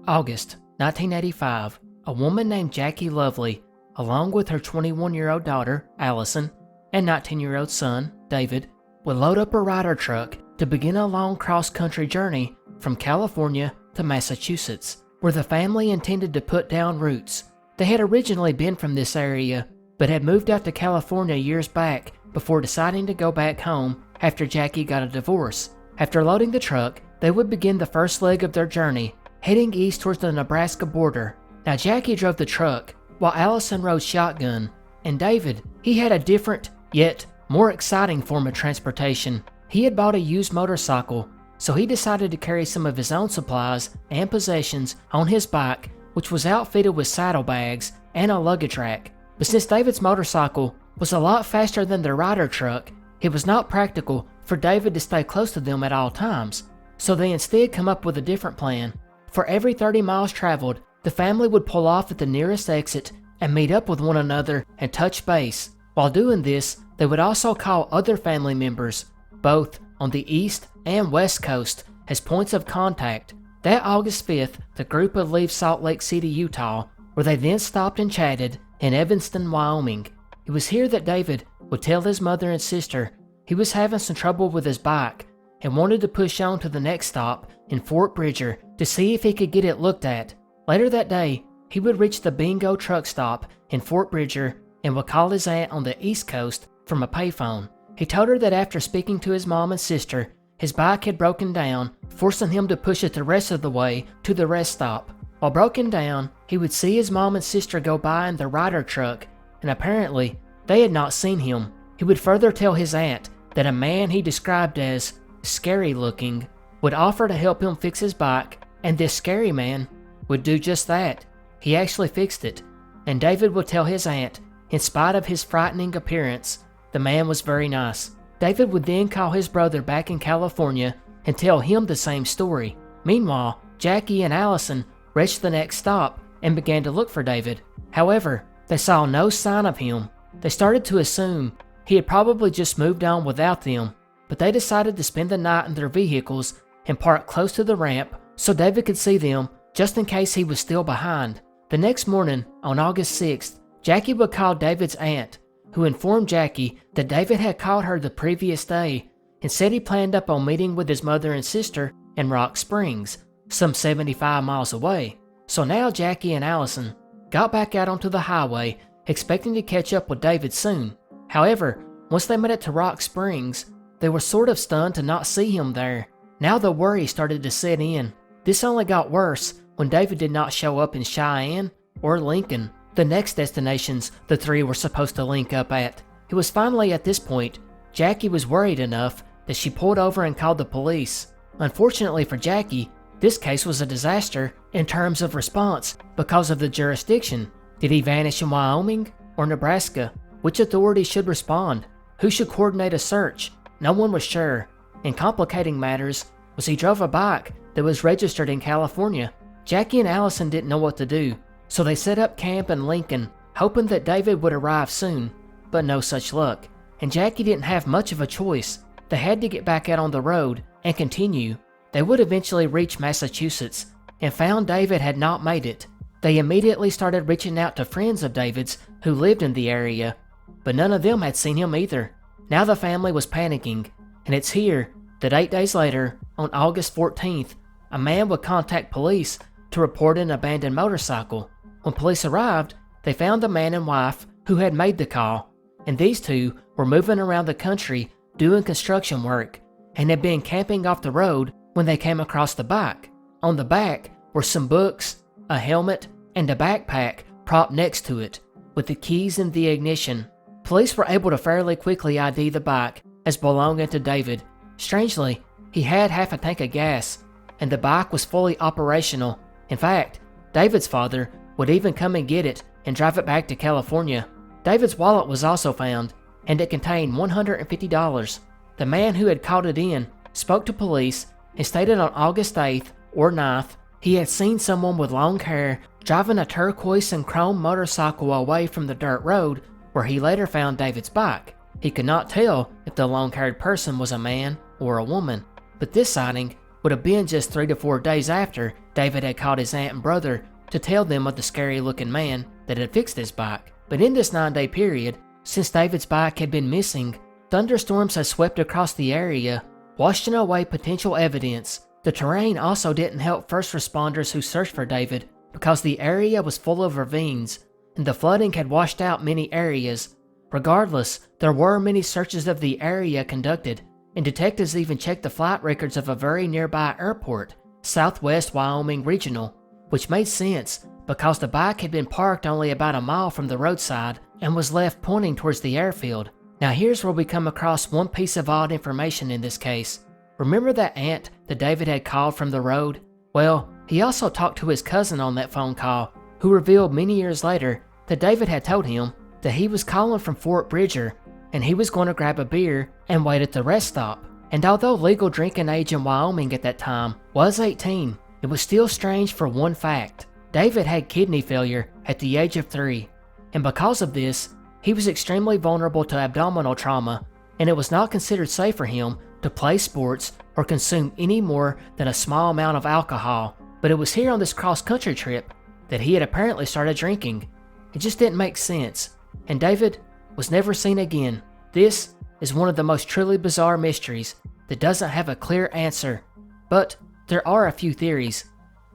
August 1985, a woman named Jackie Lovely, along with her 21-year-old daughter, Allison, and 19-year-old son, David, would load up a rider truck to begin a long cross-country journey from California to Massachusetts, where the family intended to put down roots. They had originally been from this area, but had moved out to California years back before deciding to go back home after Jackie got a divorce. After loading the truck, they would begin the first leg of their journey, heading east towards the Nebraska border. Now Jackie drove the truck, while Allison rode shotgun, and David, he had a different, yet more exciting form of transportation. He had bought a used motorcycle, so he decided to carry some of his own supplies and possessions on his bike, which was outfitted with saddlebags and a luggage rack. But since David's motorcycle was a lot faster than their rider truck, it was not practical for David to stay close to them at all times, so they instead come up with a different plan. For every 30 miles traveled, the family would pull off at the nearest exit and meet up with one another and touch base. While doing this, they would also call other family members, both on the east and west coast, as points of contact. That August 5th, the group would leave Salt Lake City, Utah, where they then stopped and chatted in Evanston, Wyoming. It was here that David would tell his mother and sister he was having some trouble with his bike and wanted to push on to the next stop in Fort Bridger to see if he could get it looked at. Later that day, he would reach the Bingo truck stop in Fort Bridger and would call his aunt on the East Coast from a payphone. He told her that after speaking to his mom and sister, his bike had broken down, forcing him to push it the rest of the way to the rest stop. While broken down, he would see his mom and sister go by in the rider truck, and apparently, they had not seen him. He would further tell his aunt that a man he described as scary looking would offer to help him fix his bike, and this scary man would do just that. He actually fixed it, and David would tell his aunt, in spite of his frightening appearance, the man was very nice. David would then call his brother back in California and tell him the same story. Meanwhile, Jackie and Allison reached the next stop and began to look for David. However, they saw no sign of him. They started to assume he had probably just moved on without them, but they decided to spend the night in their vehicles and park close to the ramp so David could see them just in case he was still behind. The next morning, on August 6th, Jackie would call David's aunt, who informed Jackie that David had called her the previous day and said he planned up on meeting with his mother and sister in Rock Springs, some 75 miles away. So now Jackie and Allison got back out onto the highway, expecting to catch up with David soon. However, once they made it to Rock Springs, they were sort of stunned to not see him there. Now the worry started to set in. This only got worse when David did not show up in Cheyenne or Lincoln, the next destinations the three were supposed to link up at. It was finally at this point Jackie was worried enough that she pulled over and called the police. Unfortunately for Jackie, this case was a disaster in terms of response because of the jurisdiction. Did he vanish in Wyoming or Nebraska? Which authority should respond? Who should coordinate a search? No one was sure. And complicating matters was he drove a bike that was registered in California. Jackie and Allison didn't know what to do, so they set up camp in Lincoln, hoping that David would arrive soon, but no such luck. And Jackie didn't have much of a choice. They had to get back out on the road and continue. They would eventually reach Massachusetts and found David had not made it. They immediately started reaching out to friends of David's who lived in the area, but none of them had seen him either. Now the family was panicking, and it's here that 8 days later, on August 14th, a man would contact police to report an abandoned motorcycle. When police arrived, they found the man and wife who had made the call, and these two were moving around the country doing construction work and had been camping off the road when they came across the bike. On the back were some books, a helmet, and a backpack propped next to it, with the keys in the ignition. Police were able to fairly quickly ID the bike as belonging to David. Strangely, he had half a tank of gas, and the bike was fully operational. In fact, David's father would even come and get it and drive it back to California. David's wallet was also found, and it contained $150. The man who had called it in spoke to police and stated on August 8th or 9th he had seen someone with long hair driving a turquoise and chrome motorcycle away from the dirt road where he later found David's bike. He could not tell if the long-haired person was a man or a woman, but this sighting would have been just 3 to 4 days after David had called his aunt and brother to tell them of the scary-looking man that had fixed his bike. But in this 9-day period, since David's bike had been missing, thunderstorms had swept across the area, washing away potential evidence. The terrain also didn't help first responders who searched for David because the area was full of ravines, and the flooding had washed out many areas. Regardless, there were many searches of the area conducted, and detectives even checked the flight records of a very nearby airport, Southwest Wyoming Regional, which made sense because the bike had been parked only about a mile from the roadside and was left pointing towards the airfield. Now here's where we come across one piece of odd information in this case. Remember that aunt that David had called from the road? Well, he also talked to his cousin on that phone call, who revealed many years later that David had told him that he was calling from Fort Bridger and he was going to grab a beer and wait at the rest stop. And although legal drinking age in Wyoming at that time was 18, it was still strange for one fact. David had kidney failure at the age of 3, and because of this, he was extremely vulnerable to abdominal trauma, and it was not considered safe for him to play sports or consume any more than a small amount of alcohol. But it was here on this cross-country trip that he had apparently started drinking. It just didn't make sense, and David was never seen again. This is one of the most truly bizarre mysteries that doesn't have a clear answer, but there are a few theories.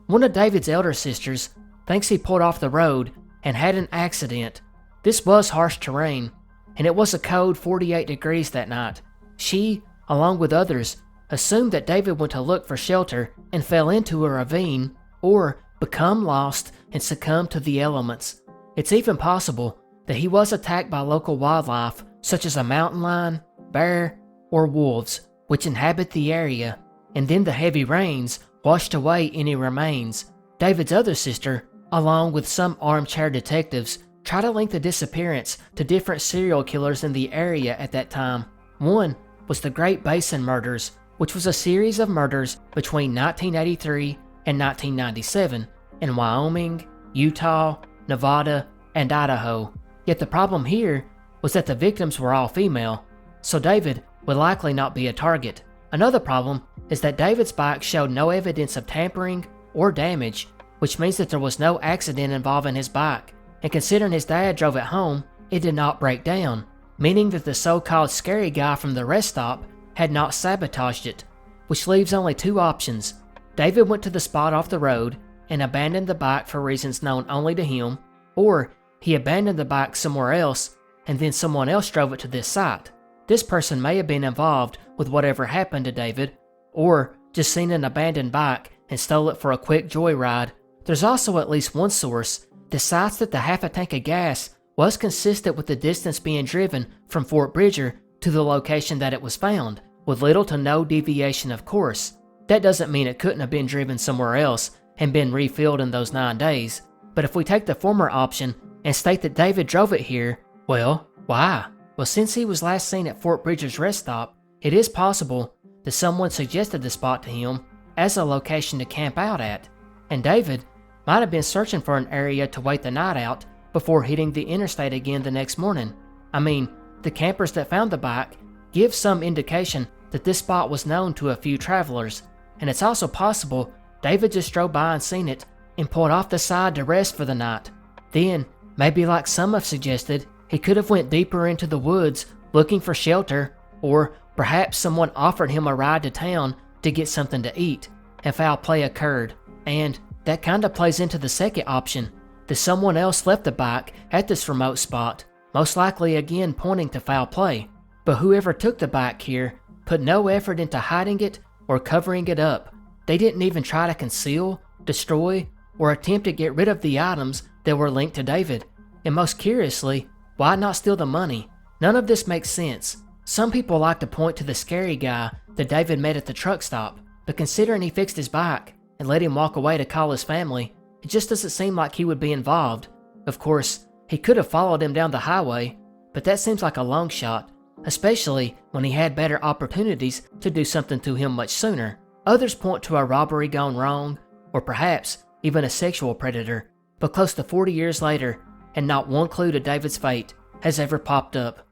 One of David's elder sisters thinks he pulled off the road and had an accident. This was harsh terrain, and it was a cold 48 degrees that night. She, along with others, assumed that David went to look for shelter and fell into a ravine or become lost and succumb to the elements. It's even possible that he was attacked by local wildlife such as a mountain lion, bear, or wolves, which inhabit the area, and then the heavy rains washed away any remains. David's other sister, along with some armchair detectives, try to link the disappearance to different serial killers in the area at that time. One was the Great Basin Murders, which was a series of murders between 1983 and 1997 in Wyoming, Utah, Nevada, and Idaho. Yet the problem here was that the victims were all female, so David would likely not be a target. Another problem is that David's bike showed no evidence of tampering or damage, which means that there was no accident involving his bike, and considering his dad drove it home, it did not break down, meaning that the so-called scary guy from the rest stop had not sabotaged it, which leaves only two options. David went to the spot off the road and abandoned the bike for reasons known only to him, or he abandoned the bike somewhere else and then someone else drove it to this site. This person may have been involved with whatever happened to David, or just seen an abandoned bike and stole it for a quick joyride. There's also at least one source that cites that the half a tank of gas was consistent with the distance being driven from Fort Bridger to the location that it was found, with little to no deviation of course. That doesn't mean it couldn't have been driven somewhere else and been refilled in those 9 days, but if we take the former option and state that David drove it here, well, why? Well, since he was last seen at Fort Bridger's rest stop, it is possible that someone suggested the spot to him as a location to camp out at, and David might have been searching for an area to wait the night out before hitting the interstate again the next morning. I mean, the campers that found the bike give some indication that this spot was known to a few travelers, and it's also possible David just drove by and seen it and pulled off the side to rest for the night. Then, maybe like some have suggested, he could have went deeper into the woods looking for shelter, or perhaps someone offered him a ride to town to get something to eat, and foul play occurred. And that kinda plays into the second option, that someone else left the bike at this remote spot, most likely again pointing to foul play. But whoever took the bike here put no effort into hiding it or covering it up. They didn't even try to conceal, destroy, or attempt to get rid of the items that were linked to David. And most curiously, why not steal the money? None of this makes sense. Some people like to point to the scary guy that David met at the truck stop, but considering he fixed his bike and let him walk away to call his family, it just doesn't seem like he would be involved. Of course, he could have followed him down the highway, but that seems like a long shot, especially when he had better opportunities to do something to him much sooner. Others point to a robbery gone wrong, or perhaps even a sexual predator, but close to 40 years later, and not one clue to David's fate has ever popped up.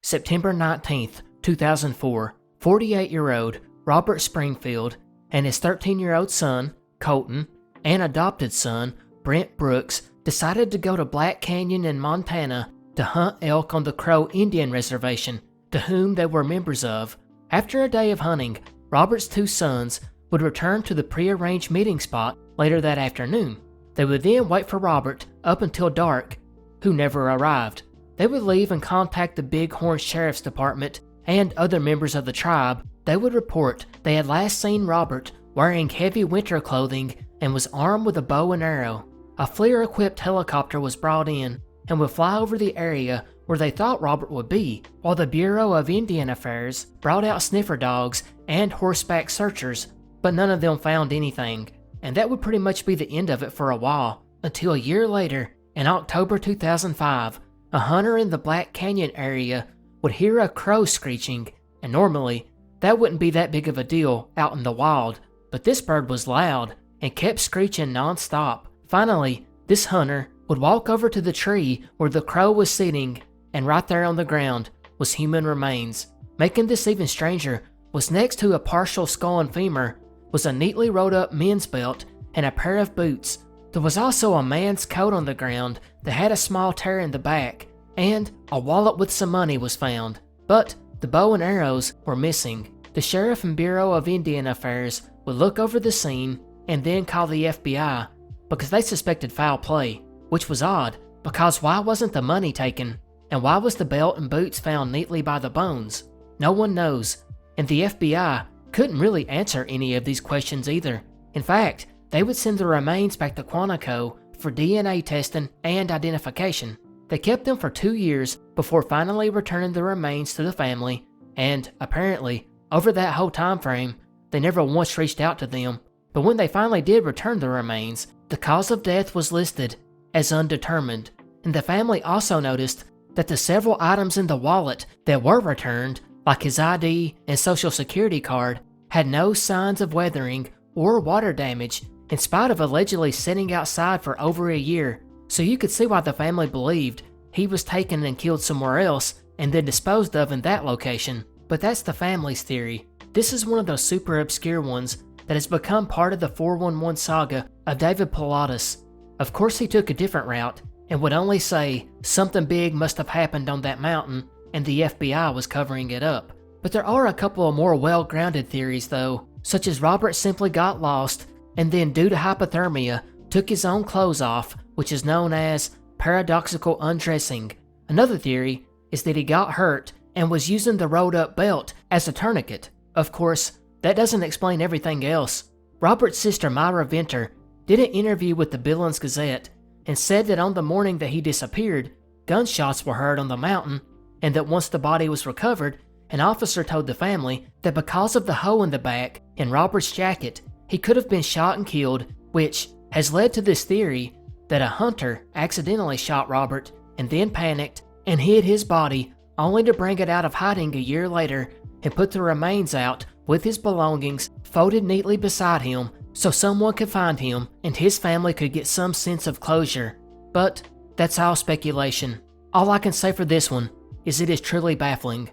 September 19th, 2004, 48-year-old Robert Springfield and his 13-year-old son, Colton, and adopted son, Brent Brooks, decided to go to Black Canyon in Montana to hunt elk on the Crow Indian Reservation, to whom they were members of. After a day of hunting, Robert's two sons would return to the prearranged meeting spot later that afternoon. They would then wait for Robert up until dark, who never arrived. They would leave and contact the Bighorn Sheriff's Department and other members of the tribe. They would report they had last seen Robert wearing heavy winter clothing and was armed with a bow and arrow. A FLIR-equipped helicopter was brought in and would fly over the area where they thought Robert would be, while the Bureau of Indian Affairs brought out sniffer dogs and horseback searchers, but none of them found anything. And that would pretty much be the end of it for a while, until a year later, in October 2005, a hunter in the Black Canyon area would hear a crow screeching, and normally, that wouldn't be that big of a deal out in the wild, but this bird was loud and kept screeching non-stop. Finally, this hunter would walk over to the tree where the crow was sitting, and right there on the ground was human remains. Making this even stranger was next to a partial skull and femur was a neatly rolled up men's belt and a pair of boots. There was also a man's coat on the ground that had a small tear in the back, and a wallet with some money was found. But the bow and arrows were missing. The Sheriff and Bureau of Indian Affairs would look over the scene and then call the FBI because they suspected foul play, which was odd because why wasn't the money taken? And why was the belt and boots found neatly by the bones? No one knows, and the FBI couldn't really answer any of these questions either. In fact, they would send the remains back to Quantico for DNA testing and identification. They kept them for 2 years before finally returning the remains to the family, and apparently, over that whole time frame, they never once reached out to them. But when they finally did return the remains, the cause of death was listed as undetermined, and the family also noticed that the several items in the wallet that were returned, like his ID and social security card, had no signs of weathering or water damage, in spite of allegedly sitting outside for over a year. So you could see why the family believed he was taken and killed somewhere else and then disposed of in that location. But that's the family's theory. This is one of those super obscure ones that has become part of the 411 saga of David Pilatus. Of course, he took a different route and would only say something big must have happened on that mountain and the FBI was covering it up. But there are a couple of more well-grounded theories though, such as Robert simply got lost and then due to hypothermia took his own clothes off, which is known as paradoxical undressing. Another theory is that he got hurt and was using the rolled up belt as a tourniquet. Of course, that doesn't explain everything else. Robert's sister Myra Venter did an interview with the Billings Gazette and said that on the morning that he disappeared, gunshots were heard on the mountain, and that once the body was recovered, an officer told the family that because of the hole in the back in Robert's jacket, he could have been shot and killed, which has led to this theory that a hunter accidentally shot Robert and then panicked and hid his body only to bring it out of hiding a year later and put the remains out with his belongings folded neatly beside him so someone could find him and his family could get some sense of closure. But that's all speculation. All I can say for this one is it is truly baffling.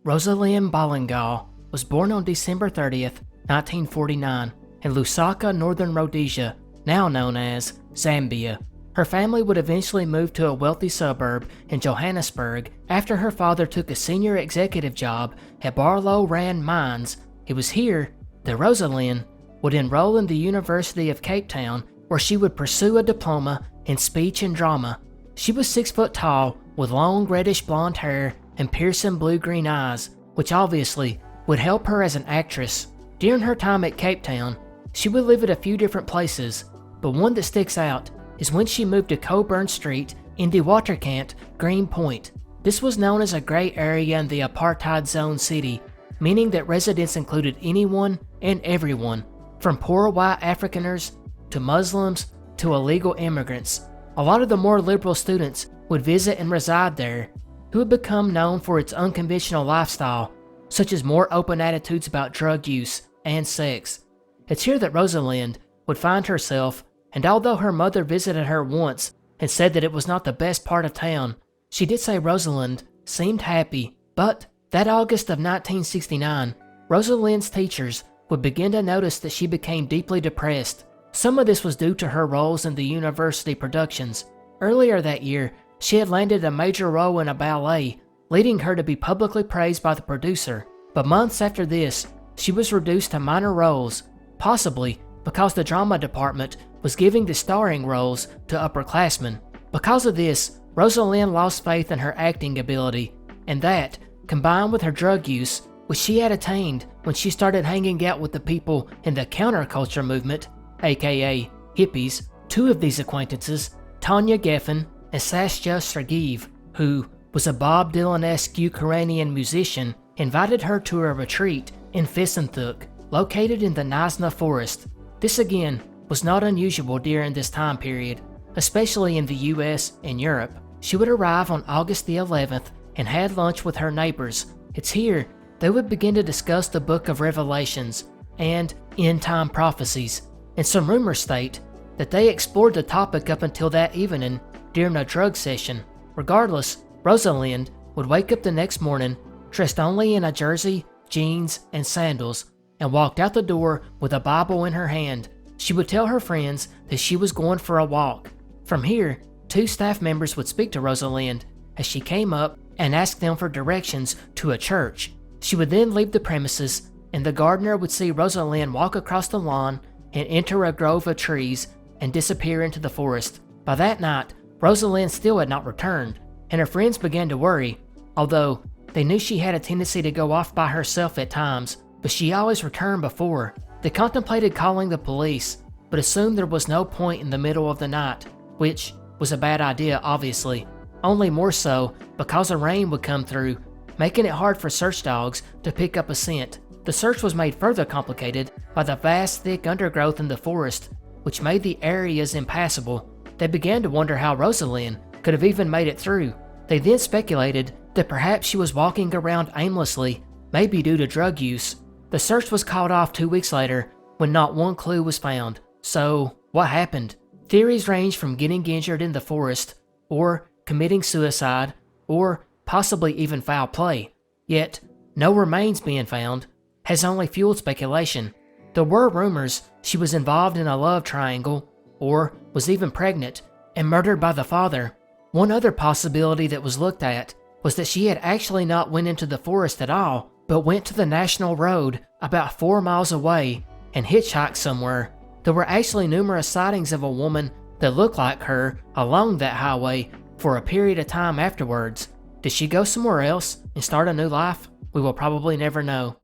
Rosalind Ballingal was born on December 30th, 1949, in Lusaka, Northern Rhodesia, now known as Zambia. Her family would eventually move to a wealthy suburb in Johannesburg after her father took a senior executive job at Barlow Rand Mines. It was here that Rosalind would enroll in the University of Cape Town, where she would pursue a diploma in speech and drama. She was 6 foot tall, with long reddish blonde hair and piercing blue-green eyes, which obviously would help her as an actress. During her time at Cape Town, she would live at a few different places, but one that sticks out is when she moved to Coburn Street in the Waterkant, Greenpoint. This was known as a gray area in the apartheid zone city, meaning that residents included anyone and everyone, from poor white Afrikaners to Muslims to illegal immigrants. A lot of the more liberal students would visit and reside there, who had become known for its unconventional lifestyle, such as more open attitudes about drug use and sex. It's here that Rosalind would find herself and although her mother visited her once and said that it was not the best part of town, she did say Rosalind seemed happy. But that August of 1969, Rosalind's teachers would begin to notice that she became deeply depressed. Some of this was due to her roles in the university productions. Earlier that year, she had landed a major role in a ballet, leading her to be publicly praised by the producer. But months after this, she was reduced to minor roles, possibly because the drama department was giving the starring roles to upperclassmen. Because of this, Rosalind lost faith in her acting ability, and that, combined with her drug use, which she had attained when she started hanging out with the people in the counterculture movement, aka hippies. Two of these acquaintances, Tanya Geffen and Sascha Sergeev, who was a Bob Dylan-esque Ukrainian musician, invited her to a retreat in Fissenthuk, located in the Nizhna forest. This again was not unusual during this time period, especially in the US and Europe. She would arrive on August the 11th and had lunch with her neighbors. It's here they would begin to discuss the Book of Revelations and end-time prophecies, and some rumors state that they explored the topic up until that evening during a drug session. Regardless, Rosalind would wake up the next morning dressed only in a jersey, jeans, and sandals, and walked out the door with a Bible in her hand. She would tell her friends that she was going for a walk. From here, two staff members would speak to Rosalind as she came up and ask them for directions to a church. She would then leave the premises, and the gardener would see Rosalind walk across the lawn and enter a grove of trees and disappear into the forest. By that night, Rosalind still had not returned, and her friends began to worry, although they knew she had a tendency to go off by herself at times, but she always returned before. They contemplated calling the police, but assumed there was no point in the middle of the night, which was a bad idea obviously, only more so because a rain would come through, making it hard for search dogs to pick up a scent. The search was made further complicated by the vast thick undergrowth in the forest, which made the areas impassable. They began to wonder how Rosalind could have even made it through. They then speculated that perhaps she was walking around aimlessly, maybe due to drug use. The search was called off 2 weeks later when not one clue was found. So, what happened? Theories range from getting injured in the forest, or committing suicide, or possibly even foul play. Yet, no remains being found has only fueled speculation. There were rumors she was involved in a love triangle, or was even pregnant and murdered by the father. One other possibility that was looked at was that she had actually not went into the forest at all, but went to the national road about 4 miles away and hitchhiked somewhere. There were actually numerous sightings of a woman that looked like her along that highway for a period of time afterwards. Did she go somewhere else and start a new life? We will probably never know.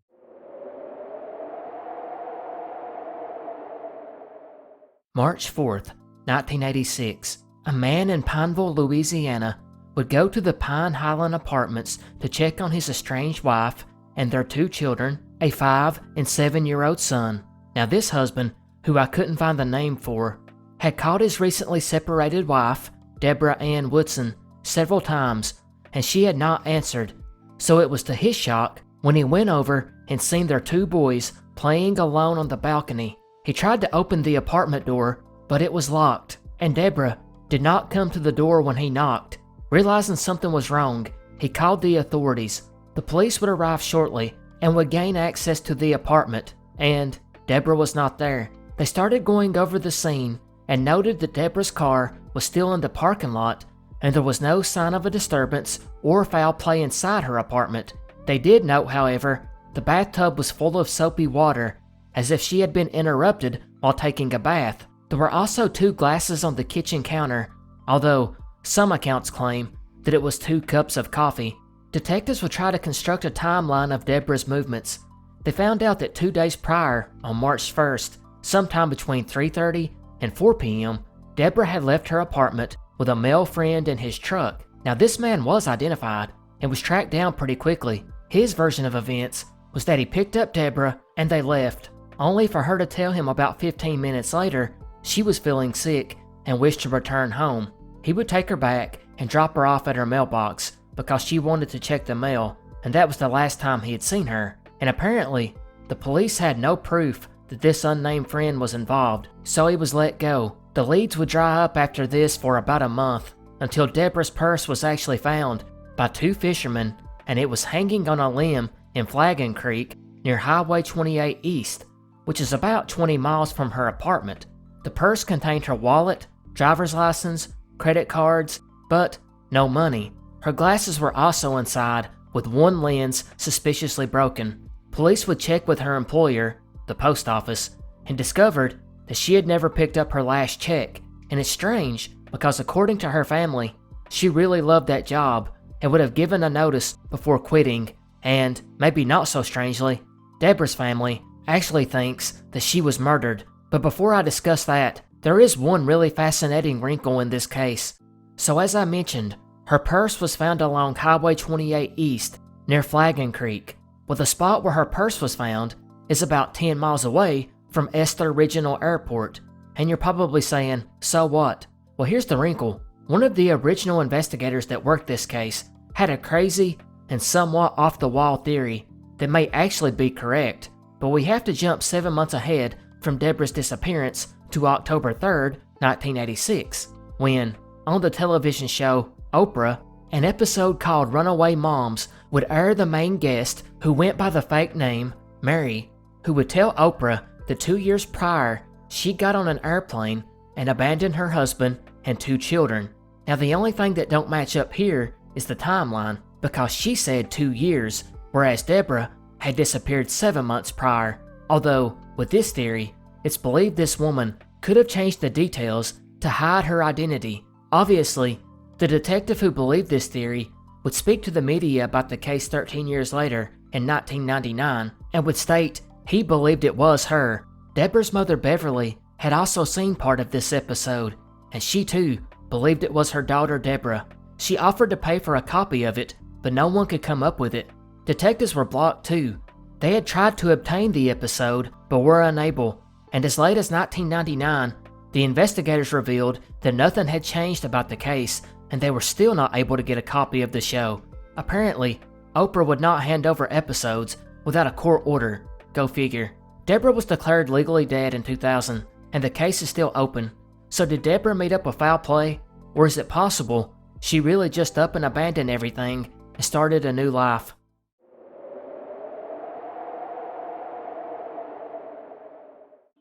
March 4th, 1986. A man in Pineville, Louisiana would go to the Pine Highland Apartments to check on his estranged wife and their 2 children, a 5- and 7-year-old son. Now this husband, who I couldn't find the name for, had called his recently separated wife, Debra Ann Woodson, several times, and she had not answered. So it was to his shock when he went over and seen their 2 boys playing alone on the balcony. He tried to open the apartment door, but it was locked, and Debra did not come to the door when he knocked. Realizing something was wrong, he called the authorities. The police would arrive shortly and would gain access to the apartment, and Debra was not there. They started going over the scene and noted that Debra's car was still in the parking lot, and there was no sign of a disturbance or foul play inside her apartment. They did note, however, the bathtub was full of soapy water, as if she had been interrupted while taking a bath. There were also 2 glasses on the kitchen counter, although some accounts claim that it was 2 cups of coffee. Detectives would try to construct a timeline of Debra's movements. They found out that 2 days prior, on March 1st, sometime between 3:30 and 4 p.m., Debra had left her apartment with a male friend in his truck. Now this man was identified and was tracked down pretty quickly. His version of events was that he picked up Debra and they left, only for her to tell him about 15 minutes later she was feeling sick and wished to return home. He would take her back and drop her off at her mailbox because she wanted to check the mail, and that was the last time he had seen her. And apparently, the police had no proof that this unnamed friend was involved, so he was let go. The leads would dry up after this for about a month, until Debra's purse was actually found by 2 fishermen, and it was hanging on a limb in Flagon Creek near Highway 28 East, which is about 20 miles from her apartment. The purse contained her wallet, driver's license, credit cards, but no money. Her glasses were also inside, with one lens suspiciously broken. Police would check with her employer, the post office, and discovered that she had never picked up her last check. And it's strange, because according to her family, she really loved that job and would have given a notice before quitting. And, maybe not so strangely, Debra's family actually thinks that she was murdered. But before I discuss that, there is one really fascinating wrinkle in this case. So as I mentioned, her purse was found along Highway 28 East, near Flagon Creek. Well, the spot where her purse was found is about 10 miles away from Esther Regional Airport. And you're probably saying, so what? Well, here's the wrinkle. One of the original investigators that worked this case had a crazy and somewhat off-the-wall theory that may actually be correct, but we have to jump 7 months ahead from Debra's disappearance to October 3rd, 1986, when, on the television show Oprah, an episode called Runaway Moms would air the main guest, who went by the fake name Mary, who would tell Oprah that 2 years prior she got on an airplane and abandoned her husband and 2 children. Now the only thing that don't match up here is the timeline, because she said 2 years, whereas Debra had disappeared 7 months prior. Although, with this theory, it's believed this woman could have changed the details to hide her identity. Obviously, the detective who believed this theory would speak to the media about the case 13 years later in 1999 and would state he believed it was her. Debra's mother Beverly had also seen part of this episode, and she too believed it was her daughter Debra. She offered to pay for a copy of it, but no one could come up with it. Detectives were blocked too. They had tried to obtain the episode, but were unable, and as late as 1999, the investigators revealed that nothing had changed about the case, and they were still not able to get a copy of the show. Apparently, Oprah would not hand over episodes without a court order. Go figure. Debra was declared legally dead in 2000, and the case is still open. So did Debra meet up with foul play? Or is it possible she really just up and abandoned everything and started a new life?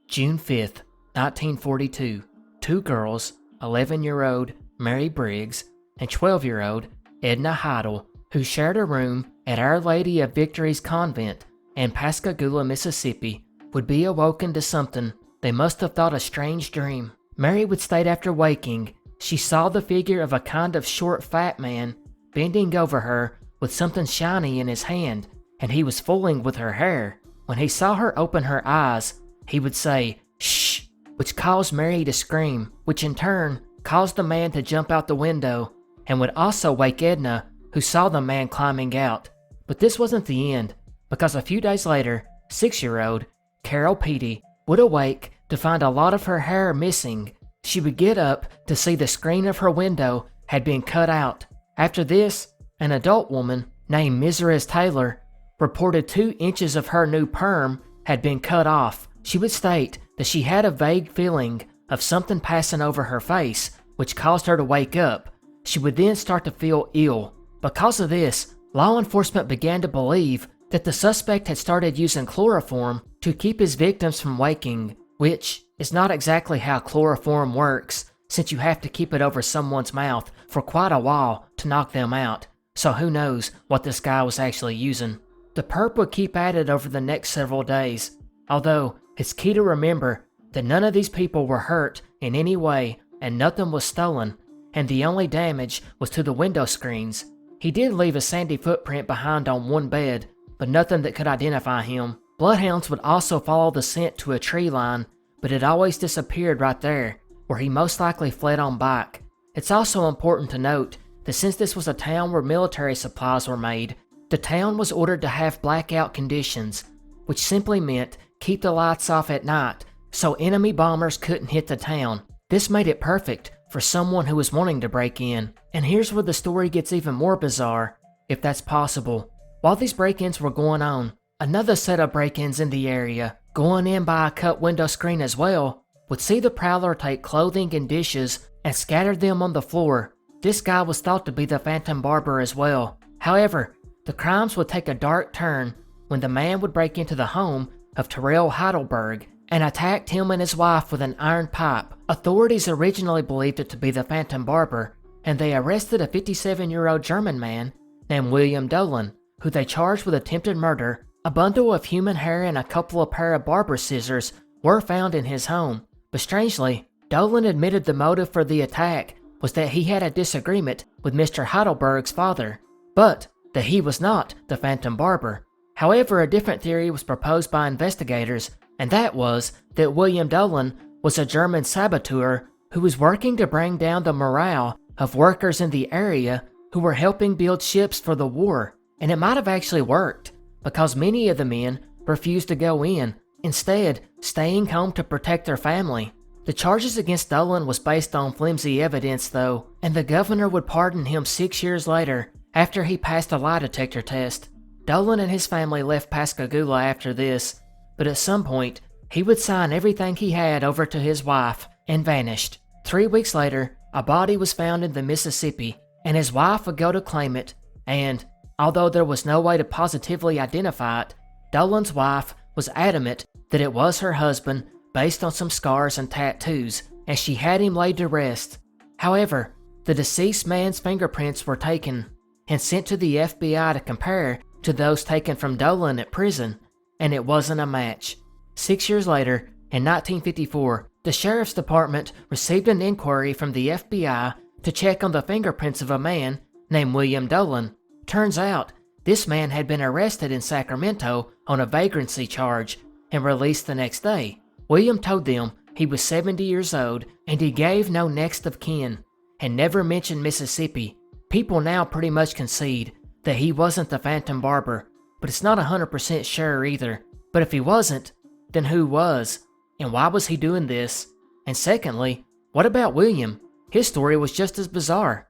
June 5th, 1942. 2 girls, 11-year-old Mary Briggs and 12-year-old Edna Heidel, who shared a room at Our Lady of Victory's Convent in Pascagoula, Mississippi, would be awoken to something they must have thought a strange dream. Mary would state after waking, she saw the figure of a kind of short fat man bending over her with something shiny in his hand, and he was fooling with her hair. When he saw her open her eyes, he would say, "Shh," which caused Mary to scream, which in turn caused the man to jump out the window, and would also wake Edna, who saw the man climbing out. But this wasn't the end, because a few days later, 6-year-old Carol Petey would awake to find a lot of her hair missing. She would get up to see the screen of her window had been cut out. After this, an adult woman named Mrs. Taylor reported 2 inches of her new perm had been cut off. She would state that she had a vague feeling of something passing over her face, which caused her to wake up. She would then start to feel ill. Because of this, law enforcement began to believe that the suspect had started using chloroform to keep his victims from waking, which is not exactly how chloroform works, since you have to keep it over someone's mouth for quite a while to knock them out. So who knows what this guy was actually using. The perp would keep at it over the next several days, although it's key to remember that none of these people were hurt in any way and nothing was stolen, and the only damage was to the window screens. He did leave a sandy footprint behind on one bed, but nothing that could identify him. Bloodhounds would also follow the scent to a tree line, but it always disappeared right there, where he most likely fled on bike. It's also important to note that since this was a town where military supplies were made, the town was ordered to have blackout conditions, which simply meant keep the lights off at night so enemy bombers couldn't hit the town. This made it perfect for someone who was wanting to break in. And here's where the story gets even more bizarre, if that's possible. While these break-ins were going on, another set of break-ins in the area, going in by a cut window screen as well, would see the prowler take clothing and dishes and scatter them on the floor. This guy was thought to be the Phantom Barber as well. However, the crimes would take a dark turn when the man would break into the home of Terrell Heidelberg and attacked him and his wife with an iron pipe. Authorities originally believed it to be the Phantom Barber, and they arrested a 57-year-old German man named William Dolan, who they charged with attempted murder. A bundle of human hair and a couple of pair of barber scissors were found in his home, but strangely, Dolan admitted the motive for the attack was that he had a disagreement with Mr. Heidelberg's father, but that he was not the Phantom Barber. However, a different theory was proposed by investigators, and that was that William Dolan was a German saboteur who was working to bring down the morale of workers in the area who were helping build ships for the war. And it might have actually worked, because many of the men refused to go in, instead staying home to protect their family. The charges against Dolan was based on flimsy evidence though, and the governor would pardon him 6 years later after he passed a lie detector test. Dolan and his family left Pascagoula after this, but at some point, he would sign everything he had over to his wife and vanished. 3 weeks later, a body was found in the Mississippi, and his wife would go to claim it, and although there was no way to positively identify it, Dolan's wife was adamant that it was her husband based on some scars and tattoos, and she had him laid to rest. However, the deceased man's fingerprints were taken and sent to the FBI to compare to those taken from Dolan at prison, and it wasn't a match. 6 years later, in 1954, the Sheriff's Department received an inquiry from the FBI to check on the fingerprints of a man named William Dolan. Turns out, this man had been arrested in Sacramento on a vagrancy charge and released the next day. William told them he was 70 years old and he gave no next of kin, and never mentioned Mississippi. People now pretty much concede that he wasn't the Phantom Barber, but it's not 100% sure either. But if he wasn't, then who was? And why was he doing this? And secondly, what about William? His story was just as bizarre.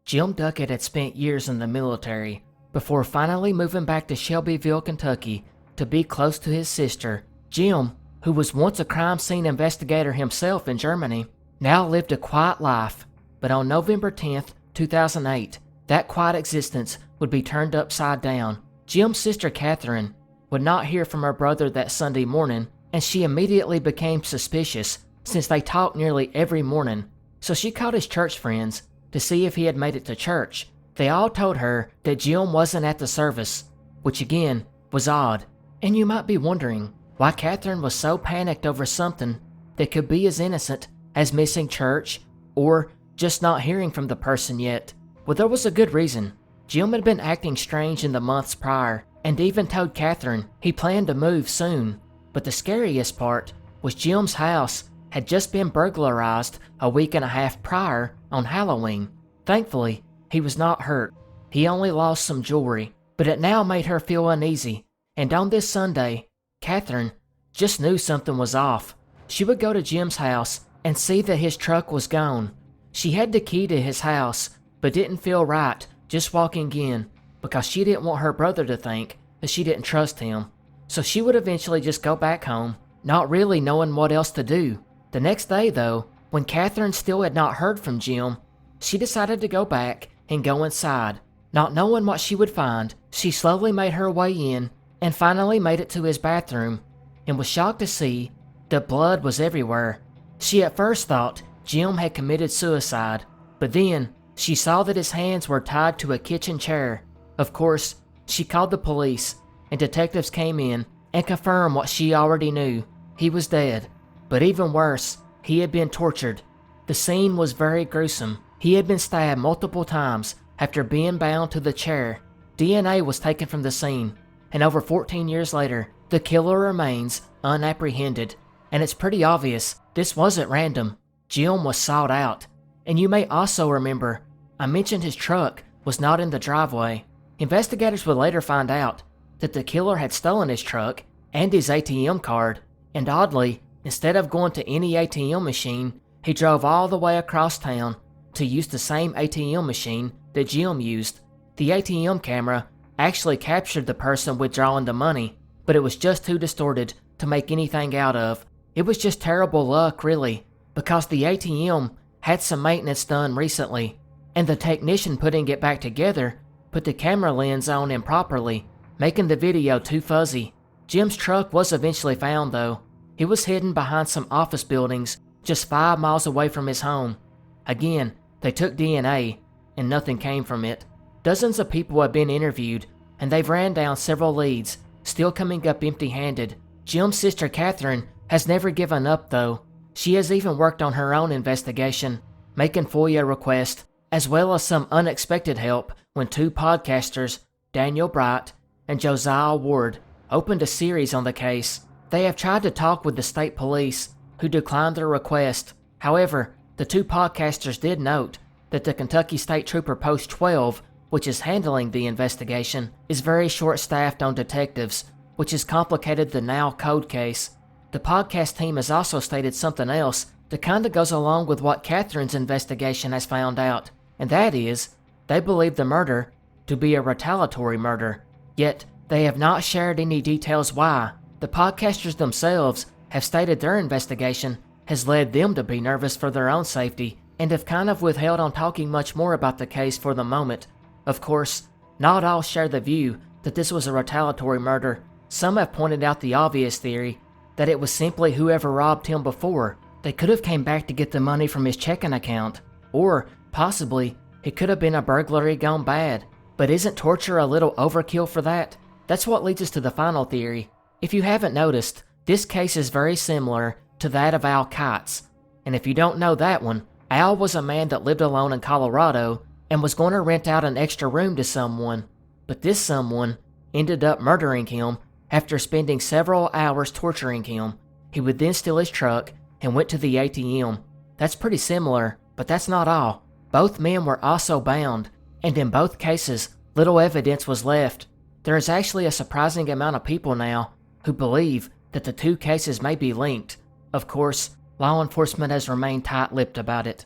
Jim Duckett had spent years in the military before finally moving back to Shelbyville, Kentucky to be close to his sister. Jim, who was once a crime scene investigator himself in Germany, now lived a quiet life, but on November 10th, 2008, that quiet existence would be turned upside down. Jim's sister Catherine would not hear from her brother that Sunday morning, and she immediately became suspicious since they talked nearly every morning. So she called his church friends to see if he had made it to church. They all told her that Jim wasn't at the service, which again was odd. And you might be wondering why Catherine was so panicked over something that could be as innocent as missing church or just not hearing from the person yet. Well, there was a good reason. Jim had been acting strange in the months prior and even told Catherine he planned to move soon. But the scariest part was Jim's house had just been burglarized a week and a half prior on Halloween. Thankfully, he was not hurt. He only lost some jewelry, but it now made her feel uneasy. And on this Sunday, Catherine just knew something was off. She would go to Jim's house and see that his truck was gone. She had the key to his house, but didn't feel right just walking in because she didn't want her brother to think that she didn't trust him. So she would eventually just go back home, not really knowing what else to do. The next day though, when Catherine still had not heard from Jim, she decided to go back and go inside. Not knowing what she would find, she slowly made her way in and finally made it to his bathroom and was shocked to see that blood was everywhere. She at first thought Jim had committed suicide, but then she saw that his hands were tied to a kitchen chair. Of course, she called the police, and detectives came in and confirmed what she already knew. He was dead, but even worse, he had been tortured. The scene was very gruesome. He had been stabbed multiple times after being bound to the chair. DNA was taken from the scene, and over 14 years later, the killer remains unapprehended. And it's pretty obvious this wasn't random. Jim was sought out. And you may also remember, I mentioned his truck was not in the driveway. Investigators would later find out that the killer had stolen his truck and his ATM card, and oddly, instead of going to any ATM machine, he drove all the way across town to use the same ATM machine that Jim used. The ATM camera actually captured the person withdrawing the money, but it was just too distorted to make anything out of. It was just terrible luck, really, because the ATM had some maintenance done recently, and the technician putting it back together put the camera lens on improperly, making the video too fuzzy. Jim's truck was eventually found, though. He was hidden behind some office buildings just 5 miles away from his home. Again, they took DNA, and nothing came from it. Dozens of people have been interviewed, and they've ran down several leads, still coming up empty-handed. Jim's sister Catherine has never given up, though. She has even worked on her own investigation, making FOIA requests, as well as some unexpected help when 2 podcasters, Daniel Bright and Josiah Ward, opened a series on the case. They have tried to talk with the state police, who declined their request. However, the 2 podcasters did note that the Kentucky State Trooper Post 12, which is handling the investigation, is very short-staffed on detectives, which has complicated the now cold case. The podcast team has also stated something else that kinda goes along with what Catherine's investigation has found out, and that is, they believe the murder to be a retaliatory murder, yet they have not shared any details why. The podcasters themselves have stated their investigation has led them to be nervous for their own safety, and have kind of withheld on talking much more about the case for the moment. Of course, not all share the view that this was a retaliatory murder. Some have pointed out the obvious theory, that it was simply whoever robbed him before. They could have came back to get the money from his checking account, or possibly it could have been a burglary gone bad. But isn't torture a little overkill for that? That's what leads us to the final theory. If you haven't noticed, this case is very similar to that of Al Kitts. And if you don't know that one, Al was a man that lived alone in Colorado and was going to rent out an extra room to someone. But this someone ended up murdering him after spending several hours torturing him. He would then steal his truck and went to the ATM. That's pretty similar, but that's not all. Both men were also bound, and in both cases, little evidence was left. There is actually a surprising amount of people now who believe that the 2 cases may be linked. Of course, law enforcement has remained tight-lipped about it.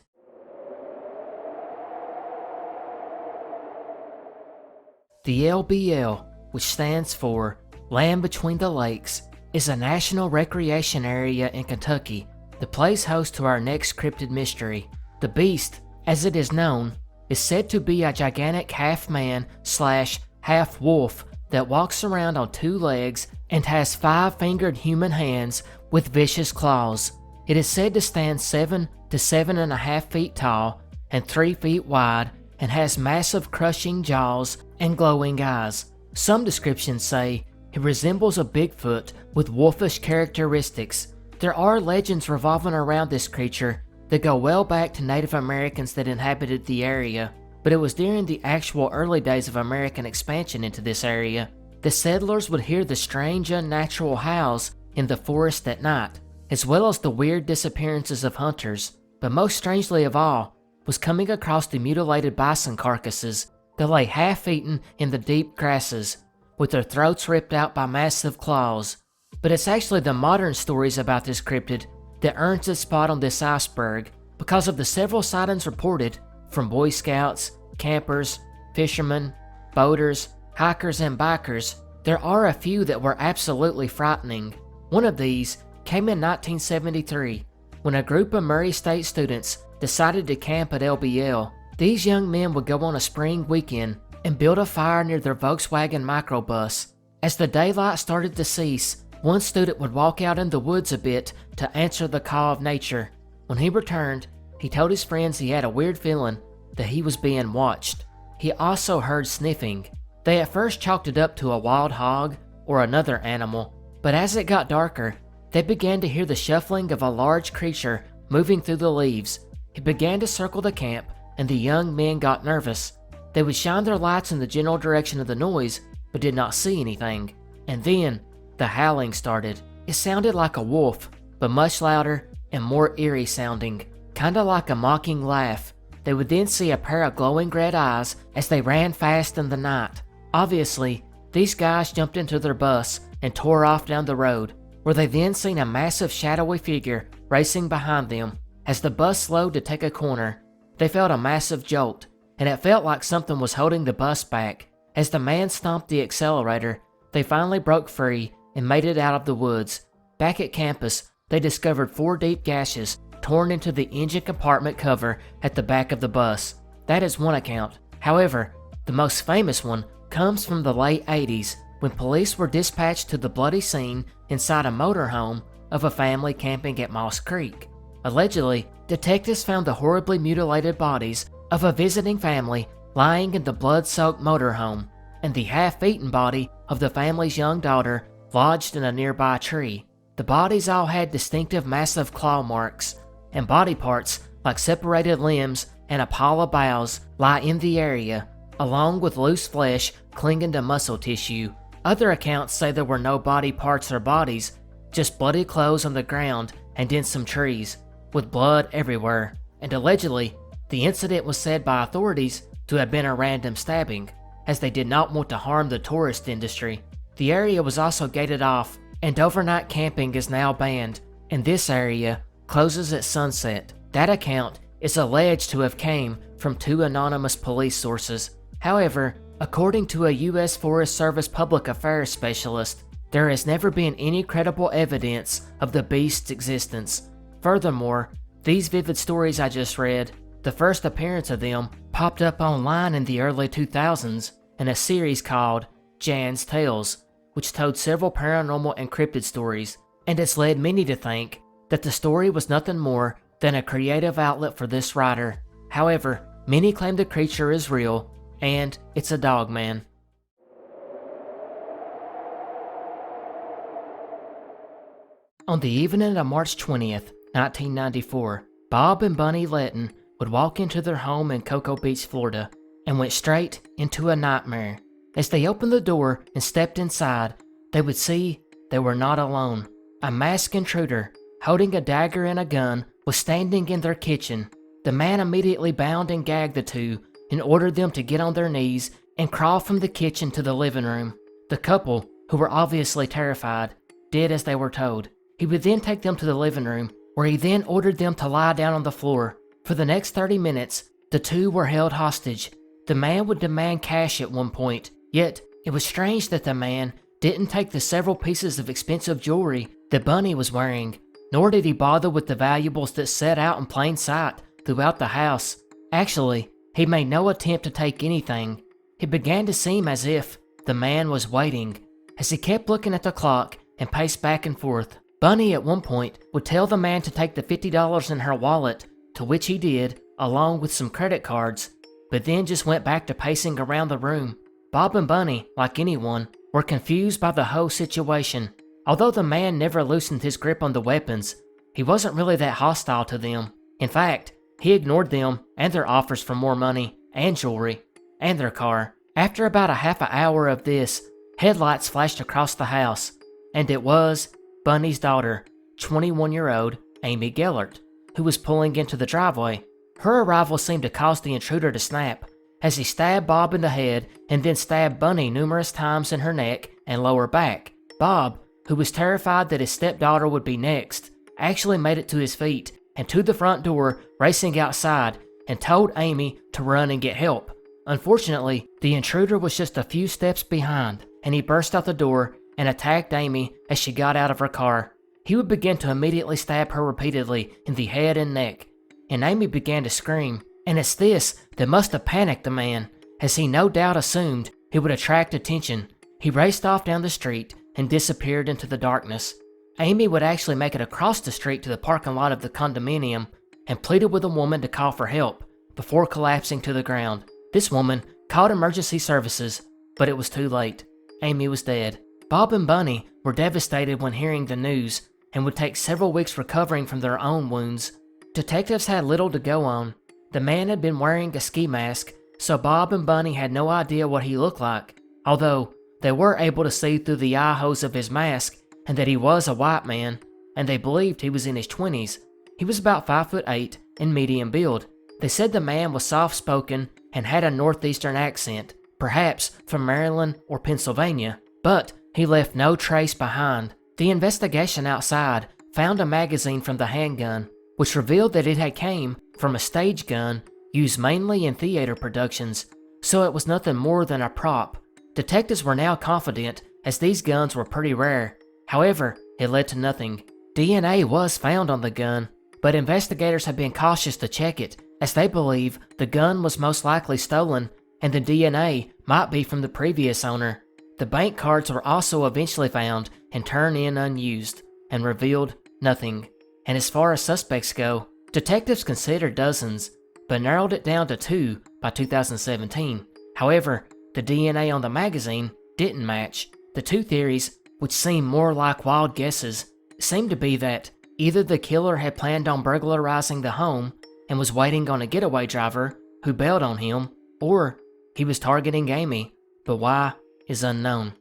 The LBL, which stands for Land Between the Lakes, is a national recreation area in Kentucky that plays host to our next cryptid mystery. The beast, as it is known, is said to be a gigantic half-man/half-wolf that walks around on 2 legs and has 5-fingered human hands with vicious claws. It is said to stand 7 to 7.5 feet tall and 3 feet wide and has massive crushing jaws and glowing eyes. Some descriptions say it resembles a Bigfoot with wolfish characteristics. There are legends revolving around this creature that go well back to Native Americans that inhabited the area, but it was during the actual early days of American expansion into this area. The settlers would hear the strange unnatural howls in the forest at night, as well as the weird disappearances of hunters, but most strangely of all was coming across the mutilated bison carcasses that lay half-eaten in the deep grasses, with their throats ripped out by massive claws. But it's actually the modern stories about this cryptid that earns its spot on this iceberg because of the several sightings reported from Boy Scouts, campers, fishermen, boaters, hikers, and bikers. There are a few that were absolutely frightening. One of these came in 1973 when a group of Murray State students decided to camp at LBL. These young men would go on a spring weekend and build a fire near their Volkswagen microbus. As the daylight started to cease, one student would walk out in the woods a bit to answer the call of nature. When he returned, he told his friends he had a weird feeling that he was being watched. He also heard sniffing. They at first chalked it up to a wild hog or another animal, but as it got darker, they began to hear the shuffling of a large creature moving through the leaves. It began to circle the camp, and the young men got nervous. They would shine their lights in the general direction of the noise, but did not see anything. And then, the howling started. It sounded like a wolf, but much louder and more eerie sounding, kinda like a mocking laugh. They would then see a pair of glowing red eyes as they ran fast in the night. Obviously, these guys jumped into their bus and tore off down the road, where they then seen a massive shadowy figure racing behind them. As the bus slowed to take a corner, they felt a massive jolt, and it felt like something was holding the bus back. As the man stomped the accelerator, they finally broke free and made it out of the woods. Back at campus, they discovered 4 deep gashes torn into the engine compartment cover at the back of the bus. That is one account. However, the most famous one comes from the late 80s when police were dispatched to the bloody scene inside a motorhome of a family camping at Moss Creek. Allegedly, detectives found the horribly mutilated bodies of a visiting family lying in the blood-soaked motorhome, and the half-eaten body of the family's young daughter lodged in a nearby tree. The bodies all had distinctive massive claw marks, and body parts like separated limbs and a pile of bowels lie in the area, along with loose flesh clinging to muscle tissue. Other accounts say there were no body parts or bodies, just bloody clothes on the ground and in some trees, with blood everywhere. And allegedly, the incident was said by authorities to have been a random stabbing, as they did not want to harm the tourist industry. The area was also gated off, and overnight camping is now banned, and this area closes at sunset. That account is alleged to have came from 2 anonymous police sources. However, according to a U.S. Forest Service public affairs specialist, there has never been any credible evidence of the beast's existence. Furthermore, these vivid stories I just read, the first appearance of them popped up online in the early 2000s in a series called Jeanne's Tales, which told several paranormal and cryptid stories, and it's led many to think that the story was nothing more than a creative outlet for this writer. However, many claim the creature is real, and it's a dog man. On the evening of March 20th, 1994, Bob and Bunny Letton would walk into their home in Cocoa Beach, Florida, and went straight into a nightmare. As they opened the door and stepped inside, they would see they were not alone. A masked intruder, holding a dagger and a gun, was standing in their kitchen. The man immediately bound and gagged the two and ordered them to get on their knees and crawl from the kitchen to the living room. The couple, who were obviously terrified, did as they were told. He would then take them to the living room, where he then ordered them to lie down on the floor. For the next 30 minutes, the two were held hostage. The man would demand cash at one point, yet it was strange that the man didn't take the several pieces of expensive jewelry that Bunny was wearing, nor did he bother with the valuables that sat out in plain sight throughout the house. Actually, he made no attempt to take anything. It began to seem as if the man was waiting, as he kept looking at the clock and paced back and forth. Bunny at one point would tell the man to take the $50 in her wallet, to which he did, along with some credit cards, but then just went back to pacing around the room. Bob and Bunny, like anyone, were confused by the whole situation. Although the man never loosened his grip on the weapons, he wasn't really that hostile to them. In fact, he ignored them and their offers for more money and jewelry and their car. After about a half an hour of this, headlights flashed across the house, and it was Bunny's daughter, 21-year-old Amy Gellert, who was pulling into the driveway. Her arrival seemed to cause the intruder to snap, as he stabbed Bob in the head and then stabbed Bunny numerous times in her neck and lower back. Bob, who was terrified that his stepdaughter would be next, actually made it to his feet and to the front door, racing outside, and told Amy to run and get help. Unfortunately, the intruder was just a few steps behind, and he burst out the door and attacked Amy as she got out of her car. He would begin to immediately stab her repeatedly in the head and neck, and Amy began to scream, and it's this that must have panicked the man, as he no doubt assumed he would attract attention. He raced off down the street and disappeared into the darkness. Amy would actually make it across the street to the parking lot of the condominium and pleaded with a woman to call for help before collapsing to the ground. This woman called emergency services, but it was too late. Amy was dead. Bob and Bunny were devastated when hearing the news and would take several weeks recovering from their own wounds. Detectives had little to go on. The man had been wearing a ski mask, so Bob and Bunny had no idea what he looked like, although they were able to see through the eye holes of his mask and that he was a white man, and they believed he was in his 20s. He was about 5'8" and medium build. They said the man was soft-spoken and had a northeastern accent, perhaps from Maryland or Pennsylvania, but he left no trace behind. The investigation outside found a magazine from the handgun, which revealed that it had came from a stage gun used mainly in theater productions. so it was nothing more than a prop. Detectives were now confident, as these guns were pretty rare. However, it led to nothing. DNA was found on the gun, but investigators have been cautious to check it, as they believe the gun was most likely stolen and the DNA might be from the previous owner. The bank cards were also eventually found and turned in unused, and revealed nothing. And as far as suspects go, detectives considered dozens, but narrowed it down to 2 by 2017. However, the DNA on the magazine didn't match. The 2 theories, which seem more like wild guesses, seem to be that either the killer had planned on burglarizing the home and was waiting on a getaway driver who bailed on him, or he was targeting Amy, but why is unknown.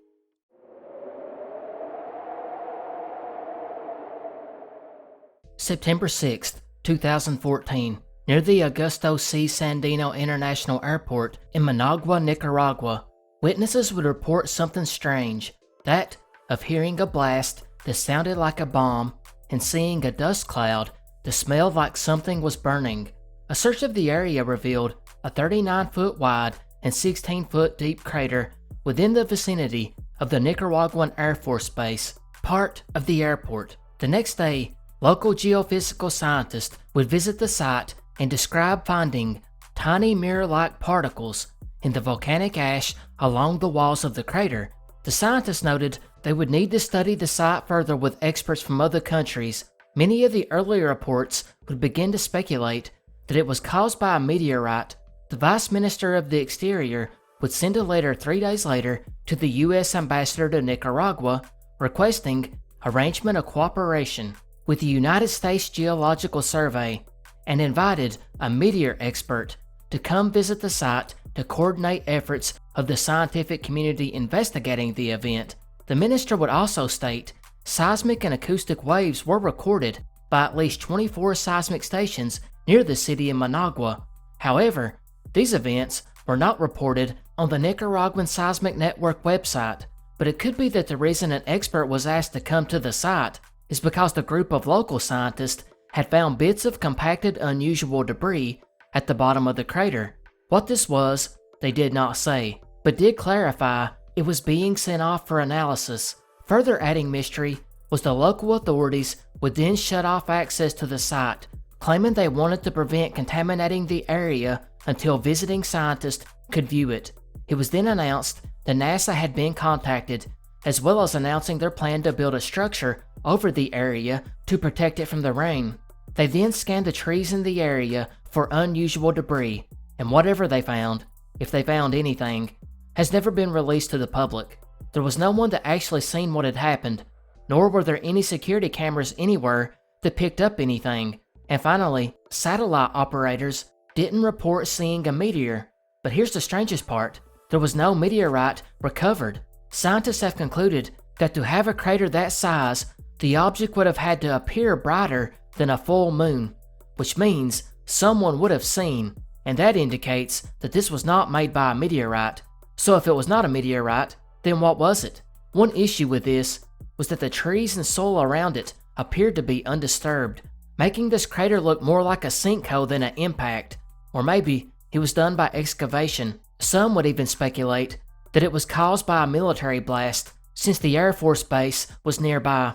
September 6th, 2014, near the Augusto C. Sandino International Airport in Managua, Nicaragua, witnesses would report something strange, that of hearing a blast that sounded like a bomb and seeing a dust cloud that smelled like something was burning. A search of the area revealed a 39-foot wide and 16-foot deep crater within the vicinity of the Nicaraguan Air Force Base, part of the airport. The next day, local geophysical scientists would visit the site and describe finding tiny mirror-like particles in the volcanic ash along the walls of the crater. The scientists noted they would need to study the site further with experts from other countries. Many of the earlier reports would begin to speculate that it was caused by a meteorite. The Vice Minister of the Exterior would send a letter 3 days later to the U.S. Ambassador to Nicaragua requesting arrangement of cooperation with the United States Geological Survey and invited a meteor expert to come visit the site to coordinate efforts of the scientific community investigating the event. The minister would also state seismic and acoustic waves were recorded by at least 24 seismic stations near the city of Managua. However, these events were not reported on the Nicaraguan Seismic Network website, but it could be that the reason an expert was asked to come to the site is because the group of local scientists had found bits of compacted unusual debris at the bottom of the crater. What this was, they did not say, but did clarify it was being sent off for analysis. Further adding mystery was the local authorities would then shut off access to the site, claiming they wanted to prevent contaminating the area until visiting scientists could view it. It was then announced that NASA had been contacted, as well as announcing their plan to build a structure over the area to protect it from the rain. They then scanned the trees in the area for unusual debris, and whatever they found, if they found anything, has never been released to the public. There was no one that actually seen what had happened, nor were there any security cameras anywhere that picked up anything. And finally, satellite operators didn't report seeing a meteor. But here's the strangest part. There was no meteorite recovered. Scientists have concluded that to have a crater that size, the object would have had to appear brighter than a full moon, which means someone would have seen, and that indicates that this was not made by a meteorite. So if it was not a meteorite, then what was it? One issue with this was that the trees and soil around it appeared to be undisturbed, making this crater look more like a sinkhole than an impact. Or maybe it was done by excavation. Some would even speculate that it was caused by a military blast, since the Air Force Base was nearby.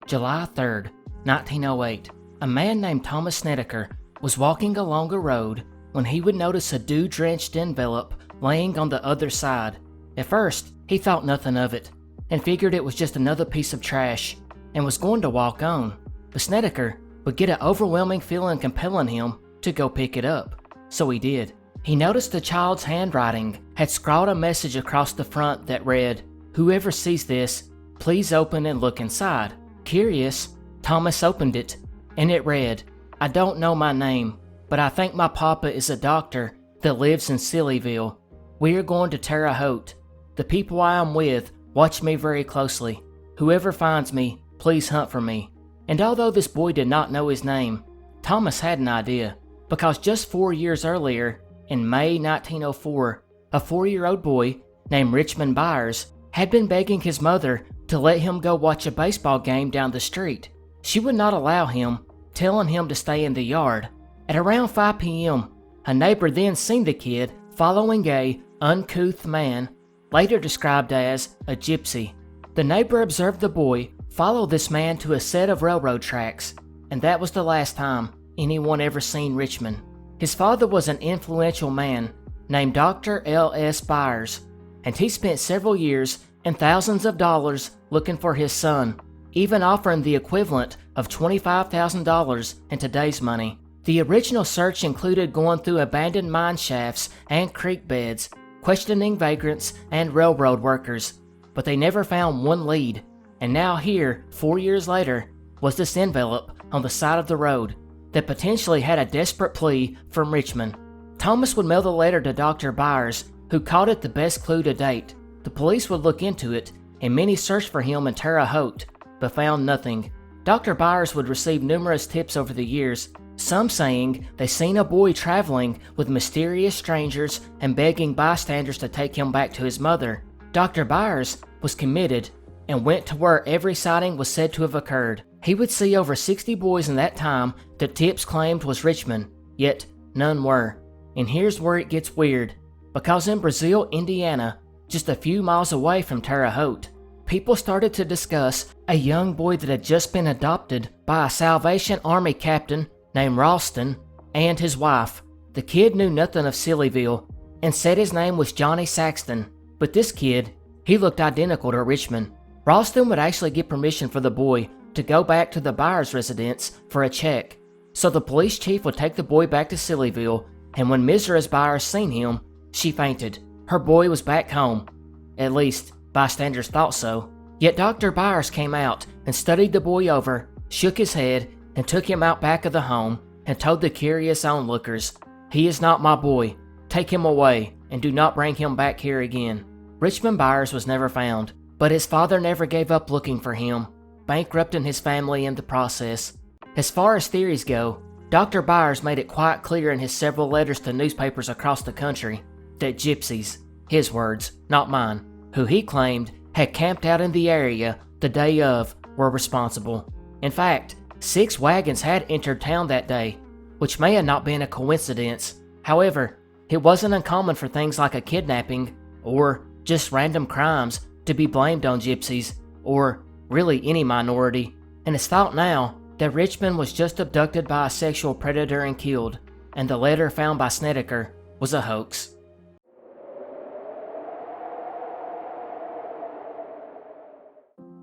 July 3rd, 1908. A man named Thomas Snedeker was walking along a road when he would notice a dew-drenched envelope laying on the other side. At first, he thought nothing of it, and figured it was just another piece of trash, and was going to walk on. But Snedeker would get an overwhelming feeling compelling him to go pick it up, so he did. He noticed the child's handwriting had scrawled a message across the front that read, "Whoever sees this, please open and look inside." Curious, Thomas opened it, and it read, "I don't know my name, but I think my papa is a doctor that lives in Sillyville. We are going to Terre Haute. The people I am with watch me very closely. Whoever finds me, please hunt for me." And although this boy did not know his name, Thomas had an idea, because just 4 years earlier, in May 1904, a 4-year-old boy named Richmond Byers had been begging his mother to let him go watch a baseball game down the street. She would not allow him telling him to stay in the yard. At around 5 p.m., a neighbor then seen the kid following a uncouth man, later described as a gypsy. The neighbor observed the boy follow this man to a set of railroad tracks, and that was the last time anyone ever seen Richmond. His father was an influential man named Dr. L.S. Byers, and he spent several years and thousands of dollars looking for his son, even offering the equivalent of $25,000 in today's money. The original search included going through abandoned mine shafts and creek beds, questioning vagrants and railroad workers, but they never found one lead. And now here, 4 years later, was this envelope on the side of the road that potentially had a desperate plea from Richmond. Thomas would mail the letter to Dr. Byers, who called it the best clue to date. The police would look into it, and many searched for him in Terre Haute, but found nothing. Dr. Byers would receive numerous tips over the years, some saying they seen a boy traveling with mysterious strangers and begging bystanders to take him back to his mother. Dr. Byers was committed and went to where every sighting was said to have occurred. He would see over 60 boys in that time that tips claimed was Richmond, yet none were. And here's where it gets weird, because in Brazil, Indiana, just a few miles away from Terre Haute, people started to discuss a young boy that had just been adopted by a Salvation Army captain named Ralston and his wife. The kid knew nothing of Sillyville and said his name was Johnny Saxton, but this kid, he looked identical to Richmond. Ralston would actually get permission for the boy to go back to the Byers residence for a check, so the police chief would take the boy back to Sillyville, and when Mrs. Byers seen him, she fainted. Her boy was back home. At least, bystanders thought so. Yet Dr. Byers came out and studied the boy over, shook his head, and took him out back of the home and told the curious onlookers, "He is not my boy. Take him away and do not bring him back here again." Richmond Byers was never found, but his father never gave up looking for him, bankrupting his family in the process. As far as theories go, Dr. Byers made it quite clear in his several letters to newspapers across the country that gypsies, his words, not mine, who he claimed had camped out in the area the day of, were responsible. In fact, 6 wagons had entered town that day, which may have not been a coincidence. However, it wasn't uncommon for things like a kidnapping or just random crimes to be blamed on gypsies, or really any minority, and it's thought now that Richmond was just abducted by a sexual predator and killed, and the letter found by Snedeker was a hoax.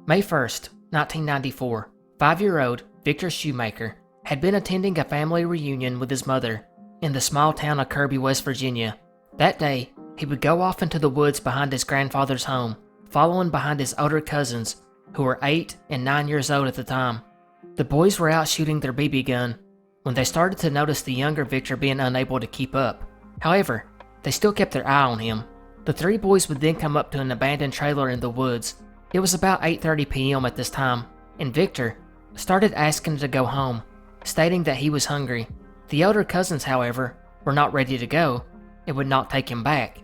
May 1st, 1994, 5-year-old Victor Shoemaker had been attending a family reunion with his mother in the small town of Kirby, West Virginia. That day, he would go off into the woods behind his grandfather's home, following behind his older cousins, who were 8 and 9 years old at the time. The boys were out shooting their BB gun when they started to notice the younger Victor being unable to keep up. However, they still kept their eye on him. The 3 boys would then come up to an abandoned trailer in the woods. It was about 8:30 p.m. at this time, and Victor started asking to go home, stating that he was hungry. The older cousins, however, were not ready to go and would not take him back.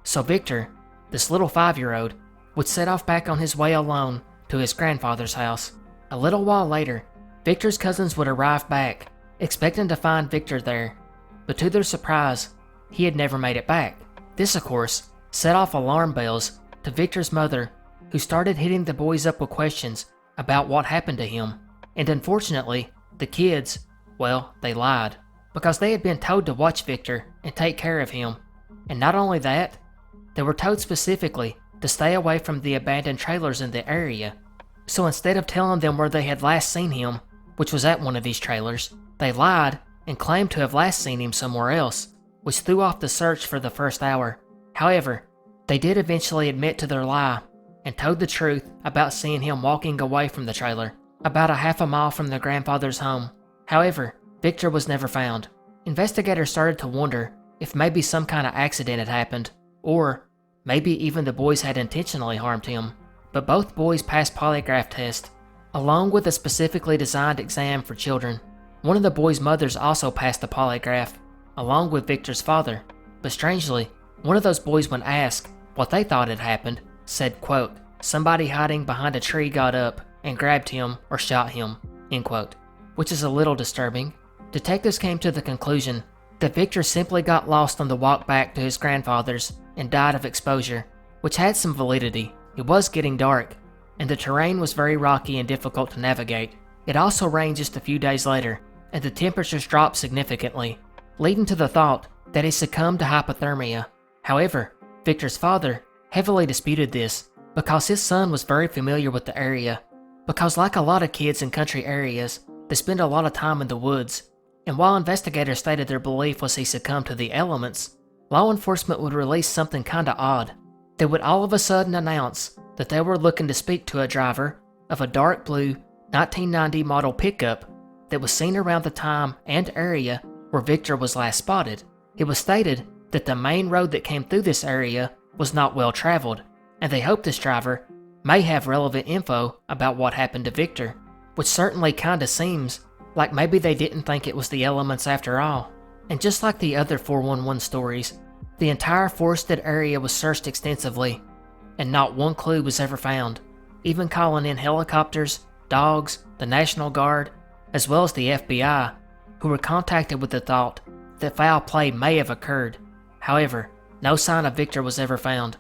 So Victor, this little 5-year-old, would set off back on his way alone to his grandfather's house. A little while later, Victor's cousins would arrive back, expecting to find Victor there, but to their surprise, he had never made it back. This, of course, set off alarm bells to Victor's mother, who started hitting the boys up with questions about what happened to him. And unfortunately, the kids, well, they lied, because they had been told to watch Victor and take care of him. And not only that, they were told specifically to stay away from the abandoned trailers in the area. So instead of telling them where they had last seen him, which was at one of these trailers, they lied and claimed to have last seen him somewhere else, which threw off the search for the first hour. However, they did eventually admit to their lie and told the truth about seeing him walking away from the trailer, about a half a mile from their grandfather's home. However, Victor was never found. Investigators started to wonder if maybe some kind of accident had happened, or maybe even the boys had intentionally harmed him. But both boys passed polygraph tests, along with a specifically designed exam for children. One of the boys' mothers also passed the polygraph, along with Victor's father. But strangely, one of those boys, when asked what they thought had happened, said, quote, "Somebody hiding behind a tree got up and grabbed him or shot him," end quote. which is a little disturbing. Detectives came to the conclusion that Victor simply got lost on the walk back to his grandfather's and died of exposure, which had some validity. It was getting dark, and the terrain was very rocky and difficult to navigate. It also rained just a few days later, and the temperatures dropped significantly, leading to the thought that he succumbed to hypothermia. However, Victor's father heavily disputed this because his son was very familiar with the area, because like a lot of kids in country areas, they spend a lot of time in the woods, and while investigators stated their belief was he succumbed to the elements, law enforcement would release something kinda odd. They would all of a sudden announce that they were looking to speak to a driver of a dark blue 1990 model pickup that was seen around the time and area where Victor was last spotted. It was stated that the main road that came through this area was not well traveled, and they hoped this driver may have relevant info about what happened to Victor, which certainly kinda seems like maybe they didn't think it was the elements after all. And just like the other 411 stories, the entire forested area was searched extensively, and not one clue was ever found, even calling in helicopters, dogs, the National Guard, as well as the FBI, who were contacted with the thought that foul play may have occurred. However, no sign of Victor was ever found.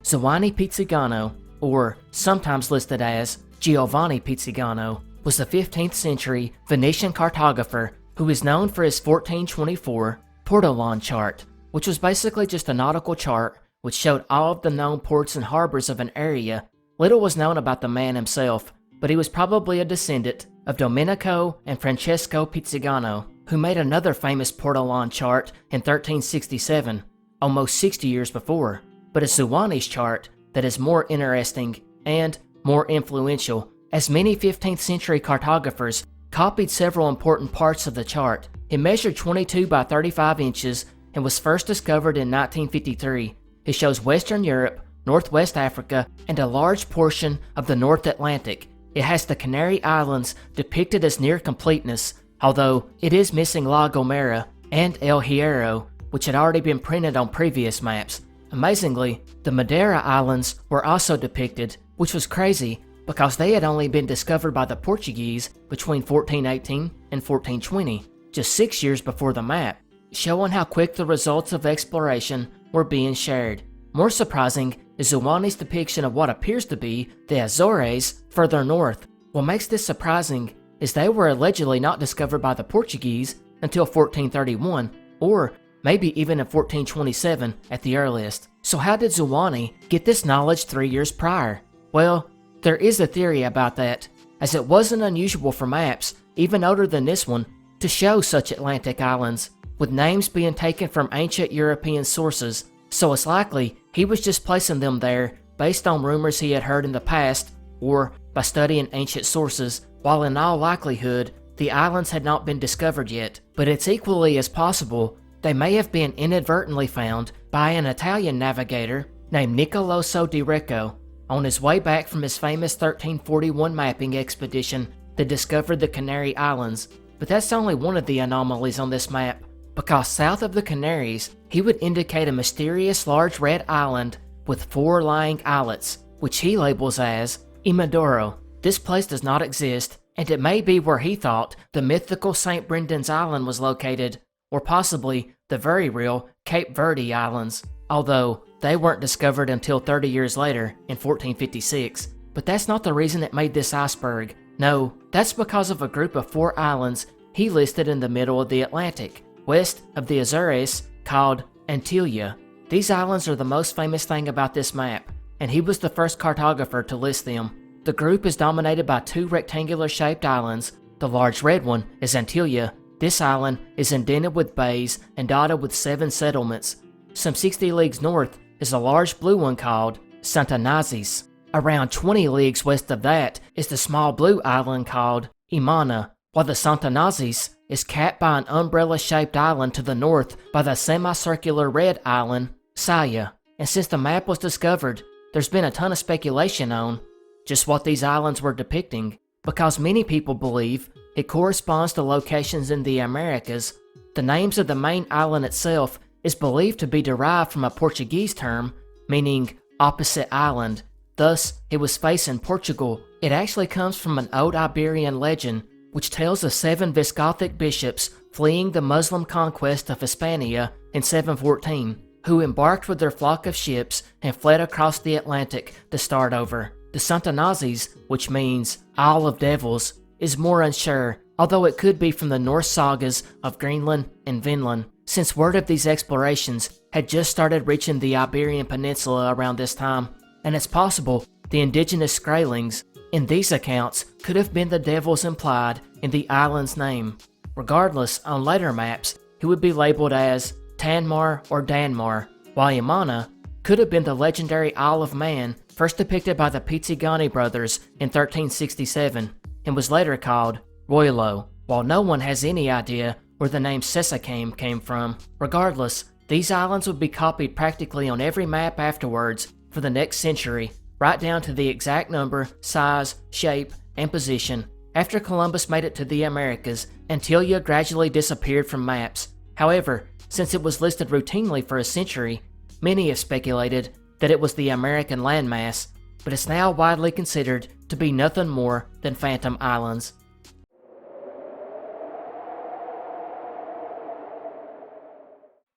Giovanni Pizzigano, or sometimes listed as Giovanni Pizzigano, was a 15th century Venetian cartographer who is known for his 1424 Portolan chart, which was basically just a nautical chart which showed all of the known ports and harbors of an area. Little was known about the man himself, but he was probably a descendant of Domenico and Francesco Pizzigano, who made another famous Portolan chart in 1367, almost 60 years before. But it's Giovanni's chart that is more interesting and more influential, as many 15th century cartographers copied several important parts of the chart. It measured 22 by 35 inches and was first discovered in 1953. It shows Western Europe, Northwest Africa, and a large portion of the North Atlantic. It has the Canary Islands depicted as near completeness, although it is missing La Gomera and El Hierro, which had already been printed on previous maps. Amazingly, the Madeira Islands were also depicted, which was crazy because they had only been discovered by the Portuguese between 1418 and 1420, just 6 years before the map, showing how quick the results of exploration were being shared. More surprising is Giovanni's depiction of what appears to be the Azores further north. What makes this surprising is they were allegedly not discovered by the Portuguese until 1431, or maybe even in 1427 at the earliest. So how did Giovanni get this knowledge 3 years prior? Well, there is a theory about that, as it wasn't unusual for maps, even older than this one, to show such Atlantic islands, with names being taken from ancient European sources, so it's likely he was just placing them there based on rumors he had heard in the past, or by studying ancient sources, while in all likelihood, the islands had not been discovered yet. But it's equally as possible they may have been inadvertently found by an Italian navigator named Nicoloso di Recco on his way back from his famous 1341 mapping expedition that discovered the Canary Islands. But that's only one of the anomalies on this map, because south of the Canaries, he would indicate a mysterious large red island with 4 lying islets, which he labels as Imodoro. This place does not exist, and it may be where he thought the mythical St. Brendan's Island was located, or possibly the very real Cape Verde Islands, although they weren't discovered until 30 years later in 1456. But that's not the reason it made this iceberg. No, that's because of a group of 4 islands he listed in the middle of the Atlantic, west of the Azores, called Antilia. These islands are the most famous thing about this map, and he was the first cartographer to list them. The group is dominated by 2 rectangular-shaped islands. The large red one is Antilia. This island is indented with bays and dotted with 7 settlements. Some 60 leagues north is a large blue one called Sant'Anazis. Around 20 leagues west of that is the small blue island called Imana, while the Sant'Anazis is capped by an umbrella-shaped island to the north by the semicircular red island, Saya. And since the map was discovered, there's been a ton of speculation on just what these islands were depicting, because many people believe it corresponds to locations in the Americas. The names of the main island itself is believed to be derived from a Portuguese term meaning opposite island. Thus, it was faced in Portugal. It actually comes from an old Iberian legend, which tells of 7 Visigothic bishops fleeing the Muslim conquest of Hispania in 714, who embarked with their flock of ships and fled across the Atlantic to start over. The Santanazes, which means Isle of Devils, is more unsure, although it could be from the Norse sagas of Greenland and Vinland, since word of these explorations had just started reaching the Iberian Peninsula around this time, and it's possible the indigenous Skraelings in these accounts could have been the devils implied in the island's name. Regardless, on later maps, he would be labeled as Tanmar or Danmar, while Yamana could have been the legendary Isle of Man first depicted by the Pizzigano brothers in 1367, and was later called Royalo, while no one has any idea where the name Sessakane came from. Regardless, these islands would be copied practically on every map afterwards for the next century, right down to the exact number, size, shape, and position, after Columbus made it to the Americas, Antilia gradually disappeared from maps. However, since it was listed routinely for a century, many have speculated that it was the American landmass, but it's now widely considered to be nothing more than Phantom Islands.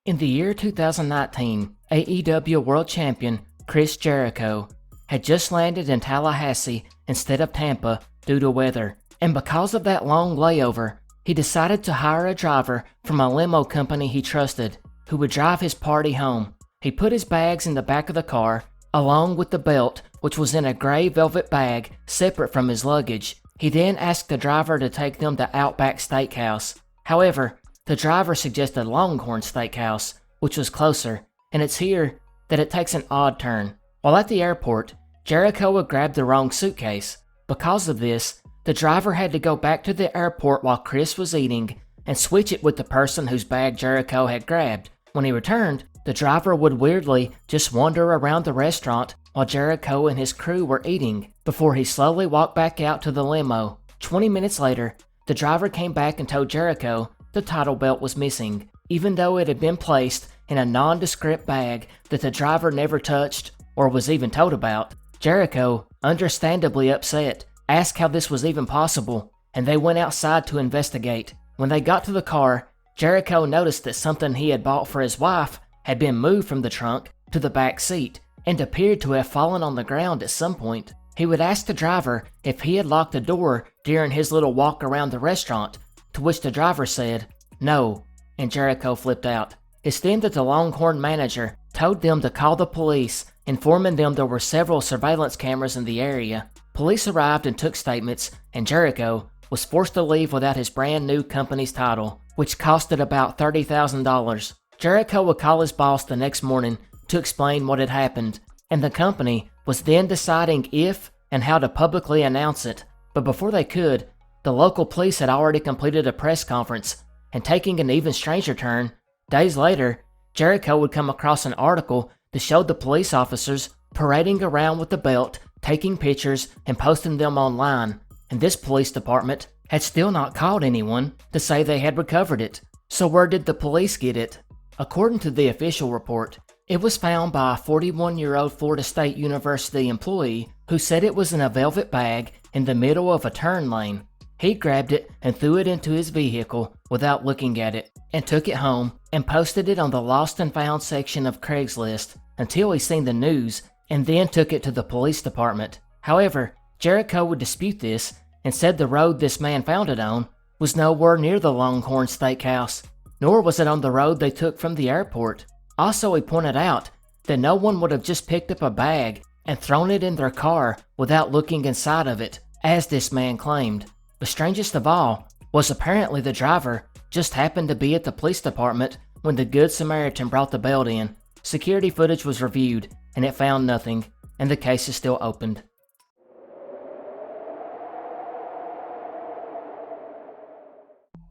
In the year 2019, AEW World Champion Chris Jericho had just landed in Tallahassee instead of Tampa due to weather, and because of that long layover, he decided to hire a driver from a limo company he trusted, who would drive his party home. He put his bags in the back of the car, along with the belt, which was in a gray velvet bag separate from his luggage. He then asked the driver to take them to Outback Steakhouse. However, the driver suggested Longhorn Steakhouse, which was closer, and it's here that it takes an odd turn. While at the airport, Jericho had grabbed the wrong suitcase. Because of this, the driver had to go back to the airport while Chris was eating and switch it with the person whose bag Jericho had grabbed. When he returned, the driver would weirdly just wander around the restaurant while Jericho and his crew were eating, before he slowly walked back out to the limo. 20 minutes later, the driver came back and told Jericho the title belt was missing, even though it had been placed in a nondescript bag that the driver never touched or was even told about. Jericho, understandably upset, asked how this was even possible, and they went outside to investigate. When they got to the car, Jericho noticed that something he had bought for his wife had been moved from the trunk to the back seat, and appeared to have fallen on the ground at some point. He would ask the driver if he had locked the door during his little walk around the restaurant, to which the driver said, "No," and Jericho flipped out. It's then that the Longhorn manager told them to call the police, informing them there were several surveillance cameras in the area. Police arrived and took statements, and Jericho was forced to leave without his brand new company's title, which costed about $30,000. Jericho would call his boss the next morning to explain what had happened, and the company was then deciding if and how to publicly announce it. But before they could, the local police had already completed a press conference, and taking an even stranger turn, days later, Jericho would come across an article that showed the police officers parading around with the belt, taking pictures and posting them online, and this police department had still not called anyone to say they had recovered it. So where did the police get it? According to the official report, it was found by a 41-year-old Florida State University employee who said it was in a velvet bag in the middle of a turn lane. He grabbed it and threw it into his vehicle without looking at it, and took it home and posted it on the lost and found section of Craigslist until he seen the news, and then took it to the police department. However, Jericho would dispute this and said the road this man found it on was nowhere near the Longhorn Steakhouse, nor was it on the road they took from the airport. Also, he pointed out that no one would have just picked up a bag and thrown it in their car without looking inside of it, as this man claimed. The strangest of all was apparently the driver just happened to be at the police department when the Good Samaritan brought the belt in. Security footage was reviewed, and it found nothing, and the case is still opened.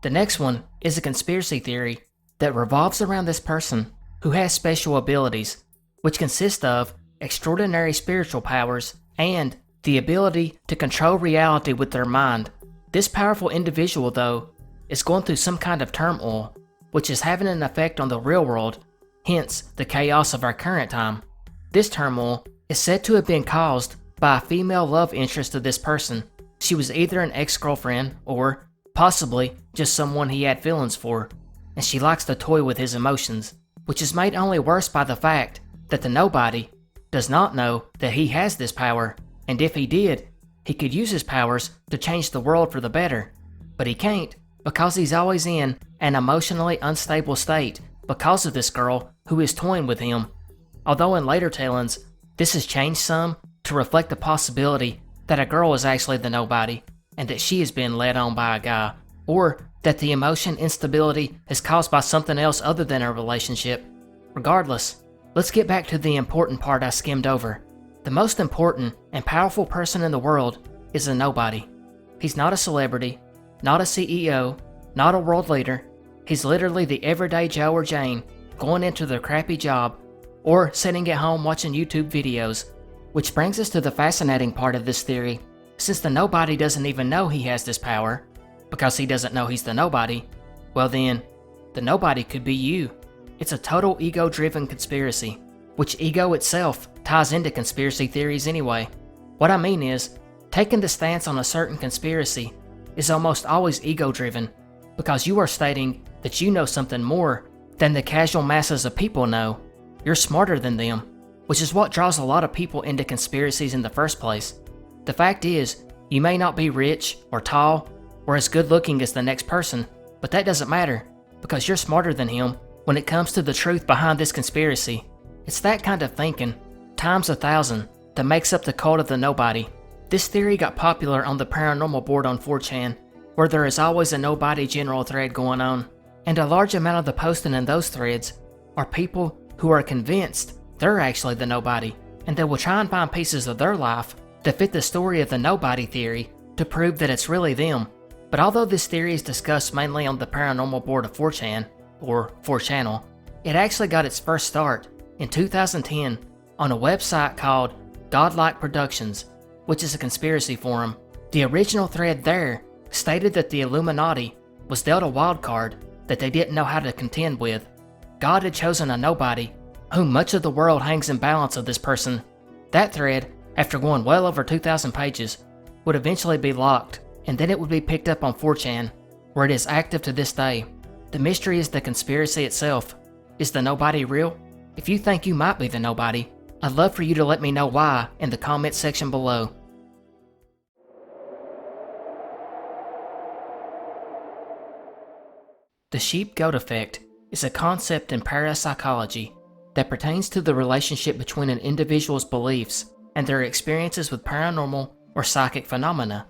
The next one is a conspiracy theory that revolves around this person who has special abilities, which consist of extraordinary spiritual powers and the ability to control reality with their mind. This powerful individual, though, is going through some kind of turmoil, which is having an effect on the real world, hence the chaos of our current time. This turmoil is said to have been caused by a female love interest of this person. She was either an ex-girlfriend or, possibly, just someone he had feelings for, and she likes to toy with his emotions, which is made only worse by the fact that the nobody does not know that he has this power, and if he did, he could use his powers to change the world for the better. But he can't, because he's always in an emotionally unstable state because of this girl who is toying with him. Although in later tellings, this has changed some to reflect the possibility that a girl is actually the nobody, and that she has been led on by a guy, or that the emotion instability is caused by something else other than a relationship. Regardless, let's get back to the important part I skimmed over. The most important and powerful person in the world is a nobody. He's not a celebrity, not a CEO, not a world leader. He's literally the everyday Joe or Jane going into their crappy job or sitting at home watching YouTube videos. Which brings us to the fascinating part of this theory. Since the nobody doesn't even know he has this power, because he doesn't know he's the nobody, well then, the nobody could be you. It's a total ego-driven conspiracy, which ego itself ties into conspiracy theories anyway. What I mean is, taking the stance on a certain conspiracy is almost always ego-driven, because you are stating that you know something more than the casual masses of people know. You're smarter than them, which is what draws a lot of people into conspiracies in the first place. The fact is, you may not be rich or tall or as good looking as the next person, but that doesn't matter, because you're smarter than him when it comes to the truth behind this conspiracy. It's that kind of thinking, times 1,000, that makes up the cult of the nobody. This theory got popular on the paranormal board on 4chan, where there is always a nobody general thread going on, and a large amount of the posting in those threads are people who are convinced they're actually the nobody, and they will try and find pieces of their life that fit the story of the nobody theory to prove that it's really them. But although this theory is discussed mainly on the paranormal board of 4chan, or 4channel, it actually got its first start in 2010 on a website called Godlike Productions, which is a conspiracy forum. The original thread there stated that the Illuminati was dealt a wild card that they didn't know how to contend with. God had chosen a nobody, whom much of the world hangs in balance of this person. That thread, after going well over 2,000 pages, would eventually be locked, and then it would be picked up on 4chan, where it is active to this day. The mystery is the conspiracy itself. Is the nobody real? If you think you might be the nobody, I'd love for you to let me know why in the comments section below. The sheep-goat effect is a concept in parapsychology that pertains to the relationship between an individual's beliefs and their experiences with paranormal or psychic phenomena.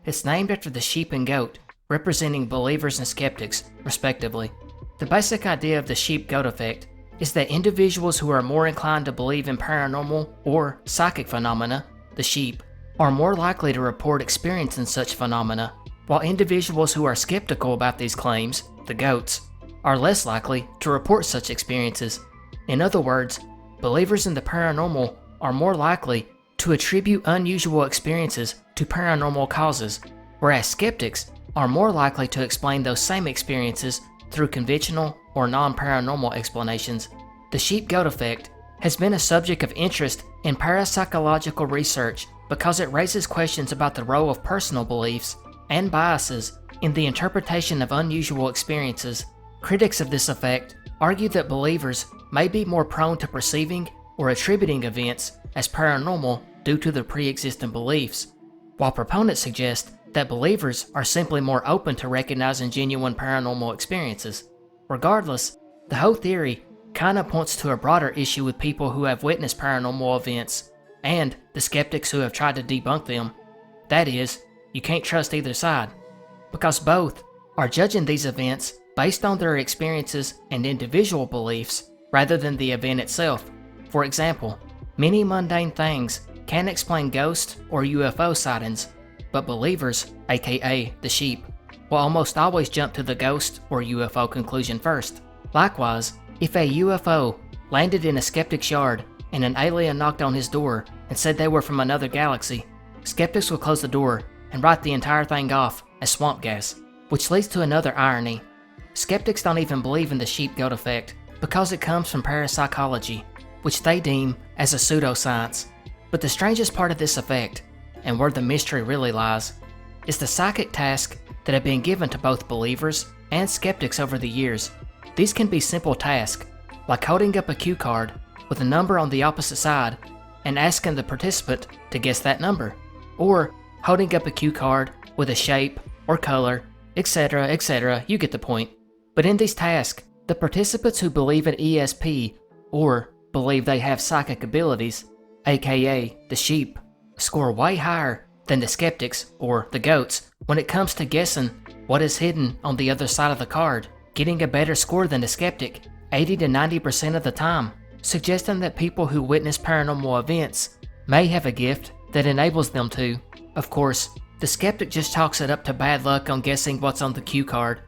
It's named after the sheep and goat, representing believers and skeptics, respectively. The basic idea of the sheep-goat effect is that individuals who are more inclined to believe in paranormal or psychic phenomena, the sheep, are more likely to report experiencing such phenomena, while individuals who are skeptical about these claims, the goats, are less likely to report such experiences. In other words, believers in the paranormal are more likely to attribute unusual experiences to paranormal causes, whereas skeptics are more likely to explain those same experiences through conventional or non-paranormal explanations. The sheep-goat effect has been a subject of interest in parapsychological research because it raises questions about the role of personal beliefs and biases in the interpretation of unusual experiences. Critics of this effect argue that believers may be more prone to perceiving or attributing events as paranormal due to their pre-existing beliefs, while proponents suggest that believers are simply more open to recognizing genuine paranormal experiences. Regardless, the whole theory kinda points to a broader issue with people who have witnessed paranormal events, and the skeptics who have tried to debunk them. That is, you can't trust either side, because both are judging these events based on their experiences and individual beliefs rather than the event itself. For example, many mundane things can explain ghost or UFO sightings, but believers, aka the sheep, will almost always jump to the ghost or UFO conclusion first. Likewise, if a UFO landed in a skeptic's yard and an alien knocked on his door and said they were from another galaxy, skeptics will close the door and write the entire thing off as swamp gas, which leads to another irony. Skeptics don't even believe in the sheep-goat effect because it comes from parapsychology, which they deem as a pseudoscience. But the strangest part of this effect, and where the mystery really lies, is the psychic tasks that have been given to both believers and skeptics over the years. These can be simple tasks, like holding up a cue card with a number on the opposite side and asking the participant to guess that number, or holding up a cue card with a shape or color, etc., etc., you get the point. But in these tasks, the participants who believe in ESP, or believe they have psychic abilities, aka the sheep, score way higher than the skeptics, or the goats, when it comes to guessing what is hidden on the other side of the card, getting a better score than the skeptic 80 to 90% of the time, suggesting that people who witness paranormal events may have a gift that enables them to. Of course, the skeptic just chalks it up to bad luck on guessing what's on the cue card.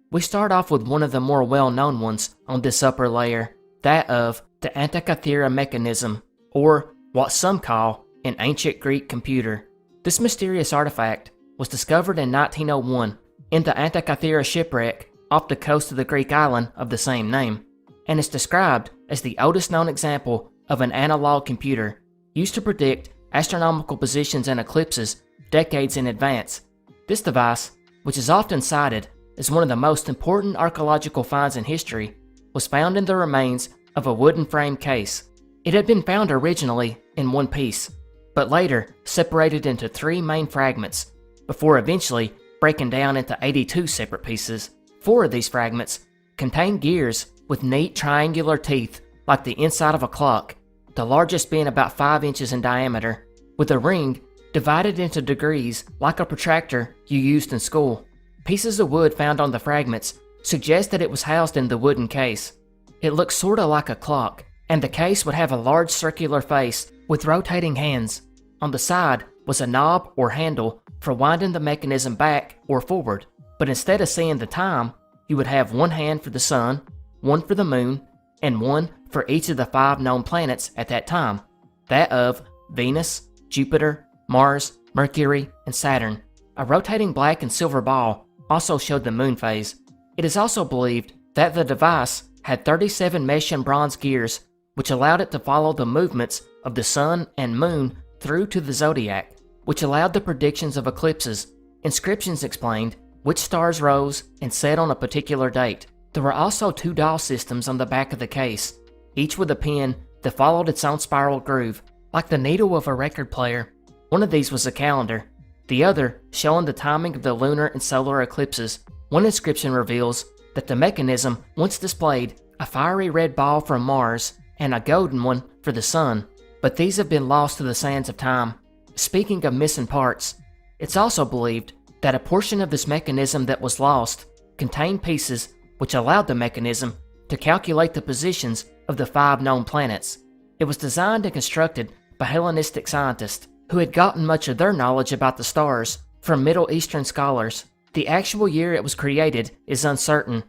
We start off with one of the more well-known ones on this upper layer, that of the Antikythera Mechanism, or what some call an ancient Greek computer. This mysterious artifact was discovered in 1901 in the Antikythera shipwreck off the coast of the Greek island of the same name, and is described as the oldest known example of an analog computer used to predict astronomical positions and eclipses decades in advance. This device, which is often cited as one of the most important archaeological finds in history, was found in the remains of a wooden frame case. It had been found originally in one piece, but later separated into 3 main fragments, before eventually breaking down into 82 separate pieces. 4 of these fragments contained gears with neat triangular teeth like the inside of a clock, the largest being about 5 inches in diameter, with a ring divided into degrees like a protractor you used in school. Pieces of wood found on the fragments suggest that it was housed in the wooden case. It looks sorta like a clock, and the case would have a large circular face with rotating hands. On the side was a knob or handle for winding the mechanism back or forward, but instead of seeing the time, you would have one hand for the sun, one for the moon, and one for each of the 5 known planets at that time, that of Venus, Jupiter, Mars, Mercury, and Saturn. A rotating black and silver ball also showed the moon phase. It is also believed that the device had 37 mesh and bronze gears, which allowed it to follow the movements of the sun and moon through to the zodiac, which allowed the predictions of eclipses. Inscriptions explained which stars rose and set on a particular date. There were also 2 dial systems on the back of the case, each with a pin that followed its own spiral groove, like the needle of a record player. One of these was a calendar, the other showing the timing of the lunar and solar eclipses. One inscription reveals that the mechanism once displayed a fiery red ball from Mars and a golden one for the sun, but these have been lost to the sands of time. Speaking of missing parts, it's also believed that a portion of this mechanism that was lost contained pieces which allowed the mechanism to calculate the positions of the 5 known planets. It was designed and constructed by Hellenistic scientists who had gotten much of their knowledge about the stars from Middle Eastern scholars. The actual year it was created is uncertain,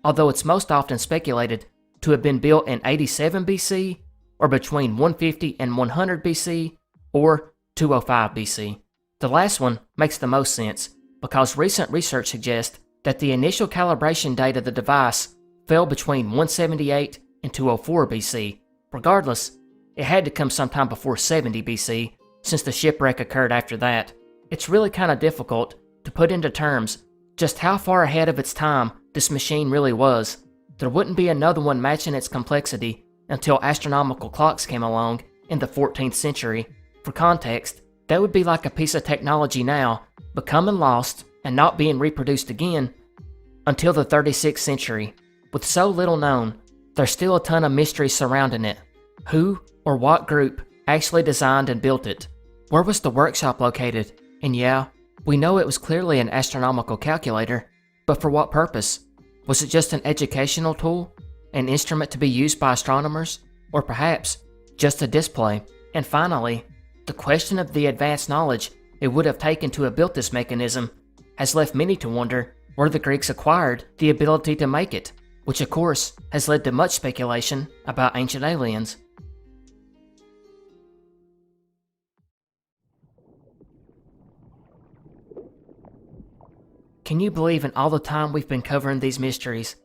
although it's most often speculated to have been built in 87 BC, or between 150 and 100 BC, or 205 BC. The last one makes the most sense, because recent research suggests that the initial calibration date of the device fell between 178 and 204 BC. Regardless, it had to come sometime before 70 BC, since the shipwreck occurred after that. It's really kind of difficult to put into terms just how far ahead of its time this machine really was. There wouldn't be another one matching its complexity until astronomical clocks came along in the 14th century. For context, that would be like a piece of technology now becoming lost and not being reproduced again until the 36th century. With so little known, there's still a ton of mystery surrounding it. Who or what group actually designed and built it? Where was the workshop located? And yeah, we know it was clearly an astronomical calculator, but for what purpose? Was it just an educational tool? An instrument to be used by astronomers? Or perhaps just a display? And finally, the question of the advanced knowledge it would have taken to have built this mechanism has left many to wonder where the Greeks acquired the ability to make it, which of course has led to much speculation about ancient aliens. Can you believe in all the time we've been covering these mysteries,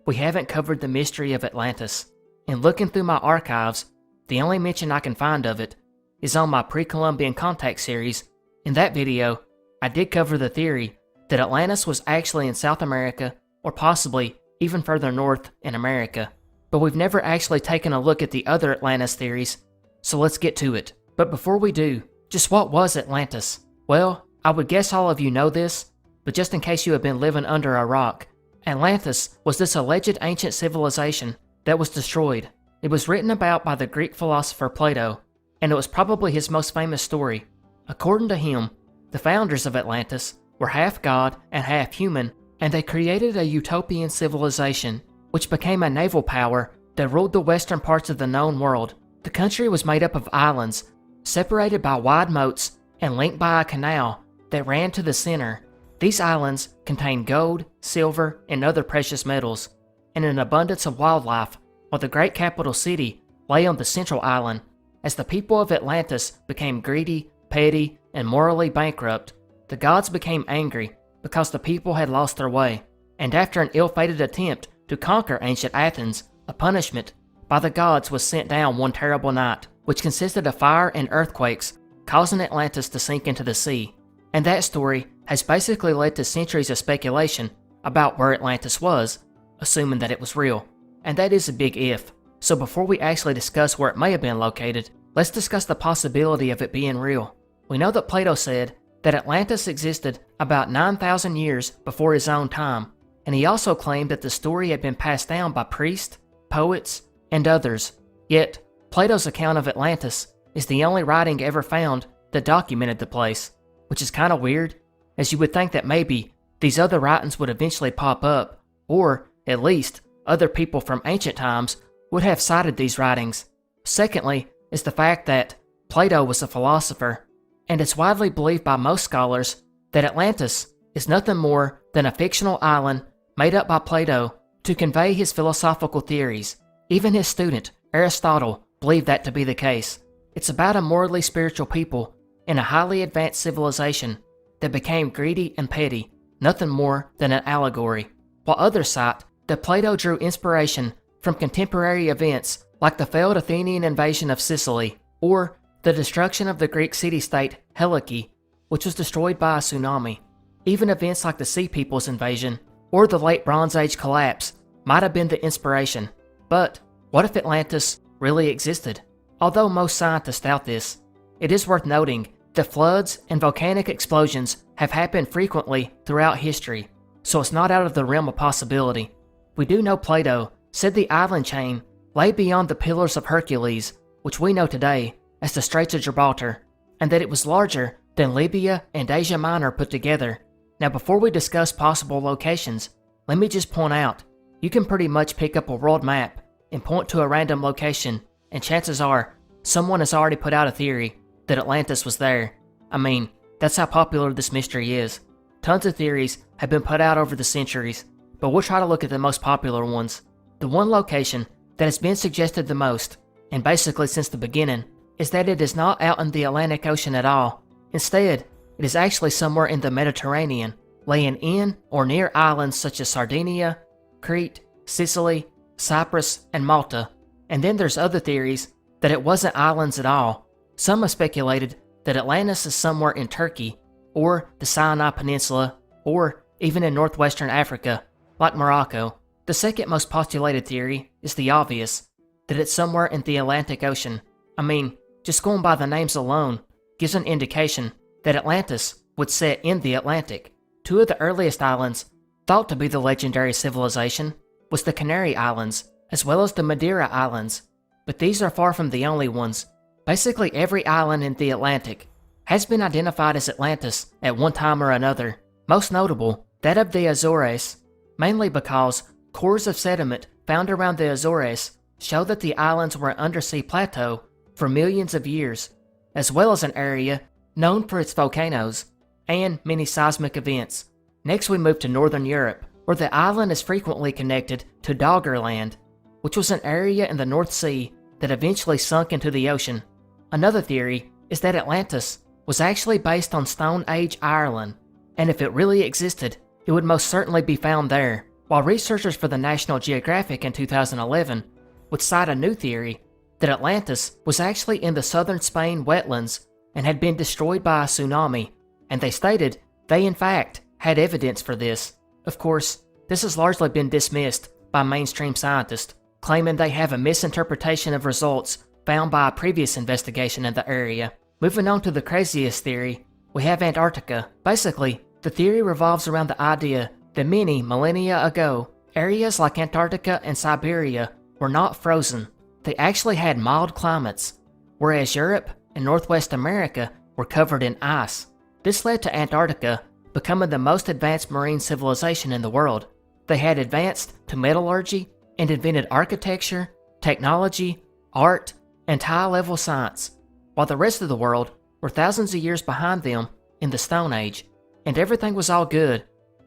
we haven't covered the mystery of Atlantis. In looking through my archives, the only mention I can find of it is on my Pre-Columbian Contact series. In that video, I did cover the theory that Atlantis was actually in South America, or possibly even further north in America. But we've never actually taken a look at the other Atlantis theories, so let's get to it. But before we do, just what was Atlantis? Well, I would guess all of you know this, but just in case you have been living under a rock, Atlantis was this alleged ancient civilization that was destroyed. It was written about by the Greek philosopher Plato, and it was probably his most famous story. According to him, the founders of Atlantis were half god and half human, and they created a utopian civilization, which became a naval power that ruled the western parts of the known world. The country was made up of islands, separated by wide moats and linked by a canal that ran to the center. These islands contained gold, silver, and other precious metals, and an abundance of wildlife, while the great capital city lay on the central island. As the people of Atlantis became greedy, petty, and morally bankrupt, the gods became angry because the people had lost their way, and after an ill-fated attempt to conquer ancient Athens, a punishment by the gods was sent down one terrible night, which consisted of fire and earthquakes, causing Atlantis to sink into the sea. And that story has basically led to centuries of speculation about where Atlantis was, assuming that it was real. And that is a big if. So before we actually discuss where it may have been located, let's discuss the possibility of it being real. We know that Plato said that Atlantis existed about 9,000 years before his own time, and he also claimed that the story had been passed down by priests, poets, and others. Yet, Plato's account of Atlantis is the only writing ever found that documented the place, which is kind of weird, as you would think that maybe these other writings would eventually pop up, or, at least, other people from ancient times would have cited these writings. Secondly, is the fact that Plato was a philosopher, and it's widely believed by most scholars that Atlantis is nothing more than a fictional island made up by Plato to convey his philosophical theories. Even his student, Aristotle, believed that to be the case. It's about a morally spiritual people in a highly advanced civilization that became greedy and petty, nothing more than an allegory, while others cite that Plato drew inspiration from contemporary events like the failed Athenian invasion of Sicily, or the destruction of the Greek city-state Helike, which was destroyed by a tsunami. Even events like the Sea People's invasion, or the late Bronze Age collapse, might have been the inspiration. But what if Atlantis really existed? Although most scientists doubt this, it is worth noting that floods and volcanic explosions have happened frequently throughout history, so it's not out of the realm of possibility. We do know Plato said the island chain lay beyond the Pillars of Hercules, which we know today as the Straits of Gibraltar, and that it was larger than Libya and Asia Minor put together. Now before we discuss possible locations, let me just point out, you can pretty much pick up a world map and point to a random location, and chances are, someone has already put out a theory that Atlantis was there. I mean, that's how popular this mystery is. Tons of theories have been put out over the centuries, but we'll try to look at the most popular ones. The one location that has been suggested the most, and basically since the beginning, is that it is not out in the Atlantic Ocean at all. Instead, it is actually somewhere in the Mediterranean, laying in or near islands such as Sardinia, Crete, Sicily, Cyprus, and Malta. And then there's other theories that it wasn't islands at all. Some have speculated that Atlantis is somewhere in Turkey, or the Sinai Peninsula, or even in northwestern Africa, like Morocco. The second most postulated theory is the obvious, that it's somewhere in the Atlantic Ocean. I mean, just going by the names alone gives an indication that Atlantis would set in the Atlantic. Two of the earliest islands, thought to be the legendary civilization, was the Canary Islands, as well as the Madeira Islands. But these are far from the only ones. Basically every island in the Atlantic has been identified as Atlantis at one time or another. Most notable, that of the Azores, mainly because cores of sediment found around the Azores show that the islands were an undersea plateau for millions of years, as well as an area known for its volcanoes and many seismic events. Next we move to Northern Europe, where the island is frequently connected to Doggerland, which was an area in the North Sea that eventually sunk into the ocean. Another theory is that Atlantis was actually based on Stone Age Ireland, and if it really existed, it would most certainly be found there. while researchers for the National Geographic in 2011 would cite a new theory that Atlantis was actually in the southern Spain wetlands and had been destroyed by a tsunami, and they stated they in fact had evidence for this. Of course, this has largely been dismissed by mainstream scientists, claiming they have a misinterpretation of results found by a previous investigation in the area. Moving on to the craziest theory, we have Antarctica. Basically, the theory revolves around the idea that many millennia ago, areas like Antarctica and Siberia were not frozen. They actually had mild climates, whereas Europe and Northwest America were covered in ice. This led to Antarctica becoming the most advanced marine civilization in the world. They had advanced to metallurgy and invented architecture, technology, art, and high-level science, while the rest of the world were thousands of years behind them in the Stone Age, and everything was all good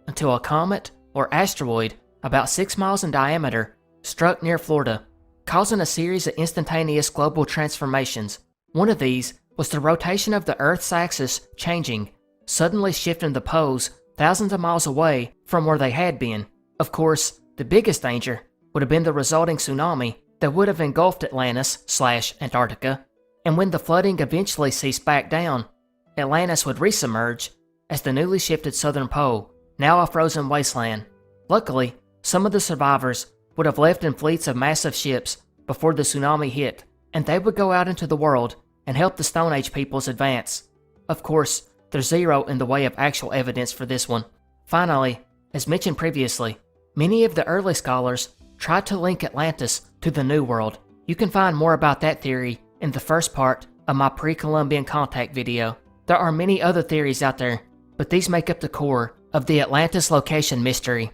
until a comet or asteroid about 6 miles in diameter struck near Florida, causing a series of instantaneous global transformations. One of these was the rotation of the Earth's axis changing, suddenly shifting the poles thousands of miles away from where they had been. Of course, the biggest danger would have been the resulting tsunami that would have engulfed Atlantis/Antarctica, and when the flooding eventually ceased back down, Atlantis would resubmerge as the newly shifted southern pole, now a frozen wasteland. Luckily, some of the survivors would have left in fleets of massive ships before the tsunami hit, and they would go out into the world and help the Stone Age peoples advance. Of course, there's zero in the way of actual evidence for this one. Finally, as mentioned previously, many of the early scholars tried to link Atlantis to the New World. You can find more about that theory in the first part of my pre-Columbian contact video. There are many other theories out there, but these make up the core of the Atlantis location mystery.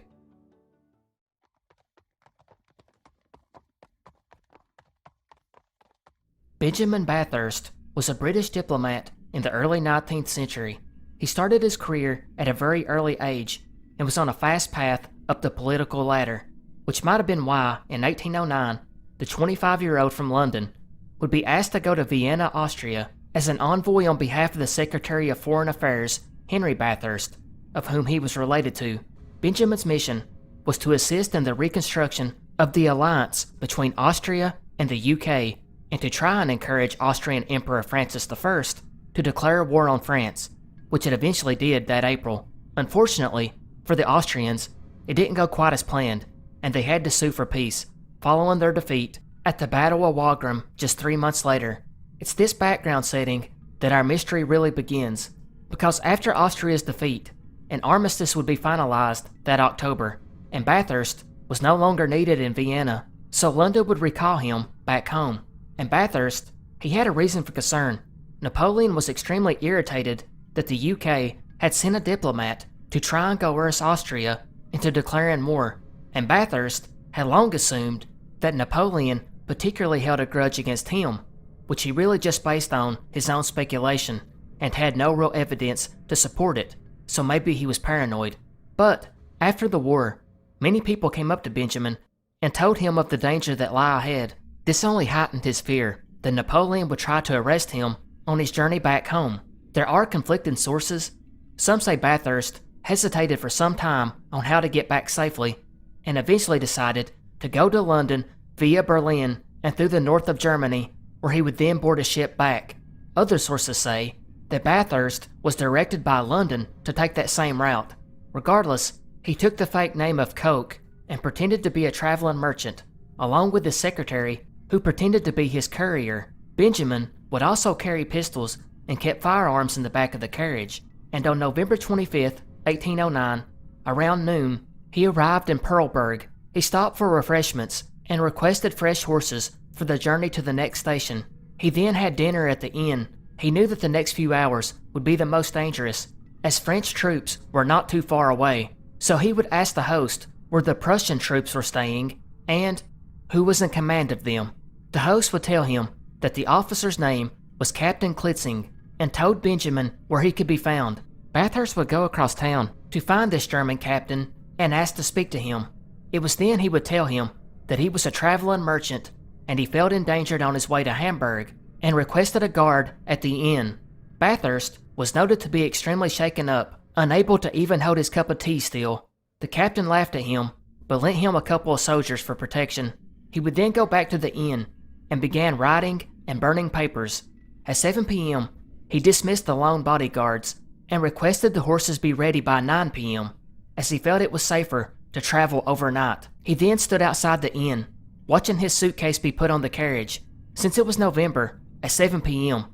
Benjamin Bathurst was a British diplomat in the early 19th century. He started his career at a very early age and was on a fast path up the political ladder, which might have been why, in 1809, the 25-year-old from London would be asked to go to Vienna, Austria, as an envoy on behalf of the Secretary of Foreign Affairs, Henry Bathurst, of whom he was related to. Benjamin's mission was to assist in the reconstruction of the alliance between Austria and the UK, and to try and encourage Austrian Emperor Francis I to declare war on France, which it eventually did that April. Unfortunately, for the Austrians, it didn't go quite as planned, and they had to sue for peace, following their defeat at the Battle of Wagram just 3 months later. It's this background setting that our mystery really begins, because after Austria's defeat, an armistice would be finalized that October, and Bathurst was no longer needed in Vienna, so London would recall him back home. And Bathurst, he had a reason for concern. Napoleon was extremely irritated that the UK had sent a diplomat to try and coerce Austria into declaring war, and Bathurst had long assumed that Napoleon particularly held a grudge against him, which he really just based on his own speculation and had no real evidence to support it, so maybe he was paranoid. But after the war, many people came up to Benjamin and told him of the danger that lay ahead. This only heightened his fear that Napoleon would try to arrest him on his journey back home. There are conflicting sources. Some say Bathurst hesitated for some time on how to get back safely, and eventually decided to go to London via Berlin and through the north of Germany, where he would then board a ship back. Other sources say that Bathurst was directed by London to take that same route. Regardless, he took the fake name of Coke and pretended to be a traveling merchant, along with his secretary, who pretended to be his courier. Benjamin would also carry pistols and kept firearms in the back of the carriage, and on November 25th, 1809, around noon, he arrived in Perleberg. He stopped for refreshments and requested fresh horses for the journey to the next station. He then had dinner at the inn. He knew that the next few hours would be the most dangerous, as French troops were not too far away, so he would ask the host where the Prussian troops were staying and who was in command of them. The host would tell him that the officer's name was Captain Klitzing and told Benjamin where he could be found. Bathurst would go across town to find this German captain and ask to speak to him. It was then he would tell him that he was a traveling merchant and he felt endangered on his way to Hamburg and requested a guard at the inn. Bathurst was noted to be extremely shaken up, unable to even hold his cup of tea still. The captain laughed at him, but lent him a couple of soldiers for protection. He would then go back to the inn and began writing and burning papers. At 7 p.m., he dismissed the lone bodyguards and requested the horses be ready by 9 p.m., as he felt it was safer to travel overnight. He then stood outside the inn, watching his suitcase be put on the carriage. Since it was November, at 7 p.m.,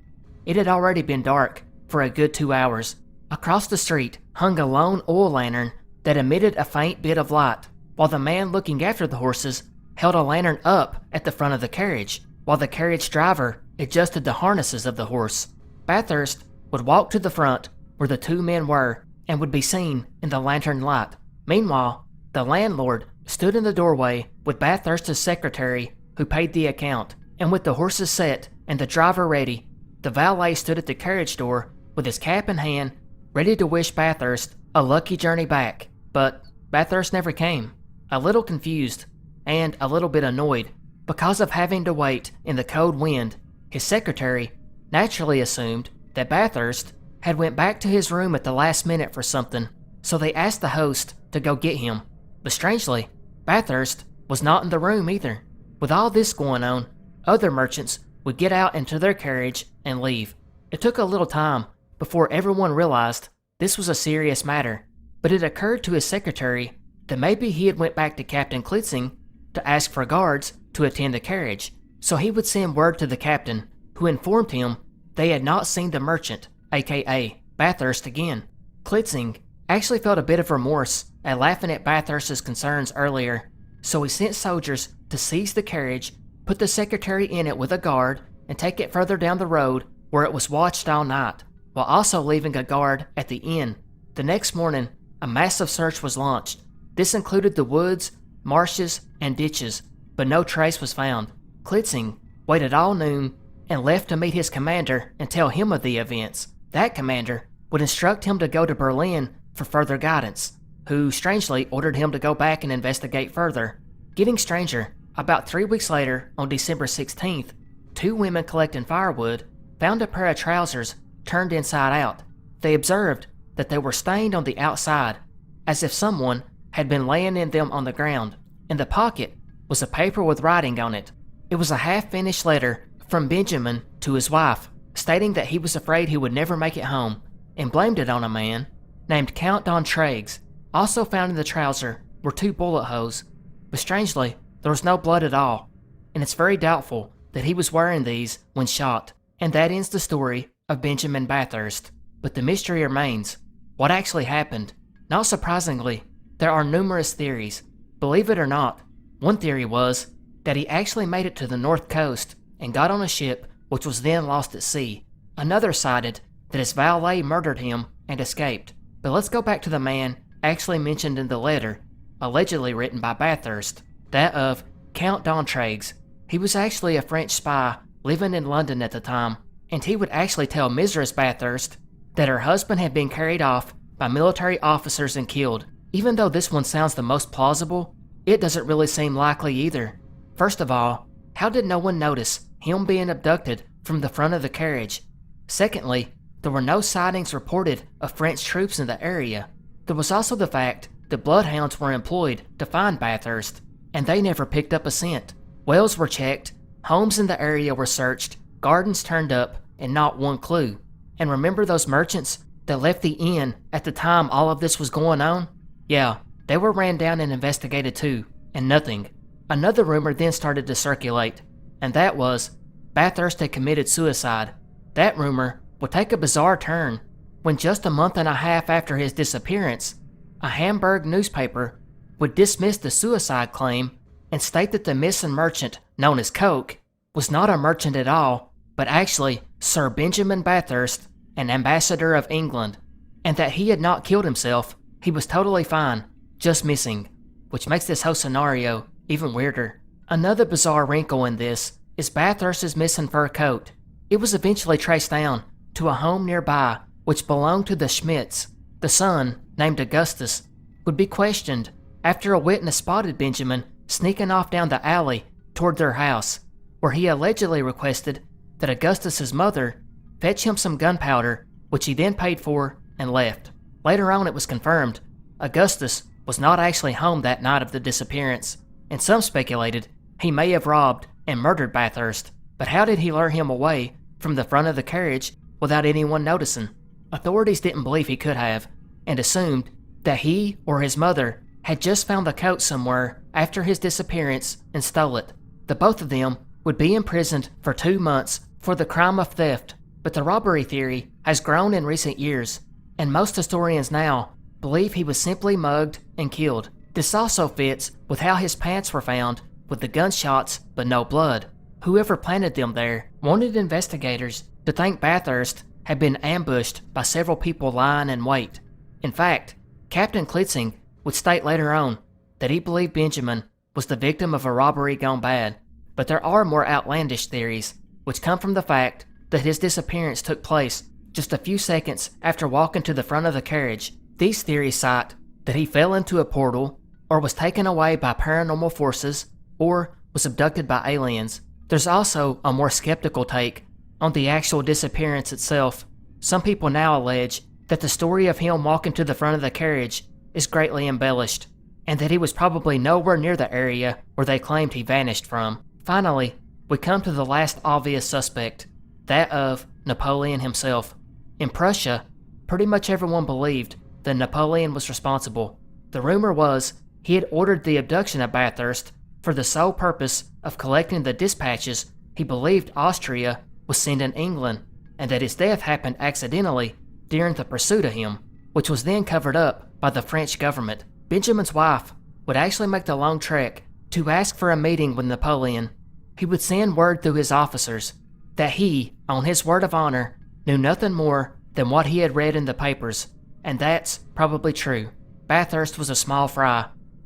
it had already been dark for a good 2 hours. Across the street hung a lone oil lantern that emitted a faint bit of light, while the man looking after the horses held a lantern up at the front of the carriage, while the carriage driver adjusted the harnesses of the horse. Bathurst would walk to the front where the two men were and would be seen in the lantern light. Meanwhile, the landlord stood in the doorway with Bathurst's secretary, who paid the account, and with the horses set and the driver ready, the valet stood at the carriage door with his cap in hand, ready to wish Bathurst a lucky journey back. But Bathurst never came. A little confused and a little bit annoyed because of having to wait in the cold wind, his secretary naturally assumed that Bathurst had went back to his room at the last minute for something, so they asked the host to go get him. But strangely, Bathurst was not in the room either. With all this going on, other merchants would get out into their carriage and leave. It took a little time before everyone realized this was a serious matter, but it occurred to his secretary that maybe he had went back to Captain Klitzing to ask for guards to attend the carriage, so he would send word to the captain, who informed him they had not seen the merchant, aka Bathurst, again. Klitzing actually felt a bit of remorse at laughing at Bathurst's concerns earlier, so he sent soldiers to seize the carriage, put the secretary in it with a guard, and take it further down the road where it was watched all night, while also leaving a guard at the inn. The next morning, a massive search was launched. This included the woods, marshes, and ditches, but no trace was found. Klitzing waited all noon and left to meet his commander and tell him of the events. That commander would instruct him to go to Berlin for further guidance, who strangely ordered him to go back and investigate further. Getting stranger, about 3 weeks later, on December 16th, two women collecting firewood found a pair of trousers turned inside out. They observed that they were stained on the outside, as if someone had been laying in them on the ground. In the pocket was a paper with writing on it. It was a half-finished letter from Benjamin to his wife, stating that he was afraid he would never make it home, and blamed it on a man named Count d'Entraigues. Also found in the trouser were 2 bullet holes, but strangely, there was no blood at all, and it's very doubtful that he was wearing these when shot. And that ends the story of Benjamin Bathurst. But the mystery remains. What actually happened? Not surprisingly, there are numerous theories. Believe it or not, one theory was that he actually made it to the north coast and got on a ship which was then lost at sea. Another cited that his valet murdered him and escaped. But let's go back to the man actually mentioned in the letter, allegedly written by Bathurst, that of Count d'Entraigues. He was actually a French spy living in London at the time, and he would actually tell Mrs. Bathurst that her husband had been carried off by military officers and killed. Even though this one sounds the most plausible, it doesn't really seem likely either. First of all, how did no one notice him being abducted from the front of the carriage? Secondly, there were no sightings reported of French troops in the area. There was also the fact that bloodhounds were employed to find Bathurst, and they never picked up a scent. Wells were checked, homes in the area were searched, gardens turned up, and not one clue. And remember those merchants that left the inn at the time all of this was going on? Yeah, they were ran down and investigated too, and nothing. Another rumor then started to circulate, and that was Bathurst had committed suicide. That rumor would take a bizarre turn when just a month and a half after his disappearance, a Hamburg newspaper would dismiss the suicide claim and state that the missing merchant, known as Coke, was not a merchant at all, but actually Sir Benjamin Bathurst, an ambassador of England, and that he had not killed himself. He was totally fine, just missing, which makes this whole scenario even weirder. Another bizarre wrinkle in this is Bathurst's missing fur coat. It was eventually traced down to a home nearby which belonged to the Schmidts. The son, named Augustus, would be questioned after a witness spotted Benjamin sneaking off down the alley toward their house, where he allegedly requested that Augustus's mother fetch him some gunpowder, which he then paid for and left. Later on, it was confirmed Augustus was not actually home that night of the disappearance, and some speculated he may have robbed and murdered Bathurst. But how did he lure him away from the front of the carriage without anyone noticing? Authorities didn't believe he could have, and assumed that he or his mother had just found the coat somewhere after his disappearance and stole it. The both of them would be imprisoned for 2 months for the crime of theft, but the robbery theory has grown in recent years, and most historians now believe he was simply mugged and killed. This also fits with how his pants were found, with the gunshots but no blood. Whoever planted them there wanted investigators to think Bathurst had been ambushed by several people lying in wait. In fact, Captain Klitzing would state later on that he believed Benjamin was the victim of a robbery gone bad. But there are more outlandish theories, which come from the fact that his disappearance took place just a few seconds after walking to the front of the carriage. These theories cite that he fell into a portal, or was taken away by paranormal forces, or was abducted by aliens. There's also a more skeptical take on the actual disappearance itself. Some people now allege that the story of him walking to the front of the carriage is greatly embellished, and that he was probably nowhere near the area where they claimed he vanished from. Finally, we come to the last obvious suspect, that of Napoleon himself. In Prussia, pretty much everyone believed that Napoleon was responsible. The rumor was he had ordered the abduction of Bathurst for the sole purpose of collecting the dispatches he believed Austria was sending England, and that his death happened accidentally during the pursuit of him, which was then covered up by the French government. Benjamin's wife would actually make the long trek to ask for a meeting with Napoleon. He would send word through his officers that he, on his word of honor, knew nothing more than what he had read in the papers, and that's probably true. Bathurst was a small fry.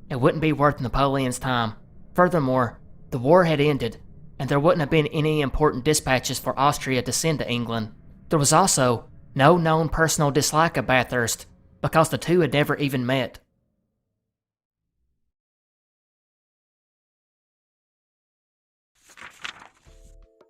It wouldn't be worth Napoleon's time. Furthermore, the war had ended, and there wouldn't have been any important dispatches for Austria to send to England. There was also no known personal dislike of Bathurst, because the two had never even met.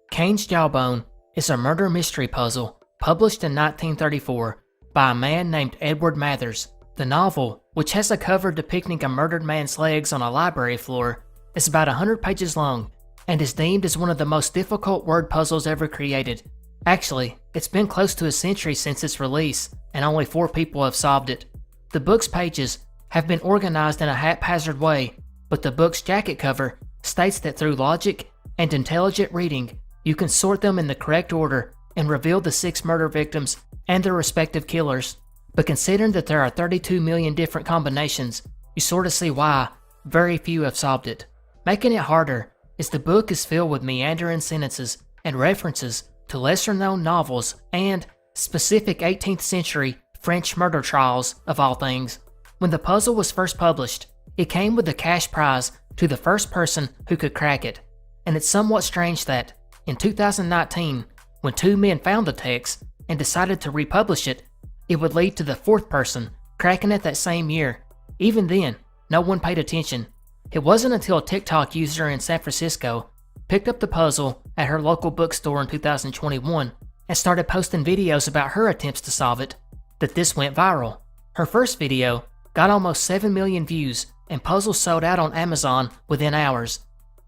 Cain's Jawbone is a murder mystery puzzle published in 1934 by a man named Edward Mathers. The novel, which has a cover depicting a murdered man's legs on a library floor, is about 100 pages long and is deemed as one of the most difficult word puzzles ever created. Actually, it's been close to a century since its release, and only 4 people have solved it. The book's pages have been organized in a haphazard way, but the book's jacket cover states that through logic and intelligent reading, you can sort them in the correct order and reveal the 6 murder victims and their respective killers. But considering that there are 32 million different combinations, you sort of see why very few have solved it. Making it harder is the book is filled with meandering sentences and references to lesser-known novels and specific 18th century French murder trials of all things. When the puzzle was first published, it came with a cash prize to the first person who could crack it, and it's somewhat strange that, in 2019, when 2 men found the text and decided to republish it, it would lead to the 4th person cracking it that same year. Even then, no one paid attention. It wasn't until a TikTok user in San Francisco picked up the puzzle at her local bookstore in 2021 and started posting videos about her attempts to solve it that this went viral. Her first video got almost 7 million views, and puzzle sold out on Amazon within hours.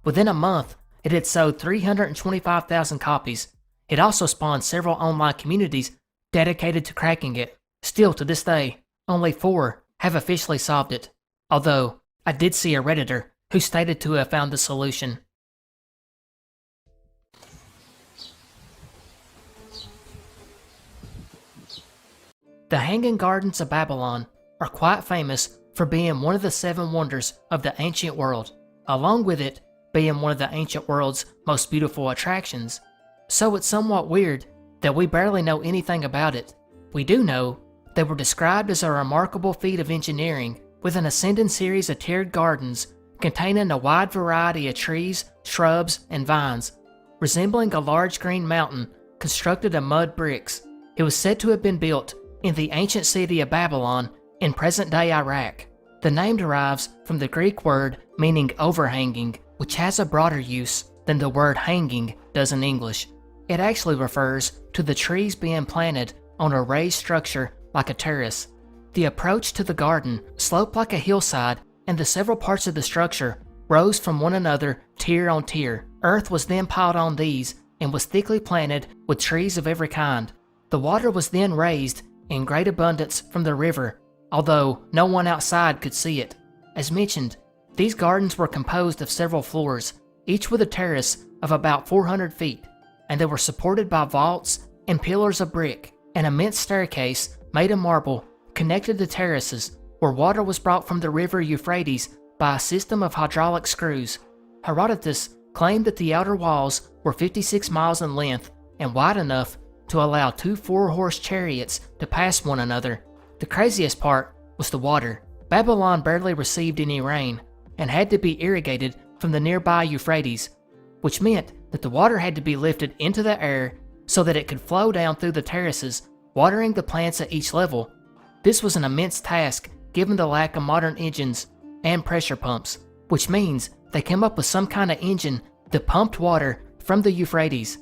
Within a month, it had sold 325,000 copies. It also spawned several online communities dedicated to cracking it. Still to this day, only 4 have officially solved it, although I did see a Redditor who stated to have found the solution. The Hanging Gardens of Babylon are quite famous for being one of the 7 wonders of the ancient world, along with it being one of the ancient world's most beautiful attractions. So it's somewhat weird that we barely know anything about it. We do know they were described as a remarkable feat of engineering, with an ascending series of tiered gardens containing a wide variety of trees, shrubs, and vines, resembling a large green mountain constructed of mud bricks. It was said to have been built in the ancient city of Babylon in present-day Iraq. The name derives from the Greek word meaning overhanging, which has a broader use than the word hanging does in English. It actually refers to the trees being planted on a raised structure like a terrace. The approach to the garden sloped like a hillside, and the several parts of the structure rose from one another tier on tier. Earth was then piled on these and was thickly planted with trees of every kind. The water was then raised in great abundance from the river, although no one outside could see it. As mentioned, these gardens were composed of several floors, each with a terrace of about 400 feet, and they were supported by vaults and pillars of brick. An immense staircase made of marble connected the terraces, where water was brought from the river Euphrates by a system of hydraulic screws. Herodotus claimed that the outer walls were 56 miles in length and wide enough to allow 2 4-horse chariots to pass one another. The craziest part was the water. Babylon barely received any rain and had to be irrigated from the nearby Euphrates, which meant that the water had to be lifted into the air so that it could flow down through the terraces, watering the plants at each level. This was an immense task given the lack of modern engines and pressure pumps, which means they came up with some kind of engine that pumped water from the Euphrates.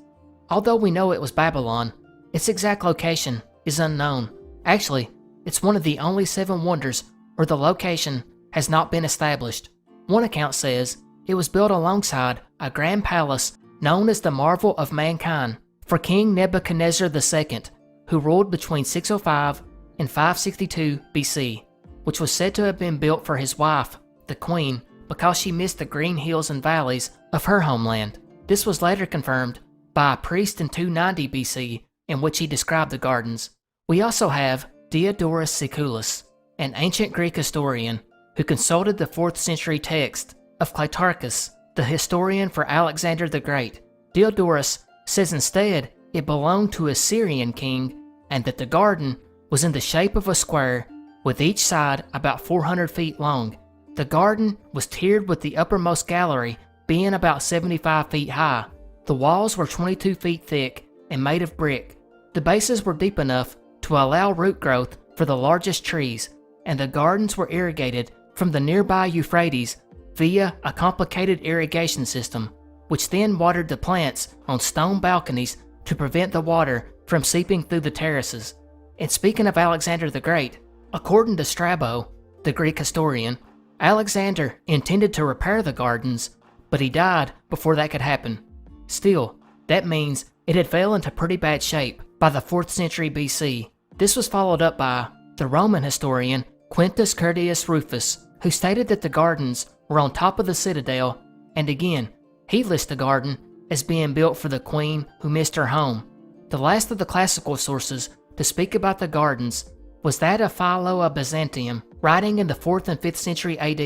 Although we know it was Babylon, its exact location is unknown. Actually, it's one of the only 7 wonders where the location has not been established. One account says it was built alongside a grand palace known as the Marvel of Mankind for King Nebuchadnezzar II, who ruled between 605 and 562 BC, which was said to have been built for his wife, the queen, because she missed the green hills and valleys of her homeland. This was later confirmed by a priest in 290 BC, in which he described the gardens. We also have Diodorus Siculus, an ancient Greek historian who consulted the 4th century text of Clitarchus, the historian for Alexander the Great. Diodorus says instead it belonged to a Syrian king and that the garden was in the shape of a square with each side about 400 feet long. The garden was tiered with the uppermost gallery being about 75 feet high. The walls were 22 feet thick and made of brick. The bases were deep enough to allow root growth for the largest trees, and the gardens were irrigated from the nearby Euphrates via a complicated irrigation system, which then watered the plants on stone balconies to prevent the water from seeping through the terraces. And speaking of Alexander the Great, according to Strabo, the Greek historian, Alexander intended to repair the gardens, but he died before that could happen. Still, that means it had fell into pretty bad shape by the 4th century BC. This was followed up by the Roman historian Quintus Curtius Rufus, who stated that the gardens were on top of the citadel, and again, he lists the garden as being built for the queen who missed her home. The last of the classical sources to speak about the gardens was that of Philo of Byzantium, writing in the 4th and 5th century AD.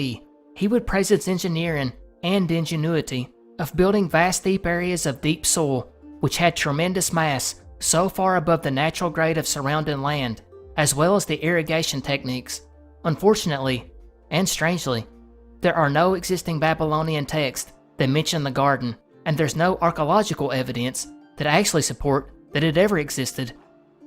He would praise its engineering and ingenuity of building vast deep areas of deep soil, which had tremendous mass so far above the natural grade of surrounding land, as well as the irrigation techniques. Unfortunately, and strangely, there are no existing Babylonian texts that mention the garden, and there's no archaeological evidence that actually support that it ever existed,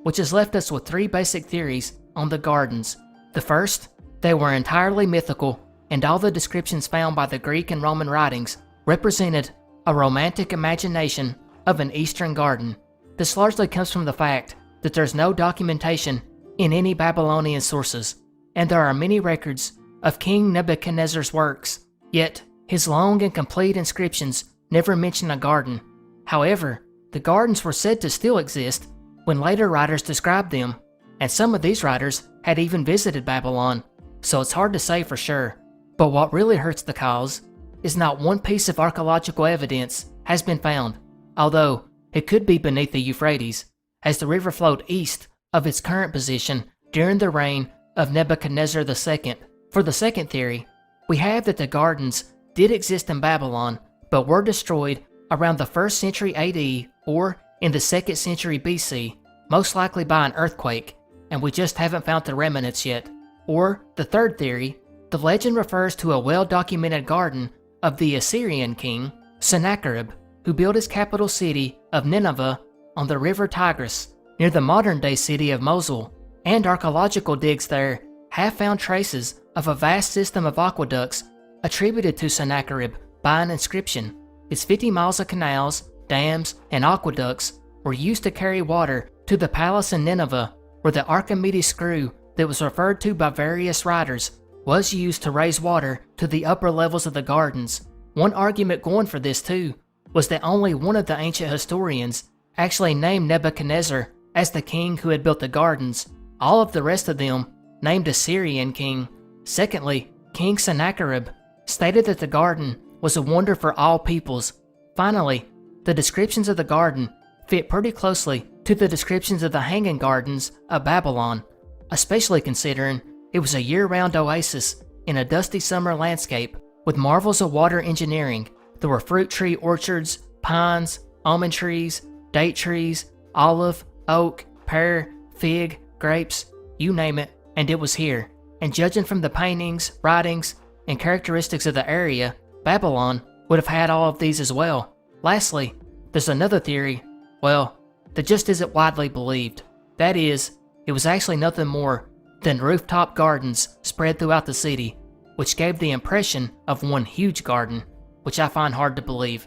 which has left us with 3 basic theories on the gardens. The first, they were entirely mythical, and all the descriptions found by the Greek and Roman writings represented a romantic imagination of an Eastern garden. This largely comes from the fact that there's no documentation in any Babylonian sources, and there are many records of King Nebuchadnezzar's works, yet his long and complete inscriptions never mention a garden. However, the gardens were said to still exist when later writers described them, and some of these writers had even visited Babylon, so it's hard to say for sure. But what really hurts the cause is not one piece of archaeological evidence has been found, although it could be beneath the Euphrates, as the river flowed east of its current position during the reign of Nebuchadnezzar II. For the second theory, we have that the gardens did exist in Babylon, but were destroyed around the 1st century AD or in the 2nd century BC, most likely by an earthquake, and we just haven't found the remnants yet. Or the third theory, the legend refers to a well-documented garden of the Assyrian king Sennacherib, who built his capital city of Nineveh on the river Tigris, near the modern-day city of Mosul, and archaeological digs there have found traces of a vast system of aqueducts attributed to Sennacherib by an inscription. Its 50 miles of canals, dams, and aqueducts were used to carry water to the palace in Nineveh, where the Archimedes screw that was referred to by various writers was used to raise water to the upper levels of the gardens. One argument going for this too was that only one of the ancient historians actually named Nebuchadnezzar as the king who had built the gardens. All of the rest of them named a Syrian king. Secondly, King Sennacherib stated that the garden was a wonder for all peoples. Finally, the descriptions of the garden fit pretty closely to the descriptions of the hanging gardens of Babylon, especially considering it was a year-round oasis in a dusty summer landscape with marvels of water engineering. There were fruit tree orchards, pines, almond trees, date trees, olive, oak, pear, fig, grapes, you name it, and it was here. And judging from the paintings, writings, and characteristics of the area, Babylon would have had all of these as well. Lastly, there's another theory, well, that just isn't widely believed. That is, it was actually nothing more than rooftop gardens spread throughout the city, which gave the impression of one huge garden, which I find hard to believe.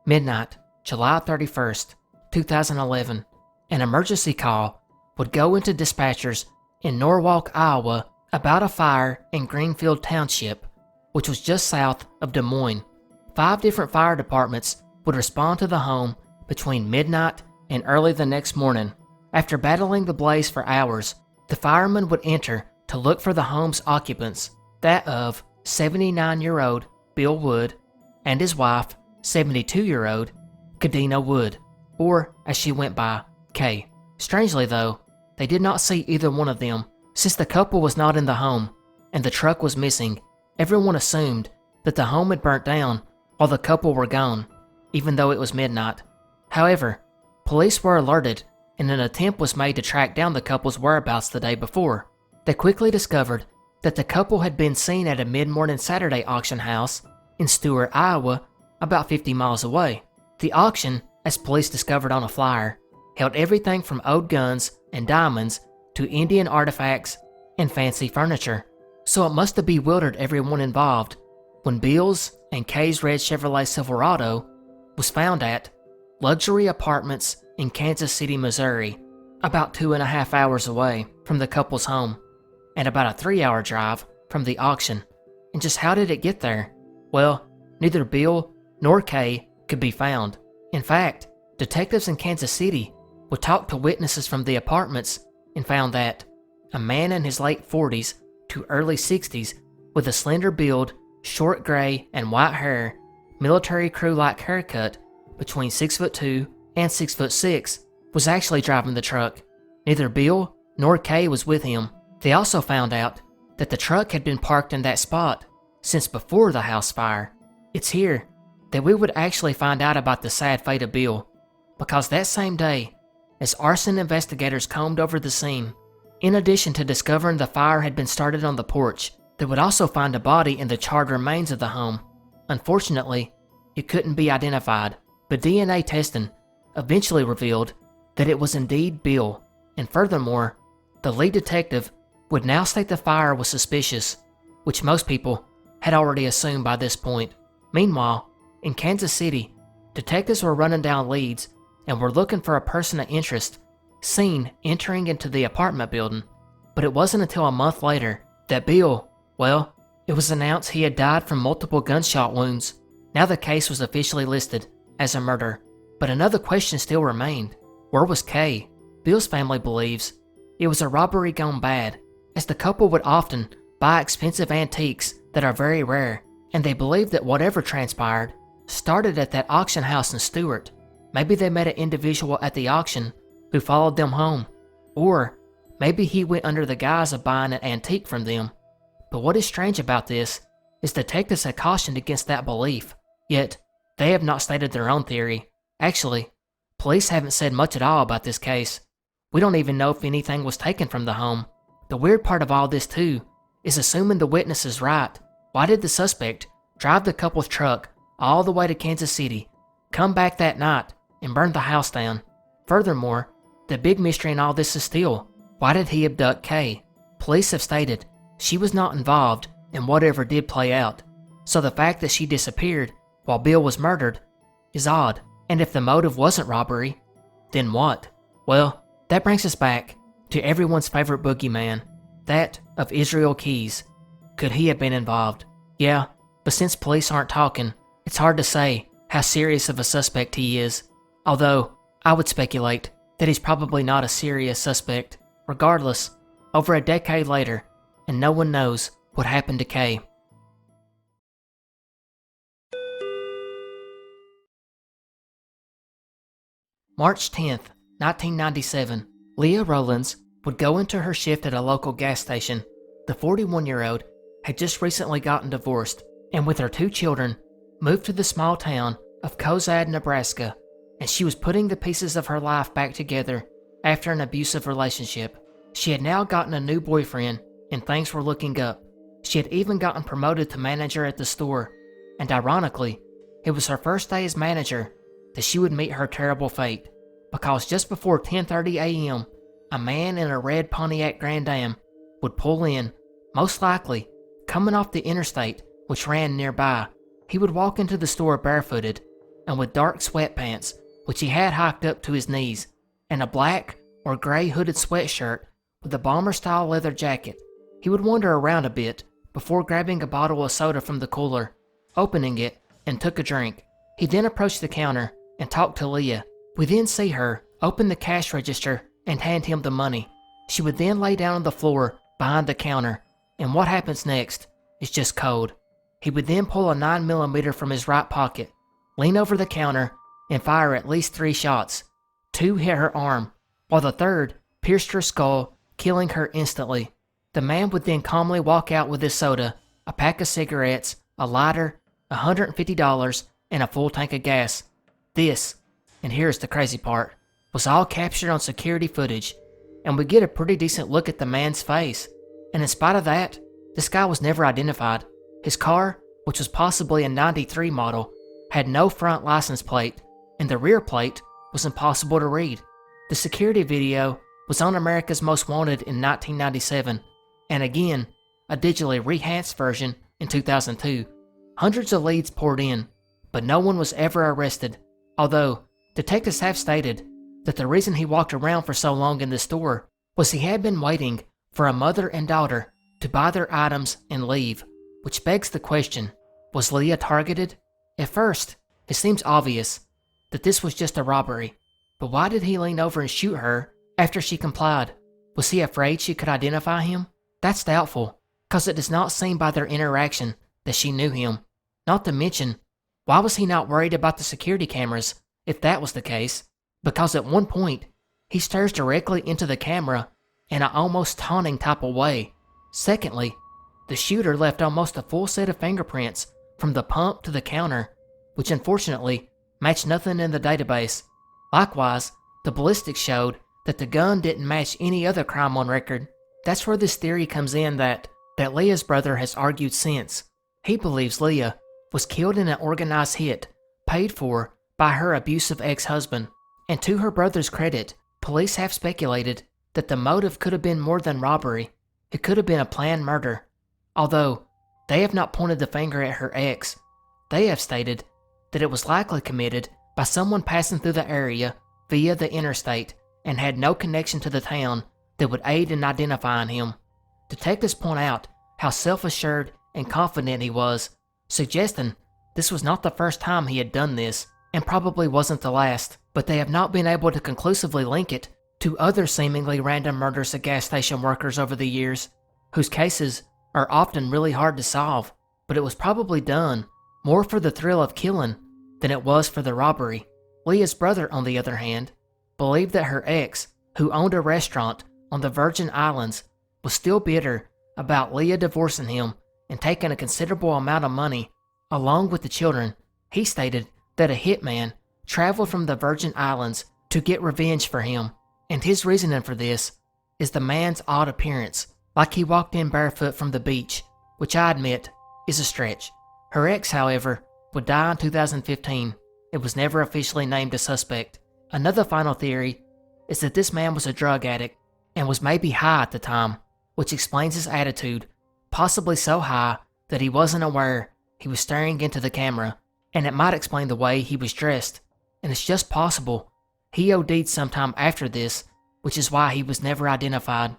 Midnight, July 31st, 2011. An emergency call would go into dispatchers in Norwalk, Iowa about a fire in Greenfield Township, which was just south of Des Moines. 5 different fire departments would respond to the home between midnight and early the next morning. After battling the blaze for hours, the firemen would enter to look for the home's occupants, that of 79-year-old Beale Wood and his wife, 72-year-old Kaidena Wood, or as she went by, Kay. Strangely though, they did not see either one of them. Since the couple was not in the home and the truck was missing, everyone assumed that the home had burnt down while the couple were gone, even though it was midnight. However, police were alerted and an attempt was made to track down the couple's whereabouts the day before. They quickly discovered that the couple had been seen at a mid-morning Saturday auction house in Stuart, Iowa, about 50 miles away. The auction, as police discovered on a flyer, held everything from old guns and diamonds to Indian artifacts and fancy furniture. So it must have bewildered everyone involved when Beale's and Kay's red Chevrolet Silverado was found at luxury apartments in Kansas City, Missouri, about 2.5 hours away from the couple's home, and about a 3-hour drive from the auction. And just how did it get there? Well, neither Beale nor Kay could be found. In fact, detectives in Kansas City would talk to witnesses from the apartments and found that a man in his late 40s to early 60s with a slender build, short gray and white hair, military crew-like haircut, between 6'2" and 6'6", was actually driving the truck. Neither Beale nor Kay was with him. They also found out that the truck had been parked in that spot since before the house fire. It's here that we would actually find out about the sad fate of Beale, because that same day, as arson investigators combed over the scene, in addition to discovering the fire had been started on the porch, they would also find a body in the charred remains of the home. Unfortunately, it couldn't be identified, but DNA testing eventually revealed that it was indeed Beale, and furthermore, the lead detective would now state the fire was suspicious, which most people had already assumed by this point. Meanwhile, in Kansas City, detectives were running down leads and were looking for a person of interest seen entering into the apartment building. But it wasn't until a month later that Beale, well, it was announced he had died from multiple gunshot wounds. Now the case was officially listed as a murder. But another question still remained. Where was Kay? Beale's family believes it was a robbery gone bad, as the couple would often buy expensive antiques that are very rare, and they believe that whatever transpired started at that auction house in Stuart. Maybe they met an individual at the auction who followed them home, or maybe he went under the guise of buying an antique from them. But what is strange about this is detectives had cautioned against that belief, yet they have not stated their own theory. Actually, police haven't said much at all about this case. We don't even know if anything was taken from the home. The weird part of all this too is assuming the witness is right. Why did the suspect drive the couple's truck all the way to Kansas City, come back that night, and burn the house down? Furthermore, the big mystery in all this is still, why did he abduct Kay? Police have stated she was not involved in whatever did play out, so the fact that she disappeared while Beale was murdered is odd. And if the motive wasn't robbery, then what? Well, that brings us back to everyone's favorite boogeyman, that of Israel Keyes. Could he have been involved? Yeah, but since police aren't talking, it's hard to say how serious of a suspect he is. Although, I would speculate that he's probably not a serious suspect. Regardless, over a decade later, and no one knows what happened to Kay. March 10th, 1997, Leah Rowlands would go into her shift at a local gas station. The 41-year-old had just recently gotten divorced, and with her 2 children, moved to the small town of Cozad, Nebraska, and she was putting the pieces of her life back together after an abusive relationship. She had now gotten a new boyfriend, and things were looking up. She had even gotten promoted to manager at the store, and ironically, it was her first day as manager that she would meet her terrible fate, because just before 10:30 a.m., a man in a red Pontiac Grand Am would pull in, most likely coming off the interstate which ran nearby. He would walk into the store barefooted and with dark sweatpants, which he had hiked up to his knees, and a black or gray hooded sweatshirt with a bomber-style leather jacket. He would wander around a bit before grabbing a bottle of soda from the cooler, opening it, and took a drink. He then approached the counter and talked to Leah. We then see her open the cash register and hand him the money. She would then lay down on the floor behind the counter, and what happens next is just cold. He would then pull a 9mm from his right pocket, lean over the counter, and fire at least 3 shots. 2 hit her arm, while the third pierced her skull, killing her instantly. The man would then calmly walk out with his soda, a pack of cigarettes, a lighter, $150, and a full tank of gas. This, and here's the crazy part, was all captured on security footage, and we get a pretty decent look at the man's face. And in spite of that, this guy was never identified. His car, which was possibly a '93 model, had no front license plate, and the rear plate was impossible to read. The security video was on America's Most Wanted in 1997, and again, a digitally rehanced version in 2002. Hundreds of leads poured in, but no one was ever arrested, although detectives have stated that the reason he walked around for so long in the store was he had been waiting for a mother and daughter to buy their items and leave, which begs the question, was Leah targeted? At first, it seems obvious that this was just a robbery, but why did he lean over and shoot her after she complied? Was he afraid she could identify him? That's doubtful, cause it does not seem by their interaction that she knew him. Not to mention, why was he not worried about the security cameras if that was the case? Because at one point, he stares directly into the camera in an almost taunting type of way. Secondly, the shooter left almost a full set of fingerprints from the pump to the counter, which unfortunately matched nothing in the database. Likewise, the ballistics showed that the gun didn't match any other crime on record. That's where this theory comes in that Leah's brother has argued since. He believes Leah was killed in an organized hit, paid for by her abusive ex-husband. And to her brother's credit, police have speculated that the motive could have been more than robbery. It could have been a planned murder. Although, they have not pointed the finger at her ex. They have stated that it was likely committed by someone passing through the area via the interstate and had no connection to the town that would aid in identifying him. Detectives point out how self-assured and confident he was, suggesting this was not the first time he had done this, and probably wasn't the last, but they have not been able to conclusively link it to other seemingly random murders of gas station workers over the years, whose cases are often really hard to solve, but it was probably done more for the thrill of killing than it was for the robbery. Leah's brother, on the other hand, believed that her ex, who owned a restaurant on the Virgin Islands, was still bitter about Leah divorcing him and taking a considerable amount of money, along with the children. He stated that a hitman traveled from the Virgin Islands to get revenge for him, and his reasoning for this is the man's odd appearance, like he walked in barefoot from the beach, which I admit is a stretch. Her ex, however, would die in 2015. It was never officially named a suspect. Another final theory is that this man was a drug addict and was maybe high at the time, which explains his attitude, possibly so high that he wasn't aware he was staring into the camera. and it might explain the way he was dressed, and it's just possible he OD'd sometime after this, which is why he was never identified.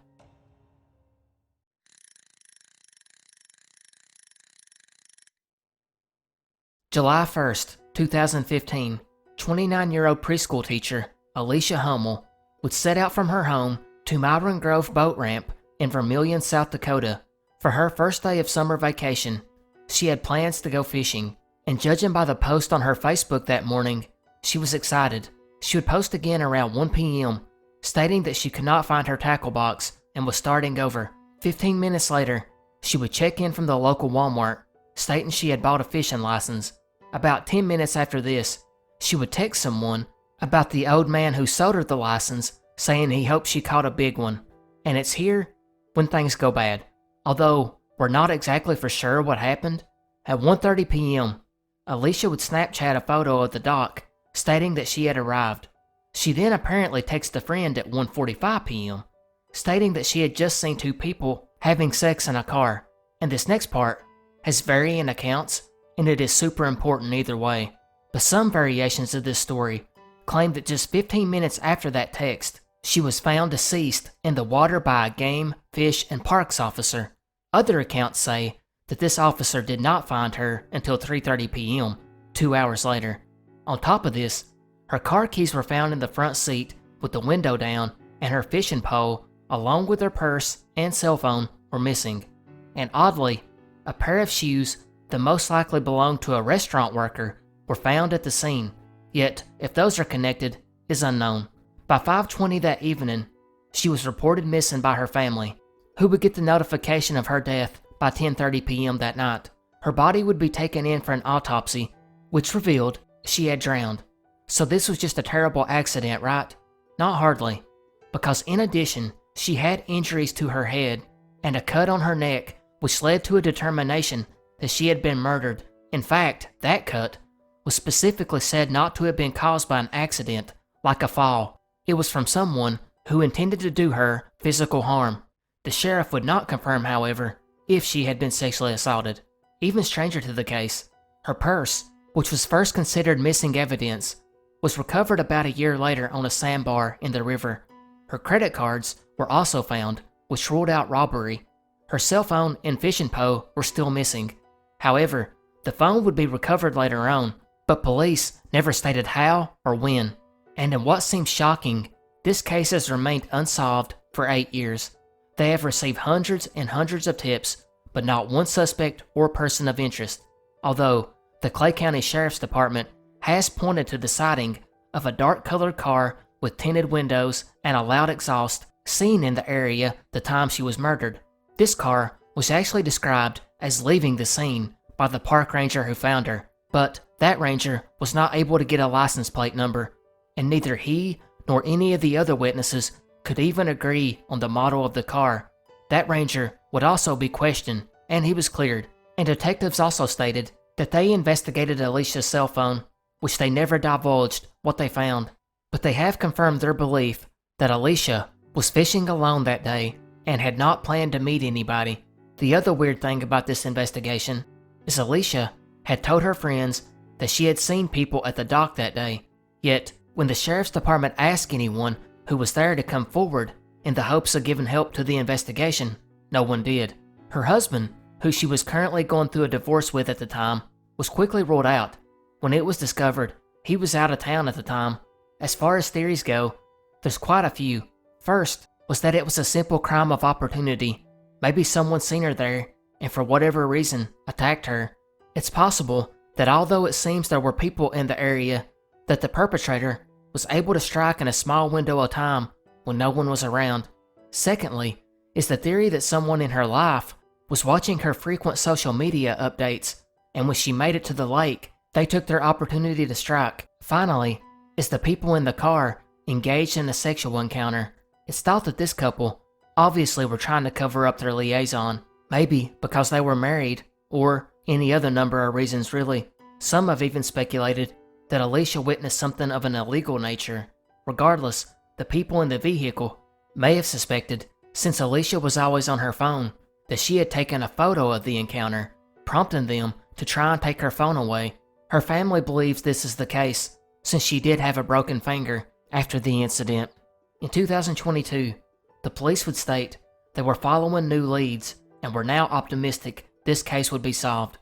July 1st, 2015, 29-year-old preschool teacher Alicia Hummel would set out from her home to Myron Grove Boat Ramp in Vermilion, South Dakota for her first day of summer vacation. She had plans to go fishing, and judging by the post on her Facebook that morning, she was excited. She would post again around 1 p.m., stating that she could not find her tackle box and was starting over. 15 minutes later, she would check in from the local Walmart, stating she had bought a fishing license. About 10 minutes after this, she would text someone about the old man who sold her the license, saying he hoped she caught a big one. And it's here when things go bad. Although we're not exactly for sure what happened, at 1:30 p.m., Alicia would Snapchat a photo of the dock, stating that she had arrived. She then apparently texted a friend at 1:45 p.m., stating that she had just seen two people having sex in a car. And this next part has varying accounts, and it is super important either way. But some variations of this story claim that just 15 minutes after that text, she was found deceased in the water by a game, fish, and parks officer. Other accounts say that this officer did not find her until 3:30 p.m., 2 hours later. On top of this, her car keys were found in the front seat with the window down, and her fishing pole, along with her purse and cell phone, were missing. And oddly, a pair of shoes that most likely belonged to a restaurant worker were found at the scene. Yet, if those are connected, is unknown. By 5:20 that evening, she was reported missing by her family, who would get the notification of her death by 10:30 p.m. that night. Her body would be taken in for an autopsy, which revealed she had drowned. So this was just a terrible accident, right? Not hardly, because in addition, she had injuries to her head and a cut on her neck, which led to a determination that she had been murdered. In fact, that cut was specifically said not to have been caused by an accident, like a fall. It was from someone who intended to do her physical harm. The sheriff would not confirm, however, if she had been sexually assaulted. Even stranger to the case, her purse, which was first considered missing evidence, was recovered about a year later on a sandbar in the river. Her credit cards were also found, which ruled out robbery. Her cell phone and fishing pole were still missing. However, the phone would be recovered later on, but police never stated how or when. And in what seems shocking, this case has remained unsolved for 8 years. They have received hundreds and hundreds of tips, but not one suspect or person of interest. Although, the Clay County Sheriff's Department has pointed to the sighting of a dark-colored car with tinted windows and a loud exhaust seen in the area the time she was murdered. This car was actually described as leaving the scene by the park ranger who found her, but that ranger was not able to get a license plate number, and neither he nor any of the other witnesses could even agree on the model of the car. That ranger would also be questioned, and he was cleared, and detectives also stated that they investigated Alicia's cell phone, which they never divulged what they found, but they have confirmed their belief that Alicia was fishing alone that day and had not planned to meet anybody. The other weird thing about this investigation is Alicia had told her friends that she had seen people at the dock that day, yet when the sheriff's department asked anyone who was there to come forward in the hopes of giving help to the investigation, no one did. Her husband, who she was currently going through a divorce with at the time, was quickly ruled out. When it was discovered, he was out of town at the time. As far as theories go, there's quite a few. First was that it was a simple crime of opportunity. Maybe someone seen her there and for whatever reason attacked her. It's possible that although it seems there were people in the area, that the perpetrator was able to strike in a small window of time when no one was around. Secondly, is the theory that someone in her life was watching her frequent social media updates, and when she made it to the lake, they took their opportunity to strike. Finally, is the people in the car engaged in a sexual encounter. It's thought that this couple obviously were trying to cover up their liaison, maybe because they were married, or any other number of reasons really. Some have even speculated that Alicia witnessed something of an illegal nature. Regardless, the people in the vehicle may have suspected, since Alicia was always on her phone, that she had taken a photo of the encounter, prompting them to try and take her phone away. Her family believes this is the case, since she did have a broken finger after the incident. In 2022, the police would state they were following new leads and were now optimistic this case would be solved.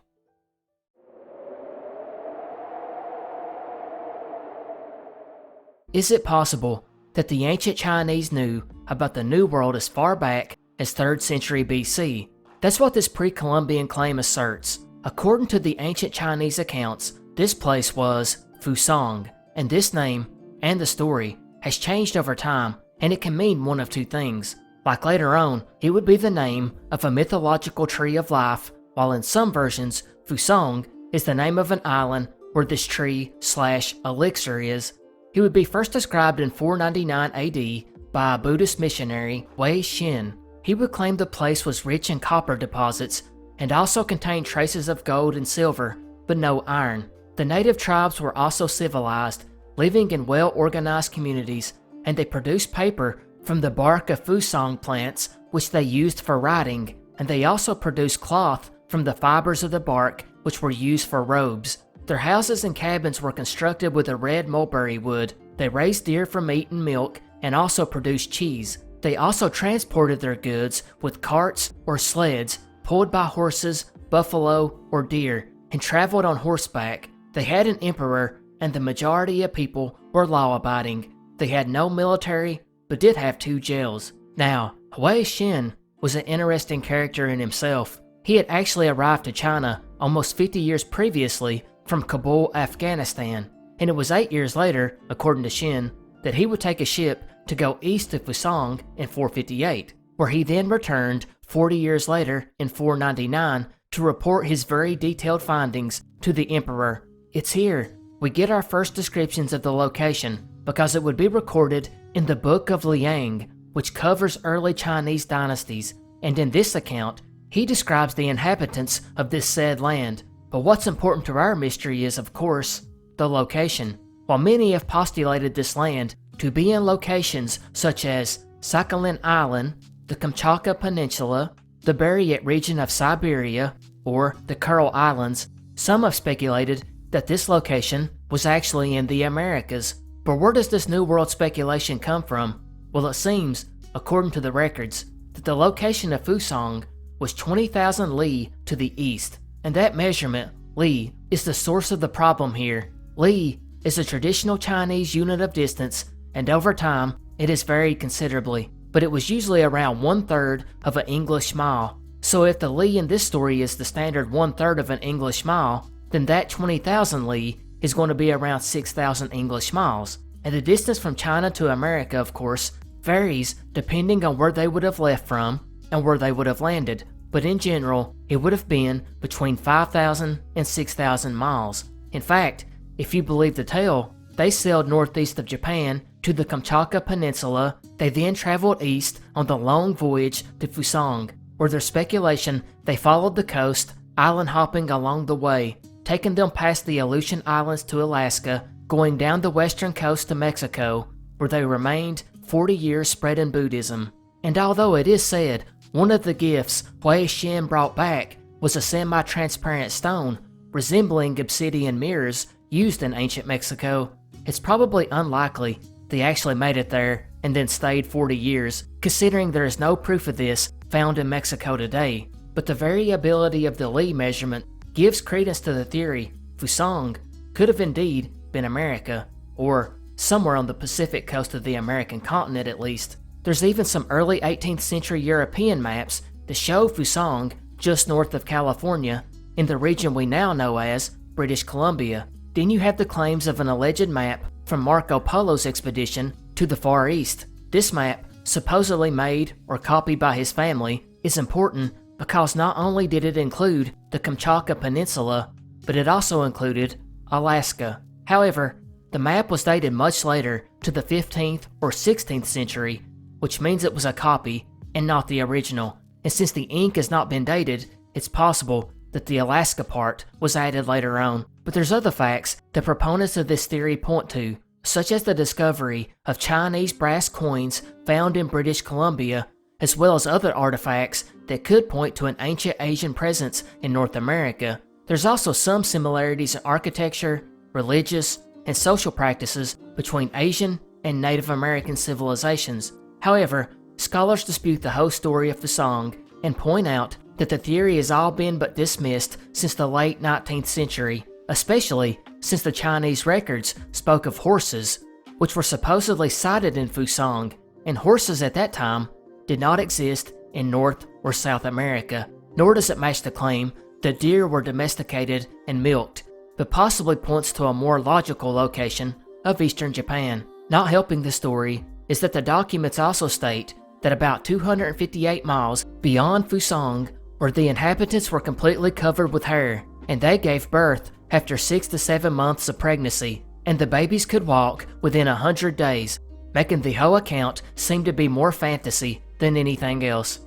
Is it possible that the ancient Chinese knew about the New World as far back as 3rd century BC? That's what this pre-Columbian claim asserts. According to the ancient Chinese accounts, this place was Fusang, and this name, and the story, has changed over time, and it can mean one of two things. Like later on, it would be the name of a mythological tree of life, while in some versions, Fusang is the name of an island where this tree/elixir is. It would be first described in 499 AD by a Buddhist missionary, Wei Xin. He would claim the place was rich in copper deposits and also contained traces of gold and silver, but no iron. The native tribes were also civilized, living in well-organized communities, and they produced paper from the bark of Fusang plants, which they used for writing, and they also produced cloth from the fibers of the bark, which were used for robes. Their houses and cabins were constructed with a red mulberry wood. They raised deer for meat and milk, and also produced cheese. They also transported their goods with carts or sleds, pulled by horses, buffalo, or deer, and traveled on horseback. They had an emperor, and the majority of people were law-abiding. They had no military, but did have 2 jails. Now, Wei Xin was an interesting character in himself. He had actually arrived to China almost 50 years previously from Kabul, Afghanistan, and it was 8 years later, according to Xin, that he would take a ship to go east of Fusang in 458, where he then returned 40 years later in 499 to report his very detailed findings to the emperor. It's here we get our first descriptions of the location, because it would be recorded in the Book of Liang, which covers early Chinese dynasties, and in this account, he describes the inhabitants of this said land. But what's important to our mystery is, of course, the location. While many have postulated this land to be in locations such as Sakhalin Island, the Kamchatka Peninsula, the Buryat region of Siberia, or the Kuril Islands, some have speculated that this location was actually in the Americas. But where does this New World speculation come from? Well, it seems, according to the records, that the location of Fusang was 20,000 li to the east, and that measurement, li, is the source of the problem here. Li is a traditional Chinese unit of distance, and over time, it has varied considerably, but it was usually around 1/3 of an English mile. So if the li in this story is the standard 1/3 of an English mile, then that 20,000 li is going to be around 6,000 English miles. And the distance from China to America, of course, varies depending on where they would have left from and where they would have landed, but in general, it would have been between 5,000 and 6,000 miles. In fact, if you believe the tale, they sailed northeast of Japan to the Kamchatka Peninsula. They then traveled east on the long voyage to Fusang, where there's speculation they followed the coast, island hopping along the way, taking them past the Aleutian Islands to Alaska, going down the western coast to Mexico, where they remained 40 years spreading Buddhism. And although it is said one of the gifts Wei Xin brought back was a semi-transparent stone resembling obsidian mirrors used in ancient Mexico, it's probably unlikely they actually made it there and then stayed 40 years, considering there is no proof of this found in Mexico today. But the variability of the li measurement gives credence to the theory Fusang could have indeed been America, or somewhere on the Pacific coast of the American continent at least. There's even some early 18th century European maps that show Fusang just north of California, in the region we now know as British Columbia. Then you have the claims of an alleged map from Marco Polo's expedition to the Far East. This map, supposedly made or copied by his family, is important because not only did it include the Kamchatka Peninsula, but it also included Alaska. However, the map was dated much later to the 15th or 16th century, which means it was a copy and not the original. And since the ink has not been dated, it's possible that the Alaska part was added later on. But there's other facts that proponents of this theory point to, such as the discovery of Chinese brass coins found in British Columbia, as well as other artifacts that could point to an ancient Asian presence in North America. There's also some similarities in architecture, religious, and social practices between Asian and Native American civilizations. However, scholars dispute the whole story of Fusang and point out that the theory has all been but dismissed since the late 19th century, especially since the Chinese records spoke of horses, which were supposedly sighted in Fusang, and horses at that time did not exist in North or South America, nor does it match the claim that deer were domesticated and milked, but possibly points to a more logical location of eastern Japan. Not helping the story is that the documents also state that about 258 miles beyond Fusang, where the inhabitants were completely covered with hair, and they gave birth after 6 to 7 months of pregnancy, and the babies could walk within 100 days, making the whole account seem to be more fantasy than anything else.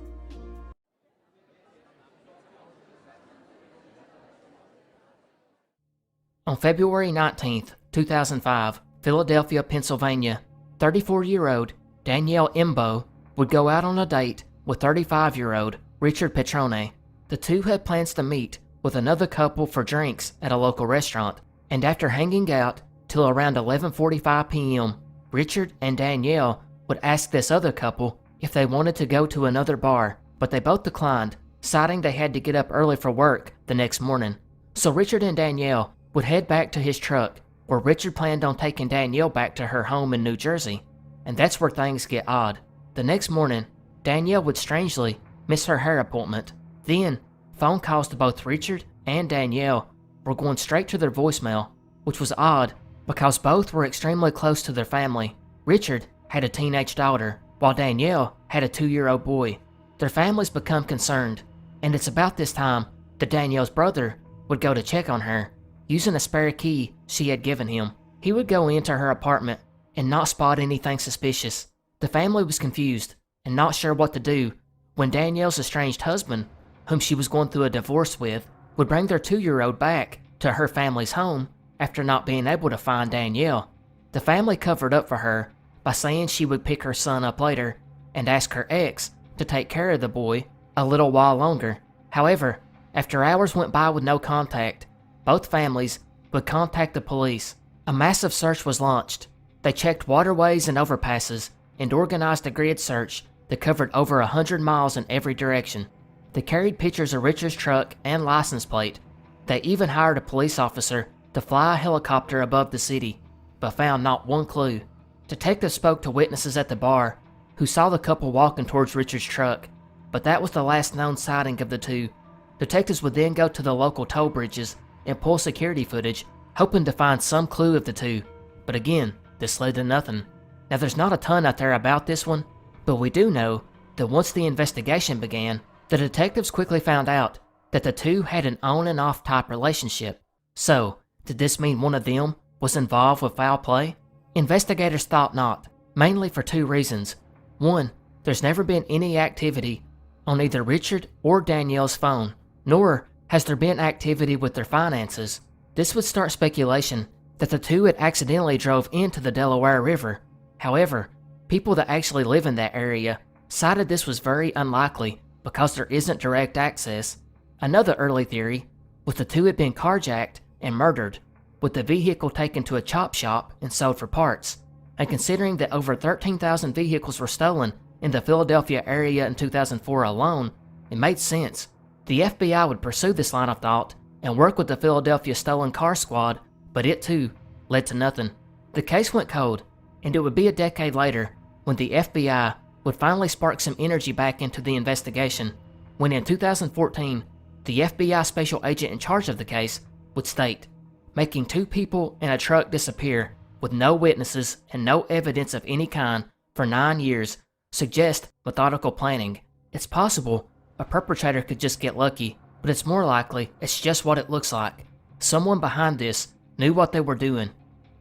On February 19, 2005, Philadelphia, Pennsylvania, 34-year-old Danielle Imbo would go out on a date with 35-year-old Richard Petrone. The two had plans to meet with another couple for drinks at a local restaurant, and after hanging out till around 11:45 p.m., Richard and Danielle would ask this other couple if they wanted to go to another bar, but they both declined, citing they had to get up early for work the next morning. So Richard and Danielle would head back to his truck, where Richard planned on taking Danielle back to her home in New Jersey. And that's where things get odd. The next morning, Danielle would strangely miss her hair appointment. Then, phone calls to both Richard and Danielle were going straight to their voicemail, which was odd because both were extremely close to their family. Richard had a teenage daughter, while Danielle had a 2-year-old boy. Their families become concerned, and it's about this time that Danielle's brother would go to check on her. Using a spare key she had given him, he would go into her apartment and not spot anything suspicious. The family was confused and not sure what to do when Danielle's estranged husband, whom she was going through a divorce with, would bring their 2-year-old back to her family's home after not being able to find Danielle. The family covered up for her by saying she would pick her son up later and ask her ex to take care of the boy a little while longer. However, after hours went by with no contact, both families would contact the police. A massive search was launched. They checked waterways and overpasses and organized a grid search that covered over 100 miles in every direction. They carried pictures of Richard's truck and license plate. They even hired a police officer to fly a helicopter above the city, but found not one clue. Detectives spoke to witnesses at the bar who saw the couple walking towards Richard's truck, but that was the last known sighting of the two. Detectives would then go to the local toll bridges and pull security footage, hoping to find some clue of the two, but again, this led to nothing. Now there's not a ton out there about this one, but we do know that once the investigation began, the detectives quickly found out that the two had an on and off type relationship. So, did this mean one of them was involved with foul play? Investigators thought not, mainly for two reasons. One, there's never been any activity on either Richard or Danielle's phone, nor has there been activity with their finances. This would start speculation that the two had accidentally drove into the Delaware River. However, people that actually live in that area cited this was very unlikely because there isn't direct access. Another early theory was the two had been carjacked and murdered, with the vehicle taken to a chop shop and sold for parts. And considering that over 13,000 vehicles were stolen in the Philadelphia area in 2004 alone, it made sense. The FBI would pursue this line of thought and work with the Philadelphia Stolen Car Squad, but it too led to nothing. The case went cold, and it would be a decade later when the FBI would finally spark some energy back into the investigation, when in 2014, the FBI special agent in charge of the case would state, "Making 2 people in a truck disappear with no witnesses and no evidence of any kind for 9 years suggests methodical planning. It's possible a perpetrator could just get lucky, but it's more likely it's just what it looks like. Someone behind this knew what they were doing.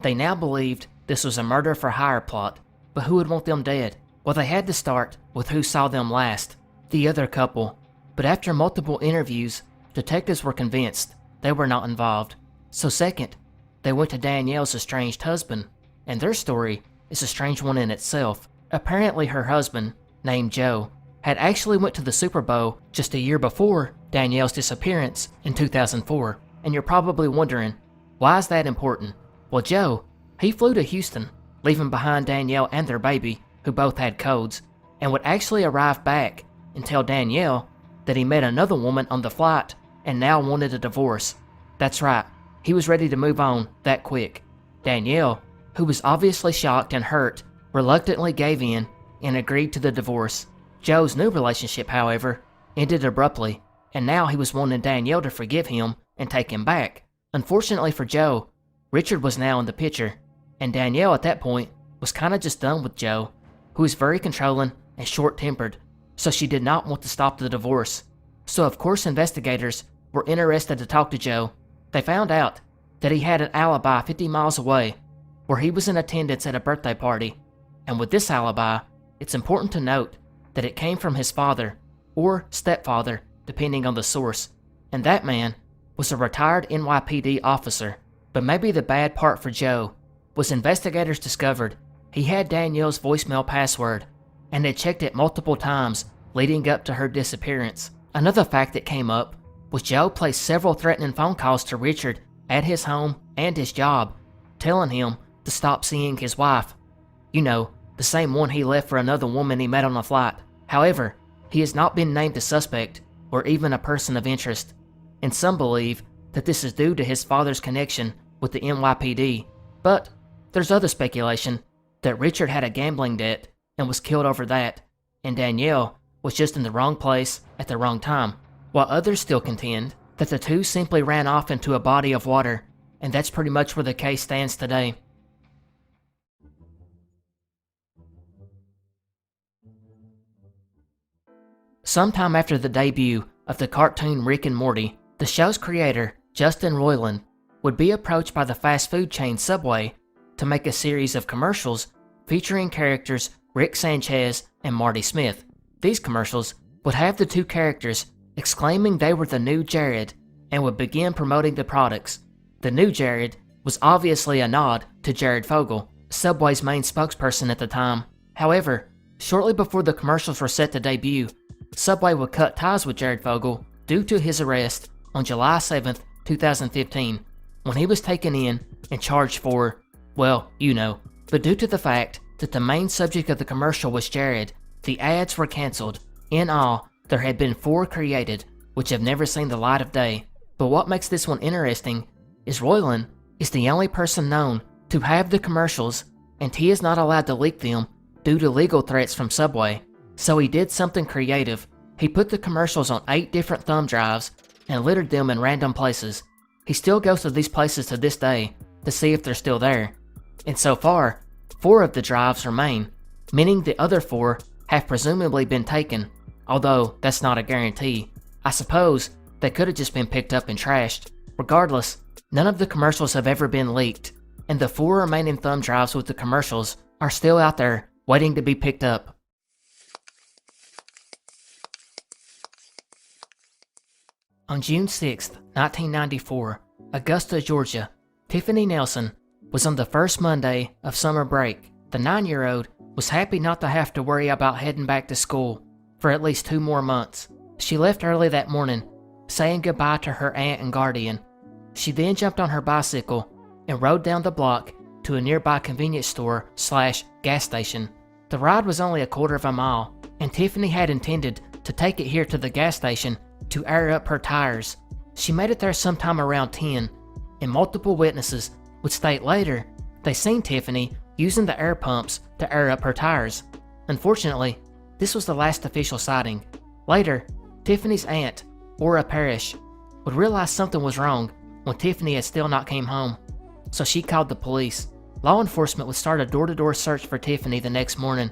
They now believed this was a murder for hire plot, but who would want them dead? Well, they had to start with who saw them last, the other couple. But after multiple interviews, detectives were convinced they were not involved. So second, they went to Danielle's estranged husband, and their story is a strange one in itself. Apparently her husband, named Joe, had actually went to the Super Bowl just a year before Danielle's disappearance in 2004. And you're probably wondering, why is that important? Well, Joe, he flew to Houston, leaving behind Danielle and their baby, who both had codes, and would actually arrive back and tell Danielle that he met another woman on the flight and now wanted a divorce. That's right, he was ready to move on that quick. Danielle, who was obviously shocked and hurt, reluctantly gave in and agreed to the divorce. Joe's new relationship, however, ended abruptly, and now he was wanting Danielle to forgive him and take him back. Unfortunately for Joe, Richard was now in the picture, and Danielle at that point was kinda just done with Joe, who was very controlling and short-tempered, so she did not want to stop the divorce. So of course investigators were interested to talk to Joe. They found out that he had an alibi 50 miles away, where he was in attendance at a birthday party, and with this alibi, it's important to note that it came from his father, or stepfather, depending on the source, and that man was a retired NYPD officer. But maybe the bad part for Joe was investigators discovered he had Danielle's voicemail password and had checked it multiple times leading up to her disappearance. Another fact that came up was Joe placed several threatening phone calls to Richard at his home and his job, telling him to stop seeing his wife. You know, the same one he left for another woman he met on a flight. However, he has not been named a suspect or even a person of interest, and some believe that this is due to his father's connection with the NYPD, but there's other speculation that Richard had a gambling debt and was killed over that, and Danielle was just in the wrong place at the wrong time, while others still contend that the two simply ran off into a body of water, and that's pretty much where the case stands today. Sometime after the debut of the cartoon Rick and Morty, the show's creator, Justin Roiland, would be approached by the fast food chain Subway to make a series of commercials featuring characters Rick Sanchez and Marty Smith. These commercials would have the two characters exclaiming they were the new Jared and would begin promoting the products. The new Jared was obviously a nod to Jared Fogle, Subway's main spokesperson at the time. However, shortly before the commercials were set to debut, Subway would cut ties with Jared Fogle due to his arrest on July 7th, 2015, when he was taken in and charged for, well, you know. But due to the fact that the main subject of the commercial was Jared, the ads were cancelled. In all, there had been 4 created, which have never seen the light of day. But what makes this one interesting is Roiland is the only person known to have the commercials, and he is not allowed to leak them due to legal threats from Subway. So he did something creative. He put the commercials on 8 different thumb drives and littered them in random places. He still goes to these places to this day to see if they're still there. And so far, 4 of the drives remain, meaning the other 4 have presumably been taken, although that's not a guarantee. I suppose they could have just been picked up and trashed. Regardless, none of the commercials have ever been leaked, and the 4 remaining thumb drives with the commercials are still out there waiting to be picked up. On June 6, 1994, Augusta, Georgia, Tiffany Nelson was on the first Monday of summer break. The 9-year-old was happy not to have to worry about heading back to school for at least 2 more months. She left early that morning, saying goodbye to her aunt and guardian. She then jumped on her bicycle and rode down the block to a nearby convenience store/gas station. The ride was only a quarter of a mile, and Tiffany had intended to take it here to the gas station to air up her tires. She made it there sometime around 10, and multiple witnesses would state later they seen Tiffany using the air pumps to air up her tires. Unfortunately, this was the last official sighting. Later, Tiffany's aunt, Ora Parrish, would realize something was wrong when Tiffany had still not came home, so she called the police. Law enforcement would start a door-to-door search for Tiffany the next morning.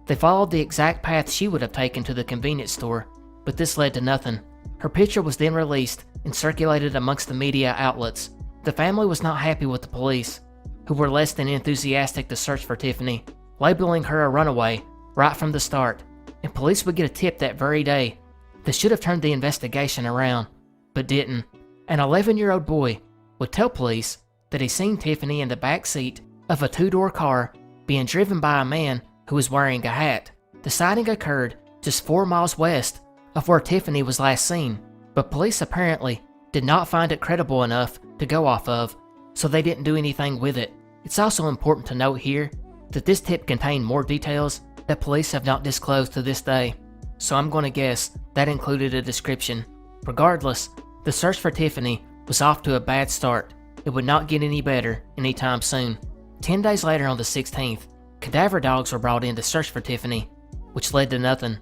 They followed the exact path she would have taken to the convenience store, but this led to nothing. Her picture was then released and circulated amongst the media outlets. The family was not happy with the police, who were less than enthusiastic to search for Tiffany, labeling her a runaway right from the start, and police would get a tip that very day that should have turned the investigation around, but didn't. An 11-year-old boy would tell police that he seen Tiffany in the back seat of a 2-door car being driven by a man who was wearing a hat. The sighting occurred just 4 miles west of where Tiffany was last seen, but police apparently did not find it credible enough to go off of, so they didn't do anything with it. It's also important to note here that this tip contained more details that police have not disclosed to this day, so I'm going to guess that included a description. Regardless, the search for Tiffany was off to a bad start. It would not get any better anytime soon. 10 days later, on the 16th, cadaver dogs were brought in to search for Tiffany, which led to nothing.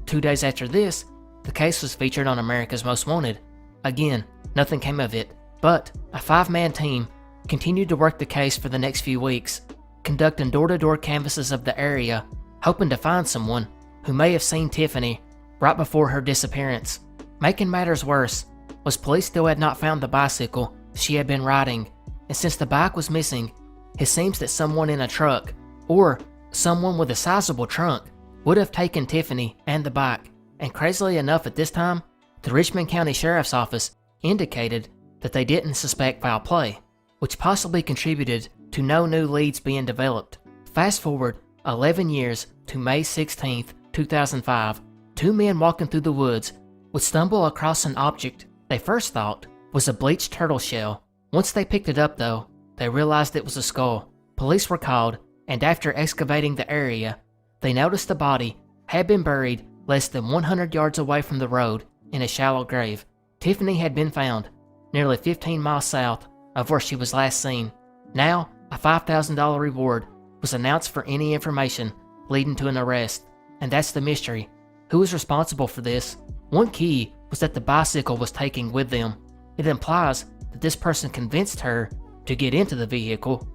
2 days after this, the case was featured on America's Most Wanted. Again, nothing came of it, but a 5-man team continued to work the case for the next few weeks, conducting door-to-door canvasses of the area, hoping to find someone who may have seen Tiffany right before her disappearance. Making matters worse was police still had not found the bicycle she had been riding, and since the bike was missing, it seems that someone in a truck, or someone with a sizable trunk, would have taken Tiffany and the bike, and crazily enough at this time, the Richmond County Sheriff's Office indicated that they didn't suspect foul play, which possibly contributed to no new leads being developed. Fast forward 11 years to May 16, 2005, 2 men walking through the woods would stumble across an object they first thought was a bleached turtle shell. Once they picked it up though, they realized it was a skull. Police were called, and after excavating the area, they noticed the body had been buried less than 100 yards away from the road in a shallow grave. Tiffany had been found nearly 15 miles south of where she was last seen. Now, a $5,000 reward was announced for any information leading to an arrest, and that's the mystery. Who was responsible for this? One key was that the bicycle was taken with them. It implies that this person convinced her to get into the vehicle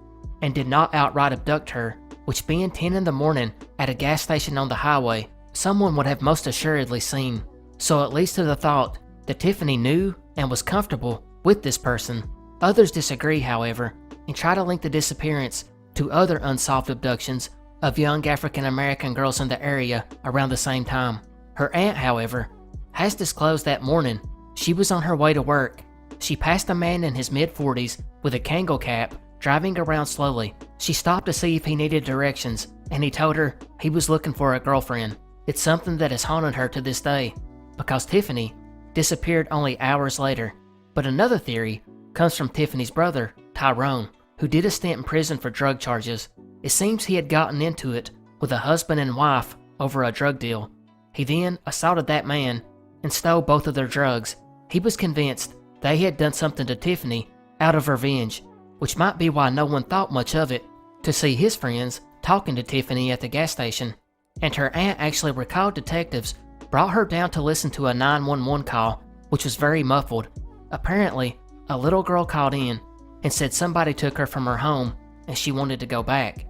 and did not outright abduct her, which being 10 in the morning at a gas station on the highway, someone would have most assuredly seen. So it leads to the thought that Tiffany knew and was comfortable with this person. Others disagree, however, and try to link the disappearance to other unsolved abductions of young African American girls in the area around the same time. Her aunt, however, has disclosed that morning she was on her way to work. She passed a man in his mid-40s with a Kangol cap driving around slowly. She stopped to see if he needed directions, and he told her he was looking for a girlfriend. It's something that has haunted her to this day, because Tiffany disappeared only hours later. But another theory comes from Tiffany's brother, Tyrone, who did a stint in prison for drug charges. It seems he had gotten into it with a husband and wife over a drug deal. He then assaulted that man and stole both of their drugs. He was convinced they had done something to Tiffany out of revenge, which might be why no one thought much of it, to see his friends talking to Tiffany at the gas station. And her aunt actually recalled detectives brought her down to listen to a 911 call, which was very muffled. Apparently, a little girl called in and said somebody took her from her home and she wanted to go back.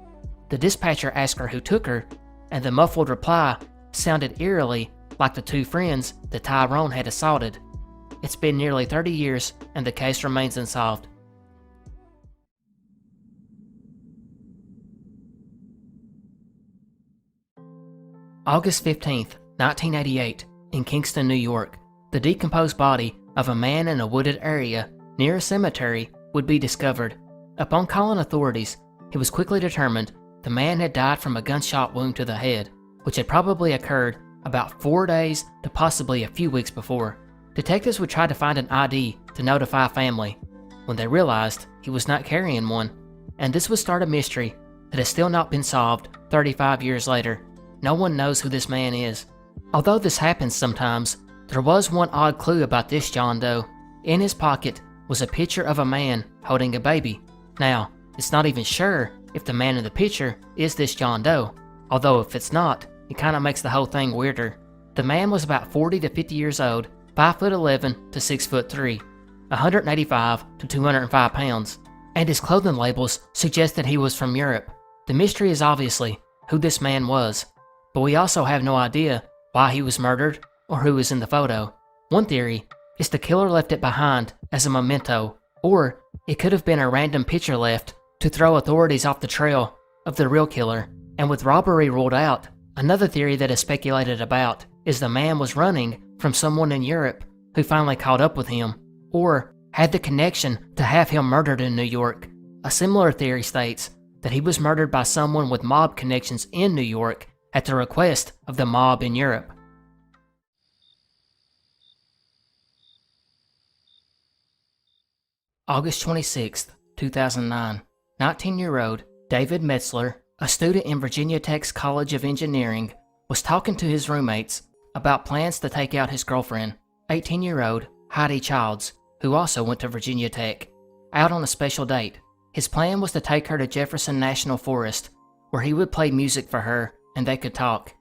The dispatcher asked her who took her, and the muffled reply sounded eerily like the 2 friends that Tyrone had assaulted. It's been nearly 30 years and the case remains unsolved. August 15th, 1988, in Kingston, New York, the decomposed body of a man in a wooded area near a cemetery would be discovered. Upon calling authorities, it was quickly determined the man had died from a gunshot wound to the head, which had probably occurred about 4 days to possibly a few weeks before. Detectives would try to find an ID to notify family, when they realized he was not carrying one, and this would start a mystery that has still not been solved 35 years later. No one knows who this man is. Although this happens sometimes, there was one odd clue about this John Doe. In his pocket was a picture of a man holding a baby. Now, it's not even sure if the man in the picture is this John Doe, although if it's not, it kinda makes the whole thing weirder. The man was about 40 to 50 years old, 5'11" to 6'3", 185 to 205 pounds, and his clothing labels suggest that he was from Europe. The mystery is obviously who this man was, but we also have no idea why he was murdered or who is in the photo. One theory is the killer left it behind as a memento, or it could have been a random picture left to throw authorities off the trail of the real killer. And with robbery ruled out, another theory that is speculated about is the man was running from someone in Europe who finally caught up with him, or had the connection to have him murdered in New York. A similar theory states that he was murdered by someone with mob connections in New York at the request of the mob in Europe. August 26, 2009. 19-year-old David Metzler, a student in Virginia Tech's College of Engineering, was talking to his roommates about plans to take out his girlfriend, 18-year-old Heidi Childs, who also went to Virginia Tech, out on a special date. His plan was to take her to Jefferson National Forest, where he would play music for her and they could talk.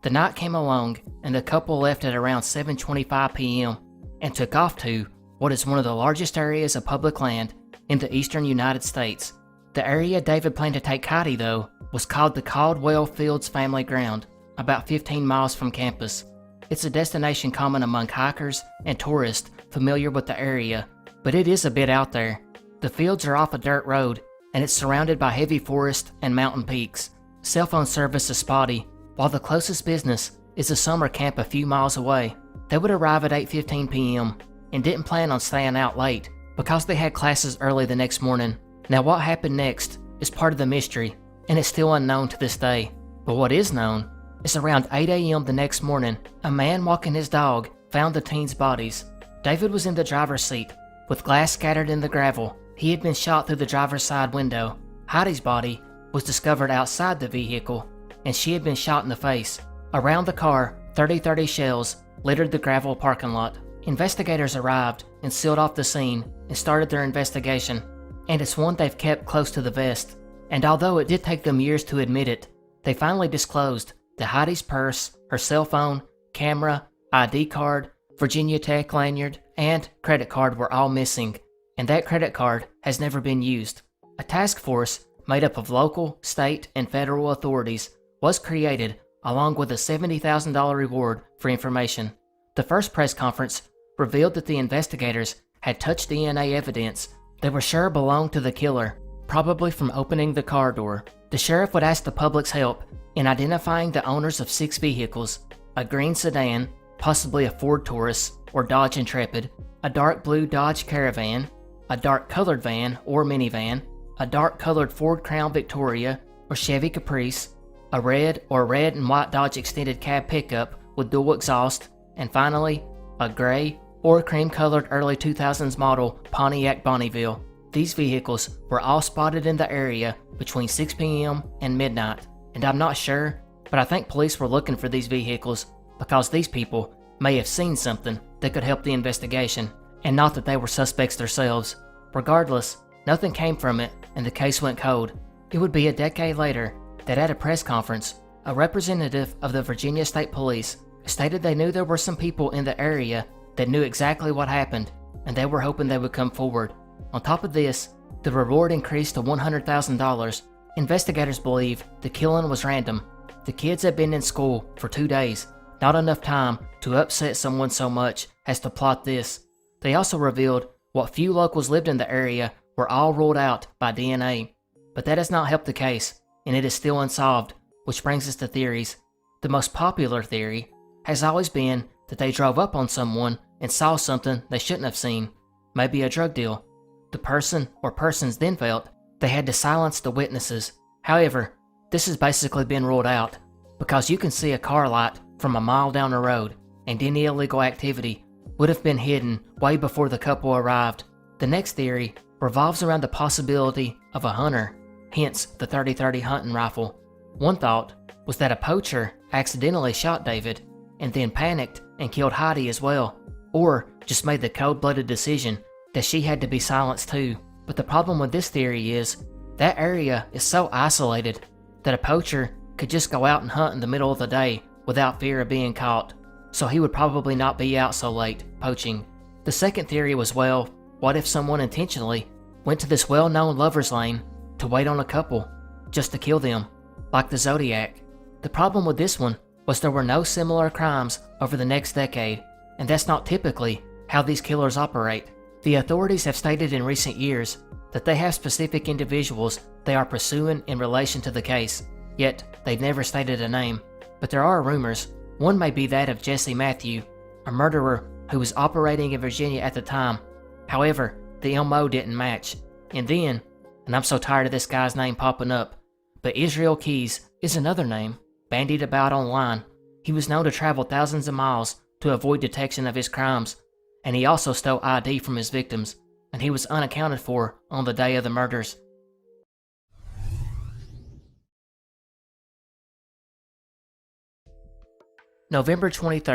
The night came along and the couple left at around 7:25 p.m. and took off to what is one of the largest areas of public land in the eastern United States. The area David planned to take Heidi, though, was called the Caldwell Fields Family Ground, about 15 miles from campus. It's a destination common among hikers and tourists familiar with the area, but it is a bit out there. The fields are off a dirt road, and it's surrounded by heavy forest and mountain peaks. Cell phone service is spotty, while the closest business is a summer camp a few miles away. They would arrive at 8:15 p.m. and didn't plan on staying out late because they had classes early the next morning. Now what happened next is part of the mystery, and it's still unknown to this day. But what is known is around 8 a.m. the next morning, a man walking his dog found the teens' bodies. David was in the driver's seat, with glass scattered in the gravel. He had been shot through the driver's side window. Heidi's body was discovered outside the vehicle, and she had been shot in the face. Around the car, 30-30 shells littered the gravel parking lot. Investigators arrived and sealed off the scene and started their investigation, and it's one they've kept close to the vest. And although it did take them years to admit it, they finally disclosed that Heidi's purse, her cell phone, camera, ID card, Virginia Tech lanyard, and credit card were all missing, and that credit card has never been used. A task force made up of local, state, and federal authorities was created along with a $70,000 reward for information. The first press conference revealed that the investigators had touched DNA evidence they were sure belonged to the killer, probably from opening the car door. The sheriff would ask the public's help in identifying the owners of 6 vehicles: a green sedan, possibly a Ford Taurus or Dodge Intrepid, a dark blue Dodge Caravan, a dark colored van or minivan, a dark colored Ford Crown Victoria or Chevy Caprice, a red or red and white Dodge extended cab pickup with dual exhaust, and finally, a gray or cream-colored early 2000s model Pontiac Bonneville. These vehicles were all spotted in the area between 6 p.m. and midnight, and I'm not sure, but I think police were looking for these vehicles because these people may have seen something that could help the investigation, and not that they were suspects themselves. Regardless, nothing came from it, and the case went cold. It would be a decade later that at a press conference, a representative of the Virginia State Police stated they knew there were some people in the area that knew exactly what happened, and they were hoping they would come forward. On top of this, the reward increased to $100,000. Investigators believe the killing was random. The kids had been in school for 2 days, not enough time to upset someone so much as to plot this. They also revealed what few locals lived in the area were all ruled out by DNA. But that has not helped the case, and it is still unsolved, which brings us to theories. The most popular theory has always been that they drove up on someone and saw something they shouldn't have seen, maybe a drug deal. The person or persons then felt they had to silence the witnesses. However, this has basically been ruled out because you can see a car light from a mile down the road, and any illegal activity would have been hidden way before the couple arrived. The next theory revolves around the possibility of a hunter, hence the 30-30 hunting rifle. One thought was that a poacher accidentally shot David and then panicked and killed Heidi as well, or just made the cold-blooded decision that she had to be silenced too. But the problem with this theory is that area is so isolated that a poacher could just go out and hunt in the middle of the day without fear of being caught, so he would probably not be out so late poaching. The second theory was, well, what if someone intentionally went to this well-known lover's lane to wait on a couple, just to kill them, like the Zodiac? The problem with this one was there were no similar crimes over the next decade, and that's not typically how these killers operate. The authorities have stated in recent years that they have specific individuals they are pursuing in relation to the case, yet they've never stated a name. But there are rumors. One may be that of Jesse Matthew, a murderer who was operating in Virginia at the time. However, the MO didn't match. And then, and I'm so tired of this guy's name popping up, but Israel Keys is another name, bandied about online. He was known to travel thousands of miles to avoid detection of his crimes, and he also stole ID from his victims. and he was unaccounted for on the day of the murders. November 23,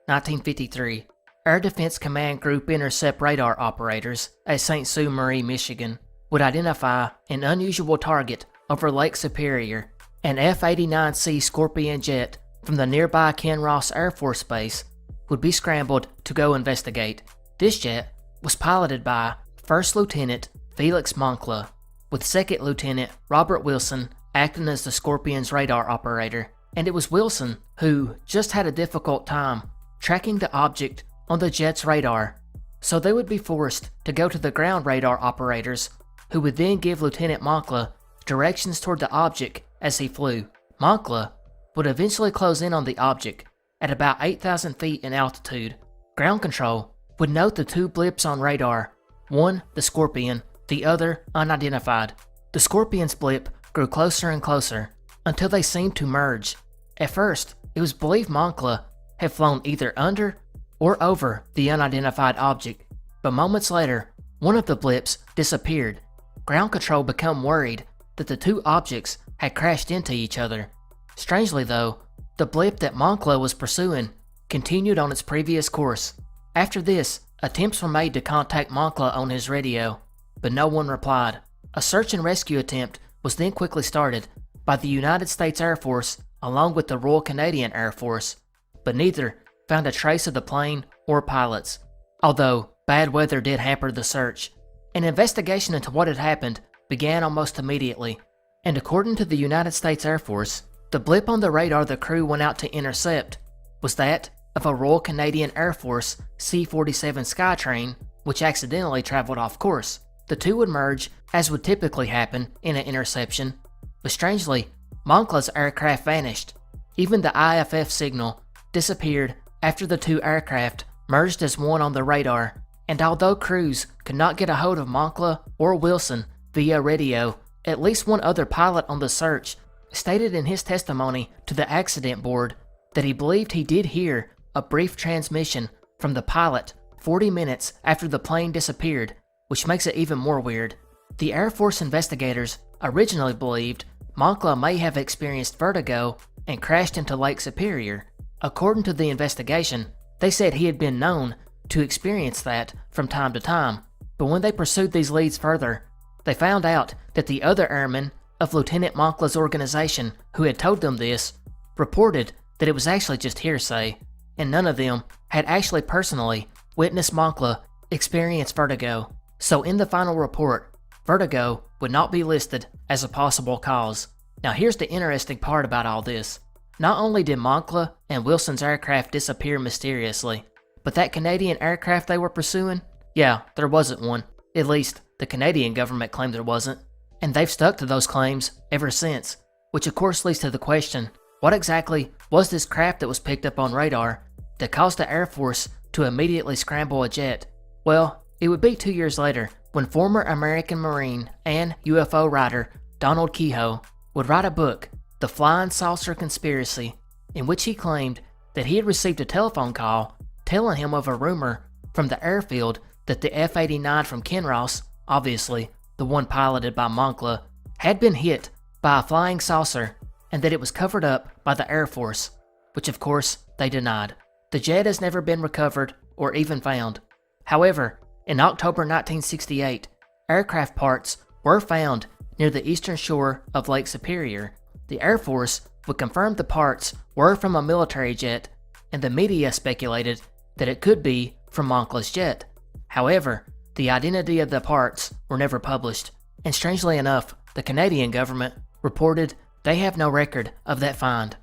1953. Air Defense Command Group intercept radar operators at St. Sue Marie, Michigan would identify an unusual target over Lake Superior. An F-89C Scorpion jet from the nearby Kinross Air Force Base would be scrambled to go investigate. This jet was piloted by First Lieutenant Felix Moncla, with Second Lieutenant Robert Wilson acting as the Scorpion's radar operator, and it was Wilson who just had a difficult time tracking the object on the jet's radar, so they would be forced to go to the ground radar operators, who would then give Lieutenant Moncla directions toward the object as he flew. Moncla would eventually close in on the object at about 8,000 feet in altitude. Ground control would note the two blips on radar, one the Scorpion, the other unidentified. The Scorpion's blip grew closer and closer until they seemed to merge. At first, it was believed Moncla had flown either under or over the unidentified object, but moments later, one of the blips disappeared. Ground control became worried that the two objects had crashed into each other. Strangely though, the blip that Moncla was pursuing continued on its previous course. After this, attempts were made to contact Moncla on his radio, but no one replied. A search and rescue attempt was then quickly started by the United States Air Force along with the Royal Canadian Air Force, but neither found a trace of the plane or pilots. Although bad weather did hamper the search, an investigation into what had happened began almost immediately, and according to the United States Air Force, the blip on the radar the crew went out to intercept was that of a Royal Canadian Air Force C-47 Skytrain, which accidentally traveled off course. The two would merge, as would typically happen in an interception, but strangely, Moncla's aircraft vanished. Even the IFF signal disappeared after the two aircraft merged as one on the radar, and although crews could not get a hold of Moncla or Wilson via radio, at least one other pilot on the search stated in his testimony to the accident board that he believed he did hear a brief transmission from the pilot 40 minutes after the plane disappeared, which makes it even more weird. The Air Force investigators originally believed Moncla may have experienced vertigo and crashed into Lake Superior. According to the investigation, they said he had been known to experience that from time to time, but when they pursued these leads further, they found out that the other airmen of Lieutenant Moncla's organization who had told them this reported that it was actually just hearsay, and none of them had actually personally witnessed Moncla experience vertigo. So in the final report, vertigo would not be listed as a possible cause. Now here's the interesting part about all this. Not only did Moncla and Wilson's aircraft disappear mysteriously, but that Canadian aircraft they were pursuing? Yeah, there wasn't one. At least, the Canadian government claimed there wasn't. And they've stuck to those claims ever since, which of course leads to the question, what exactly was this craft that was picked up on radar that caused the Air Force to immediately scramble a jet? Well, it would be 2 years later when former American Marine and UFO writer Donald Keyhoe would write a book, The Flying Saucer Conspiracy, in which he claimed that he had received a telephone call telling him of a rumor from the airfield that the F-89 from Kinross, obviously the one piloted by Moncla, had been hit by a flying saucer and that it was covered up by the Air Force, which of course they denied. The jet has never been recovered or even found. However, in October 1968, aircraft parts were found near the eastern shore of Lake Superior. The Air Force would confirm the parts were from a military jet, and the media speculated that it could be from Moncla's jet. However, the identity of the parts were never published, and strangely enough, the Canadian government reported they have no record of that find.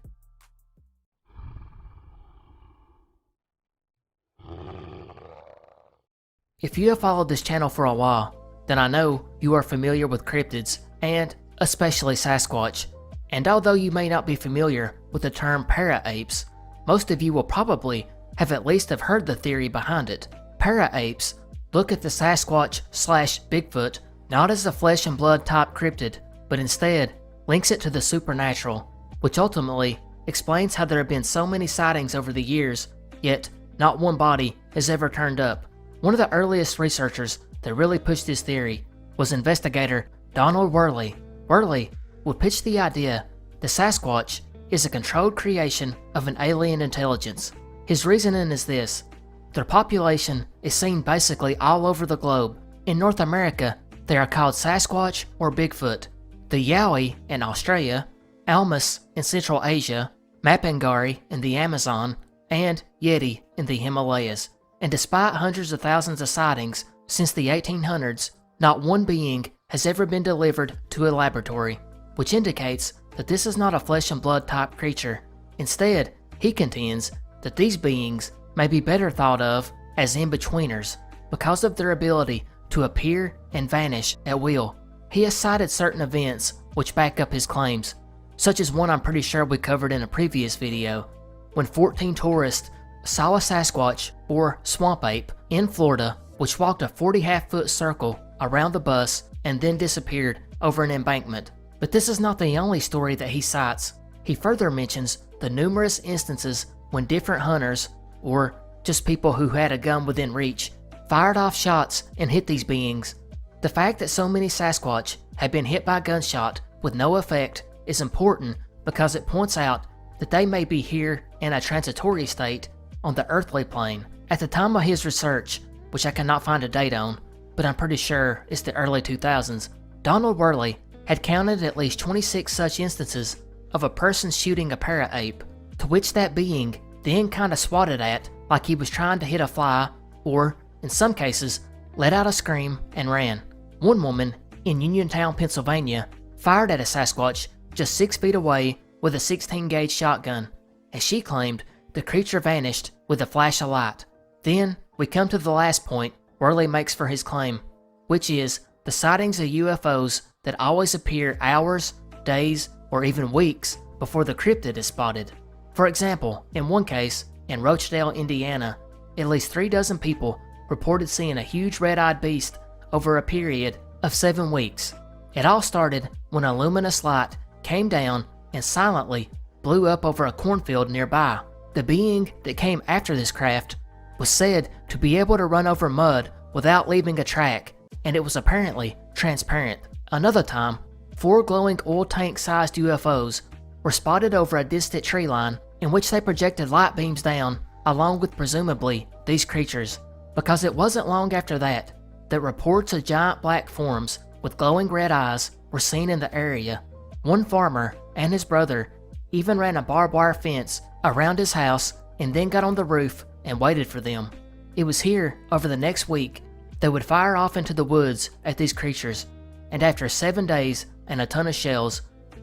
If you have followed this channel for a while, then I know you are familiar with cryptids, and especially Sasquatch. And although you may not be familiar with the term Para-Apes, most of you will probably have at least have heard the theory behind it. Para-Apes look at the Sasquatch/Bigfoot not as a flesh and blood type cryptid, but instead links it to the supernatural, which ultimately explains how there have been so many sightings over the years, yet not one body has ever turned up. One of the earliest researchers that really pushed his theory was investigator Donald Worley. Worley would pitch the idea the Sasquatch is a controlled creation of an alien intelligence. His reasoning is this: their population is seen basically all over the globe. In North America, they are called Sasquatch or Bigfoot, the Yowie in Australia, Almas in Central Asia, Mapangari in the Amazon, and Yeti in the Himalayas. And despite hundreds of thousands of sightings since the 1800s, not one being has ever been delivered to a laboratory, which indicates that this is not a flesh and blood type creature. Instead, he contends that these beings may be better thought of as in-betweeners because of their ability to appear and vanish at will. He has cited certain events which back up his claims, such as one I'm pretty sure we covered in a previous video, when 14 tourists saw a Sasquatch or swamp ape in Florida which walked a 40-half-foot circle around the bus and then disappeared over an embankment. But this is not the only story that he cites. He further mentions the numerous instances when different hunters, or just people who had a gun within reach, fired off shots and hit these beings. The fact that so many Sasquatch have been hit by gunshot with no effect is important because it points out that they may be here in a transitory state on the earthly plane. At the time of his research, which I cannot find a date on, but I'm pretty sure it's the early 2000s, Donald Worley had counted at least 26 such instances of a person shooting a para-ape, to which that being then kinda swatted at like he was trying to hit a fly, or, in some cases, let out a scream and ran. One woman in Uniontown, Pennsylvania, fired at a Sasquatch just 6 feet away with a 16-gauge shotgun. As she claimed, the creature vanished with a flash of light. Then, we come to the last point Worley makes for his claim, which is the sightings of UFOs that always appear hours, days, or even weeks before the cryptid is spotted. For example, in one case, in Rochdale, Indiana, at least 3 dozen people reported seeing a huge red-eyed beast over a period of 7 weeks. It all started when a luminous light came down and silently blew up over a cornfield nearby. The being that came after this craft was said to be able to run over mud without leaving a track, and it was apparently transparent. Another time, 4 glowing oil tank-sized UFOs were spotted over a distant tree line in which they projected light beams down, along with presumably these creatures, because it wasn't long after that reports of giant black forms with glowing red eyes were seen in the area. One farmer and his brother even ran a barbed wire fence around his house and then got on the roof and waited for them. It was here, over the next week, they would fire off into the woods at these creatures, and after 7 days and a ton of shells,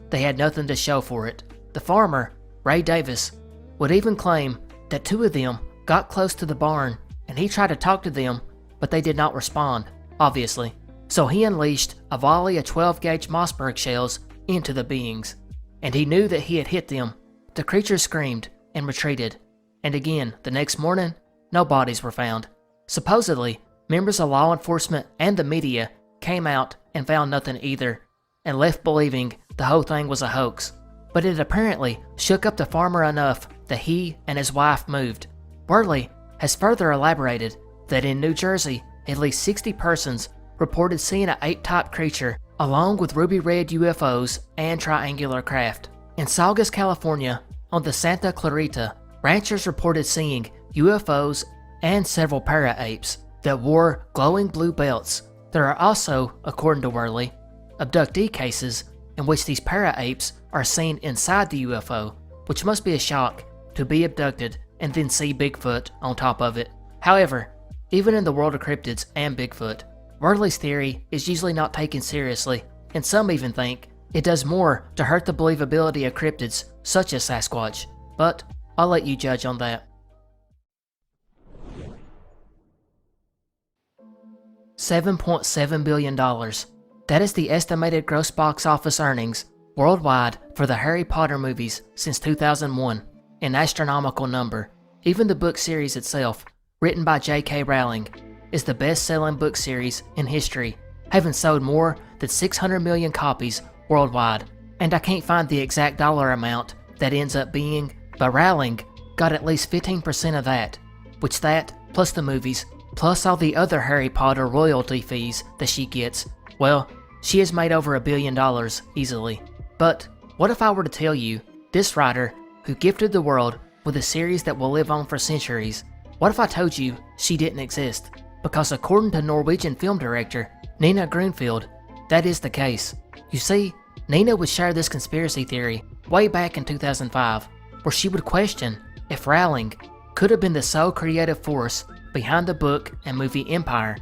they had nothing to show for it. The farmer, Ray Davis, would even claim that 2 of them got close to the barn and he tried to talk to them, but they did not respond, obviously. So he unleashed a volley of 12-gauge Mossberg shells into the beings, and he knew that he had hit them. The creatures screamed and retreated, and again, the next morning, no bodies were found. Supposedly, members of law enforcement and the media came out and found nothing either, and left believing the whole thing was a hoax. But it apparently shook up the farmer enough that he and his wife moved. Worley has further elaborated that in New Jersey, at least 60 persons reported seeing an ape-type creature along with ruby red UFOs and triangular craft. In Saugus, California, on the Santa Clarita, ranchers reported seeing UFOs and several para-apes that wore glowing blue belts. There are also, according to Worley, abductee cases in which these para-apes are seen inside the UFO, which must be a shock to be abducted and then see Bigfoot on top of it. However, even in the world of cryptids and Bigfoot, Worley's theory is usually not taken seriously, and some even think it does more to hurt the believability of cryptids such as Sasquatch, but I'll let you judge on that. $7.7 billion. That is the estimated gross box office earnings worldwide for the Harry Potter movies since 2001, an astronomical number. Even the book series itself, written by J.K. Rowling, is the best-selling book series in history, having sold more than 600 million copies worldwide. And I can't find the exact dollar amount that ends up being, but Rowling got at least 15% of that, which that, plus the movies, plus all the other Harry Potter royalty fees that she gets, well, she has made over $1 billion easily. But what if I were to tell you, this writer, who gifted the world with a series that will live on for centuries, what if I told you she didn't exist? Because according to Norwegian film director Nina Grunfield, that is the case. You see, Nina would share this conspiracy theory way back in 2005, where she would question if Rowling could have been the sole creative force behind the book and movie empire.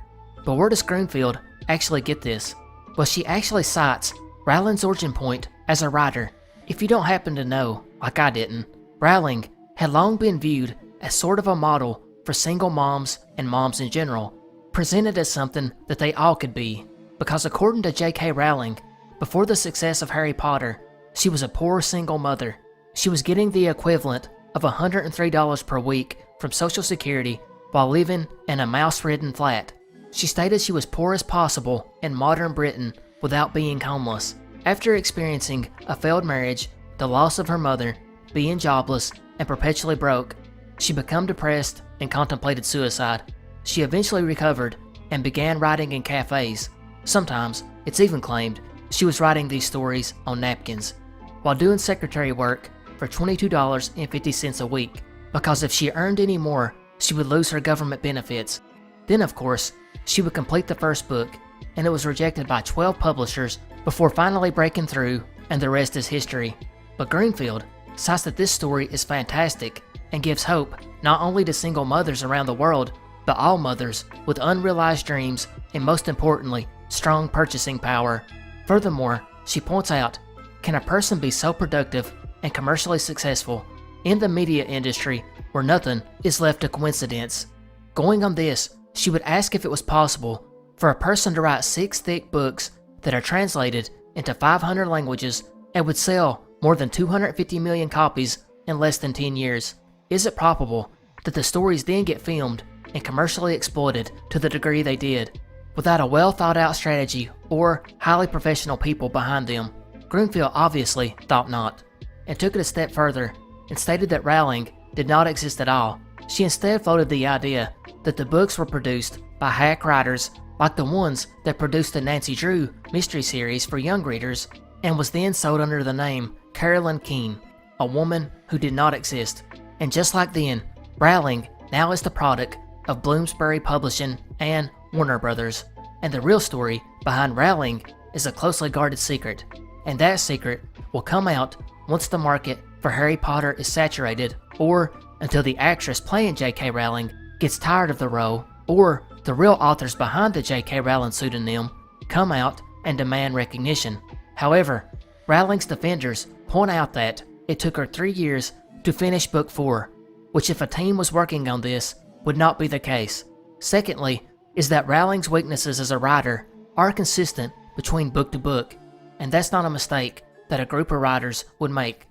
But where does Grunfield actually get this? Well, she actually cites Rowling's origin point as a writer. If you don't happen to know, like I didn't, Rowling had long been viewed as sort of a model for single moms and moms in general, presented as something that they all could be. Because according to J.K. Rowling, before the success of Harry Potter, she was a poor single mother. She was getting the equivalent of $103 per week from Social Security while living in a mouse-ridden flat. She stated she was poor as possible in modern Britain without being homeless. After experiencing a failed marriage, the loss of her mother, being jobless, and perpetually broke, she became depressed and contemplated suicide. She eventually recovered and began writing in cafes. Sometimes, it's even claimed, she was writing these stories on napkins, while doing secretary work for $22.50 a week, because if she earned any more, she would lose her government benefits. Then, of course, she would complete the first book, and it was rejected by 12 publishers before finally breaking through, and the rest is history. But Greenfield cites that this story is fantastic and gives hope not only to single mothers around the world, but all mothers with unrealized dreams and, most importantly, strong purchasing power. Furthermore, she points out, can a person be so productive and commercially successful in the media industry where nothing is left to coincidence? Going on this, she would ask if it was possible for a person to write 6 thick books that are translated into 500 languages and would sell more than 250 million copies in less than 10 years. Is it probable that the stories then get filmed and commercially exploited to the degree they did, without a well thought out strategy or highly professional people behind them? Greenfield obviously thought not, and took it a step further and stated that Rowling did not exist at all. She instead floated the idea that the books were produced by hack writers like the ones that produced the Nancy Drew mystery series for young readers, and was then sold under the name Carolyn Keene, a woman who did not exist. And just like then, Rowling now is the product of Bloomsbury Publishing and Warner Brothers, and the real story behind Rowling is a closely guarded secret, and that secret will come out once the market for Harry Potter is saturated, or until the actress playing J.K. Rowling gets tired of the role, or the real authors behind the J.K. Rowling pseudonym come out and demand recognition. However, Rowling's defenders point out that it took her 3 years to finish book 4, which if a team was working on this, would not be the case. Secondly, is that Rowling's weaknesses as a writer are consistent between book to book, and that's not a mistake that a group of writers would make.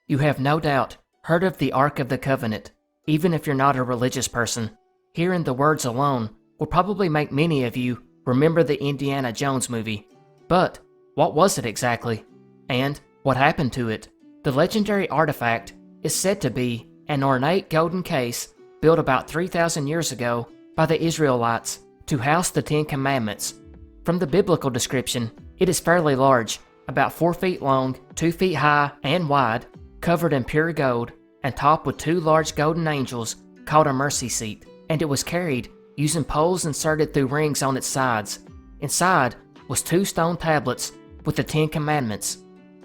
You have no doubt heard of the Ark of the Covenant, even if you're not a religious person. Hearing the words alone will probably make many of you remember the Indiana Jones movie. But what was it exactly? And what happened to it? The legendary artifact is said to be an ornate golden case built about 3,000 years ago by the Israelites to house the 10 Commandments. From the biblical description, it is fairly large, about 4 feet long, 2 feet high and wide, covered in pure gold, and topped with 2 large golden angels called a mercy seat, and it was carried using poles inserted through rings on its sides. Inside was 2 stone tablets with the 10 Commandments,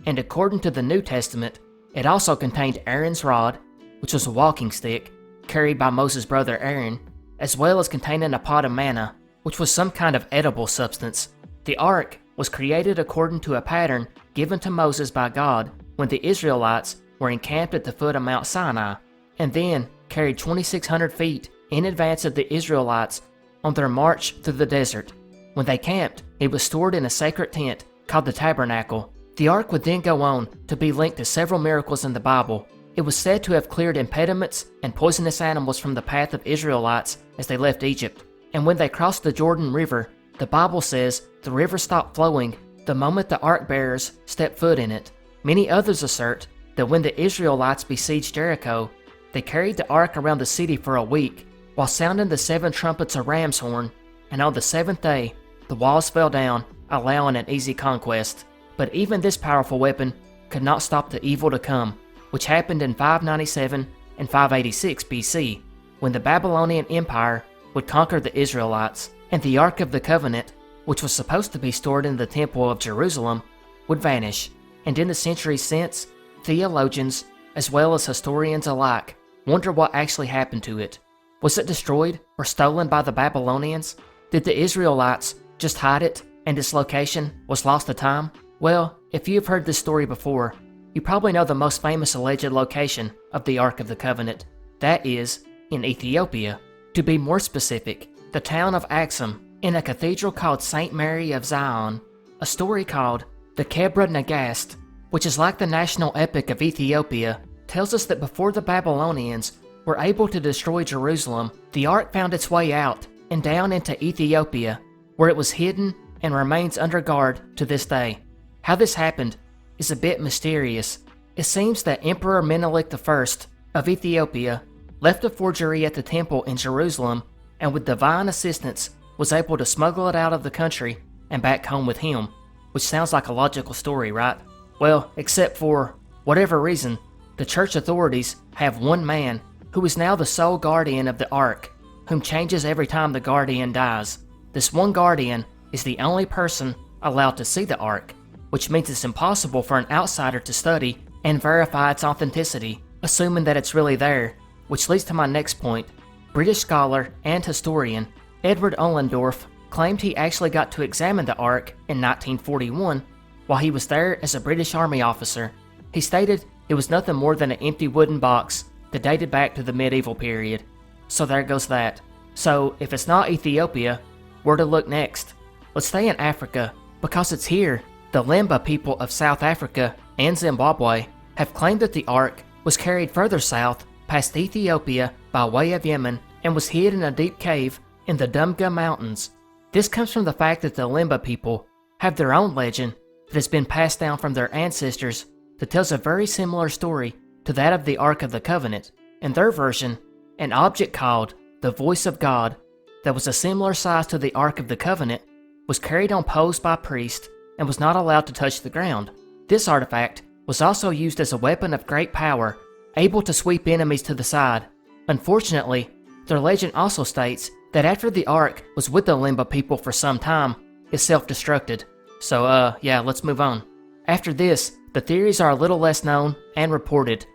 and according to the New Testament, it also contained Aaron's rod, which was a walking stick, carried by Moses' brother Aaron, as well as containing a pot of manna, which was some kind of edible substance. The Ark was created according to a pattern given to Moses by God when the Israelites were encamped at the foot of Mount Sinai, and then carried 2,600 feet in advance of the Israelites on their march through the desert. When they camped, it was stored in a sacred tent called the Tabernacle. The Ark would then go on to be linked to several miracles in the Bible. It was said to have cleared impediments and poisonous animals from the path of Israelites as they left Egypt. And when they crossed the Jordan River, the Bible says the river stopped flowing the moment the Ark bearers stepped foot in it. Many others assert that when the Israelites besieged Jericho, they carried the ark around the city for a week while sounding the 7 trumpets of ram's horn, and on the 7th day, the walls fell down, allowing an easy conquest. But even this powerful weapon could not stop the evil to come, which happened in 597 and 586 BC, when the Babylonian Empire would conquer the Israelites, and the Ark of the Covenant, which was supposed to be stored in the Temple of Jerusalem, would vanish. And in the centuries since, theologians, as well as historians alike, wonder what actually happened to it. Was it destroyed or stolen by the Babylonians? Did the Israelites just hide it, and its location was lost to time? Well, if you've heard this story before, you probably know the most famous alleged location of the Ark of the Covenant. That is, in Ethiopia. To be more specific, the town of Axum, in a cathedral called St. Mary of Zion. A story called the Kebra Nagast, which is like the national epic of Ethiopia, tells us that before the Babylonians were able to destroy Jerusalem, the Ark found its way out and down into Ethiopia, where it was hidden and remains under guard to this day. How this happened is a bit mysterious. It seems that Emperor Menelik I of Ethiopia left a forgery at the temple in Jerusalem, and with divine assistance was able to smuggle it out of the country and back home with him, which sounds like a logical story, right? Well, except for whatever reason, the church authorities have one man who is now the sole guardian of the Ark, whom changes every time the guardian dies. This one guardian is the only person allowed to see the Ark, which means it's impossible for an outsider to study and verify its authenticity, assuming that it's really there, which leads to my next point. British scholar and historian Edward Ollendorff claimed he actually got to examine the Ark in 1941 while he was there as a British Army officer. He stated it was nothing more than an empty wooden box that dated back to the medieval period. So there goes that. So if it's not Ethiopia, where to look next? Let's stay in Africa, because it's here the Lemba people of South Africa and Zimbabwe have claimed that the Ark was carried further south past Ethiopia by way of Yemen and was hid in a deep cave in the Dumga Mountains. This comes from the fact that the Lemba people have their own legend that has been passed down from their ancestors that tells a very similar story to that of the Ark of the Covenant. In their version, an object called the Voice of God that was a similar size to the Ark of the Covenant was carried on poles by priests and was not allowed to touch the ground. This artifact was also used as a weapon of great power, able to sweep enemies to the side. Unfortunately, their legend also states that after the Ark was with the Lemba people for some time, it self-destructed. So yeah, let's move on. After this, the theories are a little less known and reported,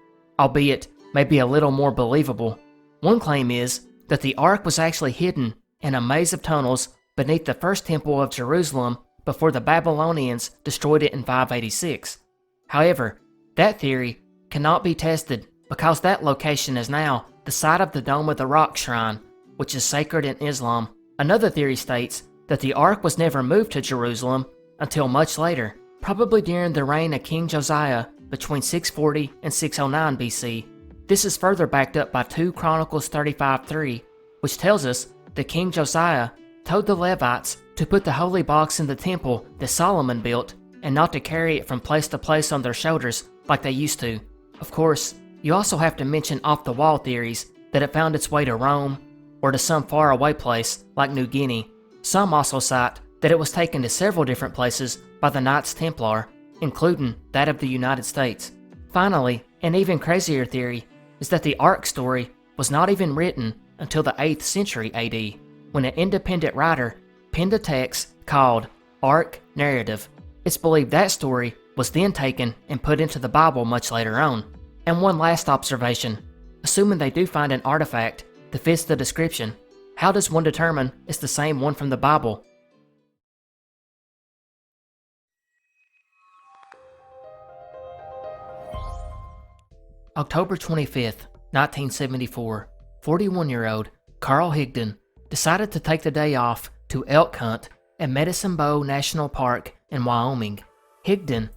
albeit maybe a little more believable. One claim is that the Ark was actually hidden in a maze of tunnels beneath the first temple of Jerusalem before the Babylonians destroyed it in 586. However, that theory cannot be tested because that location is now the site of the Dome of the Rock shrine, which is sacred in Islam. Another theory states that the Ark was never moved to Jerusalem until much later, probably during the reign of King Josiah between 640 and 609 BC. This is further backed up by 2 Chronicles 35:3, which tells us that King Josiah told the Levites to put the holy box in the temple that Solomon built and not to carry it from place to place on their shoulders like they used to. Of course, you also have to mention off-the-wall theories that it found its way to Rome or to some faraway place like New Guinea. Some also cite that it was taken to several different places by the Knights Templar, including that of the United States. Finally, an even crazier theory is that the Ark story was not even written until the 8th century AD, when an independent writer penned a text called Ark Narrative. It's believed that story was then taken and put into the Bible much later on. And one last observation, assuming they do find an artifact that fits the description, how does one determine it's the same one from the Bible? October 25th, 1974, 41-year-old Carl Higdon decided to take the day off to elk hunt at Medicine Bow National Park in Wyoming. Higdon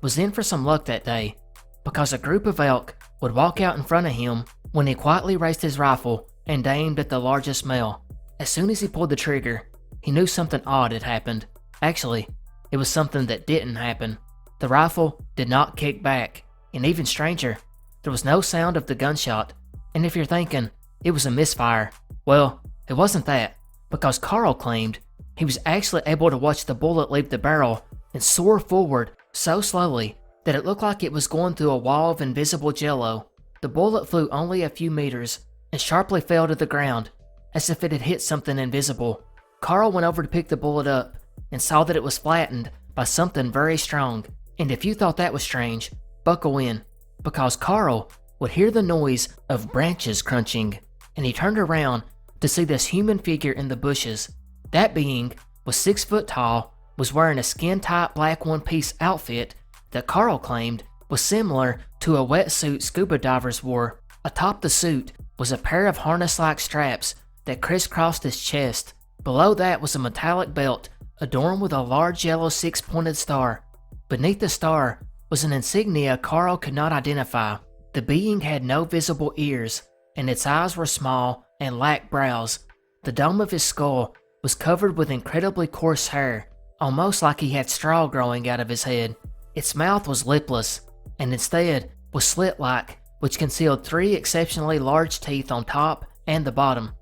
was in for some luck that day because a group of elk would walk out in front of him when he quietly raised his rifle and aimed at the largest male. As soon as he pulled the trigger, he knew something odd had happened. Actually, it was something that didn't happen. The rifle did not kick back. And even stranger, there was no sound of the gunshot. And if you're thinking it was a misfire, well, it wasn't that, because Carl claimed he was actually able to watch the bullet leave the barrel and soar forward so slowly that it looked like it was going through a wall of invisible jello. The bullet flew only a few meters and sharply fell to the ground, as if it had hit something invisible. Carl went over to pick the bullet up and saw that it was flattened by something very strong. And if you thought that was strange, buckle in, because Carl would hear the noise of branches crunching, and he turned around to see this human figure in the bushes. That being was 6 foot tall, was wearing a skin-tight black one-piece outfit that Carl claimed was similar to a wetsuit scuba divers wore. Atop the suit was a pair of harness-like straps that crisscrossed his chest. Below that was a metallic belt adorned with a large yellow 6-pointed star. Beneath the star was an insignia Carl could not identify. The being had no visible ears, and its eyes were small and lacked brows. The dome of his skull was covered with incredibly coarse hair, almost like he had straw growing out of his head. Its mouth was lipless, and instead was slit-like, which concealed 3 exceptionally large teeth on top and the bottom,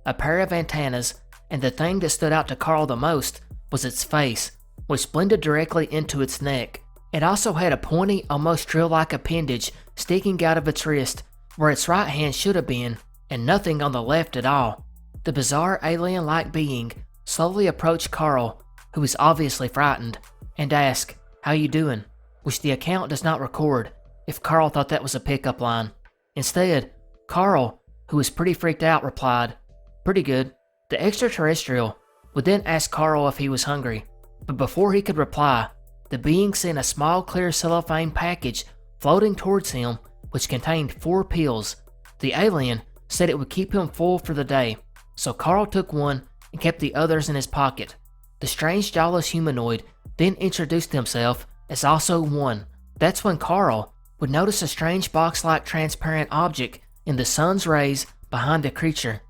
a pair of antennas, and the thing that stood out to Carl the most was its face, which blended directly into its neck. It also had a pointy, almost drill-like appendage sticking out of its wrist, where its right hand should have been, and nothing on the left at all. The bizarre alien-like being slowly approached Carl, who was obviously frightened, and asked, "How you doing?" which the account does not record, if Carl thought that was a pickup line. Instead, Carl, who was pretty freaked out, replied, "Pretty good." The extraterrestrial would then ask Carl if he was hungry, but before he could reply, the being sent a small clear cellophane package floating towards him, which contained 4 pills. The alien said it would keep him full for the day, so Carl took one and kept the others in his pocket. The strange jawless humanoid then introduced himself as Ausso One. That's when Carl would notice a strange box-like transparent object in the sun's rays behind the creature.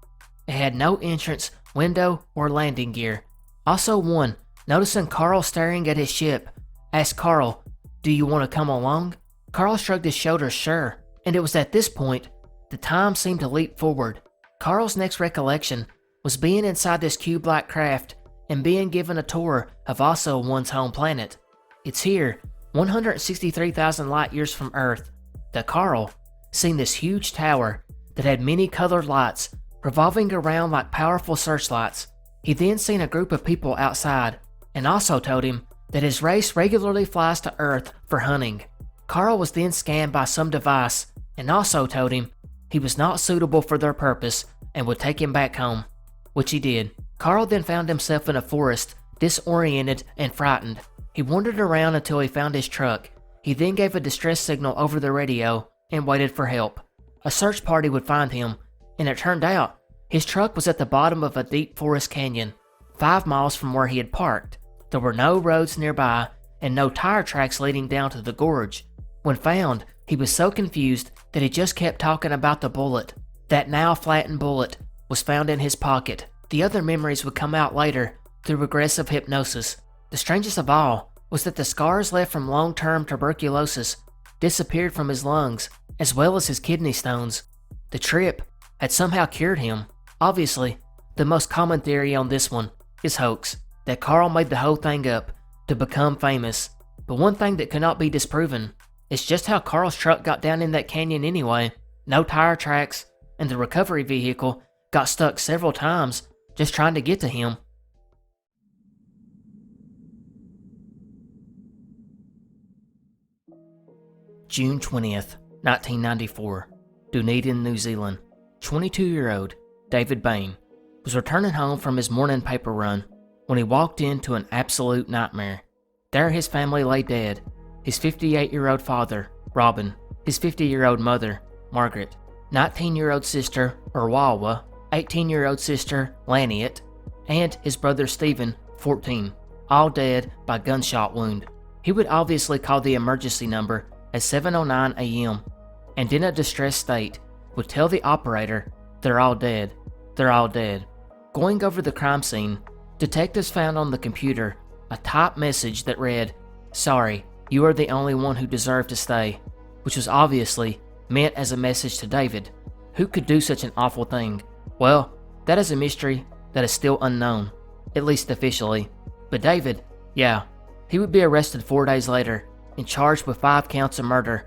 It had no entrance, window, or landing gear. Ausso One, noticing Carl staring at his ship, asked Carl, "Do you want to come along?" Carl shrugged his shoulders, sure, and it was at this point the time seemed to leap forward. Carl's next recollection was being inside this cube-like craft and being given a tour of Ausso One's home planet. It's here, 163,000 light years from Earth, that Carl seen this huge tower that had many colored lights revolving around like powerful searchlights. He then seen a group of people outside, and also told him that his race regularly flies to Earth for hunting. Carl was then scanned by some device, and also told him he was not suitable for their purpose and would take him back home, which he did. Carl then found himself in a forest, disoriented and frightened. He wandered around until he found his truck. He then gave a distress signal over the radio and waited for help. A search party would find him, and it turned out his truck was at the bottom of a deep forest canyon, 5 miles from where he had parked. There were no roads nearby and no tire tracks leading down to the gorge. When found, he was so confused that he just kept talking about the bullet. That now flattened bullet was found in his pocket. The other memories would come out later through regressive hypnosis. The strangest of all was that the scars left from long-term tuberculosis disappeared from his lungs, as well as his kidney stones. The trip had somehow cured him. Obviously, the most common theory on this one is hoax, that Carl made the whole thing up to become famous. But one thing that could not be disproven is just how Carl's truck got down in that canyon anyway. No tire tracks, and the recovery vehicle got stuck several times just trying to get to him. June 20th, 1994, Dunedin, New Zealand. 22-year-old David Bain was returning home from his morning paper run when he walked into an absolute nightmare. There his family lay dead, his 58-year-old father, Robin, his 50-year-old mother, Margaret, 19-year-old sister, Urwawa, 18-year-old sister, Laniet, and his brother Stephen, 14, all dead by gunshot wound. He would obviously call the emergency number at 7:09 a.m. and in a distressed state would tell the operator, "They're all dead, they're all dead." Going over the crime scene, detectives found on the computer a typed message that read, "Sorry, you are the only one who deserved to stay." which was obviously meant as a message to David. Who could do such an awful thing? Well, that is a mystery that is still unknown, at least officially. But David, yeah, he would be arrested 4 days later and charged with 5 counts of murder.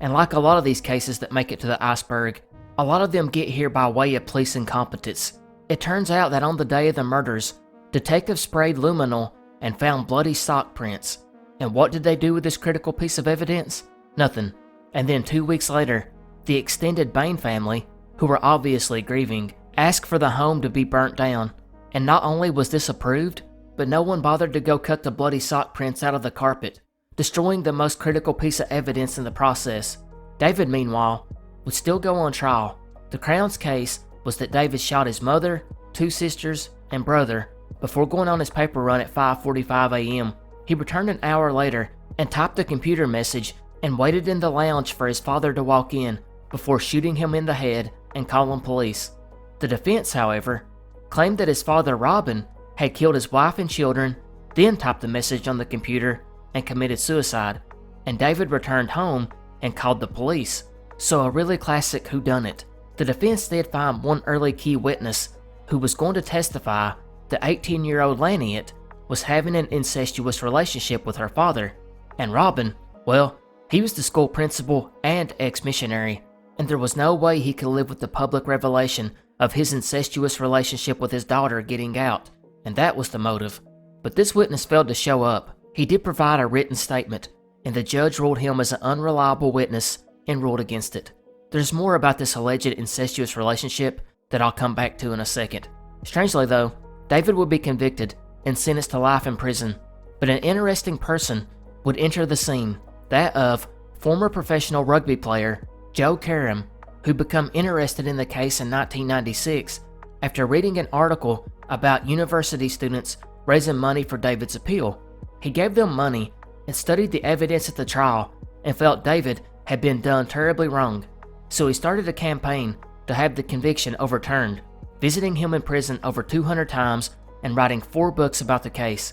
And like a lot of these cases that make it to the iceberg, a lot of them get here by way of police incompetence. It turns out that on the day of the murders, detectives sprayed luminol and found bloody sock prints. And what did they do with this critical piece of evidence? Nothing. And then 2 weeks later, the extended Bain family, who were obviously grieving, asked for the home to be burnt down. And not only was this approved, but no one bothered to go cut the bloody sock prints out of the carpet, destroying the most critical piece of evidence in the process. David, meanwhile, would still go on trial. The Crown's case was that David shot his mother, 2 sisters, and brother before going on his paper run at 5:45 a.m. He returned an hour later and typed a computer message and waited in the lounge for his father to walk in before shooting him in the head and calling police. The defense, however, claimed that his father, Robin, had killed his wife and children, then typed the message on the computer and committed suicide, and David returned home and called the police. So a really classic whodunit. The defense did find one early key witness who was going to testify that 18-year-old Laniet was having an incestuous relationship with her father, and Robin, well, he was the school principal and ex-missionary, and there was no way he could live with the public revelation of his incestuous relationship with his daughter getting out, and that was the motive. But this witness failed to show up. He did provide a written statement, and the judge ruled him as an unreliable witness and ruled against it. There's more about this alleged incestuous relationship that I'll come back to in a second. Strangely though, David would be convicted and sentenced to life in prison, but an interesting person would enter the scene, that of former professional rugby player Joe Karam, who became interested in the case in 1996 after reading an article about university students raising money for David's appeal. He gave them money and studied the evidence at the trial and felt David had been done terribly wrong, so he started a campaign to have the conviction overturned, visiting him in prison over 200 times and writing 4 books about the case.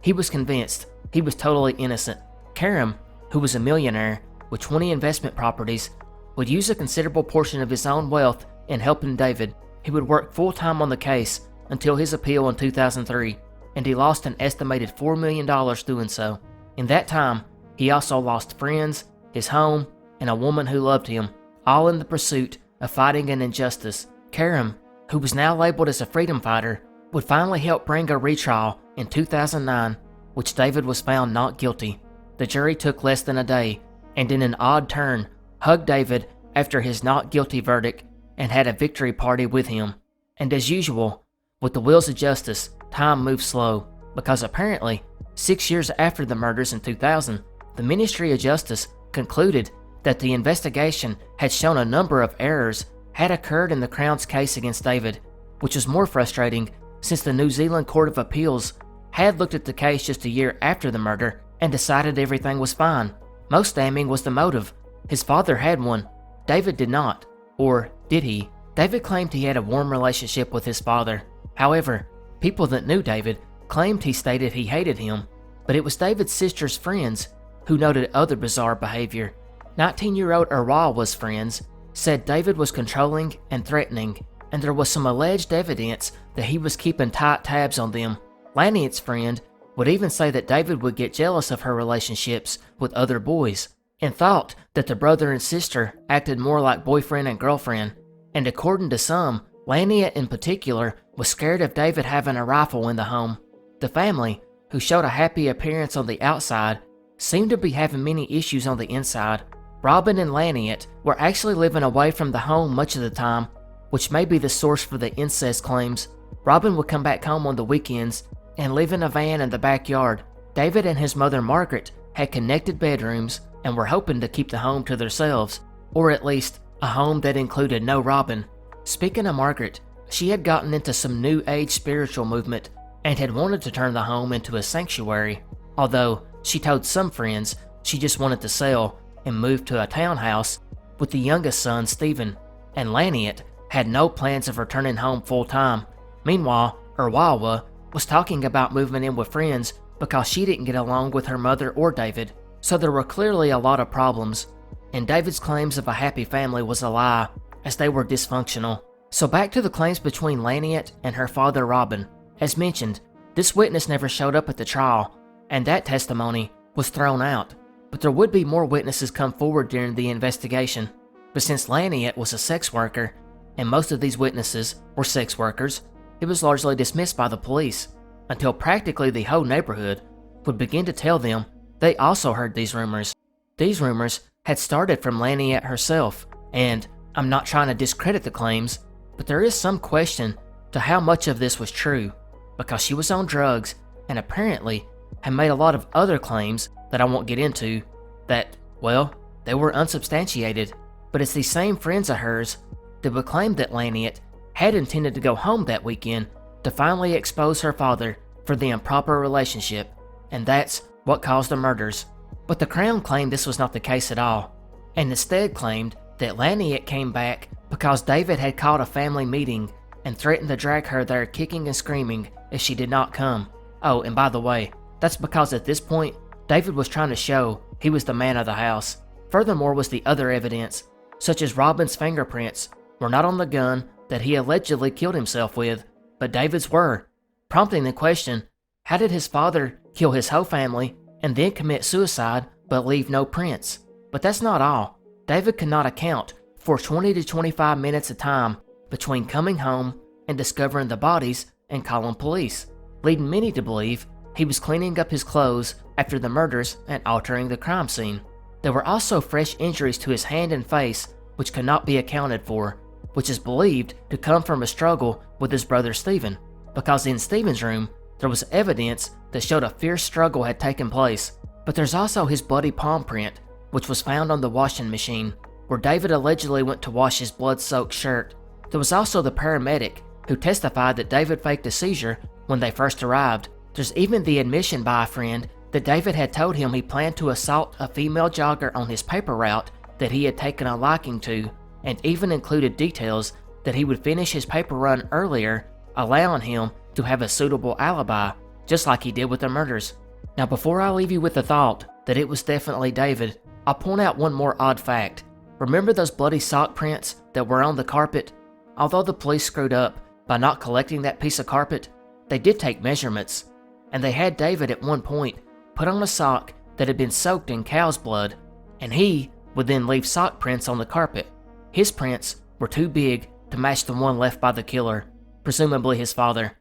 He was convinced he was totally innocent. Karam, who was a millionaire with 20 investment properties, would use a considerable portion of his own wealth in helping David. He would work full-time on the case until his appeal in 2003, and he lost an estimated $4 million doing so. In that time, he also lost friends, his home, and a woman who loved him, all in the pursuit of fighting an injustice. Karam, who was now labeled as a freedom fighter, would finally help bring a retrial in 2009, which David was found not guilty. The jury took less than a day, and in an odd turn, hugged David after his not guilty verdict and had a victory party with him. And as usual, with the wheels of justice, time moved slow, because apparently, 6 years after the murders in 2000, the Ministry of Justice concluded that the investigation had shown a number of errors had occurred in the Crown's case against David, which was more frustrating since the New Zealand Court of Appeals had looked at the case just a year after the murder and decided everything was fine. Most damning was the motive. His father had one. David did not. Or did he? David claimed he had a warm relationship with his father. However, people that knew David claimed he stated he hated him, but it was David's sister's friends who noted other bizarre behavior. 19-year-old Erwawa's friends said David was controlling and threatening, and there was some alleged evidence that he was keeping tight tabs on them. Laniet's friend would even say that David would get jealous of her relationships with other boys, and thought that the brother and sister acted more like boyfriend and girlfriend. And according to some, Laniet in particular was scared of David having a rifle in the home. The family, who showed a happy appearance on the outside, seemed to be having many issues on the inside. Robin and Laniet were actually living away from the home much of the time, which may be the source for the incest claims. Robin would come back home on the weekends and live in a van in the backyard. David and his mother Margaret had connected bedrooms and were hoping to keep the home to themselves, or at least a home that included no Robin. Speaking of Margaret, she had gotten into some new age spiritual movement and had wanted to turn the home into a sanctuary, although she told some friends she just wanted to sell and move to a townhouse with the youngest son, Stephen, and Laniet had no plans of returning home full-time. Meanwhile, Erwawa was talking about moving in with friends because she didn't get along with her mother or David, so there were clearly a lot of problems. and David's claims of a happy family was a lie, as they were dysfunctional. So back to the claims between Laniet and her father Robin. As mentioned, this witness never showed up at the trial, and that testimony was thrown out. But there would be more witnesses come forward during the investigation. But since Laniet was a sex worker, and most of these witnesses were sex workers, it was largely dismissed by the police, until practically the whole neighborhood would begin to tell them they also heard these rumors. These rumors had started from Laniet herself, and I'm not trying to discredit the claims, but there is some question to how much of this was true, because she was on drugs and apparently had made a lot of other claims that I won't get into that, well, they were unsubstantiated. But it's these same friends of hers that would claim that Laniet had intended to go home that weekend to finally expose her father for the improper relationship, and that's what caused the murders. But the Crown claimed this was not the case at all, and instead claimed that Laniet came back because David had called a family meeting and threatened to drag her there kicking and screaming if she did not come. Oh, and by the way, that's because at this point, David was trying to show he was the man of the house. Furthermore was the other evidence, such as Robin's fingerprints were not on the gun that he allegedly killed himself with, but David's were, prompting the question, how did his father kill his whole family and then commit suicide but leave no prints? But that's not all. David could not account for 20 to 25 minutes of time between coming home and discovering the bodies and calling police, leading many to believe he was cleaning up his clothes after the murders and altering the crime scene. There were also fresh injuries to his hand and face which could not be accounted for, which is believed to come from a struggle with his brother Stephen, because in Stephen's room there was evidence that showed a fierce struggle had taken place. But there's also his bloody palm print, which was found on the washing machine, where David allegedly went to wash his blood-soaked shirt. There was also the paramedic, who testified that David faked a seizure when they first arrived. There's even the admission by a friend that David had told him he planned to assault a female jogger on his paper route that he had taken a liking to, and even included details that he would finish his paper run earlier, allowing him to have a suitable alibi, just like he did with the murders. Now before I leave you with the thought that it was definitely David, I'll point out one more odd fact. Remember those bloody sock prints that were on the carpet? Although the police screwed up by not collecting that piece of carpet, they did take measurements, and they had David at one point put on a sock that had been soaked in cow's blood, and he would then leave sock prints on the carpet. His prints were too big to match the one left by the killer, presumably his father.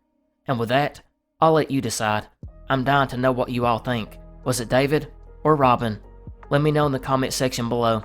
And with that, I'll let you decide. I'm dying to know what you all think. Was it David or Robin? Let me know in the comment section below.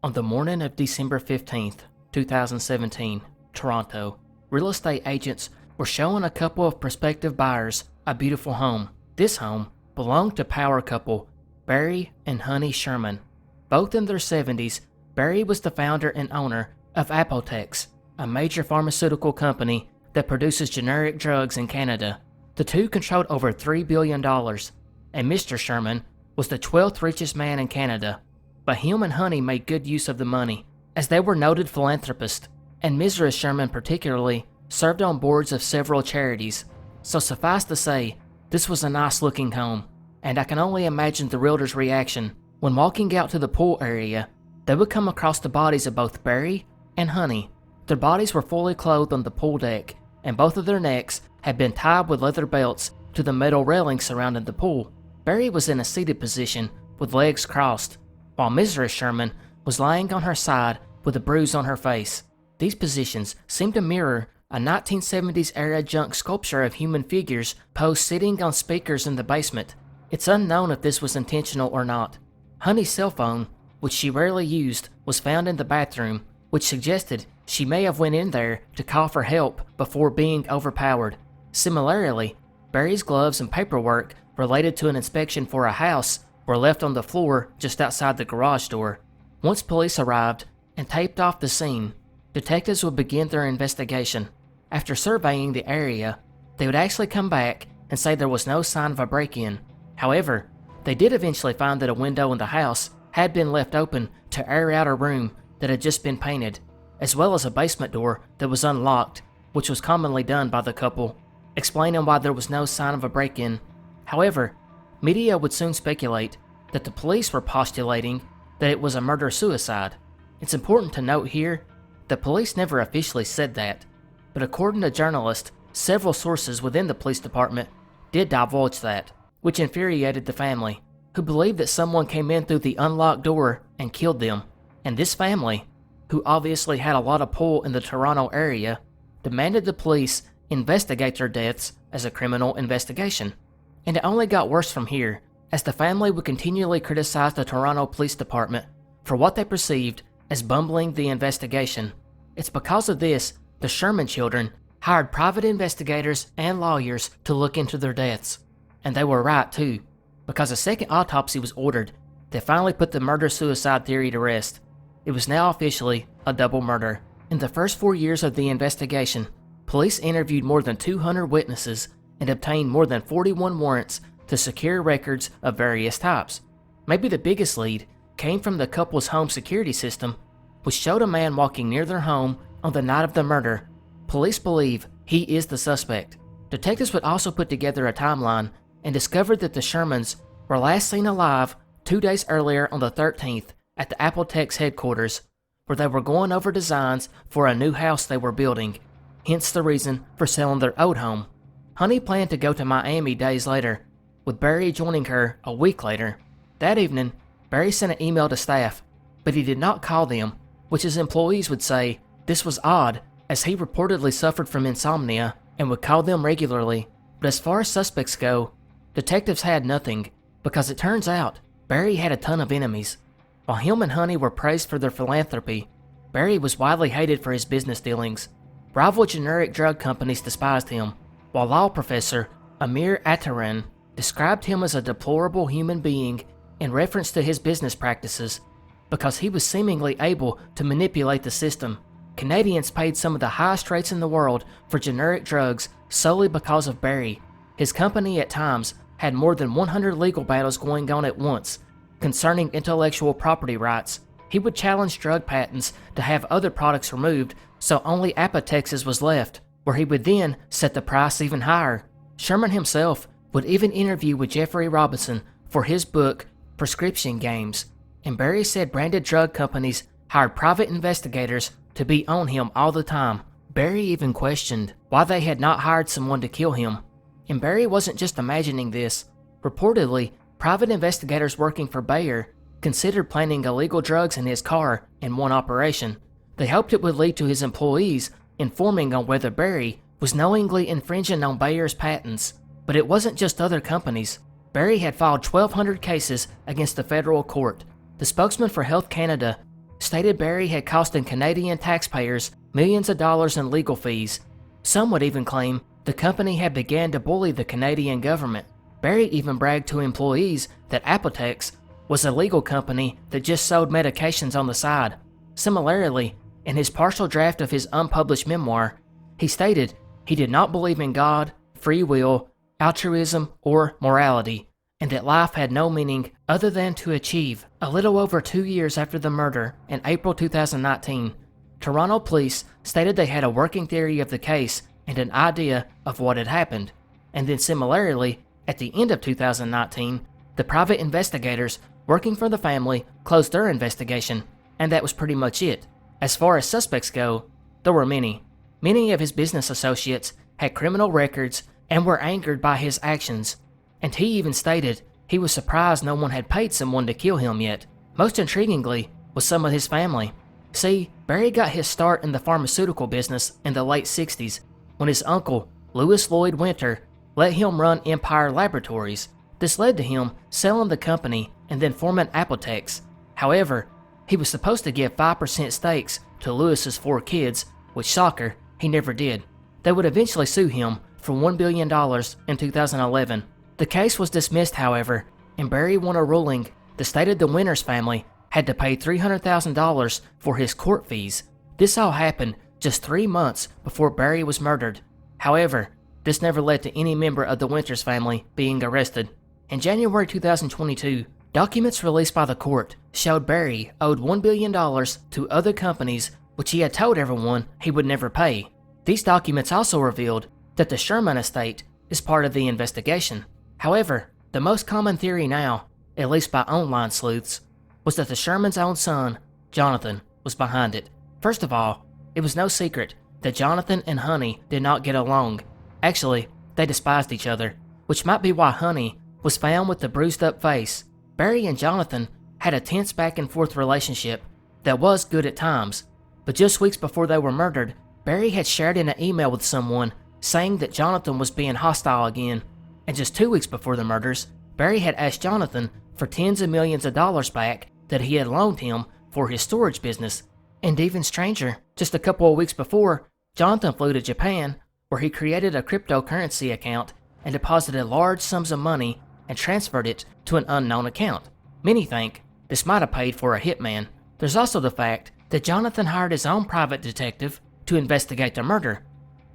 On the morning of December 15th, 2017, Toronto, real estate agents were showing a couple of prospective buyers a beautiful home. This home belonged to power couple Barry and Honey Sherman. Both in their 70s, Barry was the founder and owner of Apotex, a major pharmaceutical company that produces generic drugs in Canada. The two controlled over $3 billion, and Mr. Sherman was the 12th richest man in Canada. But him and Honey made good use of the money, as they were noted philanthropists, and Mrs. Sherman particularly served on boards of several charities. So suffice to say, this was a nice looking home, and I can only imagine the realtor's reaction when walking out to the pool area. They would come across the bodies of both Barry and Honey. Their bodies were fully clothed on the pool deck, and both of their necks had been tied with leather belts to the metal railing surrounding the pool. Barry was in a seated position with legs crossed, while Mrs. Sherman was lying on her side with a bruise on her face. These positions seemed to mirror a 1970s era junk sculpture of human figures posed sitting on speakers in the basement. It's unknown if this was intentional or not. Honey's cell phone, which she rarely used, was found in the bathroom, which suggested she may have went in there to call for help before being overpowered. Similarly, Barry's gloves and paperwork related to an inspection for a house were left on the floor just outside the garage door. Once police arrived and taped off the scene, detectives would begin their investigation. After surveying the area, they would actually come back and say there was no sign of a break-in. However, they did eventually find that a window in the house had been left open to air out a room that had just been painted, as well as a basement door that was unlocked, which was commonly done by the couple. Explaining why there was no sign of a break-in, However, media would soon speculate that the police were postulating that it was a murder-suicide. It's important to note here, the police never officially said that, but according to journalists, several sources within the police department did divulge that, which infuriated the family, who believed that someone came in through the unlocked door and killed them. And this family, who obviously had a lot of pull in the Toronto area, demanded the police investigate their deaths as a criminal investigation. And it only got worse from here, as the family would continually criticize the Toronto Police Department for what they perceived as bumbling the investigation. It's because of this, the Sherman children hired private investigators and lawyers to look into their deaths. And they were right too, because a second autopsy was ordered that finally put the murder-suicide theory to rest. It was now officially a double murder. In the first 4 years of the investigation, police interviewed more than 200 witnesses and obtained more than 41 warrants to secure records of various types. Maybe the biggest lead came from the couple's home security system, which showed a man walking near their home on the night of the murder. Police believe he is the suspect. Detectives would also put together a timeline and discovered that the Shermans were last seen alive 2 days earlier on the 13th at the Appletex headquarters, where they were going over designs for a new house they were building, hence the reason for selling their old home. Honey planned to go to Miami days later, with Barry joining her a week later. That evening, Barry sent an email to staff, but he did not call them, which his employees would say this was odd, as he reportedly suffered from insomnia and would call them regularly. But as far as suspects go, detectives had nothing, because it turns out Barry had a ton of enemies. While him and Honey were praised for their philanthropy, Barry was widely hated for his business dealings. Rival generic drug companies despised him, while law professor Amir Ataran described him as a deplorable human being in reference to his business practices, because he was seemingly able to manipulate the system. Canadians paid some of the highest rates in the world for generic drugs solely because of Barry. His company at times had more than 100 legal battles going on at once concerning intellectual property rights. He would challenge drug patents to have other products removed, so only Apotex's was left, where he would then set the price even higher. Sherman himself would even interview with Jeffrey Robinson for his book, Prescription Games, and Barry said branded drug companies hired private investigators to be on him all the time. Barry even questioned why they had not hired someone to kill him. And Barry wasn't just imagining this. Reportedly, private investigators working for Bayer considered planting illegal drugs in his car in one operation. They hoped it would lead to his employees informing on whether Barry was knowingly infringing on Bayer's patents. But it wasn't just other companies. Barry had filed 1,200 cases against the federal court. The spokesman for Health Canada stated Barry had costed Canadian taxpayers millions of dollars in legal fees. Some would even claim the company had begun to bully the Canadian government. Barry even bragged to employees that Apotex was a legal company that just sold medications on the side. Similarly, in his partial draft of his unpublished memoir, he stated he did not believe in God, free will, altruism, or morality, and that life had no meaning other than to achieve. A little over 2 years after the murder, in April 2019, Toronto police stated they had a working theory of the case and an idea of what had happened. And then similarly, at the end of 2019, the private investigators working for the family closed their investigation, and that was pretty much it. As far as suspects go, there were many. Many of his business associates had criminal records and were angered by his actions, and he even stated he was surprised no one had paid someone to kill him yet. Most intriguingly was some of his family. See, Barry got his start in the pharmaceutical business in the late 60s when his uncle, Louis Lloyd Winter, let him run Empire Laboratories. This led to him selling the company and then forming Apotex. However, he was supposed to give 5% stakes to Louis's 4 kids, which, shocker, he never did. They would eventually sue him for $1 billion in 2011. The case was dismissed, however, and Barry won a ruling that stated the Winters family had to pay $300,000 for his court fees. This all happened just 3 months before Barry was murdered. However, this never led to any member of the Winters family being arrested. In January 2022, documents released by the court showed Barry owed $1 billion to other companies which he had told everyone he would never pay. These documents also revealed that the Sherman estate is part of the investigation. However, the most common theory now, at least by online sleuths, was that the Shermans' own son, Jonathan, was behind it. First of all, it was no secret that Jonathan and Honey did not get along. Actually, they despised each other, which might be why Honey was found with the bruised up face. Barry and Jonathan had a tense back and forth relationship that was good at times, but just weeks before they were murdered, Barry had shared in an email with someone saying that Jonathan was being hostile again, and just 2 weeks before the murders, Barry had asked Jonathan for tens of millions of dollars back that he had loaned him for his storage business. And even stranger, just a couple of weeks before, Jonathan flew to Japan, where he created a cryptocurrency account and deposited large sums of money and transferred it to an unknown account. Many think this might have paid for a hitman. There's also the fact that Jonathan hired his own private detective to investigate the murder.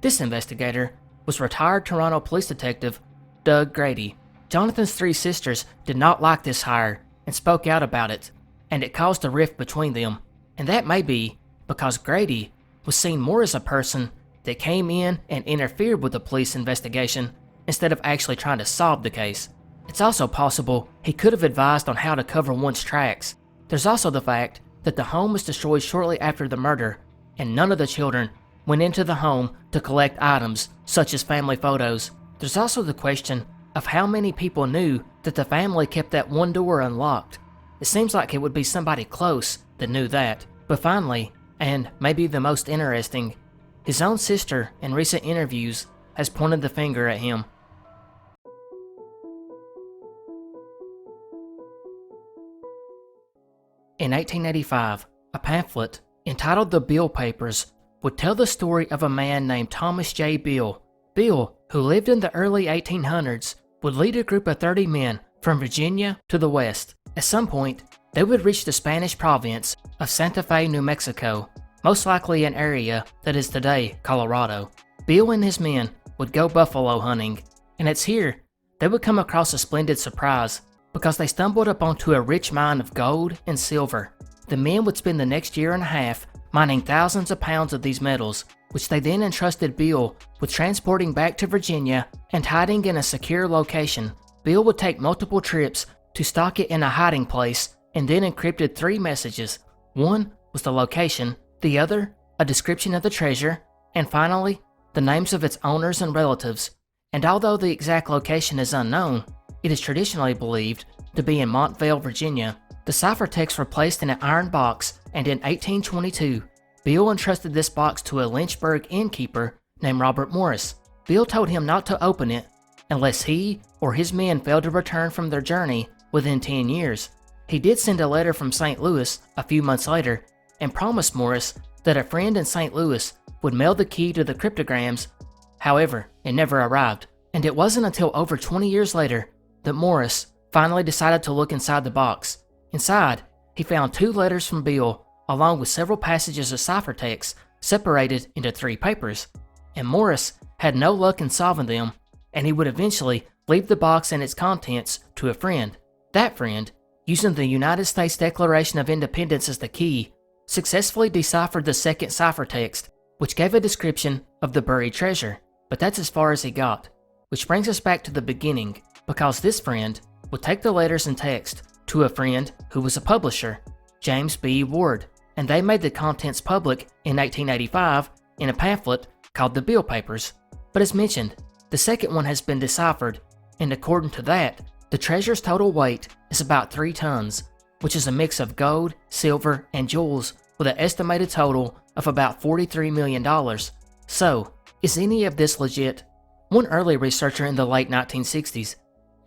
This investigator was retired Toronto police detective Doug Grady. Jonathan's 3 sisters did not like this hire and spoke out about it, and it caused a rift between them. And that may be because Grady was seen more as a person that came in and interfered with the police investigation instead of actually trying to solve the case. It's also possible he could have advised on how to cover one's tracks. There's also the fact that the home was destroyed shortly after the murder, and none of the children went into the home to collect items such as family photos. There's also the question of how many people knew that the family kept that one door unlocked. It seems like it would be somebody close that knew that. But finally, and maybe the most interesting, his own sister in recent interviews has pointed the finger at him. In 1885, a pamphlet entitled The Beale Papers would tell the story of a man named Thomas J. Beale. Beale, who lived in the early 1800s, would lead a group of 30 men from Virginia to the west. At some point, they would reach the Spanish province of Santa Fe, New Mexico, most likely an area that is today Colorado. Beale and his men would go buffalo hunting, and it's here they would come across a splendid surprise because they stumbled upon a rich mine of gold and silver. The men would spend the next year and a half mining thousands of pounds of these metals, which they then entrusted Beale with transporting back to Virginia and hiding in a secure location. Beale would take multiple trips to stock it in a hiding place and then encrypted 3 messages. One was the location, the other a description of the treasure, and finally, the names of its owners and relatives. And although the exact location is unknown, it is traditionally believed to be in Montvale, Virginia. The ciphertexts were placed in an iron box, and in 1822, Beale entrusted this box to a Lynchburg innkeeper named Robert Morris. Beale told him not to open it unless he or his men failed to return from their journey within 10 years. He did send a letter from St. Louis a few months later and promised Morris that a friend in St. Louis would mail the key to the cryptograms. However, it never arrived, and it wasn't until over 20 years later that Morris finally decided to look inside the box. Inside, he found 2 letters from Beale, along with several passages of ciphertext separated into 3 papers, and Morris had no luck in solving them, and he would eventually leave the box and its contents to a friend. That friend, using the United States Declaration of Independence as the key, successfully deciphered the second ciphertext, which gave a description of the buried treasure. But that's as far as he got, which brings us back to the beginning, because this friend would take the letters and text to a friend who was a publisher, James B. Ward, and they made the contents public in 1885 in a pamphlet called The Beale Papers. But as mentioned, the second one has been deciphered, and according to that, the treasure's total weight is about 3 tons, which is a mix of gold, silver, and jewels with an estimated total of about $43 million. So, is any of this legit? One early researcher in the late 1960s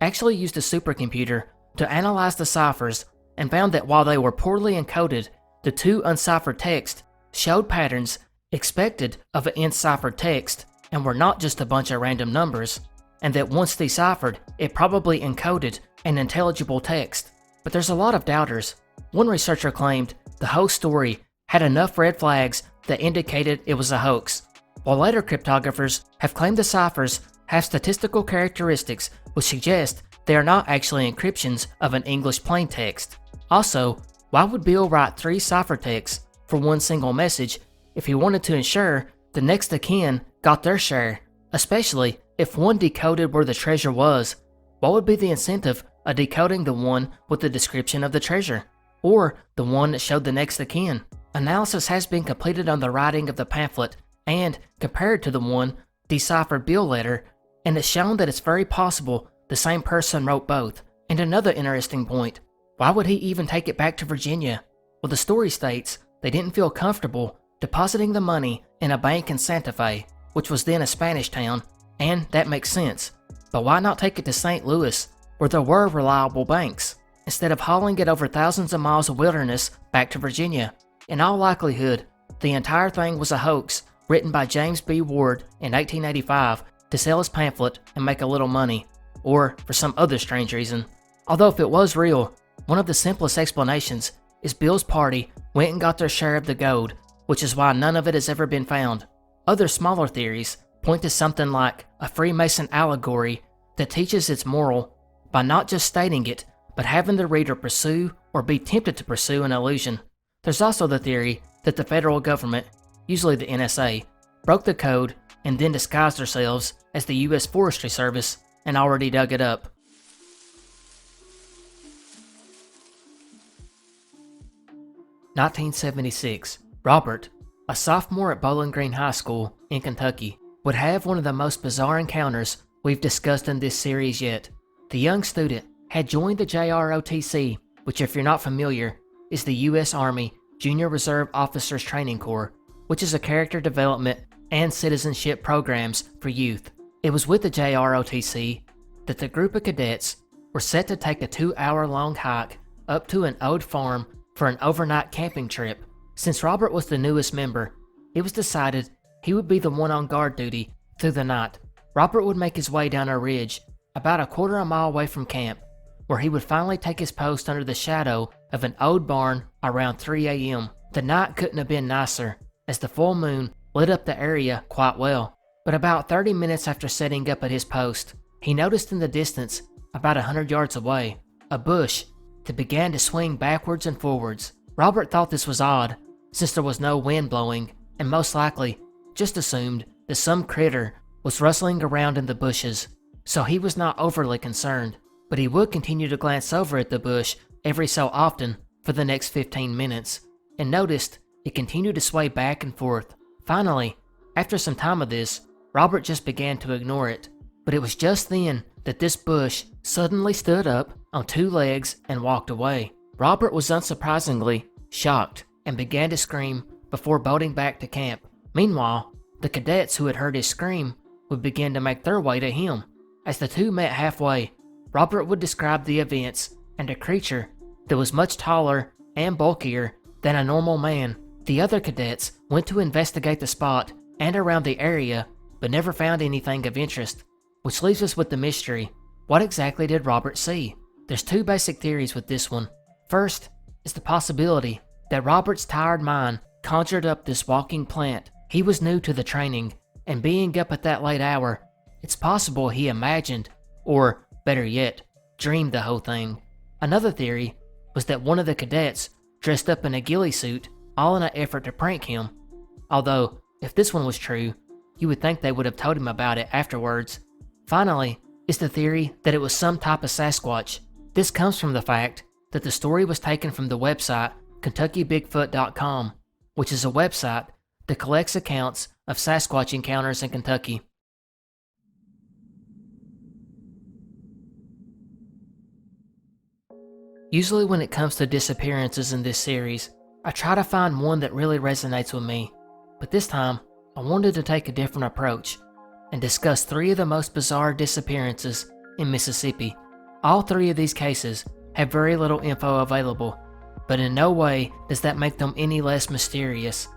actually used a supercomputer to analyze the ciphers and found that while they were poorly encoded, the 2 unciphered texts showed patterns expected of an enciphered text and were not just a bunch of random numbers, and that once deciphered, it probably encoded an intelligible text. But there's a lot of doubters. One researcher claimed the whole story had enough red flags that indicated it was a hoax, while later cryptographers have claimed the ciphers have statistical characteristics which suggest they are not actually encryptions of an English plaintext. Also, why would Beale write 3 ciphertexts for one single message if he wanted to ensure the next of kin got their share, especially if one decoded where the treasure was? What would be the incentive of decoding the one with the description of the treasure? Or the one that showed the next of kin? Analysis has been completed on the writing of the pamphlet and compared to the one deciphered bill letter, and it's shown that it's very possible the same person wrote both. And another interesting point, why would he even take it back to Virginia? Well, the story states they didn't feel comfortable depositing the money in a bank in Santa Fe, which was then a Spanish town, and that makes sense. But why not take it to St. Louis, where there were reliable banks, instead of hauling it over thousands of miles of wilderness back to Virginia? In all likelihood, the entire thing was a hoax written by James B. Ward in 1885 to sell his pamphlet and make a little money, or for some other strange reason. Although if it was real, one of the simplest explanations is Bill's party went and got their share of the gold, which is why none of it has ever been found. Other smaller theories point to something like a Freemason allegory that teaches its moral by not just stating it, but having the reader pursue or be tempted to pursue an illusion. There's also the theory that the federal government, usually the NSA, broke the code and then disguised themselves as the U.S. Forestry Service and already dug it up. (1976) Robert, a sophomore at Bowling Green High School in Kentucky, would have one of the most bizarre encounters we've discussed in this series yet. The young student had joined the JROTC, which, if you're not familiar, is the U.S. Army Junior Reserve Officers Training Corps, which is a character development and citizenship programs for youth. It was with the JROTC that the group of cadets were set to take a 2-hour-long hike up to an old farm for an overnight camping trip. Since Robert was the newest member, it was decided he would be the one on guard duty through the night. Robert would make his way down a ridge about a quarter of a mile away from camp, where he would finally take his post under the shadow of an old barn around 3 a.m. The night couldn't have been nicer, as the full moon lit up the area quite well. But about 30 minutes after setting up at his post, he noticed in the distance, about 100 yards away, a bush that began to swing backwards and forwards. Robert thought this was odd, since there was no wind blowing, and most likely just assumed that some critter was rustling around in the bushes, so he was not overly concerned. But he would continue to glance over at the bush every so often for the next 15 minutes, and noticed it continued to sway back and forth. Finally, after some time of this, Robert just began to ignore it. But it was just then that this bush suddenly stood up on 2 legs and walked away. Robert was unsurprisingly shocked and began to scream before bolting back to camp. Meanwhile, the cadets who had heard his scream would begin to make their way to him. As the two met halfway, Robert would describe the events and a creature that was much taller and bulkier than a normal man. The other cadets went to investigate the spot and around the area, but never found anything of interest, which leaves us with the mystery. What exactly did Robert see? There's 2 basic theories with this one. First is the possibility that Robert's tired mind conjured up this walking plant. He was new to the training, and being up at that late hour, it's possible he imagined, or better yet, dreamed the whole thing. Another theory was that one of the cadets dressed up in a ghillie suit, all in an effort to prank him. Although, if this one was true, you would think they would have told him about it afterwards. Finally, is the theory that it was some type of Sasquatch. This comes from the fact that the story was taken from the website KentuckyBigfoot.com, which is a website that collects accounts of Sasquatch encounters in Kentucky. Usually when it comes to disappearances in this series, I try to find one that really resonates with me, but this time I wanted to take a different approach and discuss 3 of the most bizarre disappearances in Mississippi. All 3 of these cases have very little info available, but in no way does that make them any less mysterious.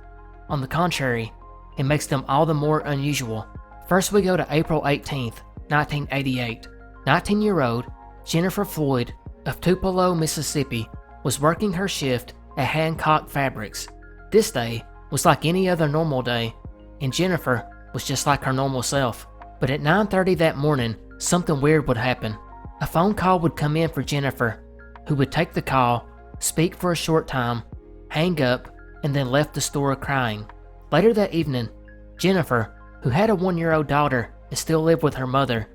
On the contrary, it makes them all the more unusual. First we go to April 18th, 1988. 19-year-old Jennifer Floyd of Tupelo, Mississippi was working her shift at Hancock Fabrics. This day was like any other normal day, and Jennifer was just like her normal self. But at 9:30 that morning, something weird would happen. A phone call would come in for Jennifer, who would take the call, speak for a short time, hang up, and then left the store crying. Later that evening, Jennifer, who had a 1-year-old daughter and still lived with her mother,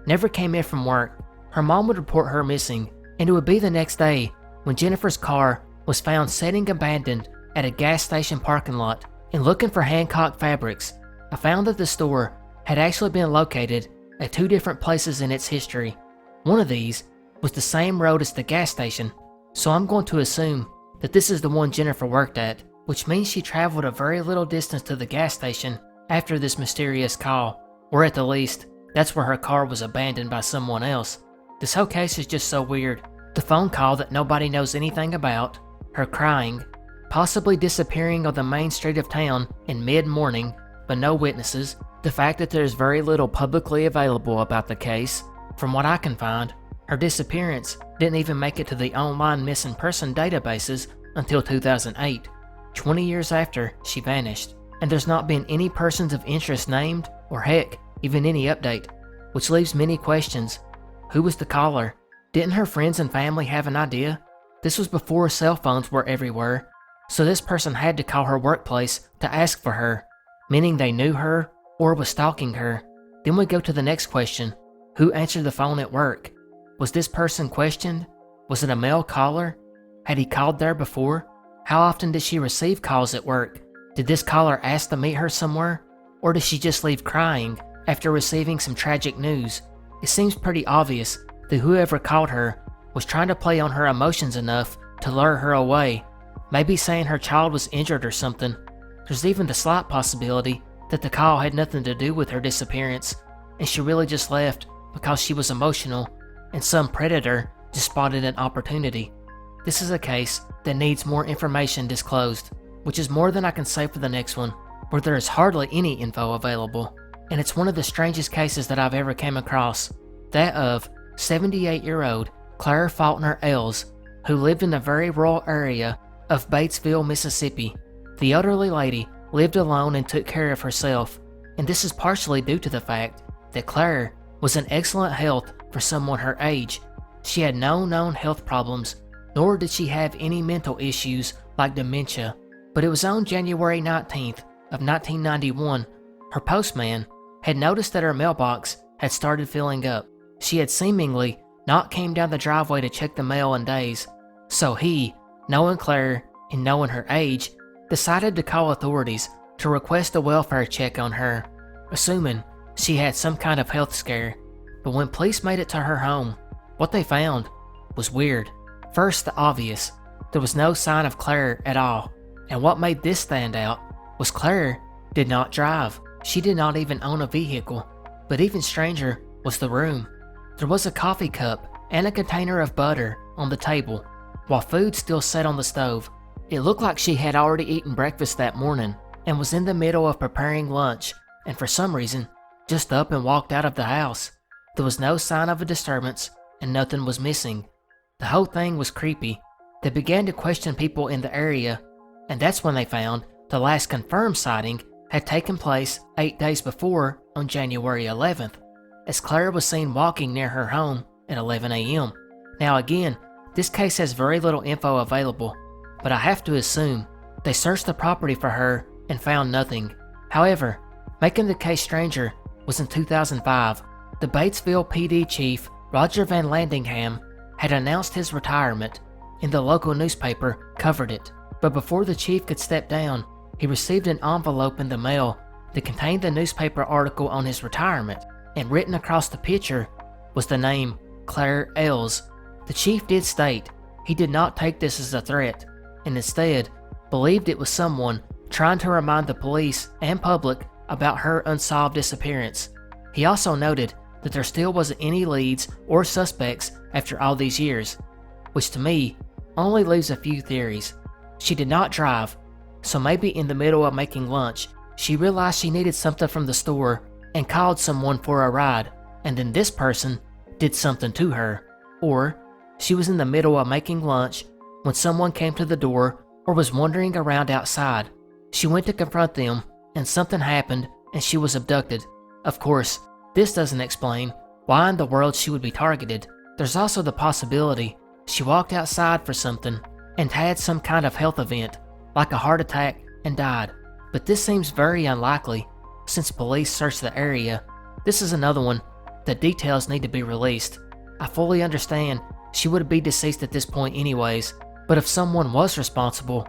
never came in from work her mom would report her missing, and it would be the next day when Jennifer's car was found sitting abandoned at a gas station parking lot. In looking for Hancock Fabrics, I found that the store had actually been located at 2 different places in its history. One of these was the same road as the gas station, so I'm going to assume that this is the one Jennifer worked at, which means she traveled a very little distance to the gas station after this mysterious call, or at the least, that's where her car was abandoned by someone else. This whole case is just so weird. The phone call that nobody knows anything about, her crying, possibly disappearing on the main street of town in mid-morning, but no witnesses, the fact that there's very little publicly available about the case. From what I can find, her disappearance didn't even make it to the online missing person databases until 2008, 20 years after she vanished, and there's not been any persons of interest named, or heck, even any update, which leaves many questions. Who was the caller? Didn't her friends and family have an idea? This was before cell phones were everywhere, so this person had to call her workplace to ask for her, meaning they knew her or was stalking her. Then we go to the next question. Who answered the phone at work? Was this person questioned? Was it a male caller? Had he called there before? How often did she receive calls at work? Did this caller ask to meet her somewhere? Or did she just leave crying after receiving some tragic news? It seems pretty obvious that whoever called her was trying to play on her emotions enough to lure her away, maybe saying her child was injured or something. There's even the slight possibility that the call had nothing to do with her disappearance, and she really just left because she was emotional, and some predator just spotted an opportunity. This is a case that needs more information disclosed, which is more than I can say for the next one, where there is hardly any info available, and it's one of the strangest cases that I've ever came across, that of 78-year-old Claire Faulkner Ells, who lived in the very rural area of Batesville, Mississippi. The elderly lady lived alone and took care of herself, and this is partially due to the fact that Claire was in excellent health for someone her age. She had no known health problems, nor did she have any mental issues like dementia. But it was on January 19th of 1991, her postman had noticed that her mailbox had started filling up. She had seemingly not came down the driveway to check the mail in days, so he, knowing Claire and knowing her age, decided to call authorities to request a welfare check on her, assuming she had some kind of health scare. But when police made it to her home, what they found was weird. First, the obvious. There was no sign of Claire at all, and what made this stand out was Claire did not drive. She did not even own a vehicle. But even stranger was the room. There was a coffee cup and a container of butter on the table, while food still sat on the stove. It looked like she had already eaten breakfast that morning and was in the middle of preparing lunch, and for some reason, just up and walked out of the house. There was no sign of a disturbance, and nothing was missing. The whole thing was creepy. They began to question people in the area, and that's when they found the last confirmed sighting had taken place 8 days before on January 11th, as Claire was seen walking near her home at 11 a.m. Now again, this case has very little info available, but I have to assume they searched the property for her and found nothing. However, making the case stranger was in 2005. The Batesville PD chief, Roger Van Landingham, had announced his retirement, and the local newspaper covered it. But before the chief could step down, he received an envelope in the mail that contained the newspaper article on his retirement, and written across the picture was the name Claire Ells. The chief did state he did not take this as a threat, and instead believed it was someone trying to remind the police and public about her unsolved disappearance. He also noted that there still wasn't any leads or suspects after all these years, which to me only leaves a few theories. She did not drive, so maybe in the middle of making lunch, she realized she needed something from the store and called someone for a ride, and then this person did something to her. Or she was in the middle of making lunch when someone came to the door or was wandering around outside. She went to confront them, and something happened and she was abducted. Of course, this doesn't explain why in the world she would be targeted. There's also the possibility she walked outside for something and had some kind of health event, like a heart attack, and died. But this seems very unlikely since police searched the area. This is another one that details need to be released. I fully understand she would be deceased at this point anyways, but if someone was responsible,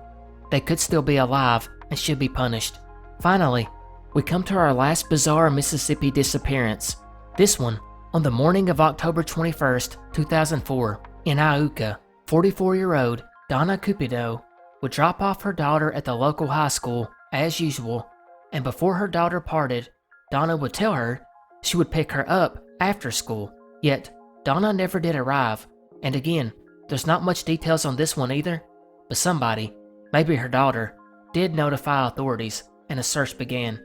they could still be alive and should be punished. Finally, we come to our last bizarre Mississippi disappearance. This one on the morning of October 21st, 2004, in Iuka. 44-year-old Donna Cupido would drop off her daughter at the local high school as usual, and before her daughter parted, Donna would tell her she would pick her up after school. Yet, Donna never did arrive, and again, there's not much details on this one either, but somebody, maybe her daughter, did notify authorities and a search began.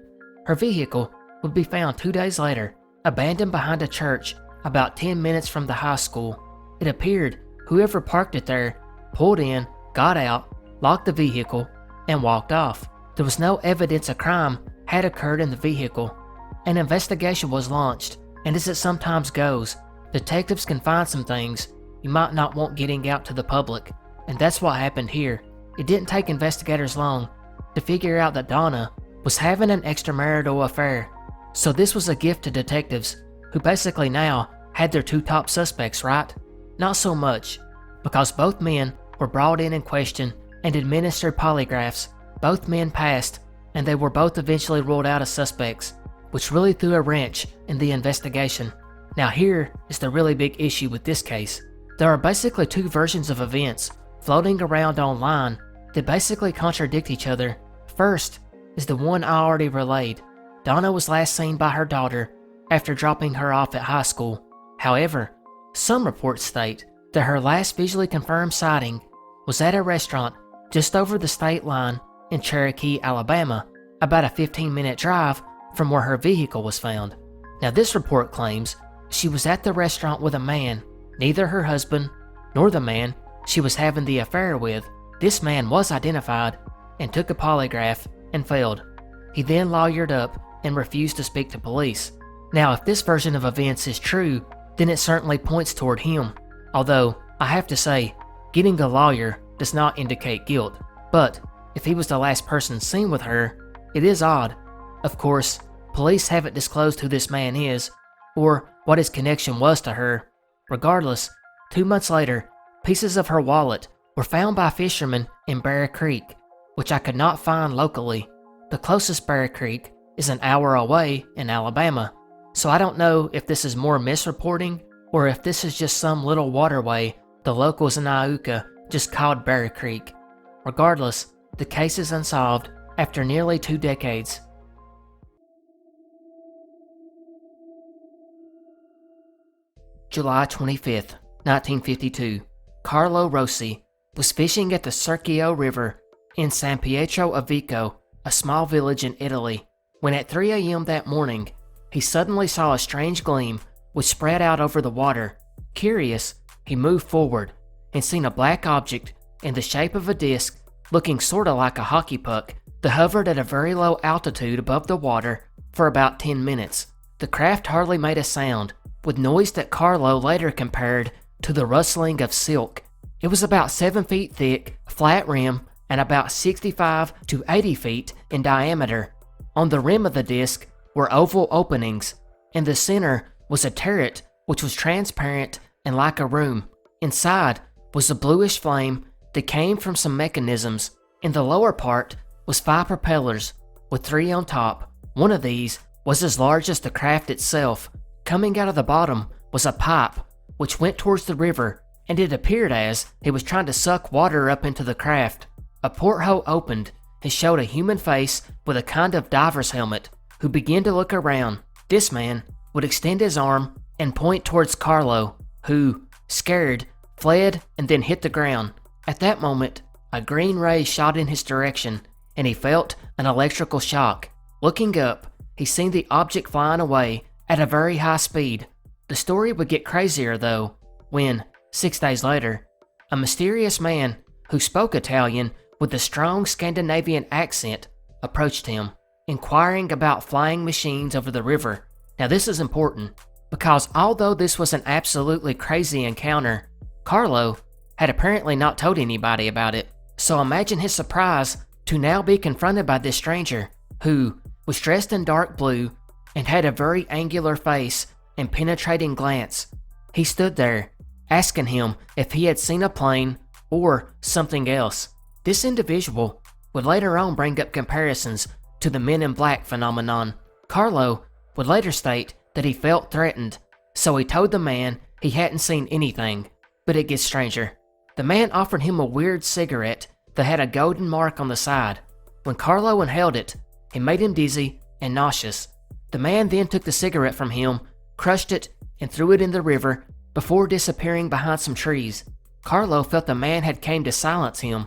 Her vehicle would be found 2 days later, abandoned behind a church about 10 minutes from the high school. It appeared whoever parked it there pulled in, got out, locked the vehicle, and walked off. There was no evidence a crime had occurred in the vehicle. An investigation was launched, and as it sometimes goes, detectives can find some things you might not want getting out to the public, and that's what happened here. It didn't take investigators long to figure out that Donna was having an extramarital affair. So this was a gift to detectives, who basically now had their two top suspects, right? Not so much, because both men were brought in and questioned and administered polygraphs. Both men passed, and they were both eventually ruled out as suspects, which really threw a wrench in the investigation. Now here is the really big issue with this case. There are basically two versions of events floating around online that basically contradict each other. First is the one I already relayed. Donna was last seen by her daughter after dropping her off at high school. However, some reports state that her last visually confirmed sighting was at a restaurant just over the state line in Cherokee, Alabama, about a 15-minute drive from where her vehicle was found. Now this report claims she was at the restaurant with a man, neither her husband nor the man she was having the affair with. This man was identified and took a polygraph and failed. He then lawyered up and refused to speak to police. Now if this version of events is true, then it certainly points toward him. Although, I have to say, getting a lawyer does not indicate guilt. But if he was the last person seen with her, it is odd. Of course, police haven't disclosed who this man is, or what his connection was to her. Regardless, 2 months later, pieces of her wallet were found by fishermen in Bear Creek, which I could not find locally. The closest Bear Creek is an hour away in Alabama, so I don't know if this is more misreporting or if this is just some little waterway the locals in Iuka just called Bear Creek. Regardless, the case is unsolved after nearly 2 decades. July 25th, 1952. Carlo Rossi was fishing at the Serchio River in San Pietro of Vico, a small village in Italy, when at 3 a.m. that morning, he suddenly saw a strange gleam which spread out over the water. Curious, he moved forward and seen a black object in the shape of a disc looking sorta like a hockey puck that hovered at a very low altitude above the water for about 10 minutes. The craft hardly made a sound, with noise that Carlo later compared to the rustling of silk. It was about 7 feet thick, flat rim, and about 65 to 80 feet in diameter. On the rim of the disc were oval openings. In the center was a turret which was transparent and like a room. Inside was a bluish flame that came from some mechanisms. In the lower part was 5 propellers, with 3 on top. One of these was as large as the craft itself. Coming out of the bottom was a pipe which went towards the river, and it appeared as he was trying to suck water up into the craft. A porthole opened and showed a human face with a kind of diver's helmet, who began to look around. This man would extend his arm and point towards Carlo, who, scared, fled and then hit the ground. At that moment, a green ray shot in his direction, and he felt an electrical shock. Looking up, he seen the object flying away at a very high speed. The story would get crazier though, when, 6 days later, a mysterious man who spoke Italian with a strong Scandinavian accent approached him, inquiring about flying machines over the river. Now this is important, because although this was an absolutely crazy encounter, Carlo had apparently not told anybody about it. So imagine his surprise to now be confronted by this stranger, who was dressed in dark blue and had a very angular face and penetrating glance. He stood there, asking him if he had seen a plane or something else. This individual would later on bring up comparisons to the Men in Black phenomenon. Carlo would later state that he felt threatened, so he told the man he hadn't seen anything. But it gets stranger. The man offered him a weird cigarette that had a golden mark on the side. When Carlo inhaled it, it made him dizzy and nauseous. The man then took the cigarette from him, crushed it, and threw it in the river before disappearing behind some trees. Carlo felt the man had came to silence him,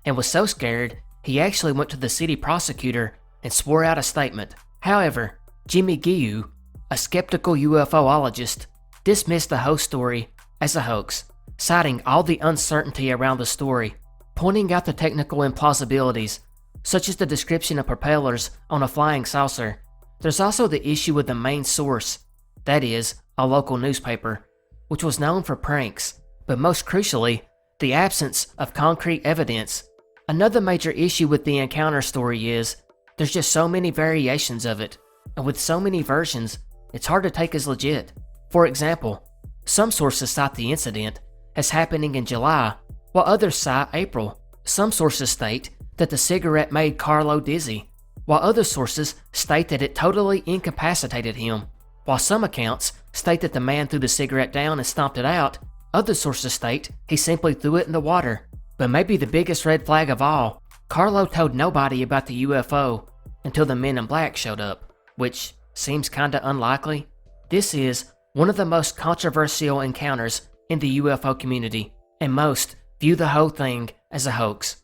and was so scared he actually went to the city prosecutor and swore out a statement. However, Jimmy Guiu, a skeptical UFOologist, dismissed the whole story as a hoax, citing all the uncertainty around the story, pointing out the technical implausibilities, such as the description of propellers on a flying saucer. There's also the issue with the main source, that is, a local newspaper, which was known for pranks, but most crucially, the absence of concrete evidence. Another major issue with the encounter story is, there's just so many variations of it, and with so many versions, it's hard to take as legit. For example, some sources cite the incident as happening in July, while others cite April. Some sources state that the cigarette made Carlo dizzy, while other sources state that it totally incapacitated him. While some accounts state that the man threw the cigarette down and stomped it out, other sources state he simply threw it in the water. But maybe the biggest red flag of all, Carlo told nobody about the UFO until the Men in Black showed up, which seems kinda unlikely. This is one of the most controversial encounters in the UFO community, and most view the whole thing as a hoax.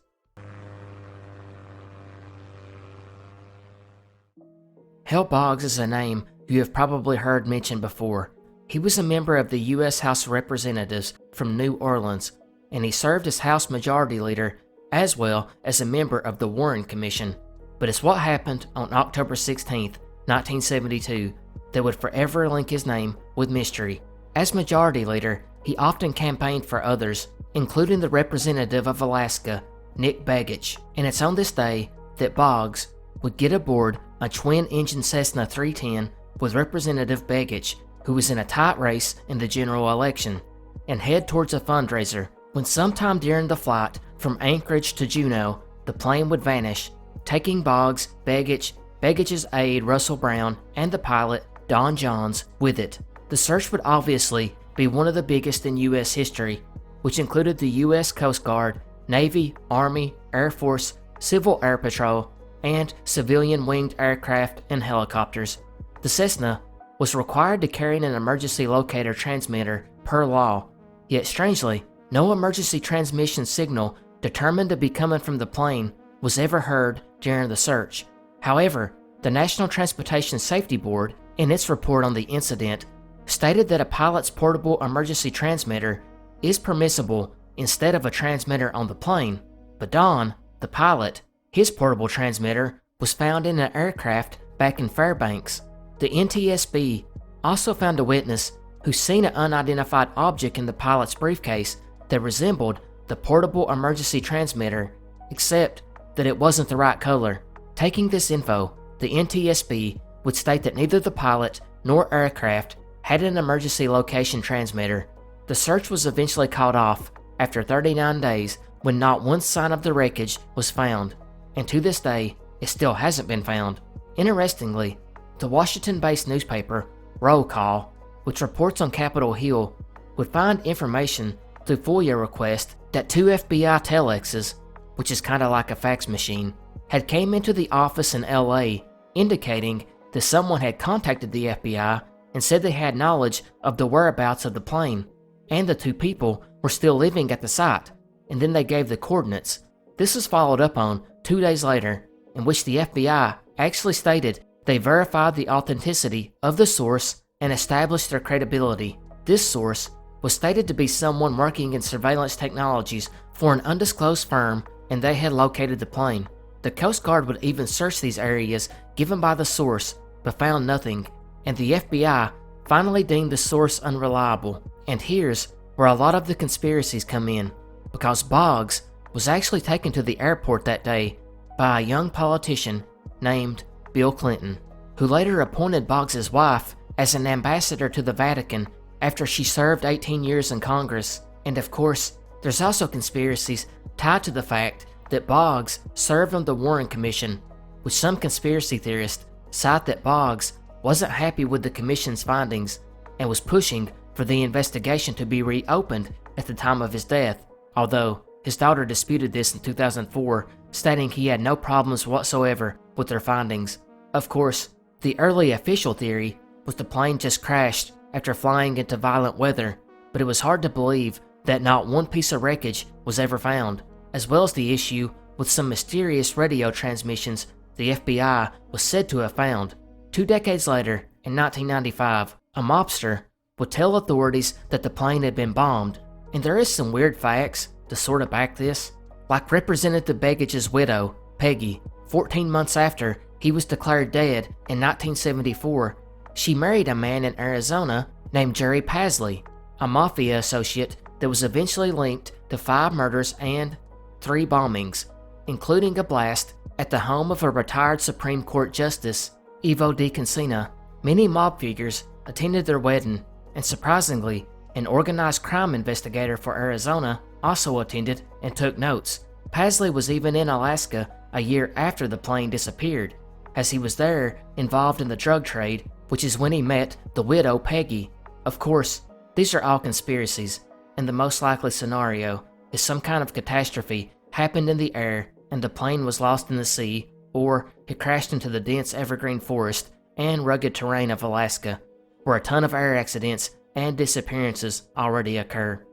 Hale Boggs is a name you have probably heard mentioned before. He was a member of the U.S. House of Representatives from New Orleans, and he served as House Majority Leader as well as a member of the Warren Commission. But it's what happened on October 16, 1972, that would forever link his name with mystery. As Majority Leader, he often campaigned for others, including the Representative of Alaska, Nick Begich, and it's on this day that Boggs would get aboard a twin-engine Cessna 310 with Representative Begich, who was in a tight race in the general election, and head towards a fundraiser, when sometime during the flight from Anchorage to Juneau, the plane would vanish, taking Boggs, Begich's aide Russell Brown, and the pilot, Don Johns, with it. The search would obviously be one of the biggest in U.S. history, which included the U.S. Coast Guard, Navy, Army, Air Force, Civil Air Patrol, and civilian winged aircraft and helicopters. The Cessna was required to carry an emergency locator transmitter per law, yet strangely, no emergency transmission signal determined to be coming from the plane was ever heard during the search. However, the National Transportation Safety Board, in its report on the incident, stated that a pilot's portable emergency transmitter is permissible instead of a transmitter on the plane. But Don, the pilot, his portable transmitter was found in an aircraft back in Fairbanks. The NTSB also found a witness who seen an unidentified object in the pilot's briefcase that resembled the portable emergency transmitter, except that it wasn't the right color. Taking this info, the NTSB would state that neither the pilot nor aircraft had an emergency location transmitter. The search was eventually called off after 39 days when not one sign of the wreckage was found, and to this day, it still hasn't been found. Interestingly, the Washington-based newspaper, Roll Call, which reports on Capitol Hill, would find information through FOIA request that 2 FBI telexes, which is kinda like a fax machine, had came into the office in LA, indicating that someone had contacted the FBI and said they had knowledge of the whereabouts of the plane, and the 2 people were still living at the site, and then they gave the coordinates. This was followed up on 2 days later, in which the FBI actually stated they verified the authenticity of the source and established their credibility. This source was stated to be someone working in surveillance technologies for an undisclosed firm, and they had located the plane. The Coast Guard would even search these areas given by the source, but found nothing, and the FBI finally deemed the source unreliable. And here's where a lot of the conspiracies come in, because Boggs was actually taken to the airport that day by a young politician named Bill Clinton, who later appointed Boggs' wife as an ambassador to the Vatican after she served 18 years in Congress. And of course, there's also conspiracies tied to the fact that Boggs served on the Warren Commission, which some conspiracy theorists cite that Boggs wasn't happy with the commission's findings and was pushing for the investigation to be reopened at the time of his death, although his daughter disputed this in 2004, stating he had no problems whatsoever with their findings. Of course, the early official theory was the plane just crashed after flying into violent weather, but it was hard to believe that not one piece of wreckage was ever found, as well as the issue with some mysterious radio transmissions the FBI was said to have found. 2 decades later, in 1995, a mobster would tell authorities that the plane had been bombed, and there is some weird facts to sort of back this. Like Representative Beggage's widow, Peggy, 14 months after he was declared dead in 1974, she married a man in Arizona named Jerry Pasley, a mafia associate that was eventually linked to 5 murders and 3 bombings, including a blast at the home of a retired Supreme Court Justice, Ivo DiConcina. Many mob figures attended their wedding, and surprisingly, an organized crime investigator for Arizona also attended and took notes. Pasley was even in Alaska a year after the plane disappeared, as he was there involved in the drug trade, which is when he met the widow Peggy. Of course, these are all conspiracies, and the most likely scenario is some kind of catastrophe happened in the air and the plane was lost in the sea, or it crashed into the dense evergreen forest and rugged terrain of Alaska, where a ton of air accidents and disappearances already occur.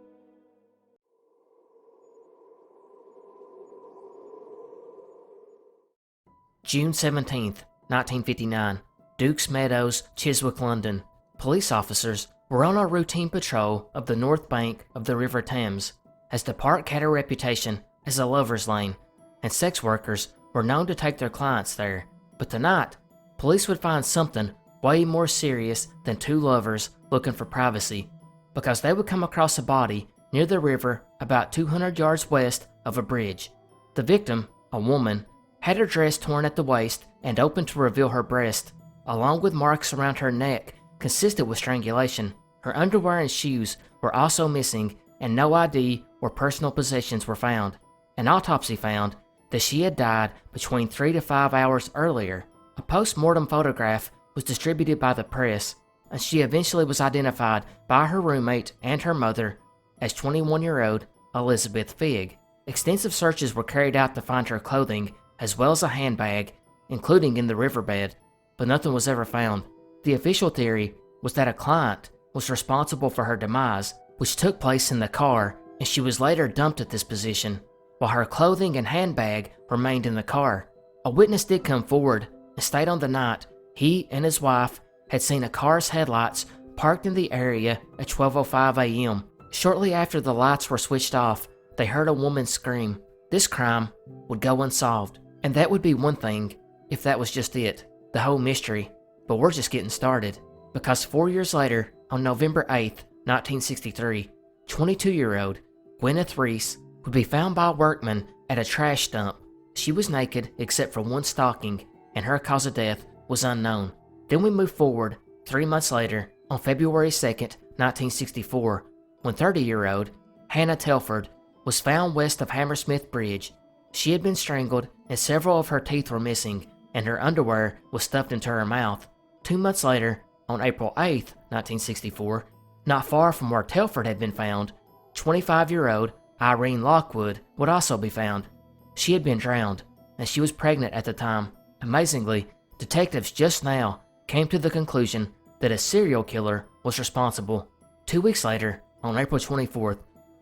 June 17th, 1959, Dukes Meadows, Chiswick, London. Police officers were on a routine patrol of the north bank of the River Thames, as the park had a reputation as a lover's lane, and sex workers were known to take their clients there. But tonight, police would find something way more serious than 2 lovers looking for privacy, because they would come across a body near the river about 200 yards west of a bridge. The victim, a woman, had her dress torn at the waist and open to reveal her breast, along with marks around her neck consistent with strangulation. Her underwear and shoes were also missing, and no ID or personal possessions were found. An autopsy found that she had died between 3 to 5 hours earlier. A post-mortem photograph was distributed by the press, and she eventually was identified by her roommate and her mother as 21-year-old Elizabeth Figg. Extensive searches were carried out to find her clothing, as well as a handbag, including in the riverbed, but nothing was ever found. The official theory was that a client was responsible for her demise, which took place in the car, and she was later dumped at this position, while her clothing and handbag remained in the car. A witness did come forward and state on the night he and his wife had seen a car's headlights parked in the area at 12:05 a.m. Shortly after the lights were switched off, they heard a woman scream. This crime would go unsolved, and that would be one thing if that was just it, the whole mystery. But we're just getting started, because 4 years later, on November 8th, 1963, 22-year-old Gwyneth Reese would be found by workmen at a trash dump. She was naked except for one stocking, and her cause of death was unknown. Then we move forward 3 months later, on February 2nd, 1964, when 30-year-old Hannah Telford was found west of Hammersmith Bridge. She had been strangled, and several of her teeth were missing, and her underwear was stuffed into her mouth. 2 months later, on April 8th, 1964, not far from where Telford had been found, 25-year-old Irene Lockwood would also be found. She had been drowned, and she was pregnant at the time. Amazingly, detectives just now came to the conclusion that a serial killer was responsible. 2 weeks later, on April 24th,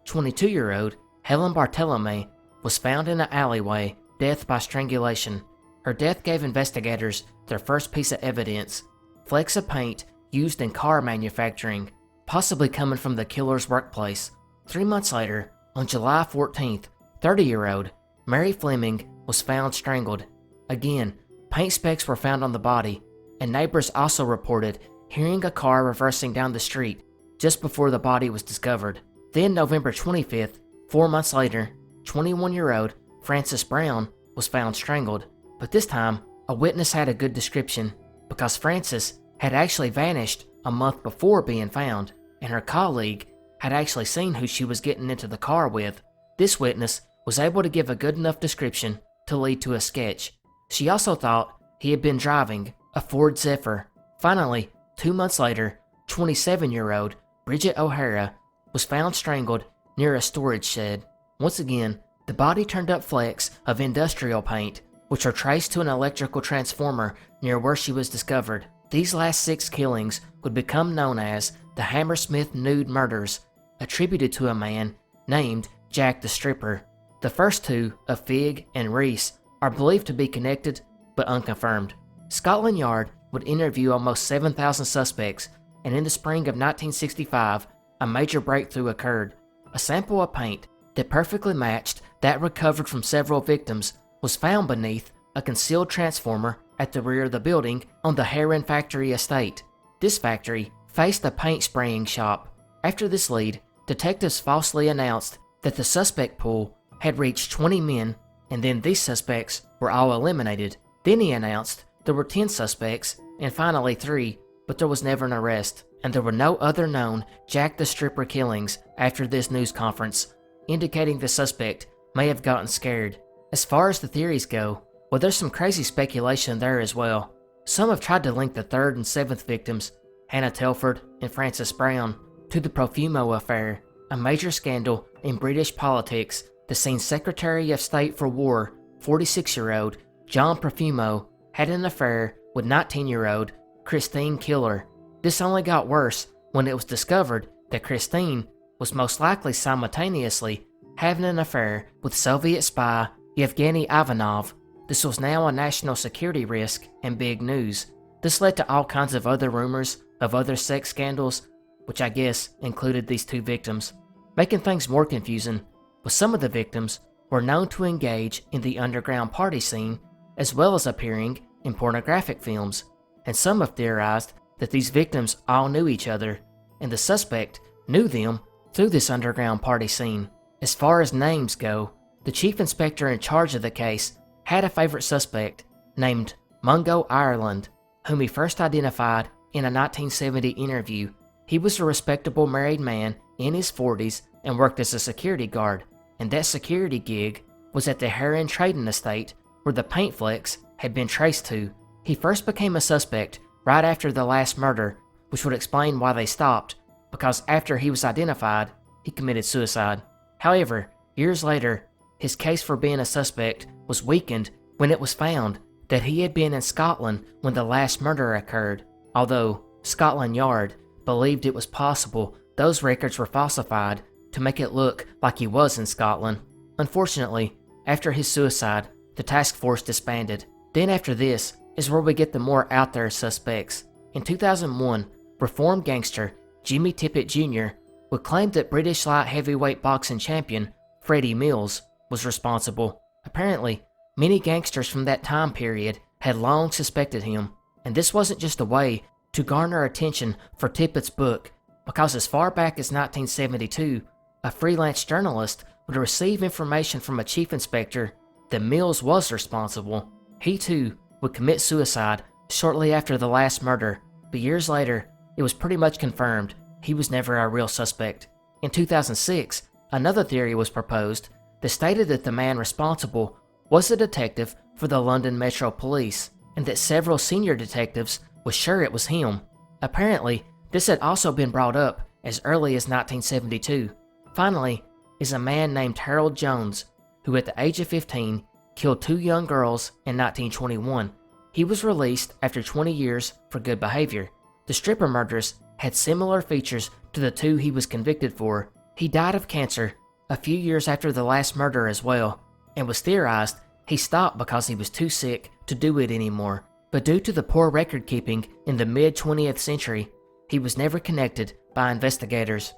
22-year-old Helen Barthelemy was found in an alleyway, death by strangulation. Her death gave investigators their first piece of evidence: flecks of paint used in car manufacturing, possibly coming from the killer's workplace. 3 months later, on July 14th, 30-year-old Mary Fleming was found strangled. Again, paint specks were found on the body, and neighbors also reported hearing a car reversing down the street just before the body was discovered. Then November 25th, 4 months later, 21-year-old Frances Brown was found strangled. But this time, a witness had a good description, because Frances had actually vanished a month before being found, and her colleague had actually seen who she was getting into the car with. This witness was able to give a good enough description to lead to a sketch. She also thought he had been driving a Ford Zephyr. Finally, 2 months later, 27-year-old Bridget O'Hara was found strangled near a storage shed. Once again, the body turned up flecks of industrial paint, which are traced to an electrical transformer near where she was discovered. These last 6 killings would become known as the Hammersmith Nude Murders, attributed to a man named Jack the Stripper. The first 2, of Fig and Reese, are believed to be connected, but unconfirmed. Scotland Yard would interview almost 7,000 suspects, and in the spring of 1965, a major breakthrough occurred. A sample of paint that perfectly matched that recovered from several victims was found beneath a concealed transformer at the rear of the building on the Heron Factory estate. This factory faced a paint spraying shop. After this lead, detectives falsely announced that the suspect pool had reached 20 men, and then these suspects were all eliminated. Then he announced there were 10 suspects, and finally 3, but there was never an arrest, and there were no other known Jack the Stripper killings after this news conference, indicating the suspect may have gotten scared. As far as the theories go, well, there's some crazy speculation there as well. Some have tried to link the 3rd and 7th victims, Hannah Telford and Frances Brown, to the Profumo affair, a major scandal in British politics that seen Secretary of State for War, 46-year-old John Profumo, had an affair with 19-year-old Christine Killer. This only got worse when it was discovered that Christine was most likely simultaneously having an affair with Soviet spy Yevgeny Ivanov. This was now a national security risk and big news. This led to all kinds of other rumors of other sex scandals, which I guess included these 2 victims. Making things more confusing was some of the victims were known to engage in the underground party scene, as well as appearing in pornographic films, and some have theorized that these victims all knew each other, and the suspect knew them through this underground party scene. As far as names go, the chief inspector in charge of the case had a favorite suspect named Mungo Ireland, whom he first identified in a 1970 interview. He was a respectable married man in his 40s and worked as a security guard, and that security gig was at the Heron Trading Estate where the paint flecks had been traced to. He first became a suspect right after the last murder, which would explain why they stopped, because after he was identified, he committed suicide. However, years later, his case for being a suspect was weakened when it was found that he had been in Scotland when the last murder occurred, although Scotland Yard believed it was possible those records were falsified to make it look like he was in Scotland. Unfortunately, after his suicide, the task force disbanded. Then after this is where we get the more out there suspects. In 2001, reformed gangster Jimmy Tippett Jr. would claim that British light heavyweight boxing champion Freddie Mills was responsible. Apparently, many gangsters from that time period had long suspected him, and this wasn't just a way to garner attention for Tippett's book, because as far back as 1972, a freelance journalist would receive information from a chief inspector that Mills was responsible. He too would commit suicide shortly after the last murder, but years later, it was pretty much confirmed he was never a real suspect. In 2006, another theory was proposed that stated that the man responsible was a detective for the London Metro Police, and that several senior detectives were sure it was him. Apparently, this had also been brought up as early as 1972. Finally, is a man named Harold Jones, who at the age of 15 killed 2 young girls in 1921. He was released after 20 years for good behavior. The stripper murders had similar features to the 2 he was convicted for. He died of cancer a few years after the last murder as well, and was theorized he stopped because he was too sick to do it anymore. But due to the poor record keeping in the mid-20th century, he was never connected by investigators.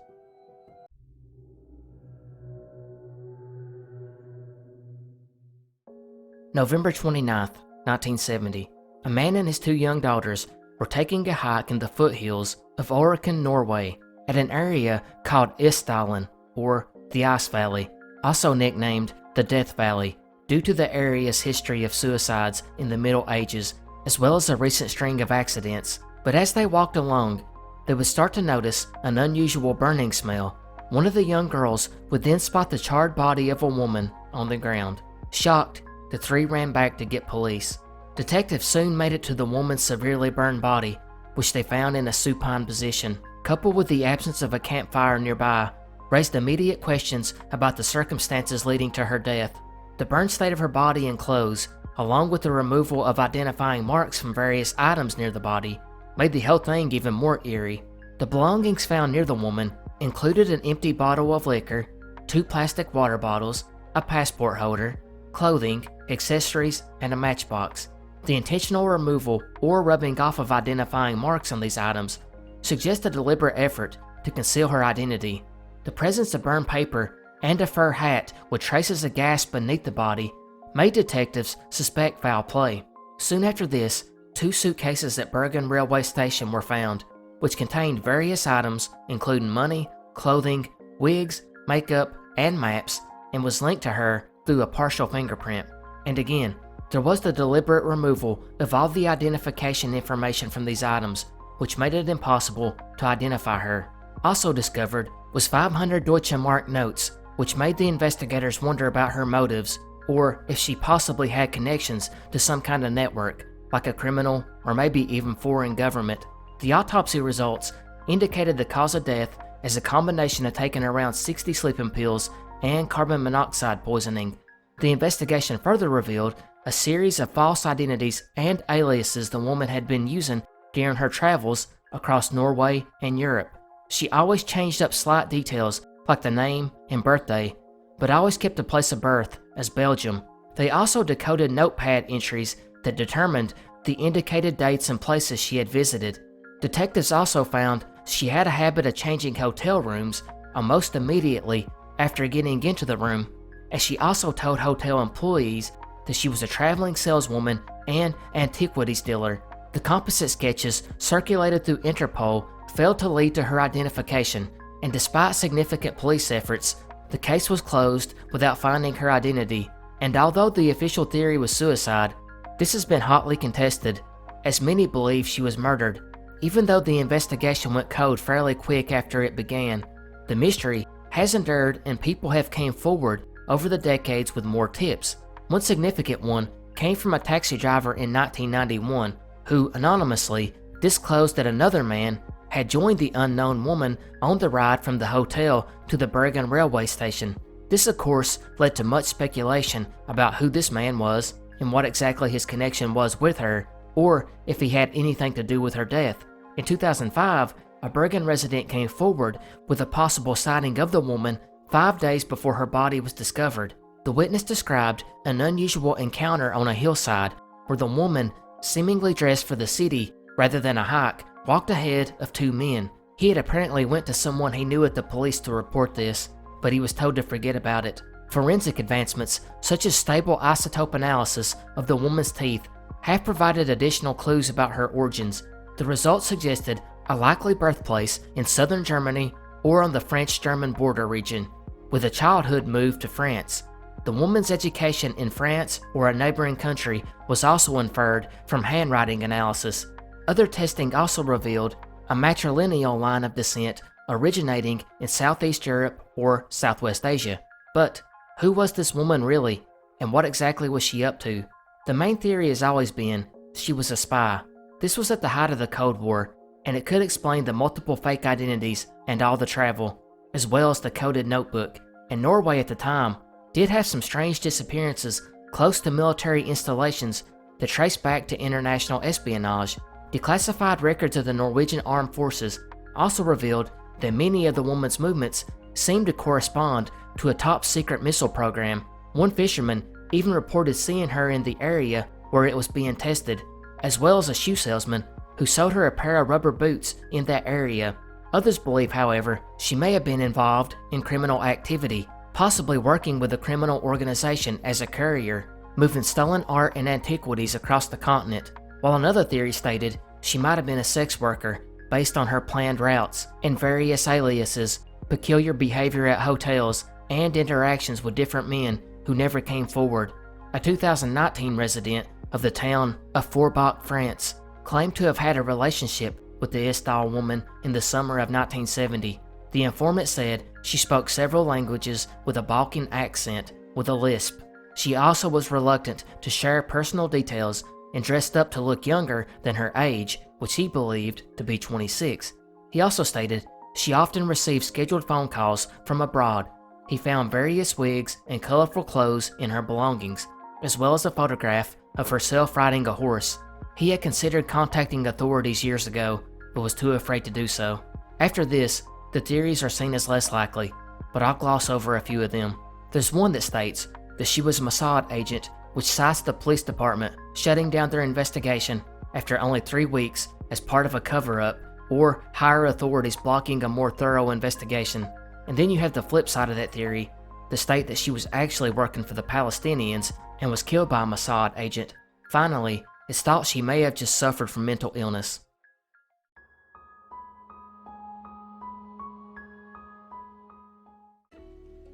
November 29th, 1970. A man and his 2 young daughters were taking a hike in the foothills of Oricon, Norway, at an area called Isdalen, or the Ice Valley, also nicknamed the Death Valley, due to the area's history of suicides in the Middle Ages, as well as a recent string of accidents. But as they walked along, they would start to notice an unusual burning smell. One of the young girls would then spot the charred body of a woman on the ground. Shocked, the three ran back to get police. Detectives soon made it to the woman's severely burned body, which they found in a supine position. Coupled with the absence of a campfire nearby, raised immediate questions about the circumstances leading to her death. The burned state of her body and clothes, along with the removal of identifying marks from various items near the body, made the whole thing even more eerie. The belongings found near the woman included an empty bottle of liquor, 2 plastic water bottles, a passport holder, clothing, accessories, and a matchbox. The intentional removal or rubbing off of identifying marks on these items suggests a deliberate effort to conceal her identity. The presence of burned paper and a fur hat with traces of gas beneath the body made detectives suspect foul play. Soon after this, 2 suitcases at Bergen Railway Station were found, which contained various items including money, clothing, wigs, makeup, and maps, and was linked to her through a partial fingerprint. And again, there was the deliberate removal of all the identification information from these items, which made it impossible to identify her. Also discovered was 500 Deutsche Mark notes, which made the investigators wonder about her motives, or if she possibly had connections to some kind of network, like a criminal or maybe even foreign government. The autopsy results indicated the cause of death as a combination of taking around 60 sleeping pills and carbon monoxide poisoning. The investigation further revealed a series of false identities and aliases the woman had been using during her travels across Norway and Europe. She always changed up slight details like the name and birthday, but always kept the place of birth as Belgium. They also decoded notepad entries that determined the indicated dates and places she had visited. Detectives also found she had a habit of changing hotel rooms almost immediately after getting into the room, as she also told hotel employees that she was a traveling saleswoman and antiquities dealer. The composite sketches circulated through Interpol failed to lead to her identification, and despite significant police efforts, the case was closed without finding her identity. And although the official theory was suicide, this has been hotly contested, as many believe she was murdered. Even though the investigation went cold fairly quick after it began, the mystery has endured and people have came forward over the decades with more tips. One significant one came from a taxi driver in 1991 who anonymously disclosed that another man had joined the unknown woman on the ride from the hotel to the Bergen railway station. This of course led to much speculation about who this man was and what exactly his connection was with her, or if he had anything to do with her death. In 2005, a Bergen resident came forward with a possible sighting of the woman 5 days before her body was discovered. The witness described an unusual encounter on a hillside where the woman, seemingly dressed for the city rather than a hike, walked ahead of 2 men. He had apparently went to someone he knew at the police to report this, but he was told to forget about it. Forensic advancements, such as stable isotope analysis of the woman's teeth, have provided additional clues about her origins. The results suggested a likely birthplace in southern Germany or on the French-German border region, with a childhood move to France. The woman's education in France or a neighboring country was also inferred from handwriting analysis. Other testing also revealed a matrilineal line of descent originating in Southeast Europe or Southwest Asia. But who was this woman really, and what exactly was she up to? The main theory has always been she was a spy. This was at the height of the Cold War, and it could explain the multiple fake identities and all the travel, as well as the coded notebook. And Norway at the time did have some strange disappearances close to military installations that trace back to international espionage. Declassified records of the Norwegian Armed Forces also revealed that many of the woman's movements seemed to correspond to a top-secret missile program. One fisherman even reported seeing her in the area where it was being tested, as well as a shoe salesman who sold her a pair of rubber boots in that area. Others believe, however, she may have been involved in criminal activity, possibly working with a criminal organization as a courier, moving stolen art and antiquities across the continent, while another theory stated she might have been a sex worker based on her planned routes and various aliases, peculiar behavior at hotels, and interactions with different men who never came forward. A 2019 resident of the town of Forbach, France, claimed to have had a relationship with the Isdal Woman in the summer of 1970. The informant said she spoke several languages with a Balkan accent with a lisp. She also was reluctant to share personal details and dressed up to look younger than her age, which he believed to be 26. He also stated she often received scheduled phone calls from abroad. He found various wigs and colorful clothes in her belongings, as well as a photograph of herself riding a horse. He had considered contacting authorities years ago, but was too afraid to do so. After this, the theories are seen as less likely, but I'll gloss over a few of them. There's one that states that she was a Mossad agent, which cites the police department shutting down their investigation after only 3 weeks as part of a cover-up, or higher authorities blocking a more thorough investigation. And then you have the flip side of that theory, the state that she was actually working for the Palestinians and was killed by a Mossad agent. Finally, it's thought she may have just suffered from mental illness.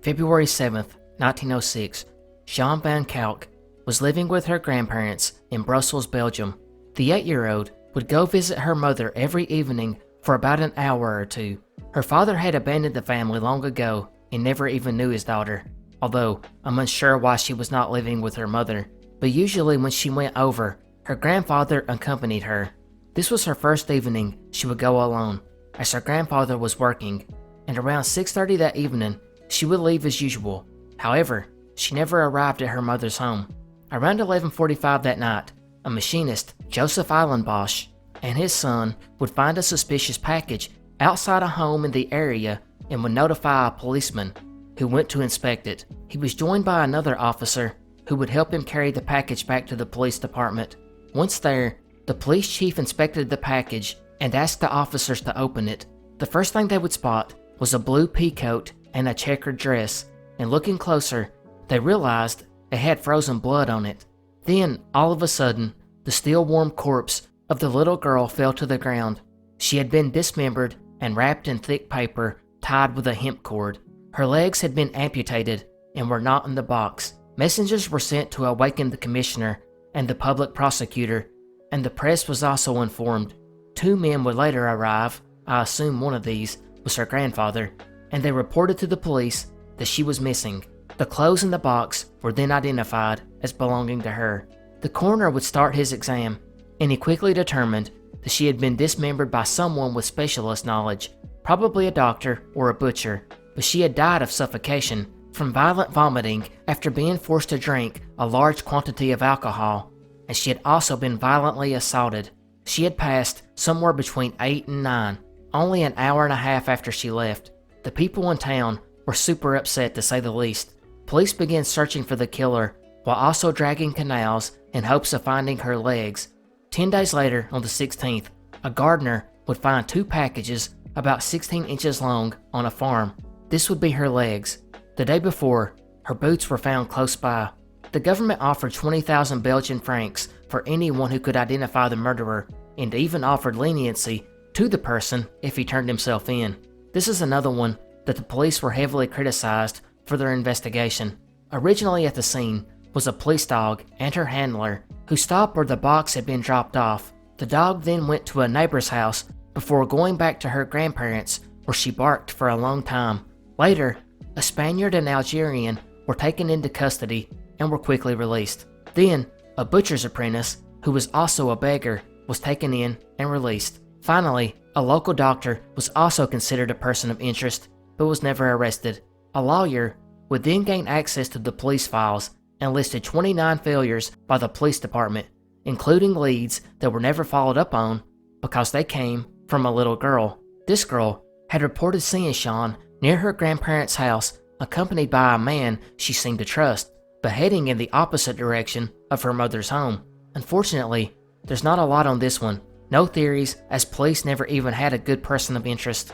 February 7th, 1906, Jeanne Van Calck was living with her grandparents in Brussels, Belgium. The 8-year-old would go visit her mother every evening for about an hour or two. Her father had abandoned the family long ago and never even knew his daughter, although I'm unsure why she was not living with her mother. But usually when she went over, her grandfather accompanied her. This was her first evening she would go alone, as her grandfather was working, and around 6:30 that evening, she would leave as usual. However, she never arrived at her mother's home. Around 11:45 that night, a machinist, Joseph Eilenbosch, and his son would find a suspicious package outside a home in the area and would notify a policeman, who went to inspect it. He was joined by another officer who would help him carry the package back to the police department. Once there, the police chief inspected the package and asked the officers to open it. The first thing they would spot was a blue pea coat and a checkered dress, and looking closer, they realized it had frozen blood on it. Then, all of a sudden, the still warm corpse of the little girl fell to the ground. She had been dismembered and wrapped in thick paper tied with a hemp cord. Her legs had been amputated and were not in the box. Messengers were sent to awaken the commissioner and the public prosecutor, and the press was also informed. 2 men would later arrive. I assume one of these was her grandfather, and they reported to the police that she was missing. The clothes in the box were then identified as belonging to her. The coroner would start his exam, and he quickly determined that she had been dismembered by someone with specialist knowledge, probably a doctor or a butcher, but she had died of suffocation from violent vomiting after being forced to drink a large quantity of alcohol, and she had also been violently assaulted. She had passed somewhere between 8 and 9, only an hour and a half after she left. The people in town were super upset, to say the least. Police began searching for the killer while also dragging canals in hopes of finding her legs. 10 days later, on the 16th, a gardener would find 2 packages about 16 inches long on a farm. This would be her legs. The day before, her boots were found close by. The government offered 20,000 Belgian francs for anyone who could identify the murderer, and even offered leniency to the person if he turned himself in. This is another one that the police were heavily criticized for their investigation. Originally at the scene was a police dog and her handler, who stopped where the box had been dropped off. The dog then went to a neighbor's house before going back to her grandparents', where she barked for a long time. Later, a Spaniard and Algerian were taken into custody and were quickly released. Then, a butcher's apprentice, who was also a beggar, was taken in and released. Finally, a local doctor was also considered a person of interest, but was never arrested. A lawyer would then gain access to the police files and listed 29 failures by the police department, including leads that were never followed up on because they came from a little girl. This girl had reported seeing Jeanne near her grandparents' house, accompanied by a man she seemed to trust, but heading in the opposite direction of her mother's home. Unfortunately, there's not a lot on this one. No theories, as police never even had a good person of interest.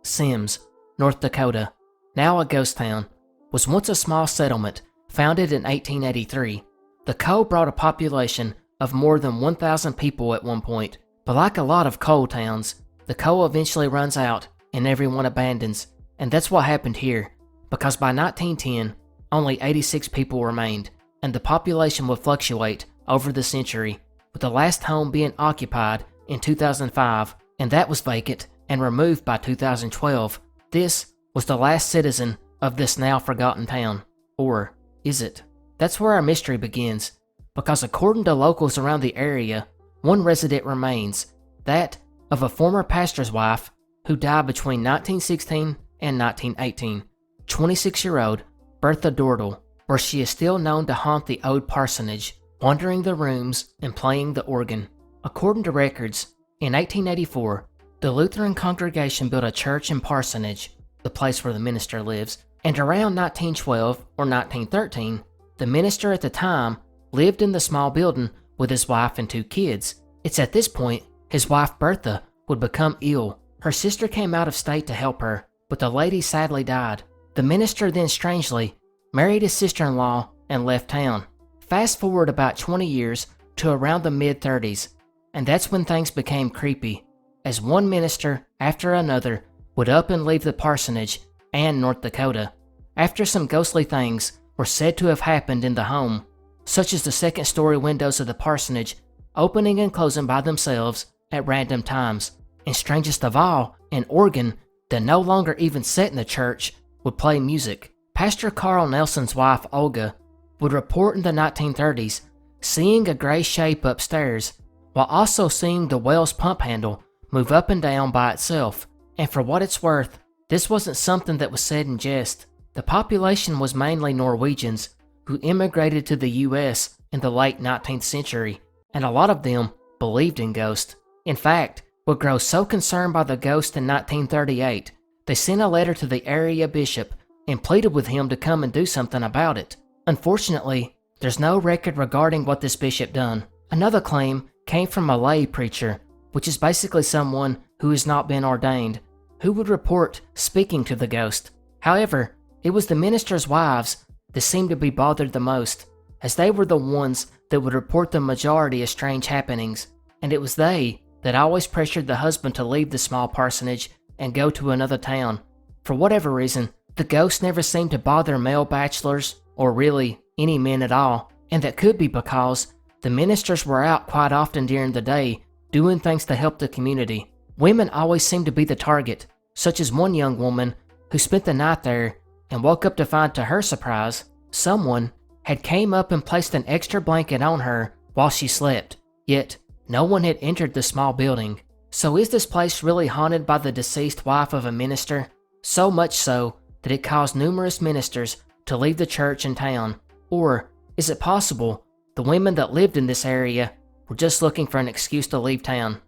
Sims, North Dakota, now a ghost town, was once a small settlement founded in 1883. The coal brought a population of more than 1,000 people at one point, but like a lot of coal towns, the coal eventually runs out and everyone abandons, and that's what happened here, because by 1910, only 86 people remained. and the population would fluctuate over the century, with the last home being occupied in 2005, and that was vacant and removed by 2012. This was the last citizen of this now forgotten town. Or is it? That's where our mystery begins, because according to locals around the area, one resident remains, that of a former pastor's wife who died between 1916 and 1918, 26-year-old Bertha Dordel, where she is still known to haunt the old parsonage, wandering the rooms and playing the organ. According to records, in 1884, the Lutheran congregation built a church and parsonage, the place where the minister lives, and around 1912 or 1913, the minister at the time lived in the small building with his wife and 2 kids. It's at this point his wife Bertha would become ill. Her sister came out of state to help her, but the lady sadly died. The minister then strangely married his sister-in-law and left town. Fast forward about 20 years to around the mid-30s, and that's when things became creepy, as one minister after another would up and leave the parsonage and North Dakota, after some ghostly things were said to have happened in the home, such as the second-story windows of the parsonage opening and closing by themselves at random times, and strangest of all, an organ that no longer even set in the church would play music. Pastor Carl Nelson's wife, Olga, would report in the 1930s seeing a gray shape upstairs, while also seeing the well's pump handle move up and down by itself. And for what it's worth, this wasn't something that was said in jest. The population was mainly Norwegians who immigrated to the US in the late 19th century, and a lot of them believed in ghosts. In fact, would grow so concerned by the ghost in 1938, they sent a letter to the area bishop and pleaded with him to come and do something about it. Unfortunately, there's no record regarding what this bishop done. Another claim came from a lay preacher, which is basically someone who has not been ordained, who would report speaking to the ghost. However, it was the ministers' wives that seemed to be bothered the most, as they were the ones that would report the majority of strange happenings, and it was they that always pressured the husband to leave the small parsonage and go to another town. For whatever reason, the ghost never seemed to bother male bachelors, or really any men at all, and that could be because the ministers were out quite often during the day doing things to help the community. Women always seemed to be the target, such as one young woman who spent the night there and woke up to find, to her surprise, someone had came up and placed an extra blanket on her while she slept, yet no one had entered the small building. So is this place really haunted by the deceased wife of a minister? So much so that it caused numerous ministers to leave the church and town? Or is it possible the women that lived in this area were just looking for an excuse to leave town?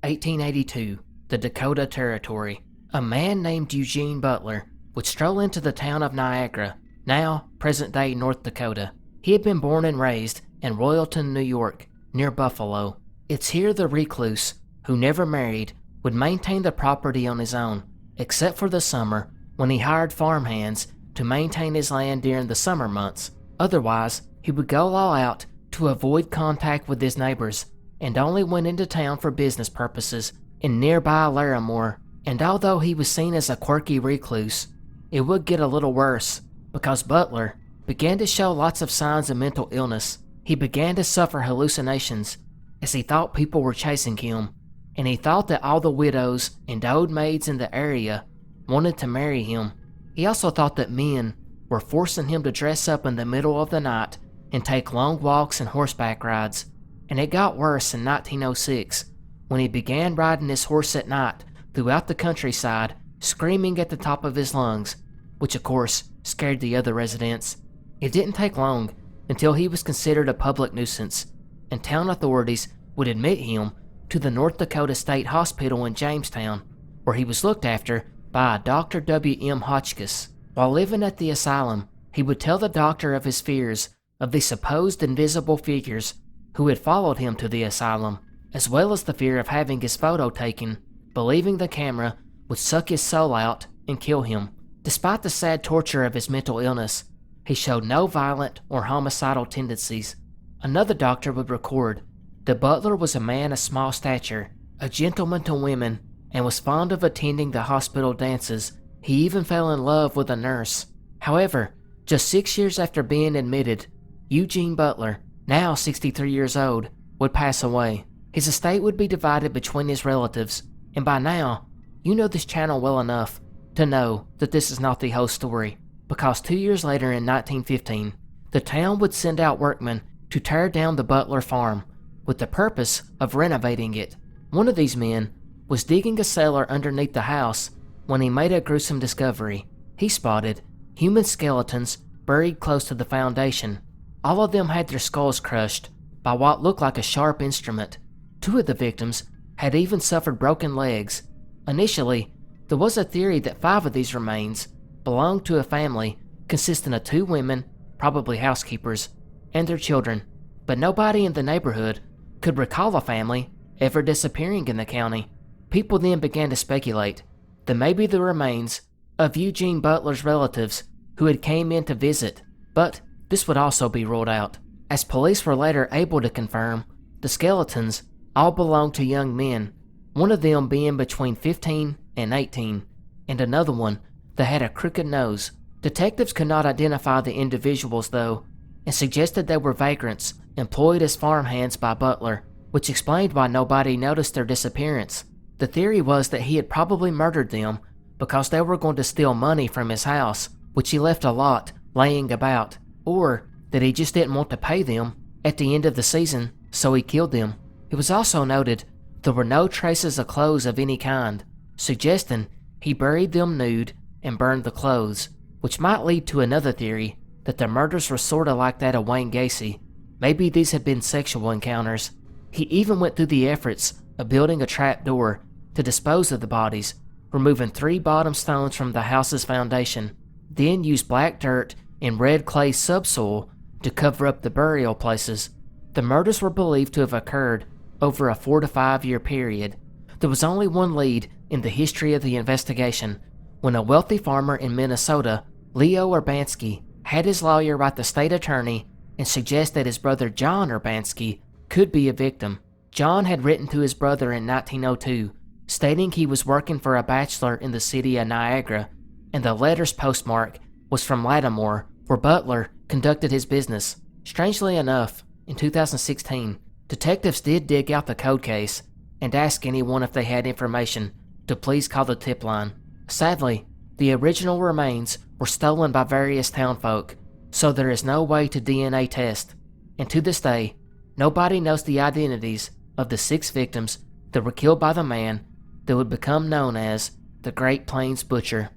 (1882), the Dakota Territory. A man named Eugene Butler would stroll into the town of Niagara, now present-day North Dakota. He had been born and raised in Royalton, New York, near Buffalo. It's here the recluse, who never married, would maintain the property on his own, except for the summer when he hired farmhands to maintain his land during the summer months. Otherwise, he would go all out to avoid contact with his neighbors, and only went into town for business purposes in nearby Larimore. And although he was seen as a quirky recluse, it would get a little worse, because Butler began to show lots of signs of mental illness. He began to suffer hallucinations, as he thought people were chasing him, and he thought that all the widows and old maids in the area wanted to marry him. He also thought that men were forcing him to dress up in the middle of the night and take long walks and horseback rides. And it got worse in 1906, when he began riding his horse at night throughout the countryside, screaming at the top of his lungs, which of course scared the other residents. It didn't take long until he was considered a public nuisance, and town authorities would admit him to the North Dakota State Hospital in Jamestown, where he was looked after by a Dr. W.M. Hotchkiss. While living at the asylum, he would tell the doctor of his fears of the supposed invisible figures who had followed him to the asylum, as well as the fear of having his photo taken, believing the camera would suck his soul out and kill him. Despite the sad torture of his mental illness, he showed no violent or homicidal tendencies. Another doctor would record that Butler was a man of small stature, a gentleman to women, and was fond of attending the hospital dances. He even fell in love with a nurse. However, just 6 years after being admitted, Eugene Butler, now 63 years old, would pass away. His estate would be divided between his relatives, and by now, you know this channel well enough to know that this is not the whole story, because 2 years later in 1915, the town would send out workmen to tear down the Butler farm with the purpose of renovating it. One of these men was digging a cellar underneath the house when he made a gruesome discovery. He spotted human skeletons buried close to the foundation. All of them had their skulls crushed by what looked like a sharp instrument. 2 of the victims had even suffered broken legs. Initially, there was a theory that 5 of these remains belonged to a family consisting of 2 women, probably housekeepers, and their children, but nobody in the neighborhood could recall a family ever disappearing in the county. People then began to speculate that maybe the remains of Eugene Butler's relatives who had came in to visit, but this would also be ruled out, as police were later able to confirm the skeletons all belonged to young men, one of them being between 15 and 18, and another one that had a crooked nose. Detectives could not identify the individuals though, and suggested they were vagrants employed as farmhands by Butler, which explained why nobody noticed their disappearance. The theory was that he had probably murdered them because they were going to steal money from his house, which he left a lot laying about, or that he just didn't want to pay them at the end of the season, so he killed them. It was also noted there were no traces of clothes of any kind, suggesting he buried them nude and burned the clothes, which might lead to another theory that the murders were sorta like that of Wayne Gacy. Maybe these had been sexual encounters. He even went through the efforts of building a trap door to dispose of the bodies, removing 3 bottom stones from the house's foundation, then used black dirt and red clay subsoil to cover up the burial places. The murders were believed to have occurred over a 4 to 5 year period. There was only one lead in the history of the investigation, when a wealthy farmer in Minnesota, Leo Urbanski, had his lawyer write the state attorney and suggest that his brother John Urbanski could be a victim. John had written to his brother in 1902, stating he was working for a bachelor in the city of Niagara, and the letter's postmark was from Lattimore, where Butler conducted his business. Strangely enough, in 2016, detectives did dig out the code case and ask anyone if they had information to please call the tip line. Sadly, the original remains were stolen by various townfolk, so there is no way to DNA test, and to this day, nobody knows the identities of the 6 victims that were killed by the man that would become known as the Great Plains Butcher.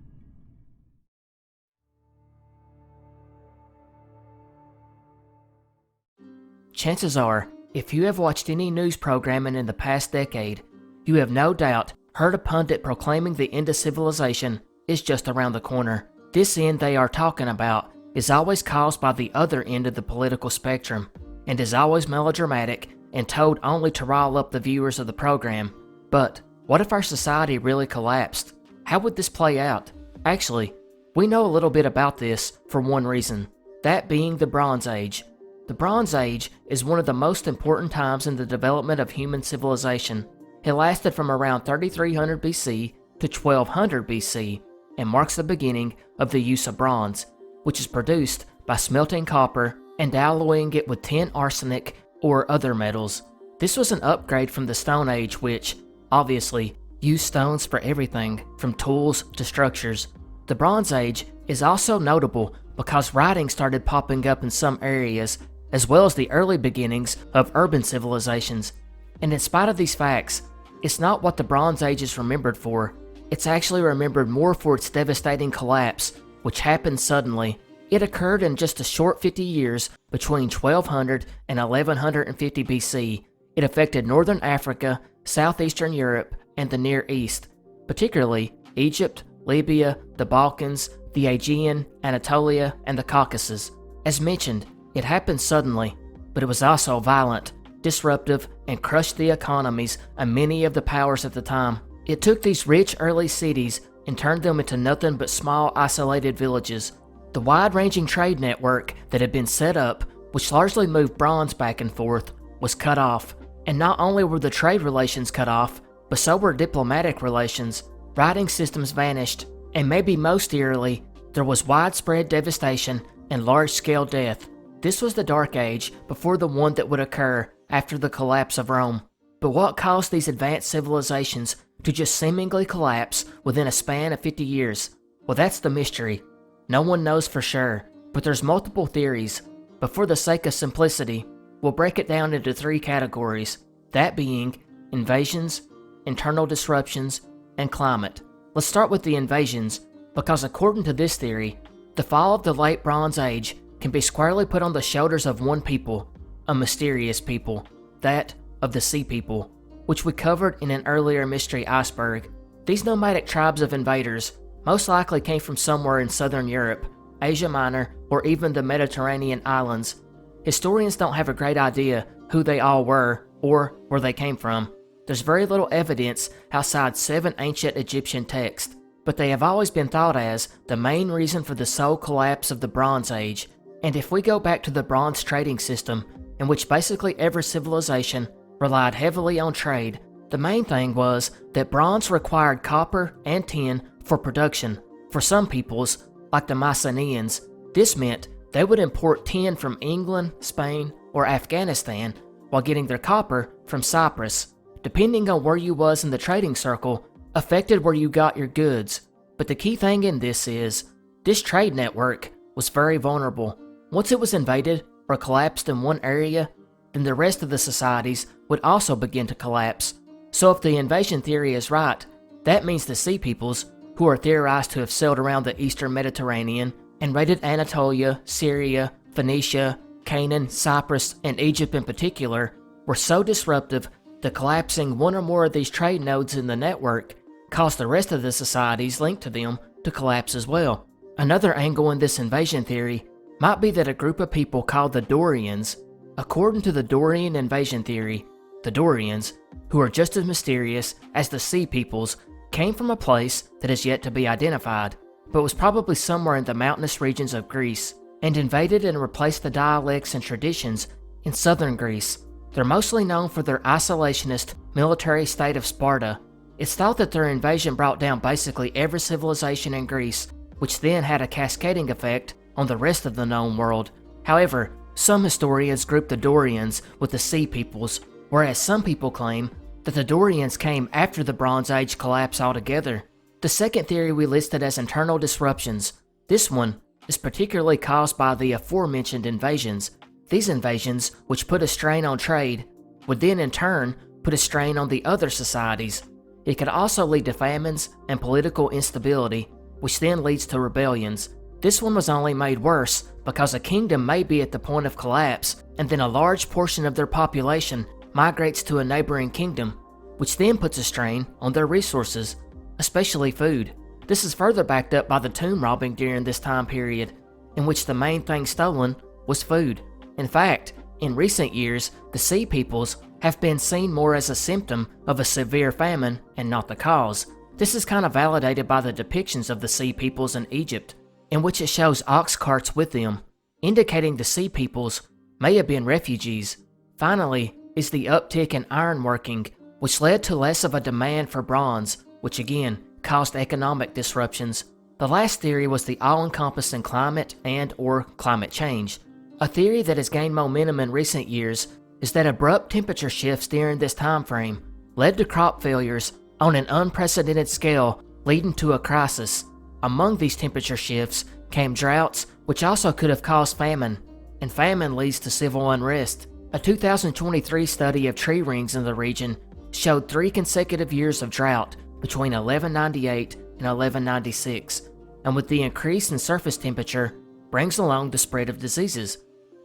Chances are, if you have watched any news programming in the past decade, you have no doubt heard a pundit proclaiming the end of civilization is just around the corner. This end they are talking about is always caused by the other end of the political spectrum, and is always melodramatic and told only to rile up the viewers of the program. But what if our society really collapsed? How would this play out? Actually, we know a little bit about this for one reason, that being the Bronze Age. The Bronze Age is one of the most important times in the development of human civilization. It lasted from around 3300 BC to 1200 BC and marks the beginning of the use of bronze, which is produced by smelting copper and alloying it with tin, arsenic, or other metals. This was an upgrade from the Stone Age, which, obviously, used stones for everything, from tools to structures. The Bronze Age is also notable because writing started popping up in some areas, as well as the early beginnings of urban civilizations. And in spite of these facts, it's not what the Bronze Age is remembered for. It's actually remembered more for its devastating collapse, which happened suddenly. It occurred in just a short 50 years between 1200 and 1150 BC. It affected northern Africa, southeastern Europe, and the Near East, particularly Egypt, Libya, the Balkans, the Aegean, Anatolia, and the Caucasus. As mentioned, it happened suddenly, but it was also violent, disruptive, and crushed the economies of many of the powers at the time. It took these rich early cities and turned them into nothing but small isolated villages. The wide-ranging trade network that had been set up, which largely moved bronze back and forth, was cut off. And not only were the trade relations cut off, but so were diplomatic relations, writing systems vanished, and maybe most eerily, there was widespread devastation and large-scale death. This was the Dark Age before the one that would occur after the collapse of Rome. But what caused these advanced civilizations to just seemingly collapse within a span of 50 years? Well, that's the mystery. No one knows for sure, but there's multiple theories. But for the sake of simplicity, we'll break it down into 3 categories, that being invasions, internal disruptions, and climate. Let's start with the invasions, because according to this theory, the fall of the late Bronze Age can be squarely put on the shoulders of one people, a mysterious people, that of the Sea People, which we covered in an earlier mystery iceberg. These nomadic tribes of invaders most likely came from somewhere in southern Europe, Asia Minor, or even the Mediterranean islands. Historians don't have a great idea who they all were or where they came from. There's very little evidence outside 7 ancient Egyptian texts, but they have always been thought as the main reason for the sole collapse of the Bronze Age. And if we go back to the bronze trading system, in which basically every civilization relied heavily on trade, the main thing was that bronze required copper and tin for production. For some peoples, like the Mycenaeans, this meant they would import tin from England, Spain, or Afghanistan while getting their copper from Cyprus. Depending on where you was in the trading circle, affected where you got your goods. But the key thing in this is, this trade network was very vulnerable. Once it was invaded or collapsed in one area, then the rest of the societies would also begin to collapse. So if the invasion theory is right, that means the Sea Peoples, who are theorized to have sailed around the eastern Mediterranean and raided Anatolia, Syria, Phoenicia, Canaan, Cyprus, and Egypt in particular, were so disruptive that collapsing one or more of these trade nodes in the network caused the rest of the societies linked to them to collapse as well. Another angle in this invasion theory might be that a group of people called the Dorians, according to the Dorian invasion theory, the Dorians, who are just as mysterious as the Sea Peoples, came from a place that is yet to be identified, but was probably somewhere in the mountainous regions of Greece, and invaded and replaced the dialects and traditions in southern Greece. They're mostly known for their isolationist military state of Sparta. It's thought that their invasion brought down basically every civilization in Greece, which then had a cascading effect on the rest of the known world. However, some historians group the Dorians with the Sea Peoples, whereas some people claim that the Dorians came after the Bronze Age collapse altogether. The second theory we listed as internal disruptions. This one is particularly caused by the aforementioned invasions. These invasions, which put a strain on trade, would then in turn put a strain on the other societies. It could also lead to famines and political instability, which then leads to rebellions. This one was only made worse because a kingdom may be at the point of collapse, and then a large portion of their population migrates to a neighboring kingdom, which then puts a strain on their resources, especially food. This is further backed up by the tomb robbing during this time period, in which the main thing stolen was food. In fact, in recent years, the Sea Peoples have been seen more as a symptom of a severe famine and not the cause. This is kind of validated by the depictions of the Sea Peoples in Egypt, in which it shows ox carts with them, indicating the Sea Peoples may have been refugees. Finally, is the uptick in ironworking, which led to less of a demand for bronze, which again caused economic disruptions. The last theory was the all-encompassing climate and/or climate change. A theory that has gained momentum in recent years is that abrupt temperature shifts during this time frame led to crop failures on an unprecedented scale, leading to a crisis. Among these temperature shifts came droughts, which also could have caused famine, and famine leads to civil unrest. A 2023 study of tree rings in the region showed 3 consecutive years of drought between 1198 and 1196, and with the increase in surface temperature brings along the spread of diseases,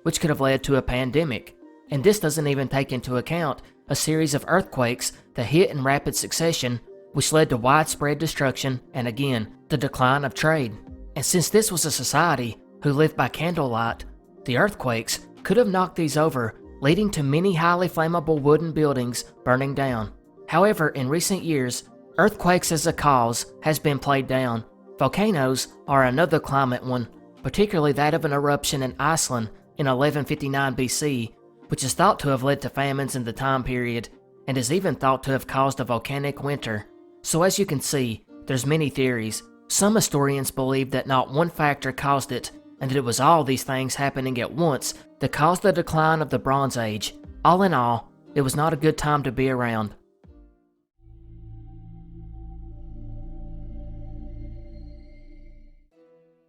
which could have led to a pandemic. And this doesn't even take into account a series of earthquakes that hit in rapid succession, which led to widespread destruction and again, the decline of trade. And since this was a society who lived by candlelight, the earthquakes could have knocked these over, leading to many highly flammable wooden buildings burning down. However, in recent years, earthquakes as a cause has been played down. Volcanoes are another climate one, particularly that of an eruption in Iceland in 1159 BC, which is thought to have led to famines in the time period. and is even thought to have caused a volcanic winter. So as you can see, there's many theories. Some historians believe that not one factor caused it, and that it was all these things happening at once that caused the decline of the Bronze Age. All in all, it was not a good time to be around.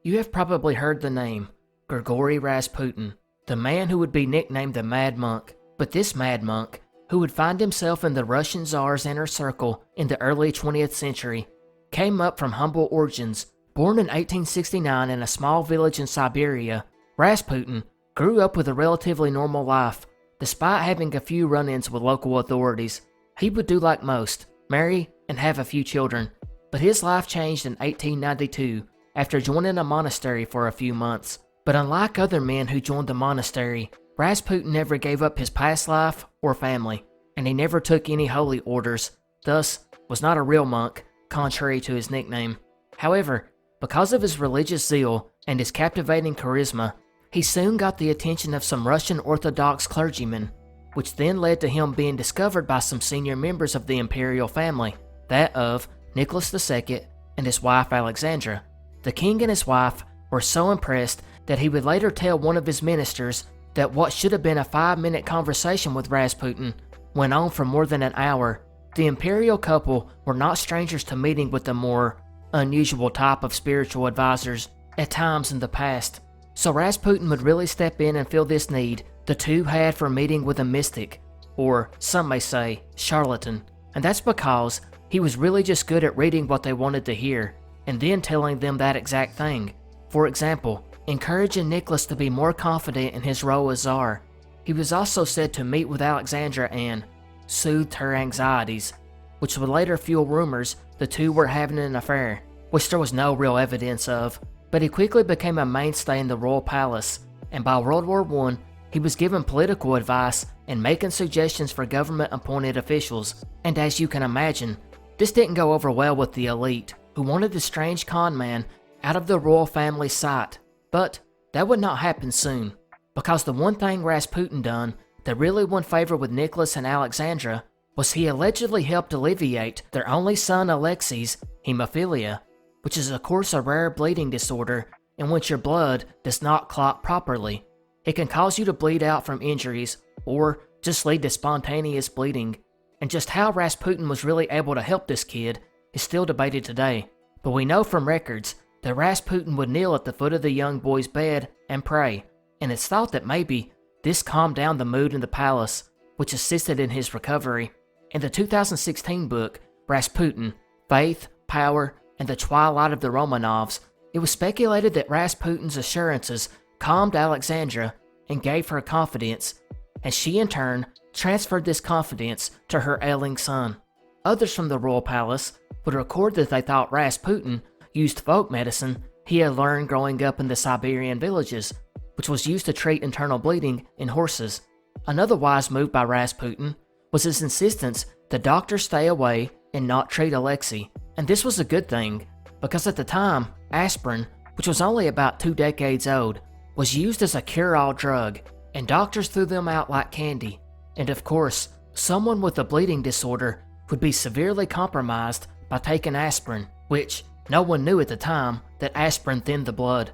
You have probably heard the name, Grigory Rasputin, the man who would be nicknamed the Mad Monk. But this Mad Monk, who would find himself in the Russian Tsar's inner circle in the early 20th century, came up from humble origins. Born in 1869 in a small village in Siberia, Rasputin grew up with a relatively normal life, despite having a few run-ins with local authorities. He would do like most, marry and have a few children, but his life changed in 1892 after joining a monastery for a few months. But unlike other men who joined the monastery, Rasputin never gave up his past life or family, and he never took any holy orders, thus was not a real monk, contrary to his nickname. However, because of his religious zeal and his captivating charisma, he soon got the attention of some Russian Orthodox clergymen, which then led to him being discovered by some senior members of the imperial family, that of Nicholas II and his wife Alexandra. The king and his wife were so impressed that he would later tell one of his ministers that what should have been a 5-minute conversation with Rasputin went on for more than an hour. The imperial couple were not strangers to meeting with the more unusual type of spiritual advisors at times in the past. So Rasputin would really step in and fill this need the two had for meeting with a mystic, or some may say, charlatan. And that's because he was really just good at reading what they wanted to hear, and then telling them that exact thing. For example, encouraging Nicholas to be more confident in his role as Tsar. He was also said to meet with Alexandra and soothed her anxieties, which would later fuel rumors the two were having an affair, which there was no real evidence of. But he quickly became a mainstay in the royal palace, and by World War I, he was given political advice and making suggestions for government-appointed officials. And as you can imagine, this didn't go over well with the elite, who wanted the strange con man out of the royal family's sight. But that would not happen soon, because the one thing Rasputin done that really won favor with Nicholas and Alexandra was he allegedly helped alleviate their only son Alexei's hemophilia, which is of course a rare bleeding disorder in which your blood does not clot properly. It can cause you to bleed out from injuries, or just lead to spontaneous bleeding. And just how Rasputin was really able to help this kid is still debated today. But we know from records that Rasputin would kneel at the foot of the young boy's bed and pray, and it's thought that maybe this calmed down the mood in the palace, which assisted in his recovery. In the 2016 book, Rasputin, Faith, Power, and the Twilight of the Romanovs, it was speculated that Rasputin's assurances calmed Alexandra and gave her confidence, and she in turn transferred this confidence to her ailing son. Others from the royal palace would record that they thought Rasputin used folk medicine he had learned growing up in the Siberian villages, which was used to treat internal bleeding in horses. Another wise move by Rasputin was his insistence that doctors stay away and not treat Alexei. And this was a good thing, because at the time, aspirin, which was only about 2 decades old, was used as a cure-all drug, and doctors threw them out like candy. And of course, someone with a bleeding disorder would be severely compromised by taking aspirin, which no one knew at the time that aspirin thinned the blood.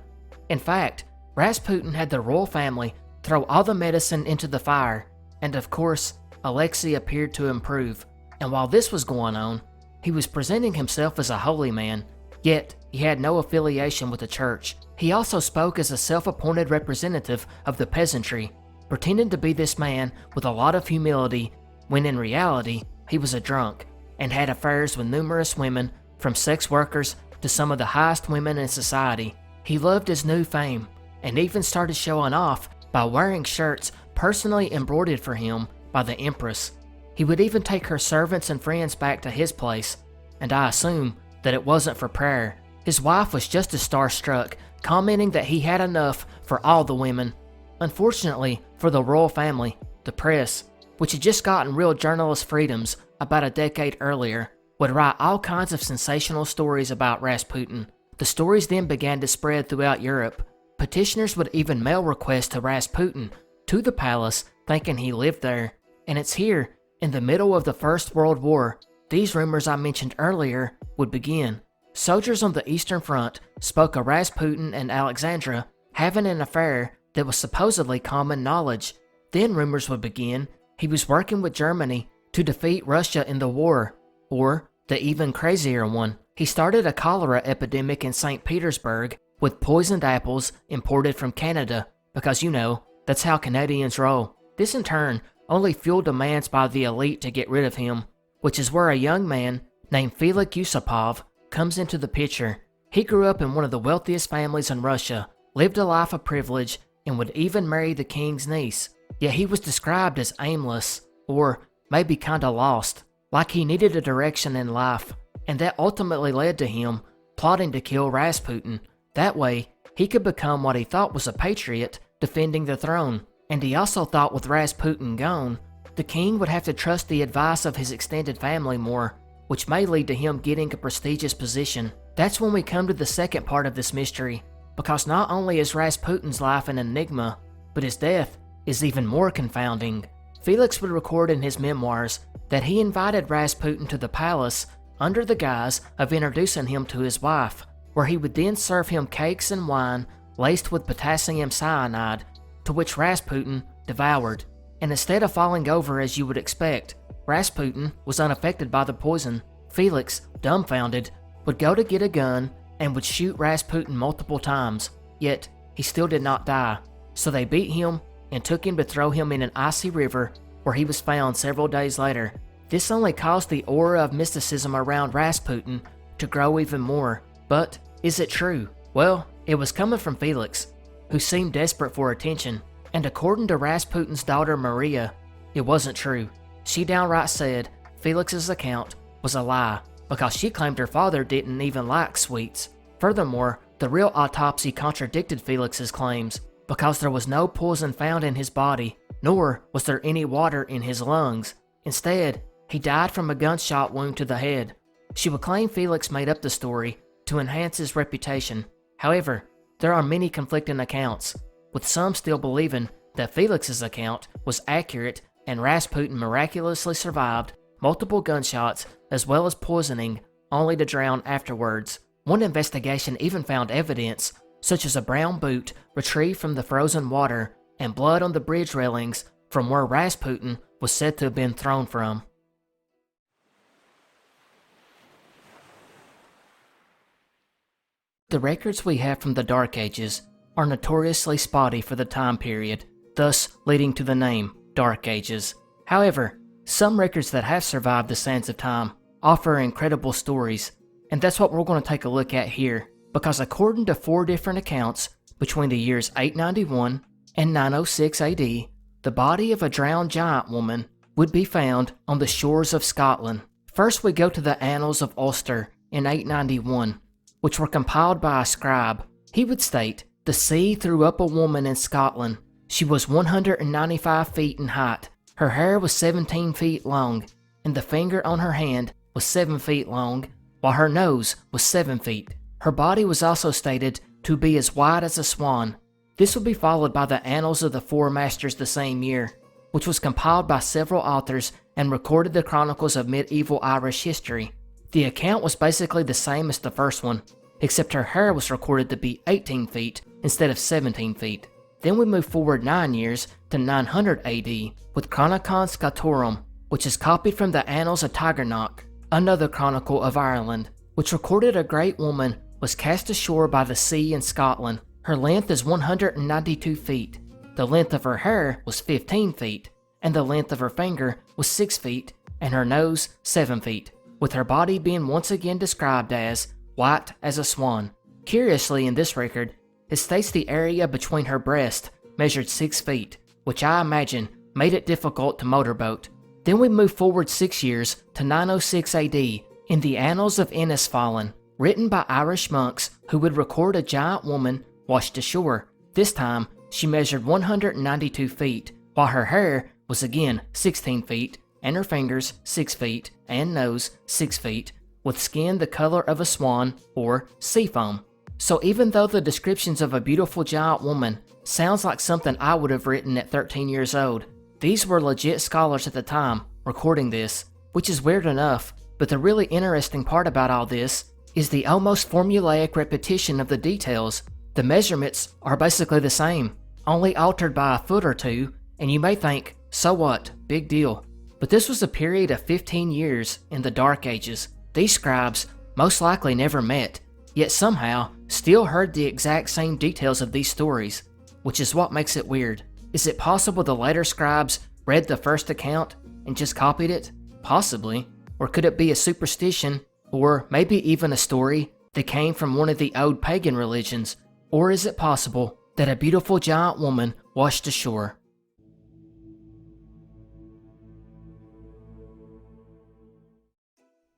In fact, Rasputin had the royal family throw all the medicine into the fire, and of course, Alexei appeared to improve. And while this was going on, he was presenting himself as a holy man, yet he had no affiliation with the church. He also spoke as a self-appointed representative of the peasantry, pretending to be this man with a lot of humility, when in reality, he was a drunk, and had affairs with numerous women, from sex workers to some of the highest women in society. He loved his new fame, and even started showing off by wearing shirts personally embroidered for him by the Empress. He would even take her servants and friends back to his place, and I assume that it wasn't for prayer. His wife was just as starstruck, commenting that he had enough for all the women. Unfortunately for the royal family, the press, which had just gotten real journalist freedoms about a decade earlier, would write all kinds of sensational stories about Rasputin. The stories then began to spread throughout Europe. Petitioners would even mail requests to Rasputin to the palace, thinking he lived there. And it's here In the middle of the First World War, these rumors I mentioned earlier would begin. Soldiers on the Eastern Front spoke of Rasputin and Alexandra having an affair that was supposedly common knowledge. Then rumors would begin he was working with Germany to defeat Russia in the war, or the even crazier one, he started a cholera epidemic in St. Petersburg with poisoned apples imported from Canada, because that's how Canadians roll. This in turn only fueled demands by the elite to get rid of him, which is where a young man named Felix Yusupov comes into the picture. He grew up in one of the wealthiest families in Russia, lived a life of privilege, and would even marry the king's niece. Yet he was described as aimless, or maybe kinda lost, like he needed a direction in life, and that ultimately led to him plotting to kill Rasputin. That way, he could become what he thought was a patriot defending the throne, and he also thought with Rasputin gone, the king would have to trust the advice of his extended family more, which may lead to him getting a prestigious position. That's when we come to the second part of this mystery, because not only is Rasputin's life an enigma, but his death is even more confounding. Felix would record in his memoirs that he invited Rasputin to the palace under the guise of introducing him to his wife, where he would then serve him cakes and wine laced with potassium cyanide, to which Rasputin devoured. And instead of falling over as you would expect, Rasputin was unaffected by the poison. Felix, dumbfounded, would go to get a gun and would shoot Rasputin multiple times, yet he still did not die. So they beat him and took him to throw him in an icy river where he was found several days later. This only caused the aura of mysticism around Rasputin to grow even more. But is it true? Well, it was coming from Felix, who seemed desperate for attention, and according to Rasputin's daughter Maria, it wasn't true. She downright said Felix's account was a lie, because she claimed her father didn't even like sweets. Furthermore, the real autopsy contradicted Felix's claims, because there was no poison found in his body, nor was there any water in his lungs. Instead, he died from a gunshot wound to the head. She would claim Felix made up the story to enhance his reputation. However, there are many conflicting accounts, with some still believing that Felix's account was accurate and Rasputin miraculously survived multiple gunshots as well as poisoning, only to drown afterwards. One investigation even found evidence, such as a brown boot retrieved from the frozen water and blood on the bridge railings from where Rasputin was said to have been thrown from. The records we have from the Dark Ages are notoriously spotty for the time period, thus leading to the name Dark Ages. However, some records that have survived the sands of time offer incredible stories, and that's what we're going to take a look at here, because according to 4 different accounts, between the years 891 and 906 AD, the body of a drowned giant woman would be found on the shores of Scotland. First we go to the Annals of Ulster in 891, which were compiled by a scribe. He would state, "The sea threw up a woman in Scotland. She was 195 feet in height. Her hair was 17 feet long, and the finger on her hand was 7 feet long, while her nose was 7 feet. Her body was also stated to be as white as a swan." This would be followed by the Annals of the Four Masters the same year, which was compiled by several authors and recorded the chronicles of medieval Irish history. The account was basically the same as the first one, except her hair was recorded to be 18 feet instead of 17 feet. Then we move forward 9 years to 900 AD with Chronicon Scotorum, which is copied from the Annals of Tigernach, another chronicle of Ireland, which recorded a great woman was cast ashore by the sea in Scotland. Her length is 192 feet. The length of her hair was 15 feet, and the length of her finger was 6 feet, and her nose 7 feet, with her body being once again described as white as a swan. Curiously, in this record, it states the area between her breasts measured 6 feet, which I imagine made it difficult to motorboat. Then we move forward 6 years to 906 AD in the Annals of Innisfallen, written by Irish monks who would record a giant woman washed ashore. This time, she measured 192 feet, while her hair was again 16 feet, and her fingers 6 feet, and nose 6 feet, with skin the color of a swan or sea foam. So even though the descriptions of a beautiful giant woman sounds like something I would have written at 13 years old, these were legit scholars at the time recording this, which is weird enough, but the really interesting part about all this is the almost formulaic repetition of the details. The measurements are basically the same, only altered by a foot or two, and you may think, so what, big deal. But this was a period of 15 years in the Dark Ages. These scribes most likely never met, yet somehow still heard the exact same details of these stories, which is what makes it weird. Is it possible the later scribes read the first account and just copied it? Possibly. Or could it be a superstition, or maybe even a story that came from one of the old pagan religions? Or is it possible that a beautiful giant woman washed ashore?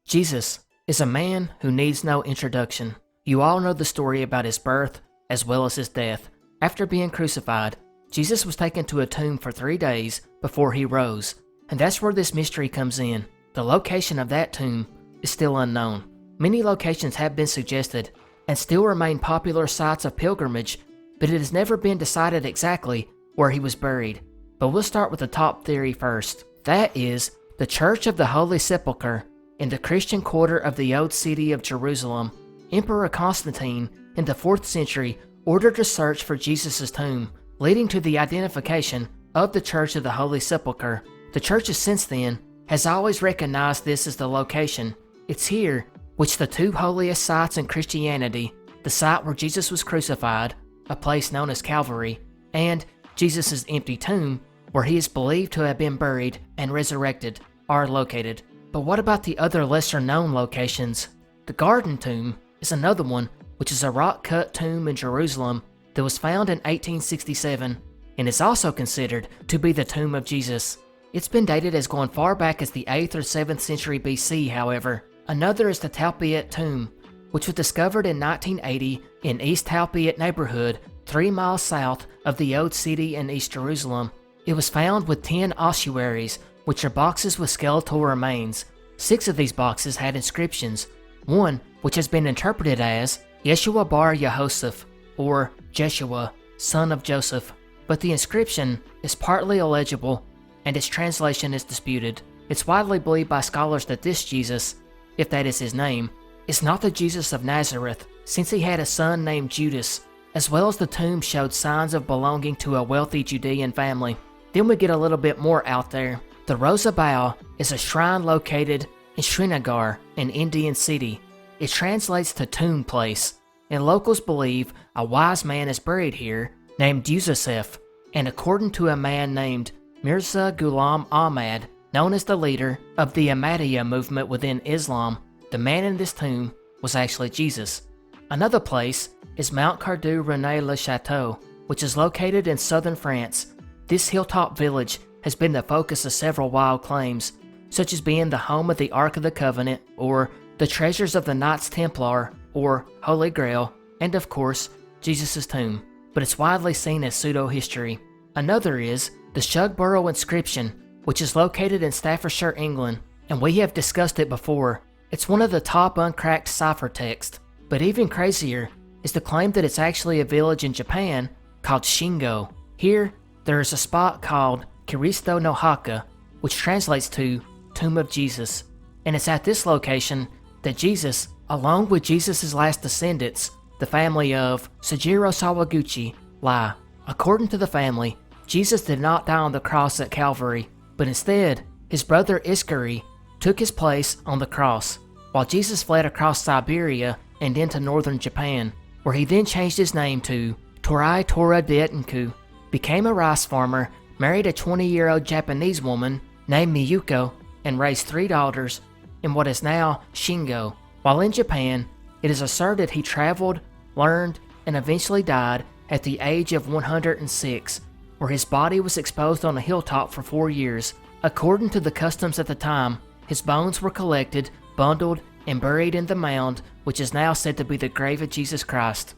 Jesus is a man who needs no introduction. You all know the story about his birth as well as his death. After being crucified, Jesus was taken to a tomb for 3 days before he rose, and that's where this mystery comes in. The location of that tomb is still unknown. Many locations have been suggested and still remain popular sites of pilgrimage, but it has never been decided exactly where he was buried. But we'll start with the top theory first. That is, the Church of the Holy Sepulchre in the Christian quarter of the old city of Jerusalem. Emperor Constantine in the 4th century ordered a search for Jesus' tomb, leading to the identification of the Church of the Holy Sepulchre. The churches since then has always recognized this as the location. It's here which the 2 holiest sites in Christianity, the site where Jesus was crucified, a place known as Calvary, and Jesus' empty tomb, where he is believed to have been buried and resurrected, are located. But what about the other lesser-known locations? The Garden Tomb is another one, which is a rock-cut tomb in Jerusalem that was found in 1867 and is also considered to be the tomb of Jesus. It's been dated as going far back as the 8th or 7th century BC, however. Another is the Talpiot Tomb, which was discovered in 1980 in East Talpiot neighborhood, 3 miles south of the old city in East Jerusalem. It was found with 10 ossuaries, which are boxes with skeletal remains. 6 of these boxes had inscriptions, one which has been interpreted as Yeshua bar Yehoseph, or Jeshua, son of Joseph, but the inscription is partly illegible and its translation is disputed. It's widely believed by scholars that this Jesus, if that is his name, is not the Jesus of Nazareth, since he had a son named Judas, as well as the tomb showed signs of belonging to a wealthy Judean family. Then we get a little bit more out there. The Rosa Bao is a shrine located in Srinagar, an Indian city. It translates to tomb place, and locals believe a wise man is buried here named Yusuf, and according to a man named Mirza Ghulam Ahmad, known as the leader of the Ahmadiyya movement within Islam, the man in this tomb was actually Jesus. Another place is Mount Cardu René le Chateau, which is located in southern France. This hilltop village has been the focus of several wild claims, such as being the home of the Ark of the Covenant, or the treasures of the Knights Templar, or Holy Grail, and of course, Jesus' tomb, but it's widely seen as pseudo-history. Another is the Shugborough inscription, which is located in Staffordshire, England, and we have discussed it before. It's one of the top uncracked ciphertexts, but even crazier is the claim that it's actually a village in Japan called Shingo. Here, there is a spot called Kiristo no Haka, which translates to Tomb of Jesus, and it's at this location that Jesus, along with Jesus' last descendants, the family of Sujiro Sawaguchi, lie. According to the family, Jesus did not die on the cross at Calvary, but instead, his brother Iskari took his place on the cross, while Jesus fled across Siberia and into northern Japan, where he then changed his name to Torai Tora Detenku, became a rice farmer, married a 20-year-old Japanese woman named Miyuko, and raised 3 daughters in what is now Shingo. While in Japan, it is asserted he traveled, learned, and eventually died at the age of 106, where his body was exposed on a hilltop for 4 years. According to the customs at the time, his bones were collected, bundled, and buried in the mound, which is now said to be the grave of Jesus Christ.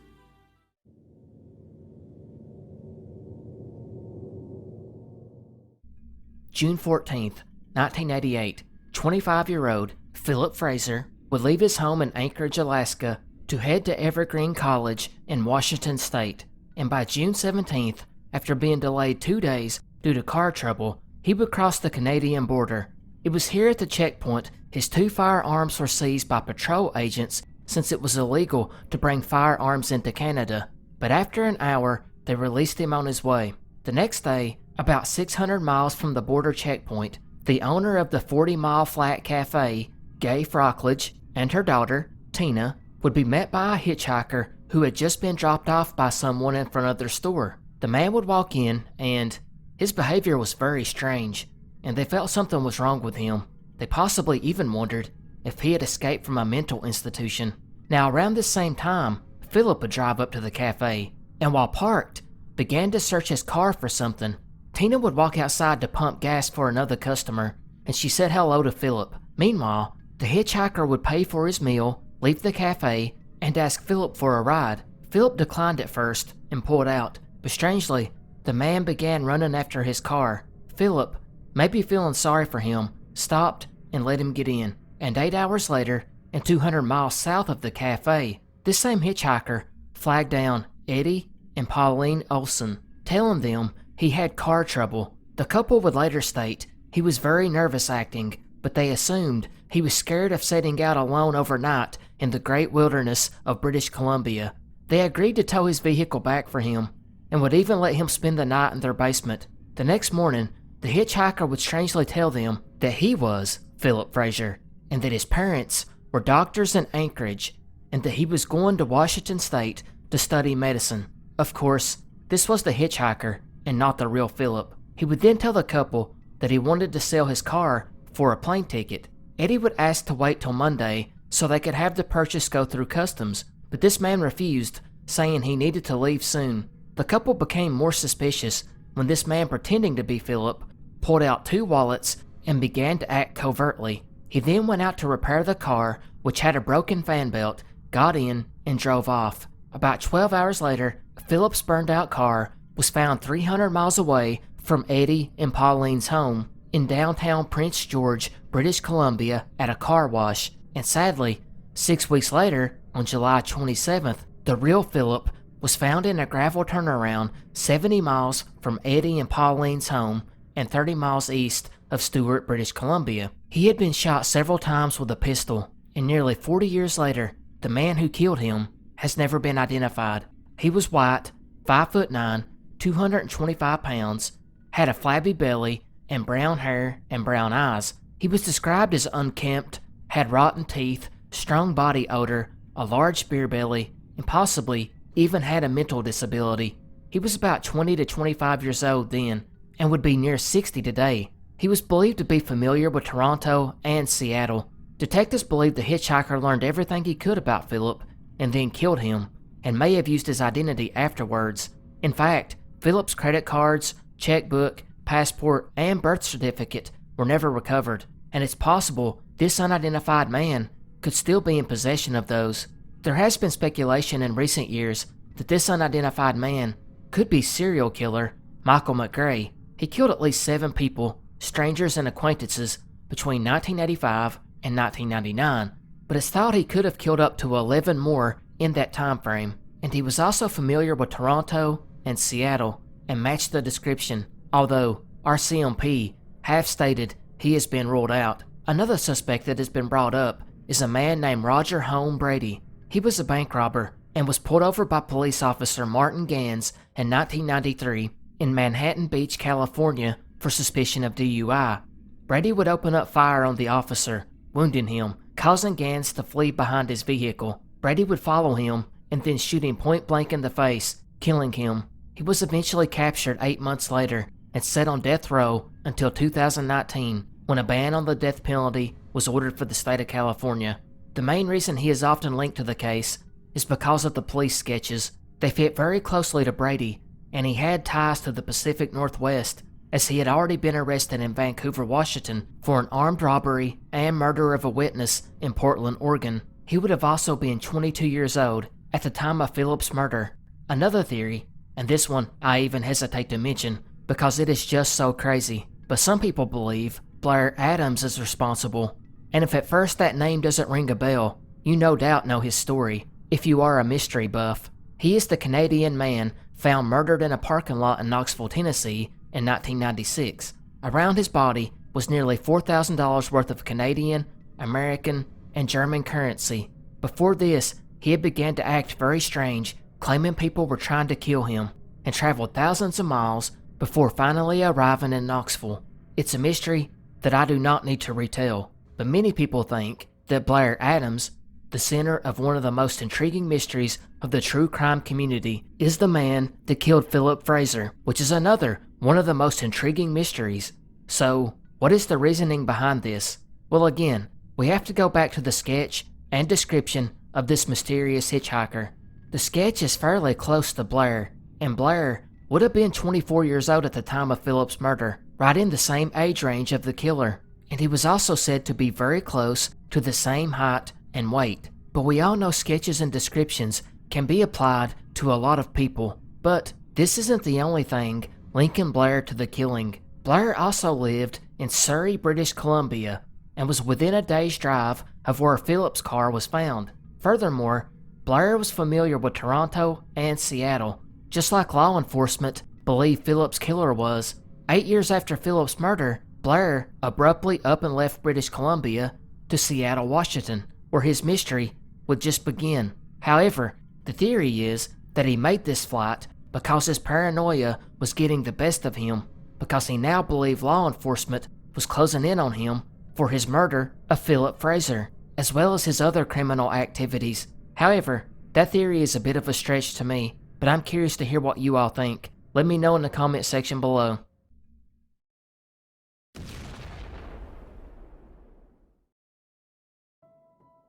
June 14th, 1988, 25-year-old Philip Fraser would leave his home in Anchorage, Alaska, to head to Evergreen College in Washington State, and by June 17th, after being delayed 2 days due to car trouble, he would cross the Canadian border. It was here at the checkpoint his 2 firearms were seized by patrol agents since it was illegal to bring firearms into Canada, but after an hour, they released him on his way. The next day, about 600 miles from the border checkpoint, the owner of the 40-mile flat cafe, Gay Frockledge, and her daughter, Tina, would be met by a hitchhiker who had just been dropped off by someone in front of their store. The man would walk in and his behavior was very strange, and they felt something was wrong with him. They possibly even wondered if he had escaped from a mental institution. Now around this same time, Philip would drive up to the cafe, and while parked, began to search his car for something. Tina would walk outside to pump gas for another customer, and she said hello to Philip. Meanwhile, the hitchhiker would pay for his meal, leave the cafe, and ask Philip for a ride. Philip declined at first and pulled out, but strangely, the man began running after his car. Philip, maybe feeling sorry for him, stopped and let him get in. And 8 hours later, and 200 miles south of the cafe, this same hitchhiker flagged down Eddie and Pauline Olson, telling them he had car trouble. The couple would later state he was very nervous acting, but they assumed he was scared of setting out alone overnight in the great wilderness of British Columbia. They agreed to tow his vehicle back for him, and would even let him spend the night in their basement. The next morning, the hitchhiker would strangely tell them that he was Philip Fraser, and that his parents were doctors in Anchorage, and that he was going to Washington State to study medicine. Of course, this was the hitchhiker and not the real Philip. He would then tell the couple that he wanted to sell his car for a plane ticket. Eddie would ask to wait till Monday so they could have the purchase go through customs, but this man refused, saying he needed to leave soon. The couple became more suspicious when this man, pretending to be Philip, pulled out 2 wallets and began to act covertly. He then went out to repair the car, which had a broken fan belt, got in, and drove off. About 12 hours later, Philip's burned out car was found 300 miles away from Eddie and Pauline's home in downtown Prince George, British Columbia, at a car wash. And sadly, 6 weeks later, on July 27th, the real Philip was found in a gravel turnaround 70 miles from Eddie and Pauline's home and 30 miles east of Stewart, British Columbia. He had been shot several times with a pistol, and nearly 40 years later, the man who killed him has never been identified. He was white, 5'9", 225 pounds, had a flabby belly, and brown hair and brown eyes. He was described as unkempt, had rotten teeth, strong body odor, a large beer belly, and possibly even had a mental disability. He was about 20 to 25 years old then, and would be near 60 today. He was believed to be familiar with Toronto and Seattle. Detectives believe the hitchhiker learned everything he could about Philip and then killed him, and may have used his identity afterwards. In fact, Philip's credit cards, checkbook, passport, and birth certificate were never recovered, and it's possible this unidentified man could still be in possession of those. There has been speculation in recent years that this unidentified man could be serial killer Michael McGray. He killed at least 7 people, strangers and acquaintances, between 1985 and 1999, but it's thought he could have killed up to 11 more in that time frame, and he was also familiar with Toronto and Seattle and matched the description, although RCMP have stated he has been ruled out. Another suspect that has been brought up is a man named Roger Home Brady. He was a bank robber and was pulled over by police officer Martin Gans in 1993 in Manhattan Beach, California for suspicion of DUI. Brady would open up fire on the officer, wounding him, causing Gans to flee behind his vehicle. Brady would follow him and then shoot him point blank in the face, killing him. He was eventually captured 8 months later and set on death row until 2019, when a ban on the death penalty was ordered for the state of California. The main reason he is often linked to the case is because of the police sketches. They fit very closely to Brady, and he had ties to the Pacific Northwest, as he had already been arrested in Vancouver, Washington for an armed robbery and murder of a witness in Portland, Oregon. He would have also been 22 years old at the time of Philip's murder. Another theory, and this one I even hesitate to mention because it is just so crazy, but some people believe Blair Adams is responsible. And if at first that name doesn't ring a bell, you no doubt know his story, if you are a mystery buff. He is the Canadian man found murdered in a parking lot in Knoxville, Tennessee in 1996. Around his body, was nearly $4,000 worth of Canadian, American, and German currency. Before this, he had begun to act very strange, claiming people were trying to kill him, and traveled thousands of miles before finally arriving in Knoxville. It's a mystery that I do not need to retell, but many people think that Blair Adams, the center of one of the most intriguing mysteries of the true crime community, is the man that killed Philip Fraser, which is another one of the most intriguing mysteries. So, what is the reasoning behind this? Well, again, we have to go back to the sketch and description of this mysterious hitchhiker. The sketch is fairly close to Blair, and Blair would have been 24 years old at the time of Philip's murder, right in the same age range of the killer, and he was also said to be very close to the same height and weight. But we all know sketches and descriptions can be applied to a lot of people, but this isn't the only thing linking Blair to the killing. Blair also lived in Surrey, British Columbia, and was within a day's drive of where Philip's car was found. Furthermore, Blair was familiar with Toronto and Seattle, just like law enforcement believed Philip's killer was. 8 years after Philip's murder, Blair abruptly up and left British Columbia to Seattle, Washington, where his mystery would just begin. However, the theory is that he made this flight because his paranoia was getting the best of him, because he now believed law enforcement was closing in on him for his murder of Philip Fraser, as well as his other criminal activities. However, that theory is a bit of a stretch to me, but I'm curious to hear what you all think. Let me know in the comment section below.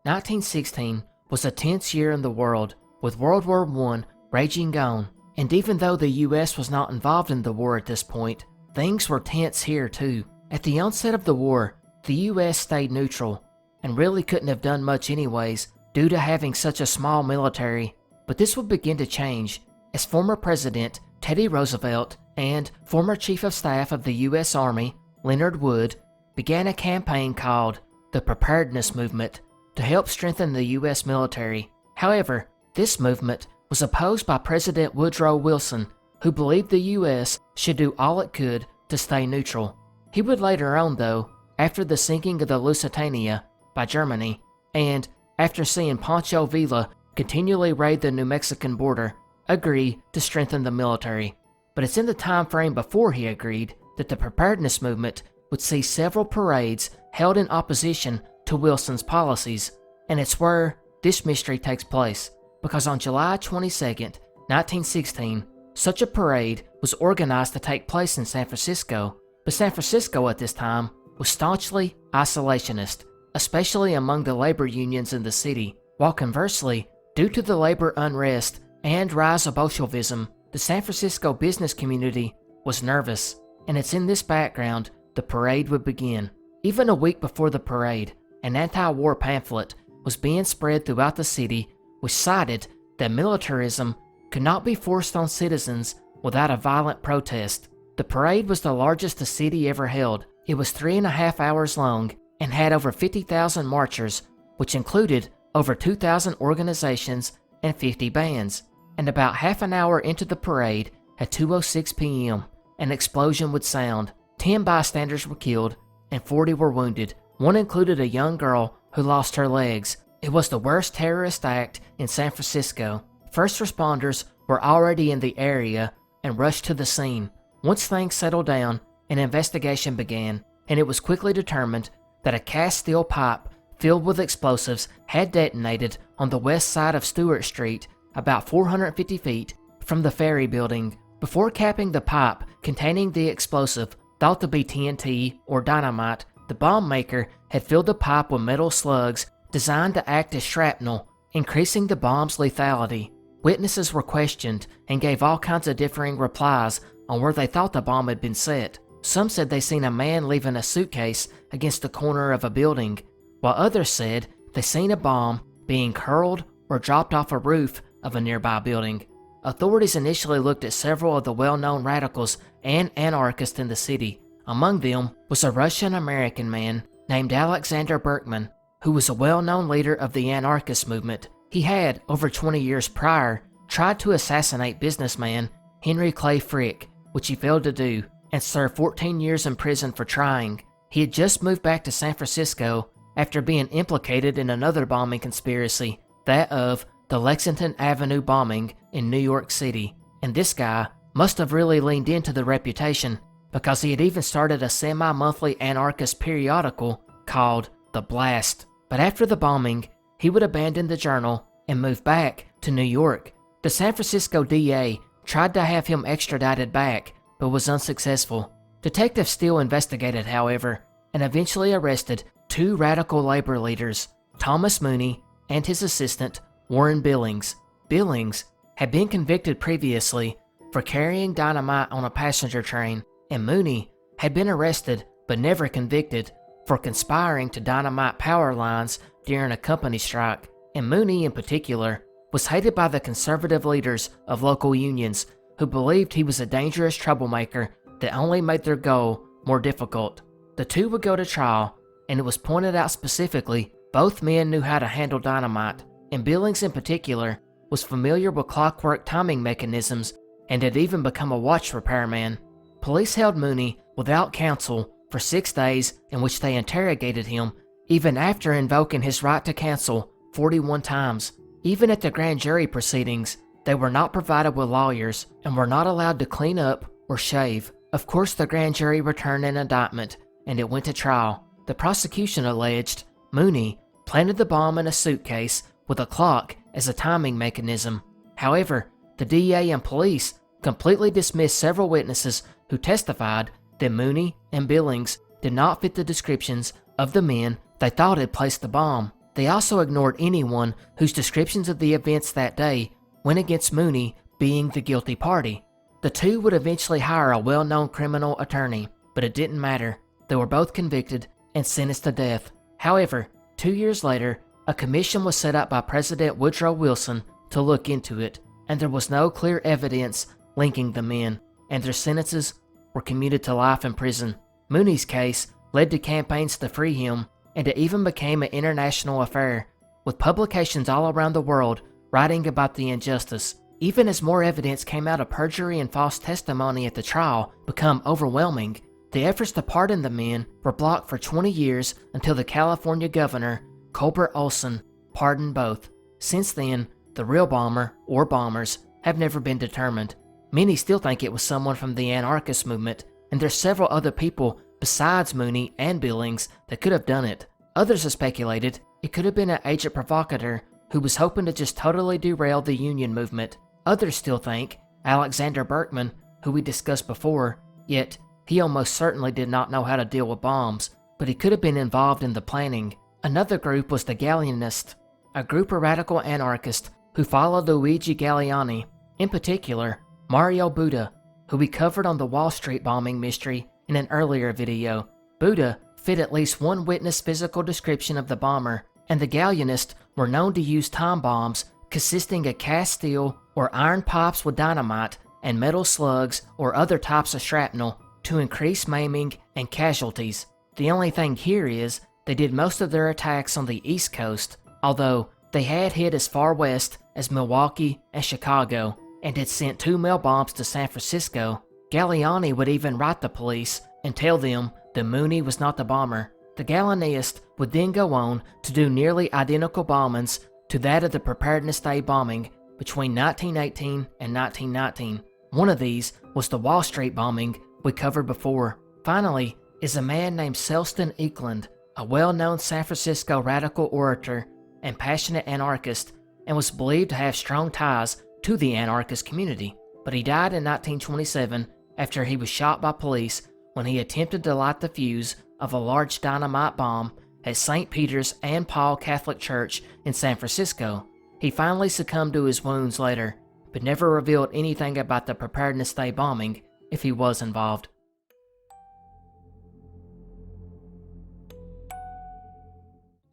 "1916 was a tense year in the world, with World War I raging on, and even though the US was not involved in the war at this point, things were tense here too. At the onset of the war, the US stayed neutral, and really couldn't have done much anyways, due to having such a small military. But this would begin to change, as former President Teddy Roosevelt and former Chief of Staff of the US Army, Leonard Wood, began a campaign called the Preparedness Movement to help strengthen the US military. However, this movement was opposed by President Woodrow Wilson, who believed the US should do all it could to stay neutral. He would later on, though, after the sinking of the Lusitania by Germany, and after seeing Pancho Villa continually raid the New Mexican border, agree to strengthen the military. But it's in the time frame before he agreed that the Preparedness Movement would see several parades held in opposition to Wilson's policies, and it's where this mystery takes place, because on July 22nd, 1916, such a parade was organized to take place in San Francisco, but San Francisco at this time was staunchly isolationist, especially among the labor unions in the city, while conversely, due to the labor unrest and rise of Bolshevism, the San Francisco business community was nervous, and it's in this background the parade would begin. Even a week before the parade, an anti-war pamphlet was being spread throughout the city which cited that militarism could not be forced on citizens without a violent protest. The parade was the largest the city ever held. It was 3.5 hours long and had over 50,000 marchers, which included over 2,000 organizations and 50 bands. And about half an hour into the parade, at 2:06 p.m., an explosion would sound. 10 bystanders were killed and 40 were wounded. One included a young girl who lost her legs. It was the worst terrorist act in San Francisco. First responders were already in the area and rushed to the scene. Once things settled down, an investigation began, and it was quickly determined that a cast steel pipe filled with explosives had detonated on the west side of Stewart Street, about 450 feet from the ferry building. Before capping the pipe containing the explosive, thought to be TNT or dynamite, the bomb maker had filled the pipe with metal slugs designed to act as shrapnel, increasing the bomb's lethality. Witnesses were questioned and gave all kinds of differing replies on where they thought the bomb had been set. Some said they seen a man leaving a suitcase against the corner of a building, while others said they seen a bomb being hurled or dropped off a roof of a nearby building. Authorities initially looked at several of the well-known radicals and anarchists in the city. Among them was a Russian-American man named Alexander Berkman, who was a well-known leader of the anarchist movement. He had, over 20 years prior, tried to assassinate businessman Henry Clay Frick, which he failed to do, and served 14 years in prison for trying. He had just moved back to San Francisco after being implicated in another bombing conspiracy, that of the Lexington Avenue bombing in New York City. And this guy must have really leaned into the reputation, because he had even started a semi-monthly anarchist periodical called The Blast. But after the bombing, he would abandon the journal and move back to New York. The San Francisco DA tried to have him extradited back, but was unsuccessful. Detectives still investigated, however, and eventually arrested two radical labor leaders, Thomas Mooney and his assistant, Warren Billings. Billings had been convicted previously for carrying dynamite on a passenger train, and Mooney had been arrested but never convicted for conspiring to dynamite power lines during a company strike. And Mooney in particular was hated by the conservative leaders of local unions, who believed he was a dangerous troublemaker that only made their goal more difficult. The two would go to trial, and it was pointed out specifically both men knew how to handle dynamite, and Billings in particular was familiar with clockwork timing mechanisms and had even become a watch repairman. Police held Mooney without counsel for 6 days, in which they interrogated him, even after invoking his right to counsel 41 times. Even at the grand jury proceedings, they were not provided with lawyers and were not allowed to clean up or shave. Of course, the grand jury returned an indictment, and it went to trial. The prosecution alleged Mooney planted the bomb in a suitcase with a clock as a timing mechanism. However, the DA and police completely dismissed several witnesses who testified that Mooney and Billings did not fit the descriptions of the men they thought had placed the bomb. They also ignored anyone whose descriptions of the events that day went against Mooney being the guilty party. The two would eventually hire a well-known criminal attorney, but it didn't matter. They were both convicted and sentenced to death. However, 2 years later, a commission was set up by President Woodrow Wilson to look into it, and there was no clear evidence linking the men, and their sentences were commuted to life in prison. Mooney's case led to campaigns to free him, and it even became an international affair, with publications all around the world writing about the injustice. Even as more evidence came out of perjury and false testimony at the trial become overwhelming, the efforts to pardon the men were blocked for 20 years until the California governor, Colbert Olson, pardoned both. Since then, the real bomber, or bombers, have never been determined. Many still think it was someone from the anarchist movement, and there's several other people besides Mooney and Billings that could have done it. Others have speculated it could have been an agent provocateur who was hoping to just totally derail the union movement. Others still think Alexander Berkman, who we discussed before, yet he almost certainly did not know how to deal with bombs, but he could have been involved in the planning. Another group was the Galleanists, a group of radical anarchists who followed Luigi Galleani, in particular Mario Buda, who we covered on the Wall Street bombing mystery in an earlier video. Buda fit at least one witness physical description of the bomber, and the Galleanists were known to use time bombs consisting of cast steel or iron pipes with dynamite and metal slugs or other types of shrapnel to increase maiming and casualties. The only thing here is they did most of their attacks on the East Coast, although they had hit as far west as Milwaukee and Chicago, and had sent 2 mail bombs to San Francisco. Galleani would even write the police and tell them that Mooney was not the bomber. The Galleanists would then go on to do nearly identical bombings to that of the Preparedeness Day bombing between 1918 and 1919. One of these was the Wall Street bombing we covered before. Finally is a man named Selston Eklund, a well-known San Francisco radical orator and passionate anarchist, and was believed to have strong ties to the anarchist community. But he died in 1927 after he was shot by police when he attempted to light the fuse of a large dynamite bomb at St. Peter's and Paul Catholic Church in San Francisco. He finally succumbed to his wounds later, but never revealed anything about the Preparedness Day bombing if he was involved.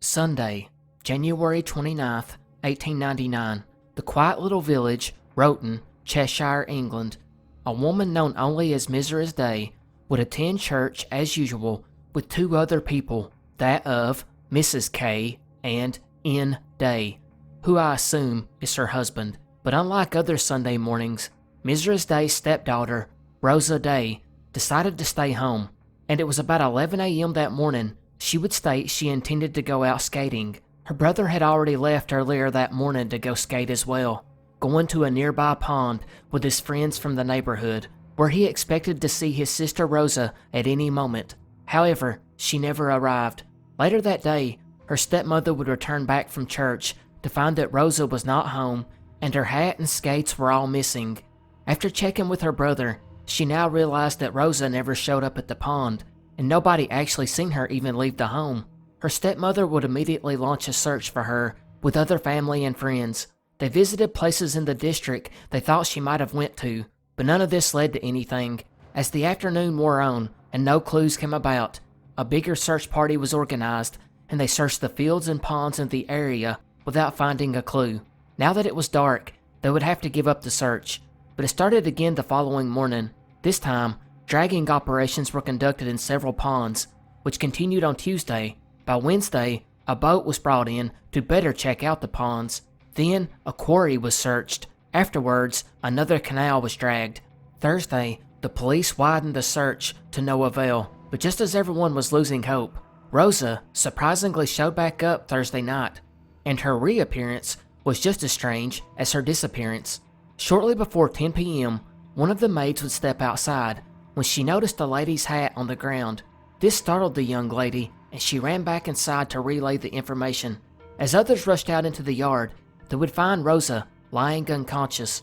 Sunday, January 29th, 1899. The quiet little village, Rowton, Cheshire, England. A woman known only as Mrs. Day would attend church as usual with 2 other people, that of Mrs. K and N. Day, who I assume is her husband. But unlike other Sunday mornings, Mrs. Day's stepdaughter, Rosa Day, decided to stay home, and it was about 11 a.m. that morning. She would state she intended to go out skating. Her brother had already left earlier that morning to go skate as well, going to a nearby pond with his friends from the neighborhood, where he expected to see his sister Rosa at any moment. However, she never arrived. Later that day, her stepmother would return back from church to find that Rosa was not home and her hat and skates were all missing. After checking with her brother, she now realized that Rosa never showed up at the pond, and nobody actually seen her even leave the home. Her stepmother would immediately launch a search for her with other family and friends. They visited places in the district they thought she might have went to, but none of this led to anything. As the afternoon wore on and no clues came about, a bigger search party was organized, and they searched the fields and ponds in the area without finding a clue. Now that it was dark, they would have to give up the search, but it started again the following morning. This time, dragging operations were conducted in several ponds, which continued on Tuesday. By Wednesday, a boat was brought in to better check out the ponds. Then, a quarry was searched. Afterwards, another canal was dragged. Thursday, the police widened the search to no avail, but just as everyone was losing hope, Rosa surprisingly showed back up Thursday night, and her reappearance was just as strange as her disappearance. Shortly before 10 p.m., one of the maids would step outside when she noticed a lady's hat on the ground. This startled the young lady, and she ran back inside to relay the information. As others rushed out into the yard, they would find Rosa lying unconscious.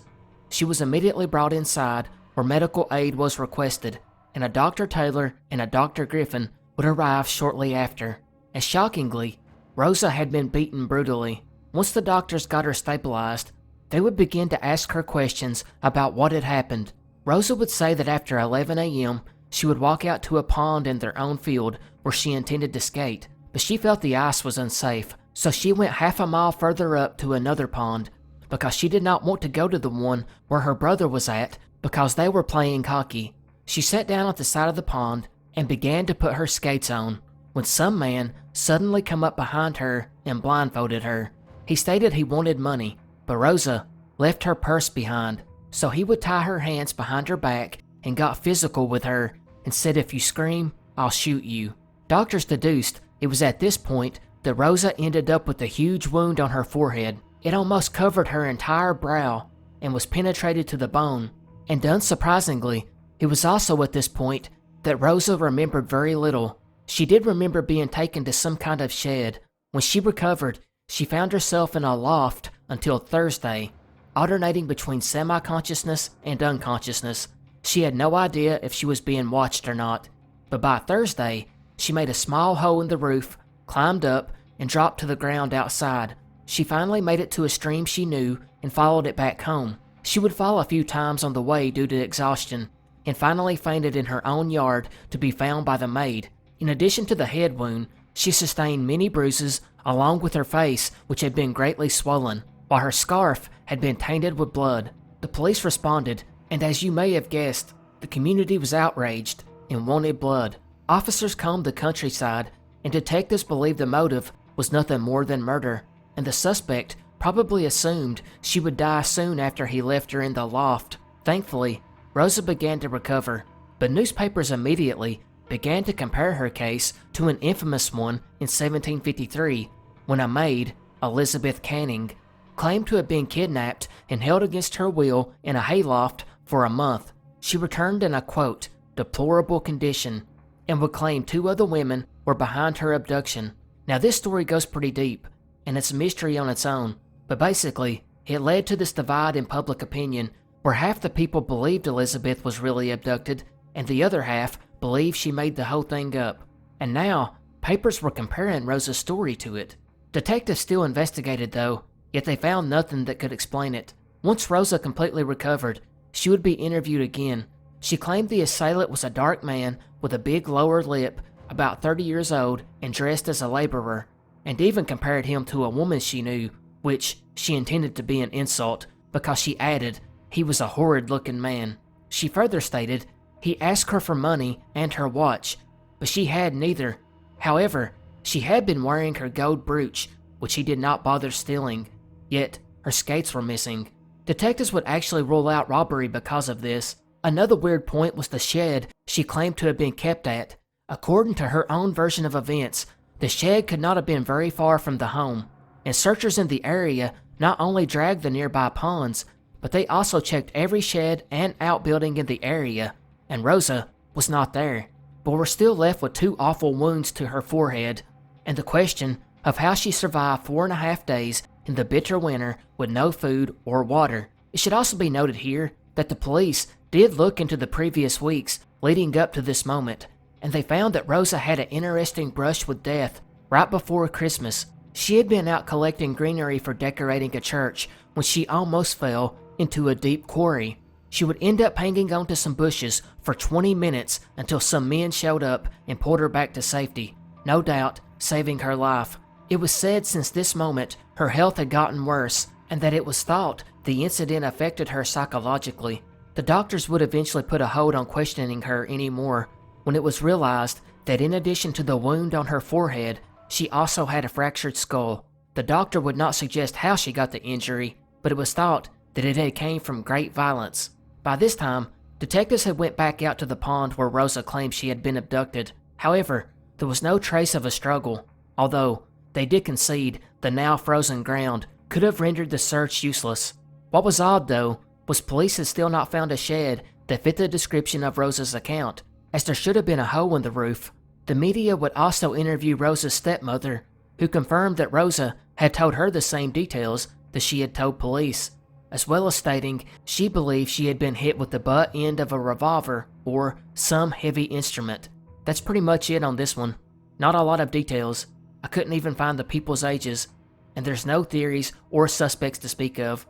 She was immediately brought inside, where medical aid was requested, and a Dr. Taylor and a Dr. Griffin would arrive shortly after. And shockingly, Rosa had been beaten brutally. Once the doctors got her stabilized, they would begin to ask her questions about what had happened. Rosa would say that after 11 a.m., she would walk out to a pond in their own field where she intended to skate, but she felt the ice was unsafe, so she went half a mile further up to another pond because she did not want to go to the one where her brother was at because they were playing hockey. She sat down at the side of the pond and began to put her skates on when some man suddenly come up behind her and blindfolded her. He stated he wanted money, but Rosa left her purse behind, so he would tie her hands behind her back and got physical with her and said, "If you scream, I'll shoot you." Doctors deduced it was at this point that Rosa ended up with a huge wound on her forehead. It almost covered her entire brow and was penetrated to the bone. And unsurprisingly, it was also at this point that Rosa remembered very little. She did remember being taken to some kind of shed. When she recovered, she found herself in a loft until Thursday, alternating between semi-consciousness and unconsciousness. She had no idea if she was being watched or not, but by Thursday, she made a small hole in the roof, climbed up, and dropped to the ground outside. She finally made it to a stream she knew and followed it back home. She would fall a few times on the way due to exhaustion, and finally fainted in her own yard to be found by the maid. In addition to the head wound, she sustained many bruises along with her face, which had been greatly swollen, while her scarf had been tainted with blood. The police responded, and as you may have guessed, the community was outraged and wanted blood. Officers combed the countryside, and detectives believed the motive was nothing more than murder, and the suspect probably assumed she would die soon after he left her in the loft. Thankfully, Rosa began to recover, but newspapers immediately began to compare her case to an infamous one in 1753, when a maid, Elizabeth Canning, claimed to have been kidnapped and held against her will in a hayloft for a month. She returned in a, quote, deplorable condition, and would claim 2 other women were behind her abduction. Now this story goes pretty deep, and it's a mystery on its own, but basically, it led to this divide in public opinion where half the people believed Elizabeth was really abducted, and the other half believed she made the whole thing up. And now, papers were comparing Rosa's story to it. Detectives still investigated though, yet they found nothing that could explain it. Once Rosa completely recovered, she would be interviewed again. She claimed the assailant was a dark man with a big lower lip, about 30 years old, and dressed as a laborer, and even compared him to a woman she knew, which she intended to be an insult because she added he was a horrid-looking man. She further stated he asked her for money and her watch, but she had neither. However, she had been wearing her gold brooch, which he did not bother stealing, yet her skates were missing. Detectives would actually rule out robbery because of this. Another weird point was the shed she claimed to have been kept at. According to her own version of events, the shed could not have been very far from the home, and searchers in the area not only dragged the nearby ponds, but they also checked every shed and outbuilding in the area, and Rosa was not there, but were still left with 2 awful wounds to her forehead, and the question of how she survived 4.5 days in the bitter winter with no food or water. It should also be noted here that the police did look into the previous weeks leading up to this moment, and they found that Rosa had an interesting brush with death right before Christmas. She had been out collecting greenery for decorating a church when she almost fell into a deep quarry. She would end up hanging onto some bushes for 20 minutes until some men showed up and pulled her back to safety, no doubt saving her life. It was said since this moment her health had gotten worse, and that it was thought the incident affected her psychologically. The doctors would eventually put a hold on questioning her anymore when it was realized that in addition to the wound on her forehead, she also had a fractured skull. The doctor would not suggest how she got the injury, but it was thought that it had came from great violence. By this time, detectives had went back out to the pond where Rosa claimed she had been abducted. However, there was no trace of a struggle, although they did concede the now frozen ground could have rendered the search useless. What was odd, though, was police had still not found a shed that fit the description of Rosa's account, as there should have been a hole in the roof. The media would also interview Rosa's stepmother, who confirmed that Rosa had told her the same details that she had told police, as well as stating she believed she had been hit with the butt end of a revolver or some heavy instrument. That's pretty much it on this one. Not a lot of details. I couldn't even find the people's ages, and there's no theories or suspects to speak of.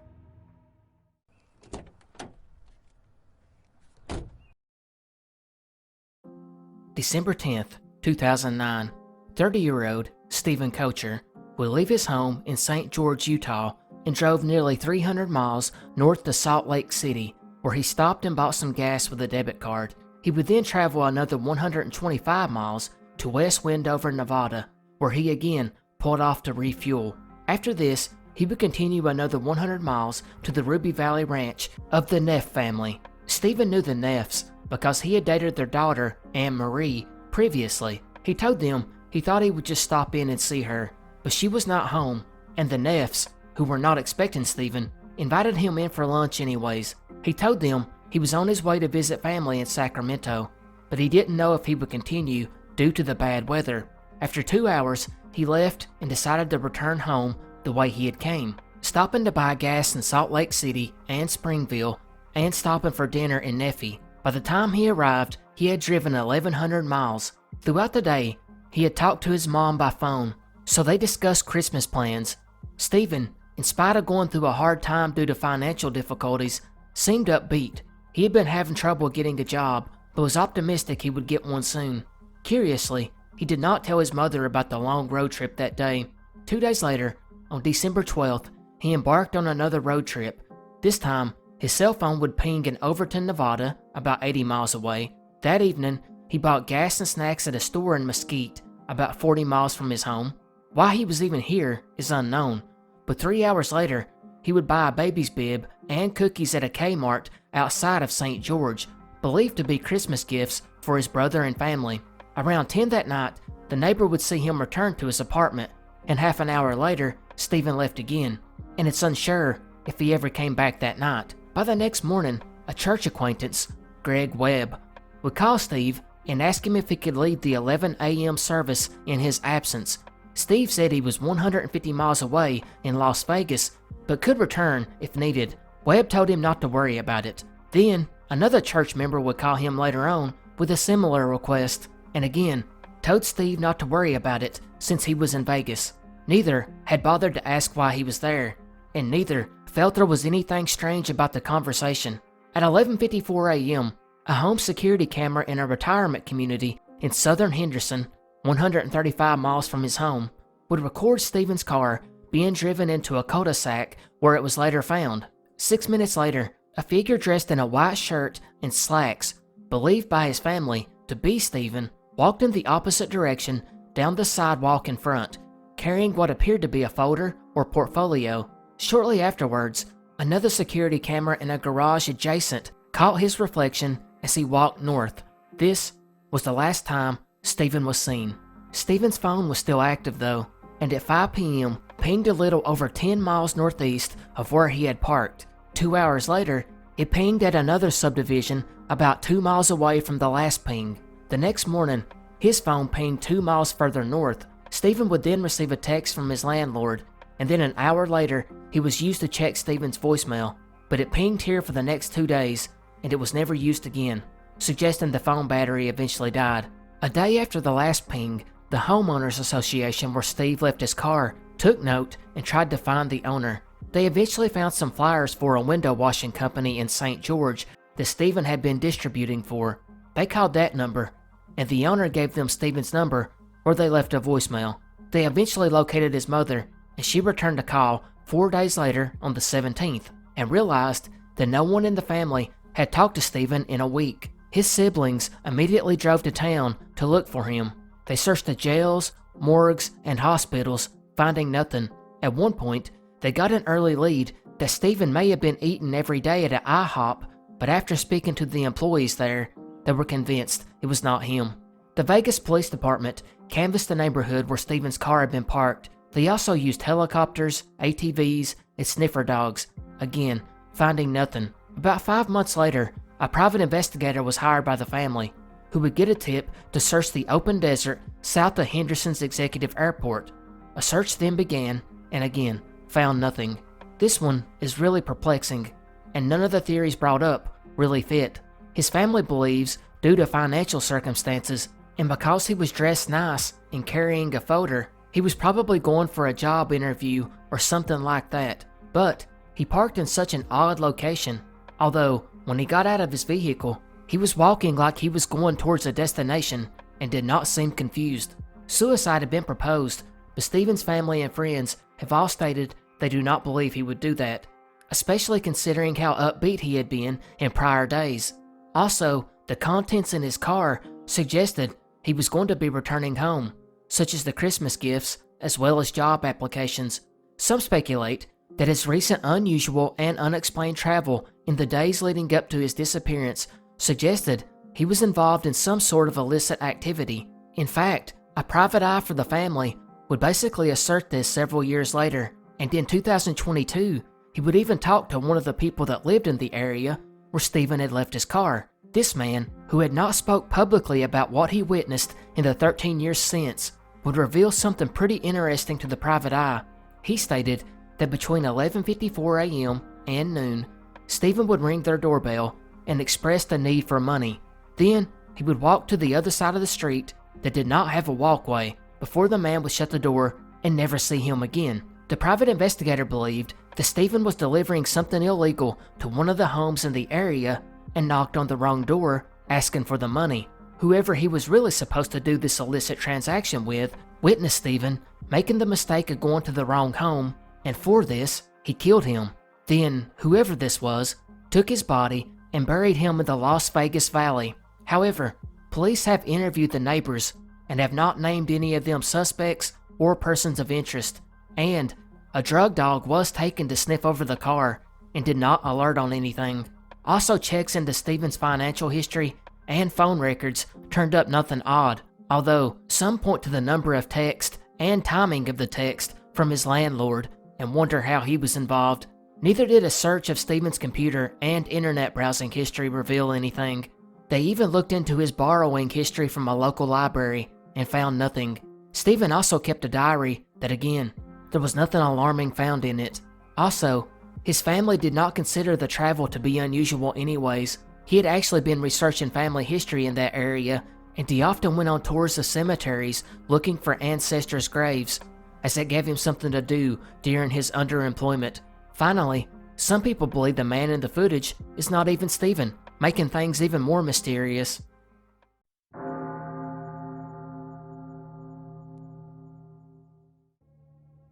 December 10th, 2009, 30-year-old Stephen Kocher would leave his home in St. George, Utah, and drove nearly 300 miles north to Salt Lake City, where he stopped and bought some gas with a debit card. He would then travel another 125 miles to West Wendover, Nevada, where he again pulled off to refuel. After this, he would continue another 100 miles to the Ruby Valley Ranch of the Neff family. Stephen knew the Neffs because he had dated their daughter, Anne Marie, previously. He told them he thought he would just stop in and see her, but she was not home, and the Neffs, who were not expecting Stephen, invited him in for lunch anyways. He told them he was on his way to visit family in Sacramento, but he didn't know if he would continue due to the bad weather. After 2 hours, he left and decided to return home the way he had came, stopping to buy gas in Salt Lake City and Springfield, and stopping for dinner in Neffy. By the time he arrived, he had driven 1,100 miles. Throughout the day, he had talked to his mom by phone, so they discussed Christmas plans. Stephen, in spite of going through a hard time due to financial difficulties, seemed upbeat. He had been having trouble getting a job, but was optimistic he would get one soon. Curiously, he did not tell his mother about the long road trip that day. 2 days later, on December 12th, he embarked on another road trip. This time, his cell phone would ping in Overton, Nevada, about 80 miles away. That evening, he bought gas and snacks at a store in Mesquite, about 40 miles from his home. Why he was even here is unknown, but 3 hours later, he would buy a baby's bib and cookies at a Kmart outside of St. George, believed to be Christmas gifts for his brother and family. Around 10 that night, the neighbor would see him return to his apartment, and half an hour later, Stephen left again, and it's unsure if he ever came back that night. By the next morning, a church acquaintance, Greg Webb, would call Steve and ask him if he could lead the 11 a.m. service in his absence. Steve said he was 150 miles away in Las Vegas, but could return if needed. Webb told him not to worry about it. Then, another church member would call him later on with a similar request, and again, told Steve not to worry about it since he was in Vegas. Neither had bothered to ask why he was there, and neither felt there was anything strange about the conversation. At 11:54 a.m., a home security camera in a retirement community in southern Henderson, 135 miles from his home, would record Stephen's car being driven into a cul-de-sac where it was later found. 6 minutes later, a figure dressed in a white shirt and slacks, believed by his family to be Stephen, walked in the opposite direction down the sidewalk in front, carrying what appeared to be a folder or portfolio. Shortly afterwards, another security camera in a garage adjacent caught his reflection as he walked north. This was the last time Stephen was seen. Stephen's phone was still active though, and at 5 p.m. pinged a little over 10 miles northeast of where he had parked. 2 hours later, it pinged at another subdivision about 2 miles away from the last ping. The next morning, his phone pinged 2 miles further north. Stephen would then receive a text from his landlord, and then an hour later, he was used to check Stephen's voicemail, but it pinged here for the next 2 days, and it was never used again, suggesting the phone battery eventually died. A day after the last ping, the homeowners association where Steve left his car took note and tried to find the owner. They eventually found some flyers for a window washing company in St. George that Stephen had been distributing for. They called that number, and the owner gave them Stephen's number, where they left a voicemail. They eventually located his mother, and she returned a call 4 days later on the 17th, and realized that no one in the family had talked to Stephen in a week. His siblings immediately drove to town to look for him. They searched the jails, morgues, and hospitals, finding nothing. At one point, they got an early lead that Stephen may have been eating every day at an IHOP, but after speaking to the employees there, they were convinced it was not him. The Vegas Police Department canvassed the neighborhood where Stephen's car had been parked. They also used helicopters, ATVs, and sniffer dogs, again, finding nothing. About 5 months later, a private investigator was hired by the family, who would get a tip to search the open desert south of Henderson's Executive Airport. A search then began, and again, found nothing. This one is really perplexing, and none of the theories brought up really fit. His family believes, due to financial circumstances, and because he was dressed nice and carrying a folder, he was probably going for a job interview or something like that. But he parked in such an odd location, although when he got out of his vehicle, he was walking like he was going towards a destination and did not seem confused. Suicide had been proposed, but Stephen's family and friends have all stated they do not believe he would do that, especially considering how upbeat he had been in prior days. Also, the contents in his car suggested he was going to be returning home, such as the Christmas gifts as well as job applications. Some speculate that his recent unusual and unexplained travel in the days leading up to his disappearance suggested he was involved in some sort of illicit activity. In fact, a private eye for the family would basically assert this several years later, and in 2022, he would even talk to one of the people that lived in the area where Stephen had left his car. This man, who had not spoke publicly about what he witnessed in the 13 years since, would reveal something pretty interesting to the private eye. He stated that between 11:54 a.m. and noon, Stephen would ring their doorbell and express the need for money. Then, he would walk to the other side of the street that did not have a walkway before the man would shut the door and never see him again. The private investigator believed that Stephen was delivering something illegal to one of the homes in the area and knocked on the wrong door, asking for the money. Whoever he was really supposed to do this illicit transaction with witnessed Stephen making the mistake of going to the wrong home, and for this, he killed him. Then, whoever this was, took his body and buried him in the Las Vegas Valley. However, police have interviewed the neighbors and have not named any of them suspects or persons of interest, and a drug dog was taken to sniff over the car and did not alert on anything. Also, checks into Stephen's financial history and phone records turned up nothing odd, although some point to the number of texts and timing of the text from his landlord and wonder how he was involved. Neither did a search of Stephen's computer and internet browsing history reveal anything. They even looked into his borrowing history from a local library and found nothing. Stephen also kept a diary that, again, there was nothing alarming found in it. Also, his family did not consider the travel to be unusual anyways. He had actually been researching family history in that area, and he often went on tours of cemeteries looking for ancestors' graves, as it gave him something to do during his underemployment. Finally, some people believe the man in the footage is not even Stephen, making things even more mysterious.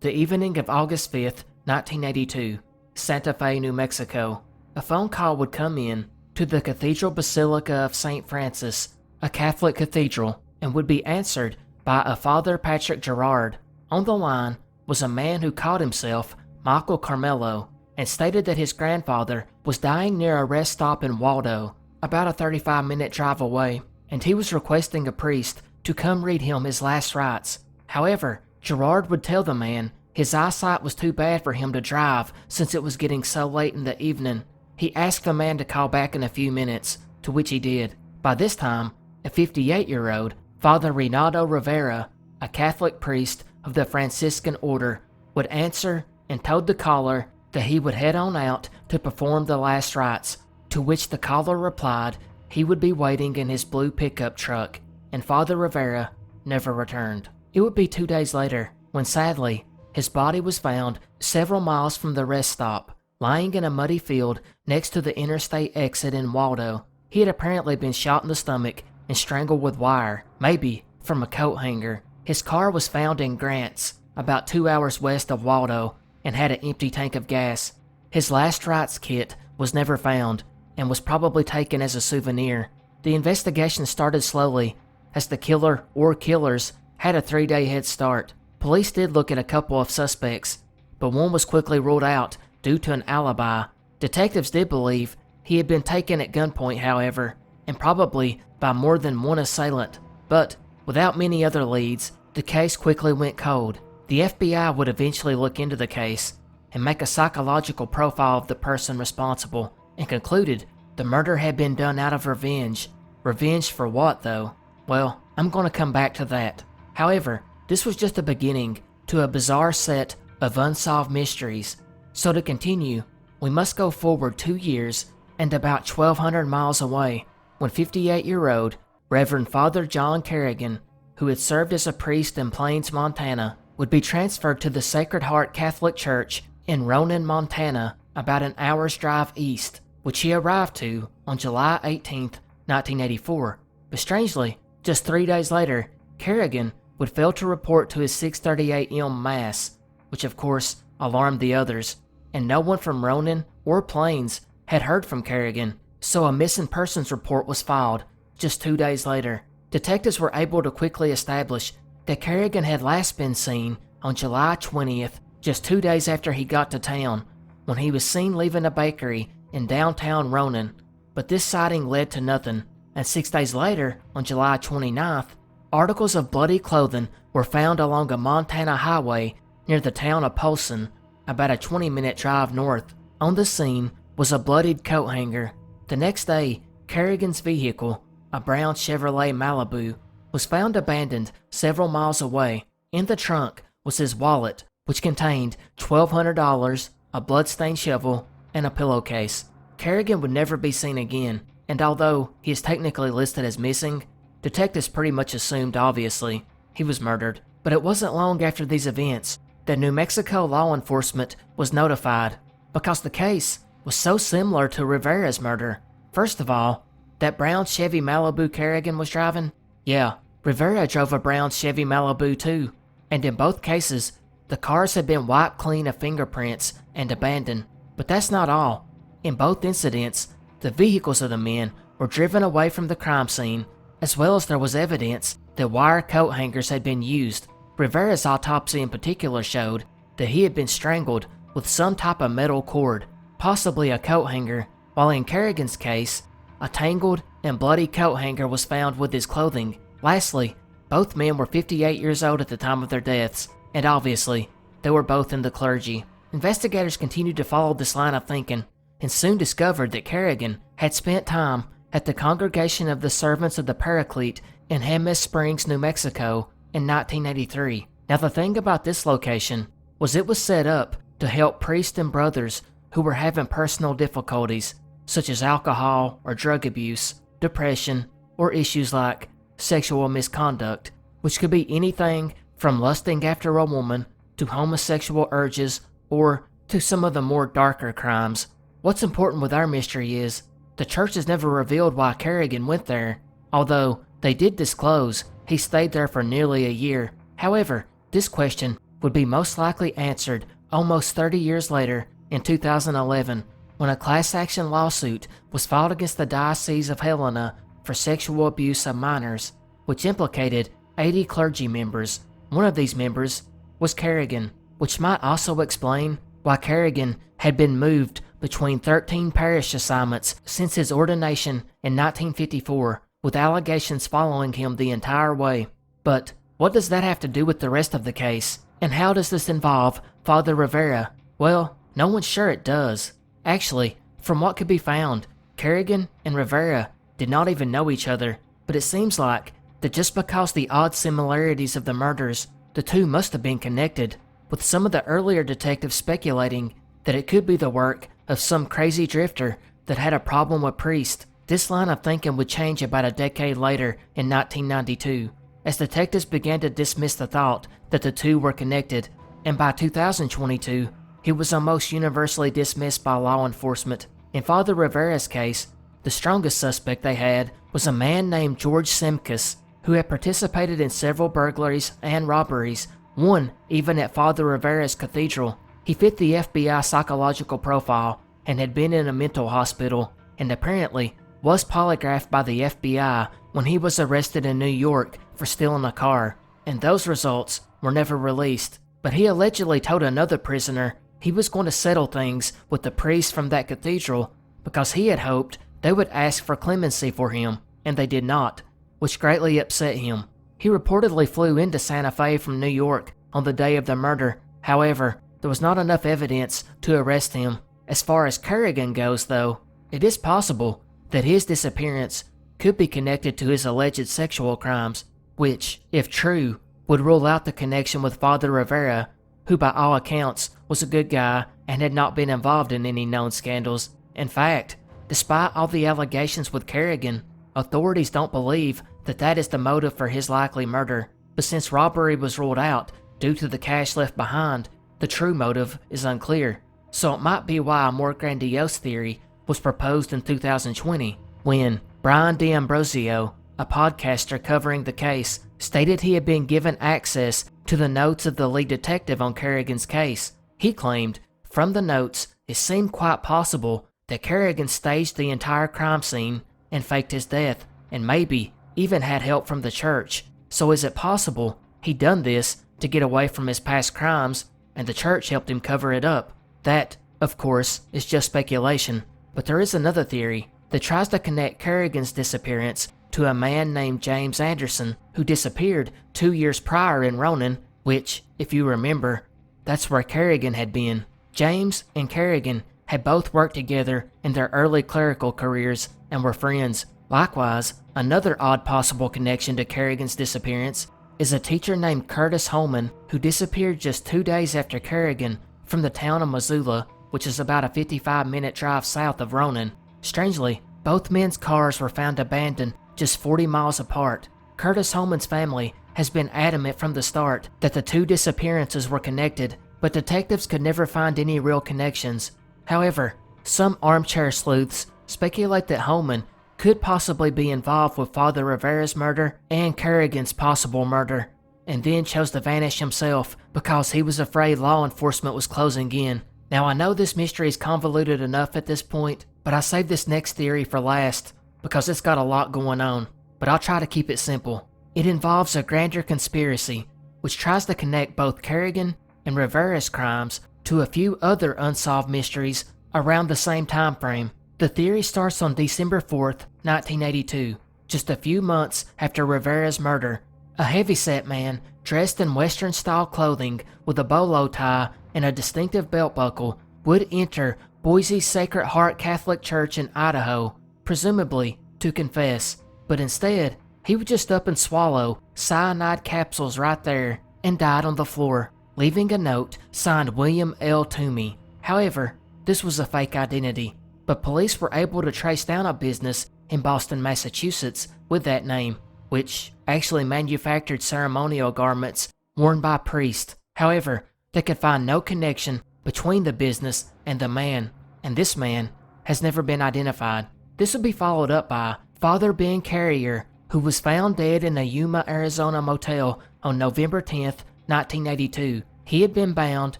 The evening of August 5th, 1982, Santa Fe, New Mexico, a phone call would come in to the Cathedral Basilica of St. Francis, a Catholic cathedral, and would be answered by a Father Patrick Gerard. On the line was a man who called himself Michael Carmelo and stated that his grandfather was dying near a rest stop in Waldo, about a 35-minute drive away, and he was requesting a priest to come read him his last rites. However, Gerard would tell the man his eyesight was too bad for him to drive since it was getting so late in the evening. He asked the man to call back in a few minutes, to which he did. By this time, a 58-year-old, Father Renato Rivera, a Catholic priest of the Franciscan order, would answer and told the caller that he would head on out to perform the last rites, to which the caller replied he would be waiting in his blue pickup truck, and Father Rivera never returned. It would be 2 days later when, sadly, his body was found several miles from the rest stop, lying in a muddy field next to the interstate exit in Waldo. He had apparently been shot in the stomach and strangled with wire, maybe from a coat hanger. His car was found in Grants, about 2 hours west of Waldo, and had an empty tank of gas. His last rites kit was never found and was probably taken as a souvenir. The investigation started slowly, as the killer or killers had a 3-day head start. Police did look at a couple of suspects, but one was quickly ruled out due to an alibi. Detectives did believe he had been taken at gunpoint, however, and probably by more than one assailant. But without many other leads, the case quickly went cold. The FBI would eventually look into the case and make a psychological profile of the person responsible, and concluded the murder had been done out of revenge. Revenge for what, though? Well, I'm going to come back to that. However, this was just a beginning to a bizarre set of unsolved mysteries. So to continue, we must go forward 2 years and about 1,200 miles away, when 58-year-old Reverend Father John Kerrigan, who had served as a priest in Plains, Montana, would be transferred to the Sacred Heart Catholic Church in Ronan, Montana, about an hour's drive east, which he arrived to on July 18, 1984. But strangely, just 3 days later, Kerrigan would fail to report to his 6:30 a.m. Mass, which of course alarmed the others, and no one from Ronan or Plains had heard from Kerrigan, so a missing persons report was filed just 2 days later. Detectives were able to quickly establish that Kerrigan had last been seen on July 20th, just 2 days after he got to town, when he was seen leaving a bakery in downtown Ronan. But this sighting led to nothing, and 6 days later, on July 29th, articles of bloody clothing were found along a Montana highway near the town of Polson, about a 20-minute drive north. On the scene was a bloodied coat hanger. The next day, Kerrigan's vehicle, a brown Chevrolet Malibu, was found abandoned several miles away. In the trunk was his wallet, which contained $1,200, a bloodstained shovel, and a pillowcase. Kerrigan would never be seen again, and although he is technically listed as missing, detectives pretty much assumed, obviously, he was murdered. But it wasn't long after these events that New Mexico law enforcement was notified, because the case was so similar to Rivera's murder. First of all, that brown Chevy Malibu Kerrigan was driving? Yeah, Rivera drove a brown Chevy Malibu too, and in both cases, the cars had been wiped clean of fingerprints and abandoned. But that's not all. In both incidents, the vehicles of the men were driven away from the crime scene, as well as there was evidence that wire coat hangers had been used. Rivera's autopsy in particular showed that he had been strangled with some type of metal cord, possibly a coat hanger, while in Kerrigan's case, a tangled and bloody coat hanger was found with his clothing. Lastly, both men were 58 years old at the time of their deaths, and obviously, they were both in the clergy. Investigators continued to follow this line of thinking, and soon discovered that Kerrigan had spent time at the Congregation of the Servants of the Paraclete in Jemez Springs, New Mexico in 1983. Now the thing about this location was it was set up to help priests and brothers who were having personal difficulties, such as alcohol or drug abuse, depression, or issues like sexual misconduct, which could be anything from lusting after a woman to homosexual urges or to some of the more darker crimes. What's important with our mystery is the church has never revealed why Kerrigan went there, although they did disclose he stayed there for nearly a year. However, this question would be most likely answered almost 30 years later in 2011, when a class action lawsuit was filed against the Diocese of Helena for sexual abuse of minors, which implicated 80 clergy members. One of these members was Kerrigan, which might also explain why Kerrigan had been moved between 13 parish assignments since his ordination in 1954, with allegations following him the entire way. But what does that have to do with the rest of the case? And how does this involve Father Rivera? Well, no one's sure it does. Actually, from what could be found, Kerrigan and Rivera did not even know each other, but it seems like that just because the odd similarities of the murders, the two must have been connected, with some of the earlier detectives speculating that it could be the work of some crazy drifter that had a problem with priests. This line of thinking would change about a decade later in 1992, as detectives began to dismiss the thought that the two were connected, and by 2022, it was almost universally dismissed by law enforcement. In Father Rivera's case, the strongest suspect they had was a man named George Simkus, who had participated in several burglaries and robberies, one even at Father Rivera's cathedral. He fit the FBI psychological profile and had been in a mental hospital, and apparently was polygraphed by the FBI when he was arrested in New York for stealing a car, and those results were never released. But he allegedly told another prisoner he was going to settle things with the priests from that cathedral because he had hoped they would ask for clemency for him, and they did not, which greatly upset him. He reportedly flew into Santa Fe from New York on the day of the murder. However, there was not enough evidence to arrest him. As far as Kerrigan goes, though, it is possible that his disappearance could be connected to his alleged sexual crimes, which, if true, would rule out the connection with Father Rivera, who by all accounts was a good guy and had not been involved in any known scandals. In fact, despite all the allegations with Kerrigan, authorities don't believe that that is the motive for his likely murder. But since robbery was ruled out due to the cash left behind, the true motive is unclear. So it might be why a more grandiose theory was proposed in 2020 when Brian D'Ambrosio, a podcaster covering the case, stated he had been given access to the notes of the lead detective on Kerrigan's case. He claimed, from the notes, it seemed quite possible that Kerrigan staged the entire crime scene and faked his death, and maybe even had help from the church. So is it possible he'd done this to get away from his past crimes, and the church helped him cover it up? That, of course, is just speculation, but there is another theory that tries to connect Kerrigan's disappearance to a man named James Anderson, who disappeared 2 years prior in Ronan, which, if you remember, that's where Kerrigan had been. James and Kerrigan had both worked together in their early clerical careers and were friends. Likewise, another odd possible connection to Kerrigan's disappearance is a teacher named Curtis Holman, who disappeared just 2 days after Kerrigan from the town of Missoula, which is about a 55-minute drive south of Ronan. Strangely, both men's cars were found abandoned just 40 miles apart. Curtis Holman's family has been adamant from the start that the two disappearances were connected, but detectives could never find any real connections. However, some armchair sleuths speculate that Holman could possibly be involved with Father Rivera's murder and Kerrigan's possible murder, and then chose to vanish himself because he was afraid law enforcement was closing in. Now, I know this mystery is convoluted enough at this point, but I saved this next theory for last because it's got a lot going on, but I'll try to keep it simple. It involves a grander conspiracy which tries to connect both Kerrigan and Rivera's crimes to a few other unsolved mysteries around the same time frame. The theory starts on December 4th, 1982, just a few months after Rivera's murder. A heavyset man dressed in Western-style clothing with a bolo tie and a distinctive belt buckle would enter Boise's Sacred Heart Catholic Church in Idaho, presumably to confess, but instead, he would just up and swallow cyanide capsules right there and died on the floor, leaving a note signed William L. Toomey. However, this was a fake identity, but police were able to trace down a business in Boston, Massachusetts with that name, which actually manufactured ceremonial garments worn by priests. However, they could find no connection between the business and the man, and this man has never been identified. This would be followed up by Father Ben Carrier, who was found dead in a Yuma, Arizona motel on November 10th, 1982. He had been bound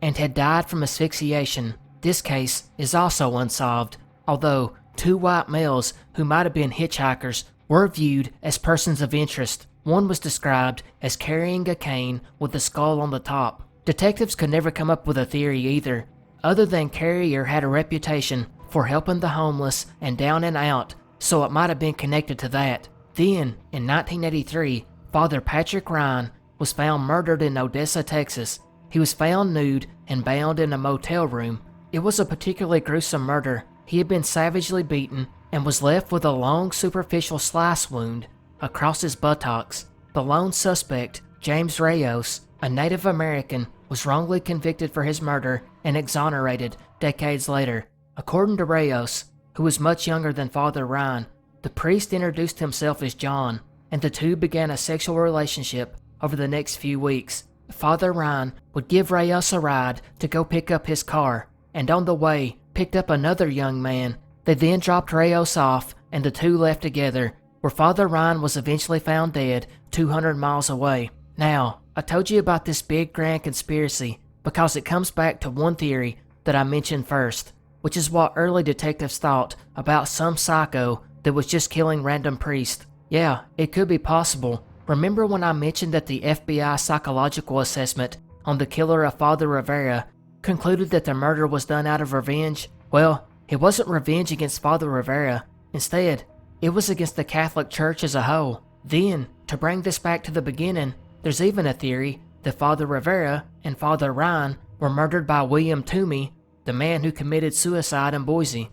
and had died from asphyxiation. This case is also unsolved, although two white males who might have been hitchhikers were viewed as persons of interest. One was described as carrying a cane with a skull on the top. Detectives could never come up with a theory either, other than Carrier had a reputation for helping the homeless and down and out, so it might have been connected to that. Then, in 1983, Father Patrick Ryan was found murdered in Odessa, Texas. He was found nude and bound in a motel room. It was a particularly gruesome murder. He had been savagely beaten and was left with a long superficial slice wound across his buttocks. The lone suspect, James Reyes, a Native American, was wrongly convicted for his murder and exonerated decades later. According to Reyes, who was much younger than Father Ryan, the priest introduced himself as John, and the two began a sexual relationship over the next few weeks. Father Ryan would give Reyes a ride to go pick up his car, and on the way picked up another young man. They then dropped Reyes off, and the two left together, where Father Ryan was eventually found dead 200 miles away. Now, I told you about this big grand conspiracy because it comes back to one theory that I mentioned first, which is what early detectives thought about some psycho that was just killing random priests. Yeah, it could be possible. Remember when I mentioned that the FBI psychological assessment on the killer of Father Rivera concluded that the murder was done out of revenge? Well, it wasn't revenge against Father Rivera. Instead, it was against the Catholic Church as a whole. Then, to bring this back to the beginning, there's even a theory that Father Rivera and Father Ryan were murdered by William Toomey, the man who committed suicide in Boise.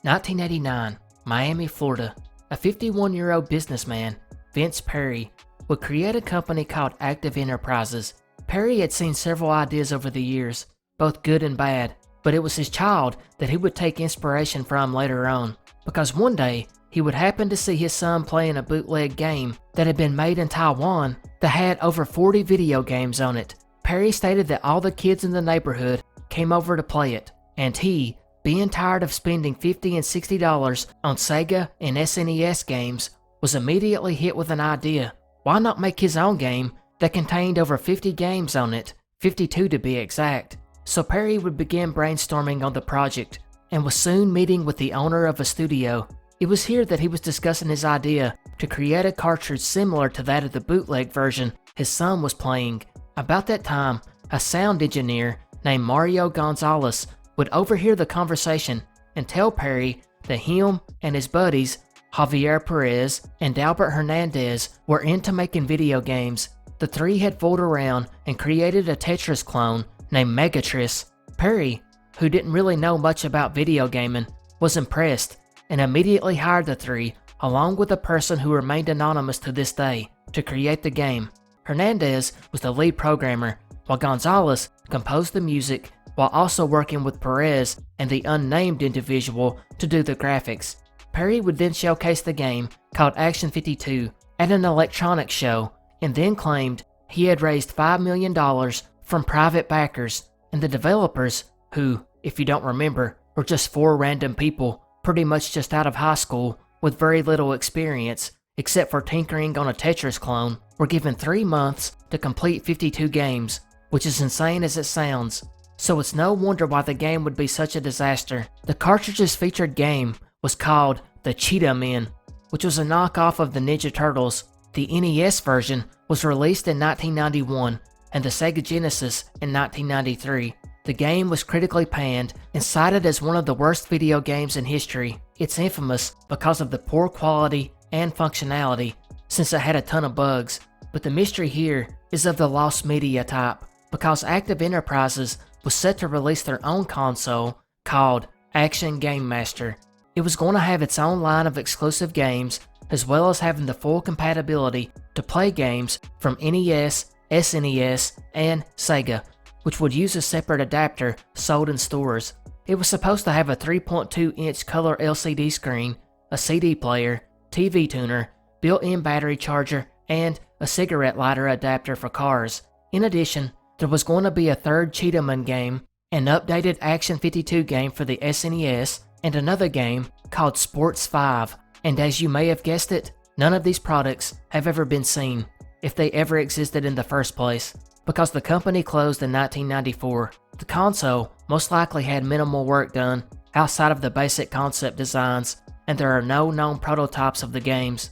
(1989), Miami, Florida. A 51-year-old businessman, Vince Perry, would create a company called Active Enterprises. Perry had seen several ideas over the years, both good and bad, but it was his child that he would take inspiration from later on, because one day he would happen to see his son playing a bootleg game that had been made in Taiwan that had over 40 video games on it. Perry stated that all the kids in the neighborhood came over to play it, and he, being tired of spending $50 and $60 on Sega and SNES games, was immediately hit with an idea. Why not make his own game that contained over 50 games on it, 52 to be exact? So Perry would begin brainstorming on the project, and was soon meeting with the owner of a studio. It was here that he was discussing his idea to create a cartridge similar to that of the bootleg version his son was playing. About that time, a sound engineer named Mario Gonzalez would overhear the conversation and tell Perry that him and his buddies, Javier Perez and Albert Hernandez, were into making video games. The three had fooled around and created a Tetris clone named Megatris. Perry, who didn't really know much about video gaming, was impressed and immediately hired the three, along with a person who remained anonymous to this day, to create the game. Hernandez was the lead programmer, while Gonzalez composed the music, while also working with Perez and the unnamed individual to do the graphics. Perry would then showcase the game, called Action 52, at an electronics show, and then claimed he had raised $5 million from private backers, and the developers, who, if you don't remember, were just four random people, pretty much just out of high school, with very little experience, except for tinkering on a Tetris clone, were given 3 months to complete 52 games, which is insane as it sounds. So it's no wonder why the game would be such a disaster. The cartridge's featured game was called the Cheetah Men, which was a knockoff of the Ninja Turtles. The NES version was released in 1991 and the Sega Genesis in 1993. The game was critically panned and cited as one of the worst video games in history. It's infamous because of the poor quality and functionality, since it had a ton of bugs. But the mystery here is of the lost media type, because Active Enterprises was set to release their own console called Action Game Master. It was going to have its own line of exclusive games, as well as having the full compatibility to play games from NES, SNES, and Sega, which would use a separate adapter sold in stores. It was supposed to have a 3.2-inch color LCD screen, a CD player, TV tuner, built-in battery charger, and a cigarette lighter adapter for cars. In addition, there was going to be a third Cheetah Man game, an updated Action 52 game for the SNES, and another game called Sports 5. And as you may have guessed it, none of these products have ever been seen, if they ever existed in the first place, because the company closed in 1994. The console most likely had minimal work done outside of the basic concept designs, and there are no known prototypes of the games.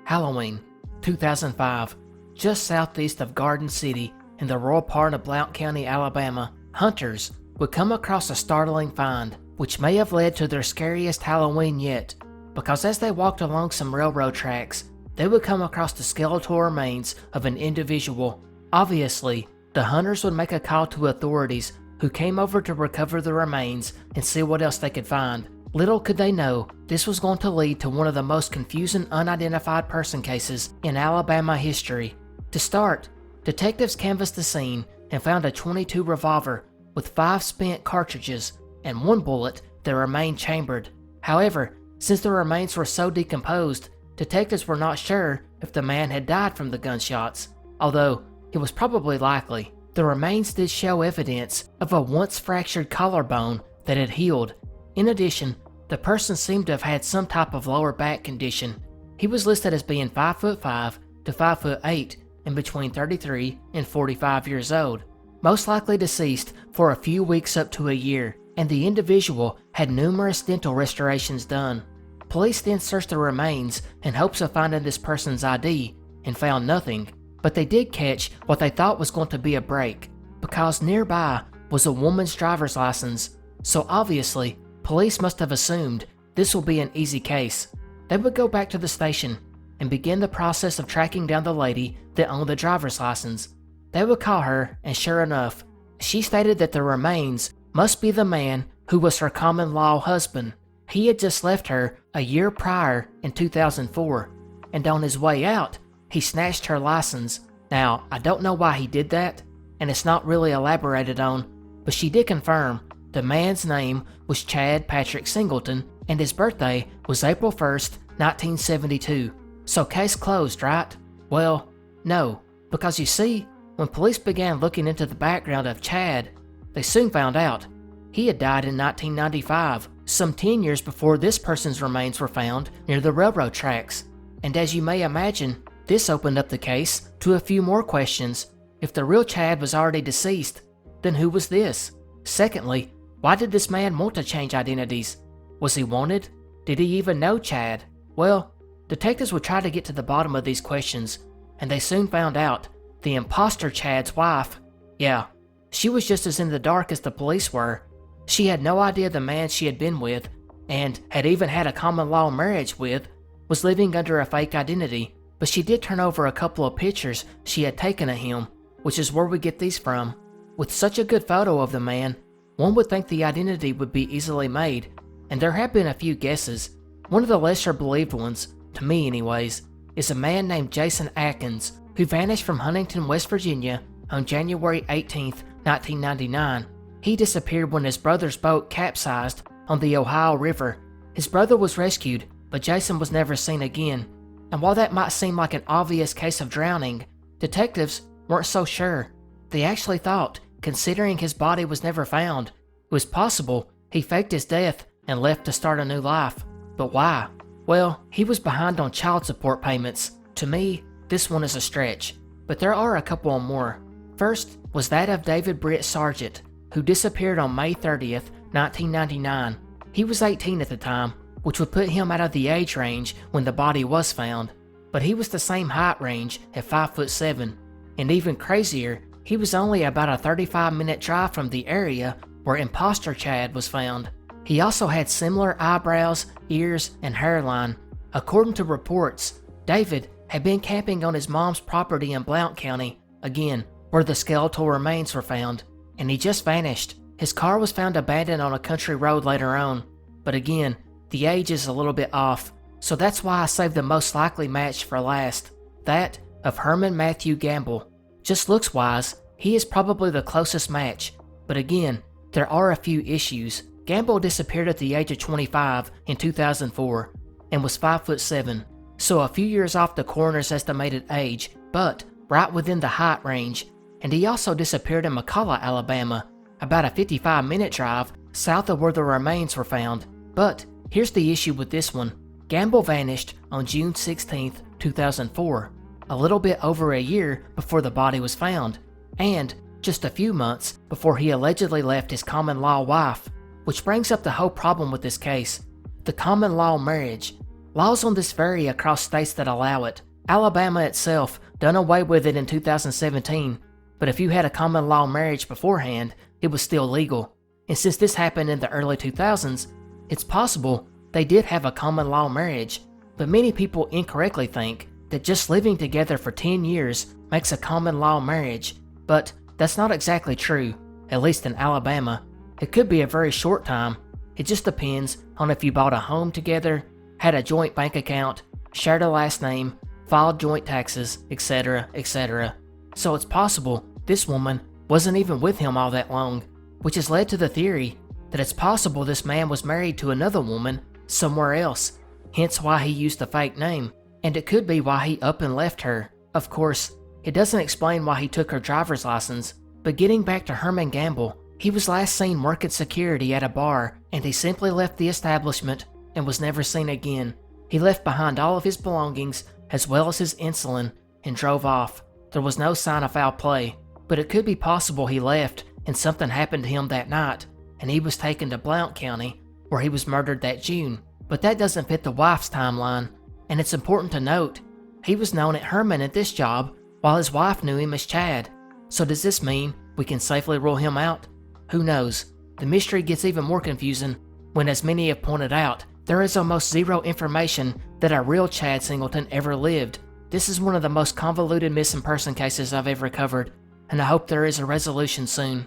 Halloween, 2005. Just southeast of Garden City, in the rural part of Blount County, Alabama, hunters would come across a startling find, which may have led to their scariest Halloween yet, because as they walked along some railroad tracks, they would come across the skeletal remains of an individual. Obviously, the hunters would make a call to authorities, who came over to recover the remains and see what else they could find. Little could they know, this was going to lead to one of the most confusing unidentified person cases in Alabama history. To start, detectives canvassed the scene and found a .22 revolver with 5 spent cartridges and 1 bullet that remained chambered. However, since the remains were so decomposed, detectives were not sure if the man had died from the gunshots, although it was probably likely. The remains did show evidence of a once fractured collarbone that had healed. In addition, the person seemed to have had some type of lower back condition. He was listed as being 5'5" to 5'8" and between 33 and 45 years old, most likely deceased for a few weeks up to a year, and the individual had numerous dental restorations done. Police then searched the remains in hopes of finding this person's ID and found nothing, but they did catch what they thought was going to be a break, because nearby was a woman's driver's license, so obviously police must have assumed this will be an easy case. They would go back to the station and begin the process of tracking down the lady that owned the driver's license. They would call her, and sure enough, she stated that the remains must be the man who was her common-law husband. He had just left her a year prior in 2004, and on his way out, he snatched her license. Now, I don't know why he did that, and it's not really elaborated on, but she did confirm the man's name was Chad Patrick Singleton, and his birthday was April 1st, 1972. So case closed, right? Well, no, because you see, when police began looking into the background of Chad, they soon found out he had died in 1995, some 10 years before this person's remains were found near the railroad tracks. And as you may imagine, this opened up the case to a few more questions. If the real Chad was already deceased, then who was this? Secondly, why did this man want to change identities? Was he wanted? Did he even know Chad? Well, detectives would try to get to the bottom of these questions, and they soon found out the imposter Chad's wife, yeah, she was just as in the dark as the police were. She had no idea the man she had been with, and had even had a common-law marriage with, was living under a fake identity, but she did turn over a couple of pictures she had taken of him, which is where we get these from. With such a good photo of the man, one would think the identity would be easily made, and there have been a few guesses. One of the lesser believed ones, to me anyways, is a man named Jason Atkins, who vanished from Huntington, West Virginia on January 18, 1999. He disappeared when his brother's boat capsized on the Ohio River. His brother was rescued, but Jason was never seen again. And while that might seem like an obvious case of drowning, detectives weren't so sure. They actually thought, considering his body was never found, it was possible he faked his death and left to start a new life. But why? Well, he was behind on child support payments. To me, this one is a stretch, but there are a couple more. First was that of David Britt Sargent, who disappeared on May 30th, 1999. He was 18 at the time, which would put him out of the age range when the body was found, but he was the same height range at 5'7", and even crazier, he was only about a 35-minute drive from the area where imposter Chad was found. He also had similar eyebrows, ears, and hairline. According to reports, David had been camping on his mom's property in Blount County, again, where the skeletal remains were found, and he just vanished. His car was found abandoned on a country road later on, but again, the age is a little bit off, so that's why I saved the most likely match for last, that of Herman Matthew Gamble. Just looks-wise, he is probably the closest match, but again, there are a few issues. Gamble disappeared at the age of 25 in 2004 and was 5'7", so a few years off the coroner's estimated age, but right within the height range. And he also disappeared in McCalla, Alabama, about a 55-minute drive south of where the remains were found. But here's the issue with this one. Gamble vanished on June 16, 2004, a little bit over a year before the body was found, and just a few months before he allegedly left his common-law wife, which brings up the whole problem with this case, the common-law marriage. Laws on this vary across states that allow it. Alabama itself done away with it in 2017, but if you had a common law marriage beforehand, it was still legal. And since this happened in the early 2000s, it's possible they did have a common law marriage, but many people incorrectly think that just living together for 10 years makes a common law marriage, but that's not exactly true, at least in Alabama. It could be a very short time. It just depends on if you bought a home together, had a joint bank account, shared a last name, filed joint taxes, etc., etc. So it's possible this woman wasn't even with him all that long, which has led to the theory that it's possible this man was married to another woman somewhere else, hence why he used a fake name, and it could be why he up and left her. Of course, it doesn't explain why he took her driver's license, but getting back to Herman Gamble, he was last seen working security at a bar, and he simply left the establishment and was never seen again. He left behind all of his belongings, as well as his insulin, and drove off. There was no sign of foul play, but it could be possible he left and something happened to him that night, and he was taken to Blount County, where he was murdered that June. But that doesn't fit the wife's timeline, and it's important to note, he was known at Herman at this job, while his wife knew him as Chad. So does this mean we can safely rule him out? Who knows? The mystery gets even more confusing when, as many have pointed out, there is almost zero information that a real Chad Singleton ever lived. This is one of the most convoluted missing person cases I've ever covered, and I hope there is a resolution soon.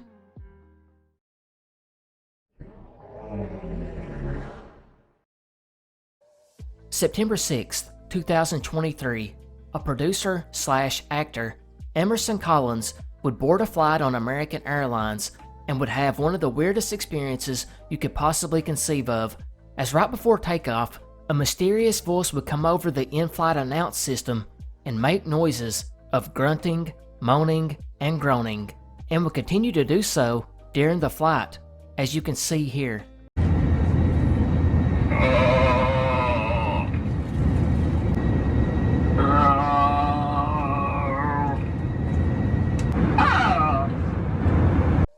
September 6th, 2023, a producer/actor, Emerson Collins, would board a flight on American Airlines and would have one of the weirdest experiences you could possibly conceive of, as right before takeoff, a mysterious voice would come over the in-flight announce system and make noises of grunting, moaning, and groaning, and would continue to do so during the flight, as you can see here.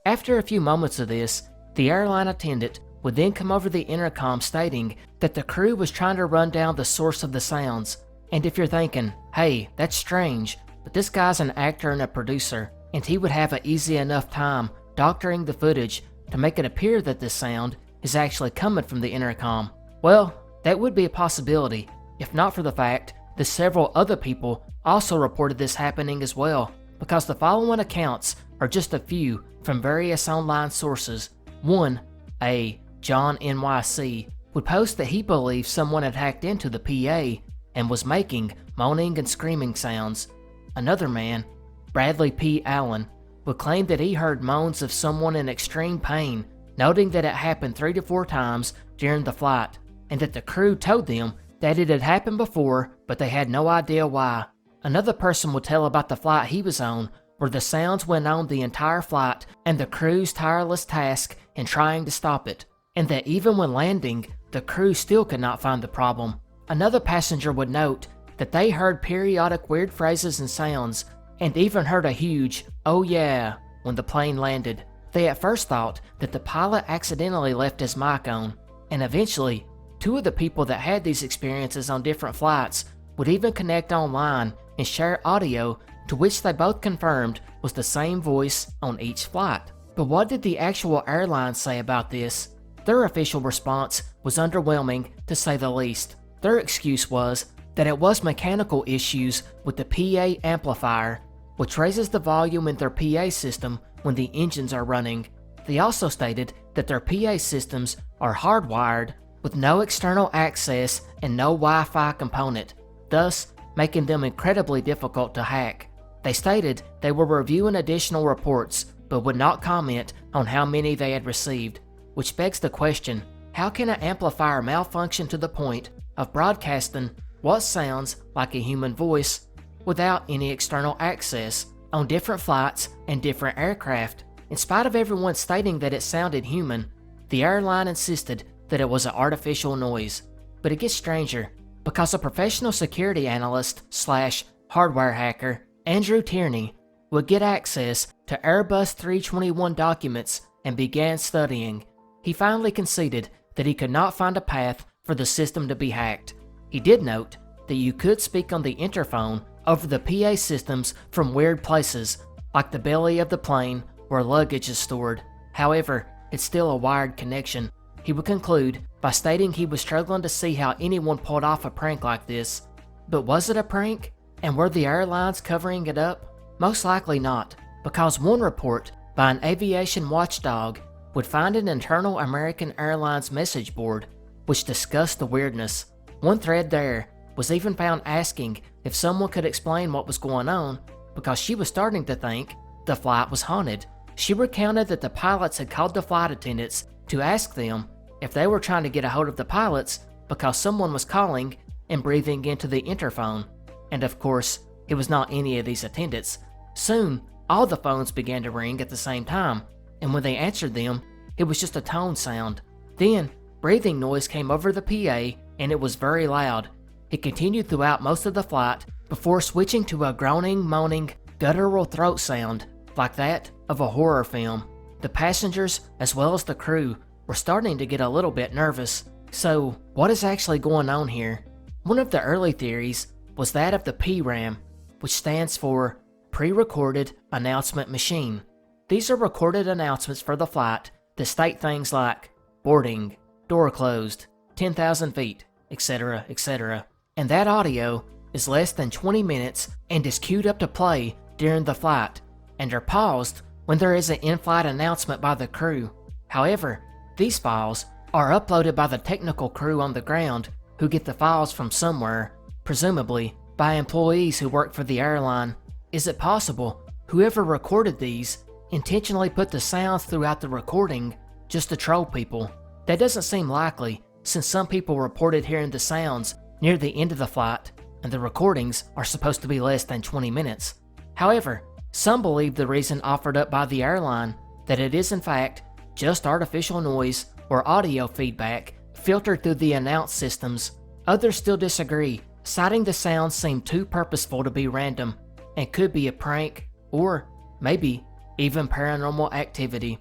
After a few moments of this, the airline attendant would then come over the intercom stating that the crew was trying to run down the source of the sounds. And if you're thinking, hey, that's strange, but this guy's an actor and a producer, and he would have an easy enough time doctoring the footage to make it appear that this sound is actually coming from the intercom. Well, that would be a possibility, if not for the fact that several other people also reported this happening as well, because the following accounts are just a few from various online sources. One, a John NYC, would post that he believed someone had hacked into the PA and was making moaning and screaming sounds. Another man, Bradley P. Allen, would claim that he heard moans of someone in extreme pain, noting that it happened 3 to 4 times during the flight, and that the crew told them that it had happened before, but they had no idea why. Another person would tell about the flight he was on, where the sounds went on the entire flight and the crew's tireless task in trying to stop it, and that even when landing, the crew still could not find the problem. Another passenger would note that they heard periodic weird phrases and sounds, and even heard a huge, "oh yeah," when the plane landed. They at first thought that the pilot accidentally left his mic on, and eventually, 2 of the people that had these experiences on different flights would even connect online and share audio to which they both confirmed was the same voice on each flight. But what did the actual airline say about this? Their official response was underwhelming, to say the least. Their excuse was that it was mechanical issues with the PA amplifier, which raises the volume in their PA system when the engines are running. They also stated that their PA systems are hardwired with no external access and no Wi-Fi component, thus making them incredibly difficult to hack. They stated they were reviewing additional reports, but would not comment on how many they had received, which begs the question, how can an amplifier malfunction to the point of broadcasting what sounds like a human voice without any external access on different flights and different aircraft? In spite of everyone stating that it sounded human, the airline insisted that it was an artificial noise. But it gets stranger, because a professional security analyst/hardware hacker, Andrew Tierney, would get access to Airbus 321 documents and began studying. He finally conceded that he could not find a path for the system to be hacked. He did note that you could speak on the interphone over the PA systems from weird places, like the belly of the plane where luggage is stored. However, it's still a wired connection. He would conclude by stating he was struggling to see how anyone pulled off a prank like this. But was it a prank? And were the airlines covering it up? Most likely not, because one report by an aviation watchdog would find an internal American Airlines message board which discussed the weirdness. One thread there was even found asking if someone could explain what was going on because she was starting to think the flight was haunted. She recounted that the pilots had called the flight attendants to ask them if they were trying to get a hold of the pilots because someone was calling and breathing into the interphone. And of course, it was not any of these attendants. Soon, all the phones began to ring at the same time, and when they answered them, it was just a tone sound. Then, breathing noise came over the PA, and it was very loud. It continued throughout most of the flight before switching to a groaning, moaning, guttural throat sound, like that of a horror film. The passengers, as well as the crew, were starting to get a little bit nervous. So, what is actually going on here? One of the early theories was that of the PRAM, which stands for Pre-Recorded Announcement Machine. These are recorded announcements for the flight that state things like boarding, door closed, 10,000 feet, etc., etc. And that audio is less than 20 minutes and is queued up to play during the flight, and are paused when there is an in-flight announcement by the crew. However, these files are uploaded by the technical crew on the ground who get the files from somewhere, presumably by employees who work for the airline. Is it possible whoever recorded these intentionally put the sounds throughout the recording just to troll people? That doesn't seem likely, since some people reported hearing the sounds near the end of the flight, and the recordings are supposed to be less than 20 minutes. However, some believe the reason offered up by the airline, that it is in fact just artificial noise or audio feedback filtered through the announce systems. Others still disagree, citing the sounds seem too purposeful to be random, and could be a prank, or maybe even paranormal activity.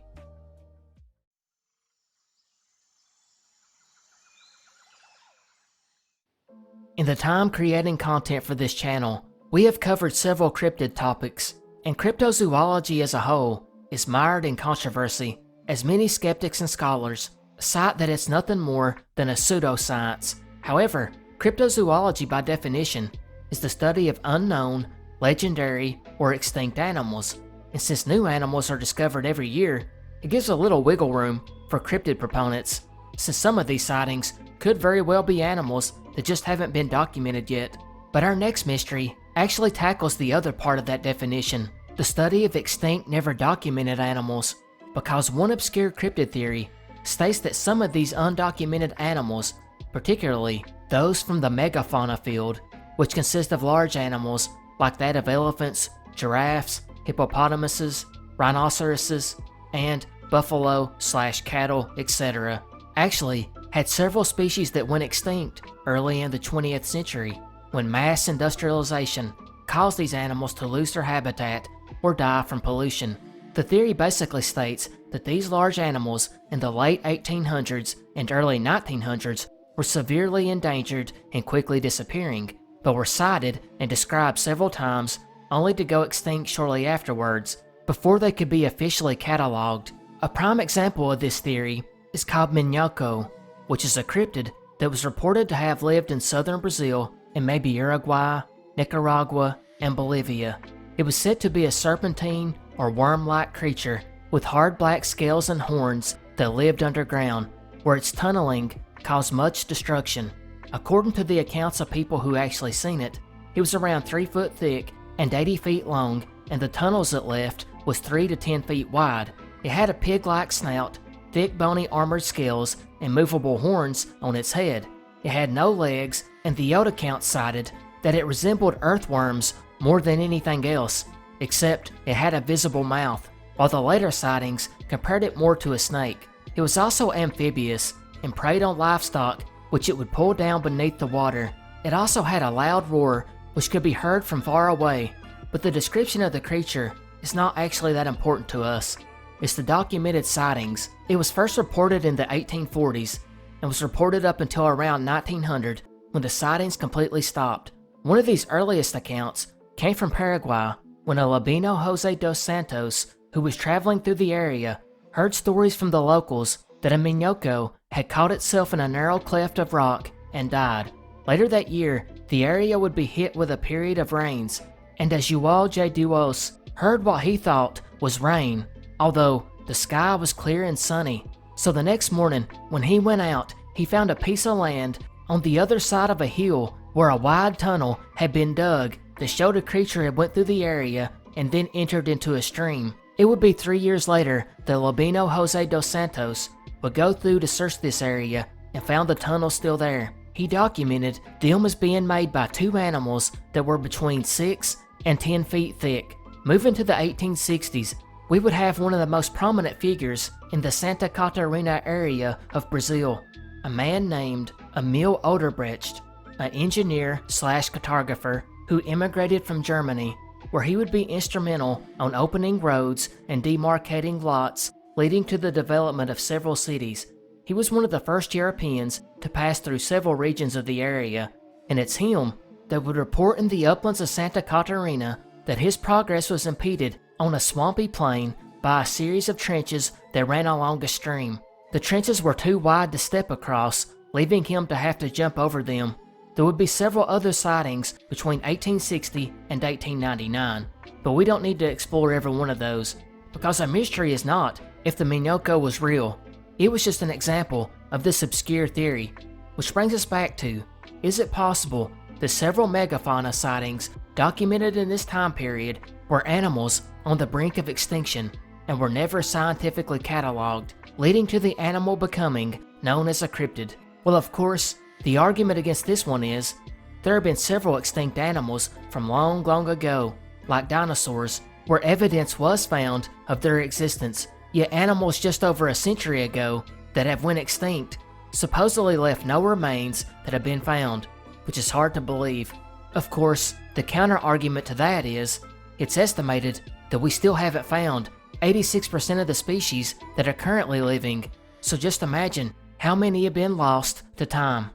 In the time creating content for this channel, we have covered several cryptid topics, and cryptozoology as a whole is mired in controversy, as many skeptics and scholars cite that it's nothing more than a pseudoscience. However, cryptozoology by definition is the study of unknown, legendary, or extinct animals, and since new animals are discovered every year, it gives a little wiggle room for cryptid proponents, since some of these sightings could very well be animals that just haven't been documented yet. But our next mystery actually tackles the other part of that definition, the study of extinct, never documented animals, because one obscure cryptid theory states that some of these undocumented animals, particularly those from the megafauna field, which consist of large animals like that of elephants, giraffes, hippopotamuses, rhinoceroses, and buffalo/cattle, etc., actually had several species that went extinct early in the 20th century, when mass industrialization caused these animals to lose their habitat or die from pollution. The theory basically states that these large animals in the late 1800s and early 1900s were severely endangered and quickly disappearing, but were sighted and described several times only to go extinct shortly afterwards, before they could be officially cataloged. A prime example of this theory is called Managua, which is a cryptid that was reported to have lived in southern Brazil and maybe Uruguay, Nicaragua, and Bolivia. It was said to be a serpentine or worm-like creature with hard black scales and horns that lived underground, where its tunneling caused much destruction. According to the accounts of people who actually seen it, it was around 3 foot thick and 80 feet long, and the tunnels it left was 3 to 10 feet wide. It had a pig-like snout, thick bony armored scales, and movable horns on its head. It had no legs, and the old account cited that it resembled earthworms more than anything else, except it had a visible mouth, while the later sightings compared it more to a snake. It was also amphibious and preyed on livestock, which it would pull down beneath the water. It also had a loud roar, which could be heard from far away, but the description of the creature is not actually that important to us. It's the documented sightings. It was first reported in the 1840s and was reported up until around 1900, when the sightings completely stopped. One of these earliest accounts came from Paraguay, when Albino Jose dos Santos, who was traveling through the area, heard stories from the locals that a minoko had caught itself in a narrow cleft of rock and died. Later that year, the area would be hit with a period of rains, and as João J. Duos heard what he thought was rain, although the sky was clear and sunny. So the next morning, when he went out, he found a piece of land on the other side of a hill where a wide tunnel had been dug that showed a creature had went through the area and then entered into a stream. It would be 3 years later that Albino Jose dos Santos would go through to search this area and found the tunnel still there. He documented them as being made by two animals that were between 6 and 10 feet thick. Moving to the 1860s, we would have one of the most prominent figures in the Santa Catarina area of Brazil, a man named Emil Oderbrecht, an engineer/cartographer who immigrated from Germany, where he would be instrumental on opening roads and demarcating lots leading to the development of several cities. He was one of the first Europeans to pass through several regions of the area, and it's him that would report in the uplands of Santa Catarina that his progress was impeded on a swampy plain by a series of trenches that ran along a stream. The trenches were too wide to step across, leaving him to have to jump over them. There would be several other sightings between 1860 and 1899, but we don't need to explore every one of those, because our mystery is not if the minoko was real. It was just an example of this obscure theory, which brings us back to, is it possible that several megafauna sightings documented in this time period were animals on the brink of extinction and were never scientifically cataloged, leading to the animal becoming known as a cryptid? Well, of course, the argument against this one is, there have been several extinct animals from long, long ago, like dinosaurs, where evidence was found of their existence, yet animals just over a century ago that have went extinct supposedly left no remains that have been found, which is hard to believe. Of course, the counter-argument to that is, it's estimated that we still haven't found 86% of the species that are currently living, so just imagine how many have been lost to time.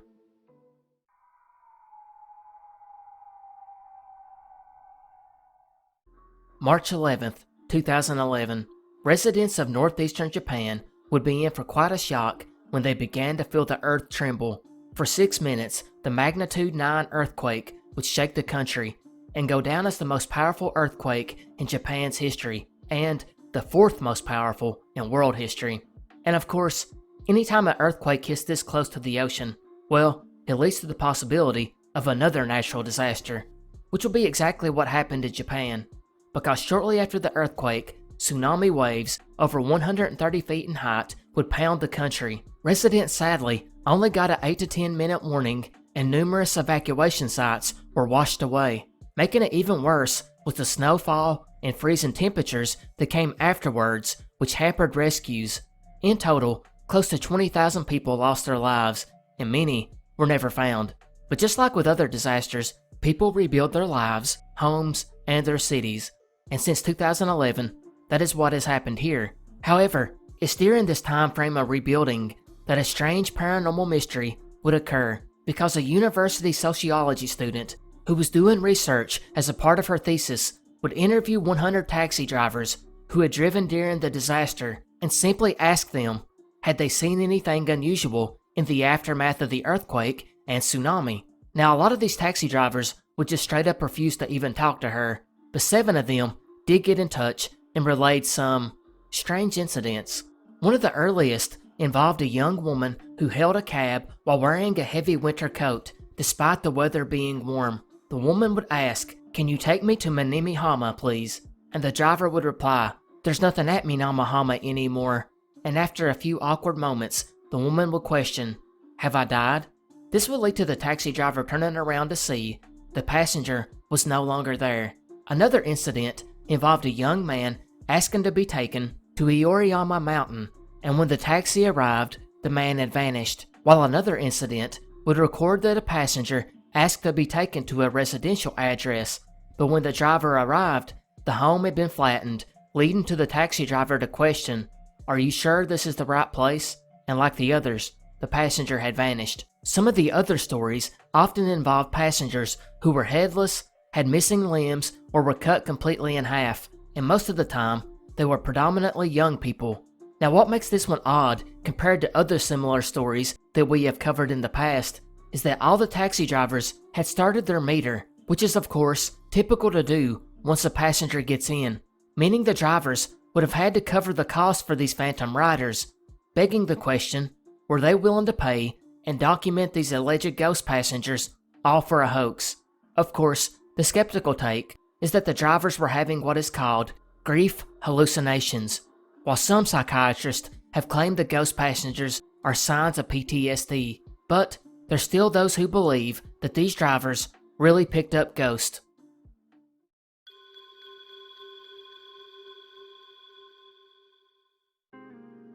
March 11th, 2011. Residents of northeastern Japan would be in for quite a shock when they began to feel the earth tremble. For 6 minutes, the magnitude 9 earthquake would shake the country and go down as the most powerful earthquake in Japan's history, and the 4th most powerful in world history. And of course, anytime an earthquake hits this close to the ocean, well, it leads to the possibility of another natural disaster, which will be exactly what happened in Japan, because shortly after the earthquake, tsunami waves over 130 feet in height would pound the country. Residents sadly only got an 8 to 10 minute warning, and numerous evacuation sites were washed away. Making it even worse was the snowfall and freezing temperatures that came afterwards, which hampered rescues. In total, close to 20,000 people lost their lives, and many were never found. But just like with other disasters, people rebuild their lives, homes, and their cities. And since 2011, that is what has happened here. However, it's during this time frame of rebuilding that a strange paranormal mystery would occur, because a university sociology student who was doing research as a part of her thesis would interview 100 taxi drivers who had driven during the disaster and simply ask them, had they seen anything unusual in the aftermath of the earthquake and tsunami. Now, a lot of these taxi drivers would just straight up refuse to even talk to her, but 7 of them did get in touch and relayed some strange incidents. One of the earliest involved a young woman who held a cab while wearing a heavy winter coat, despite the weather being warm. The woman would ask, "Can you take me to Minamihama, please?" And the driver would reply, "There's nothing at Minamihama anymore." And after a few awkward moments, the woman would question, "Have I died?" This would lead to the taxi driver turning around to see the passenger was no longer there. Another incident involved a young man asking to be taken to Ioriyama Mountain, and when the taxi arrived, the man had vanished, while another incident would record that a passenger asked to be taken to a residential address, but when the driver arrived, the home had been flattened, leading to the taxi driver to question, "Are you sure this is the right place?" And like the others, the passenger had vanished. Some of the other stories often involved passengers who were headless, had missing limbs, or were cut completely in half, and most of the time, they were predominantly young people. Now what makes this one odd compared to other similar stories that we have covered in the past is that all the taxi drivers had started their meter, which is of course typical to do once a passenger gets in, meaning the drivers would have had to cover the cost for these phantom riders, begging the question, were they willing to pay and document these alleged ghost passengers all for a hoax? Of course, the skeptical take is that the drivers were having what is called grief hallucinations, while some psychiatrists have claimed the ghost passengers are signs of PTSD, but there's still those who believe that these drivers really picked up ghosts.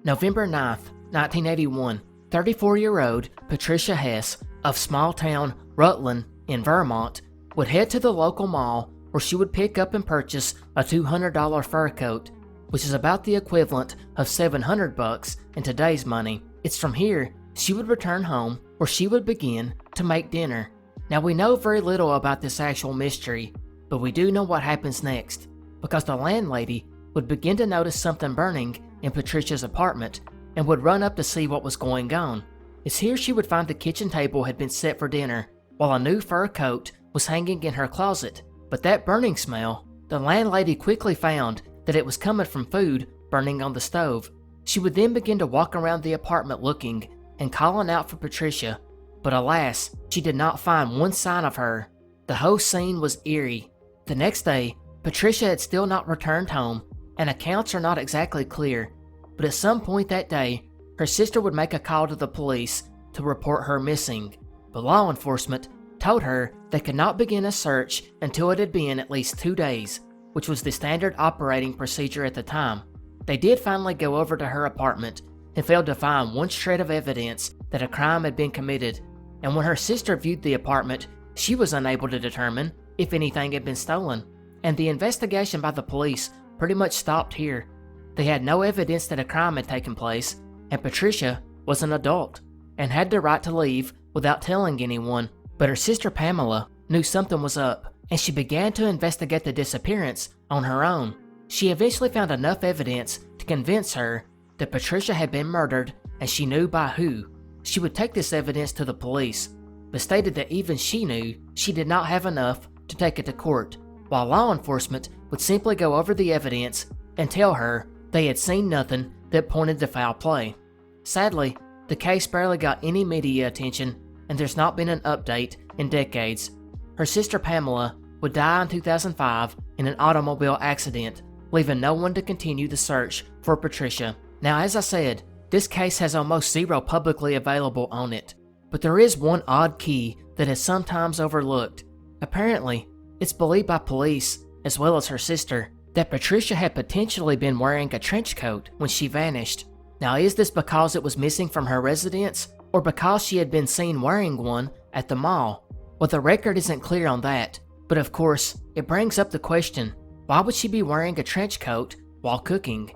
November 9th, 1981, 34-year-old Patricia Hesse of small-town Rutland in Vermont would head to the local mall where she would pick up and purchase a $200 fur coat, which is about the equivalent of $700 in today's money. It's from here she would return home where she would begin to make dinner. Now we know very little about this actual mystery, but we do know what happens next, because the landlady would begin to notice something burning in Patricia's apartment and would run up to see what was going on. It's here she would find the kitchen table had been set for dinner, while a new fur coat was hanging in her closet. But that burning smell, the landlady quickly found that it was coming from food burning on the stove. She would then begin to walk around the apartment looking and calling out for Patricia, but alas, she did not find one sign of her. The whole scene was eerie. The next day, Patricia had still not returned home, and accounts are not exactly clear, but at some point that day, her sister would make a call to the police to report her missing, but law enforcement told her they could not begin a search until it had been at least 2 days, which was the standard operating procedure at the time. They did finally go over to her apartment and failed to find one shred of evidence that a crime had been committed, and when her sister viewed the apartment, she was unable to determine if anything had been stolen, and the investigation by the police pretty much stopped here. They had no evidence that a crime had taken place, and Patricia was an adult and had the right to leave without telling anyone. But her sister Pamela knew something was up, and she began to investigate the disappearance on her own. She eventually found enough evidence to convince her that Patricia had been murdered, and she knew by who. She would take this evidence to the police, but stated that even she knew she did not have enough to take it to court, while law enforcement would simply go over the evidence and tell her they had seen nothing that pointed to foul play. Sadly, the case barely got any media attention, and there's not been an update in decades. Her sister Pamela would die in 2005 in an automobile accident, leaving no one to continue the search for Patricia. Now, as I said, this case has almost zero publicly available on it, but there is one odd key that is sometimes overlooked. Apparently, it's believed by police, as well as her sister, that Patricia had potentially been wearing a trench coat when she vanished. Now, is this because it was missing from her residence, or because she had been seen wearing one at the mall? Well, the record isn't clear on that, but of course, it brings up the question, why would she be wearing a trench coat while cooking?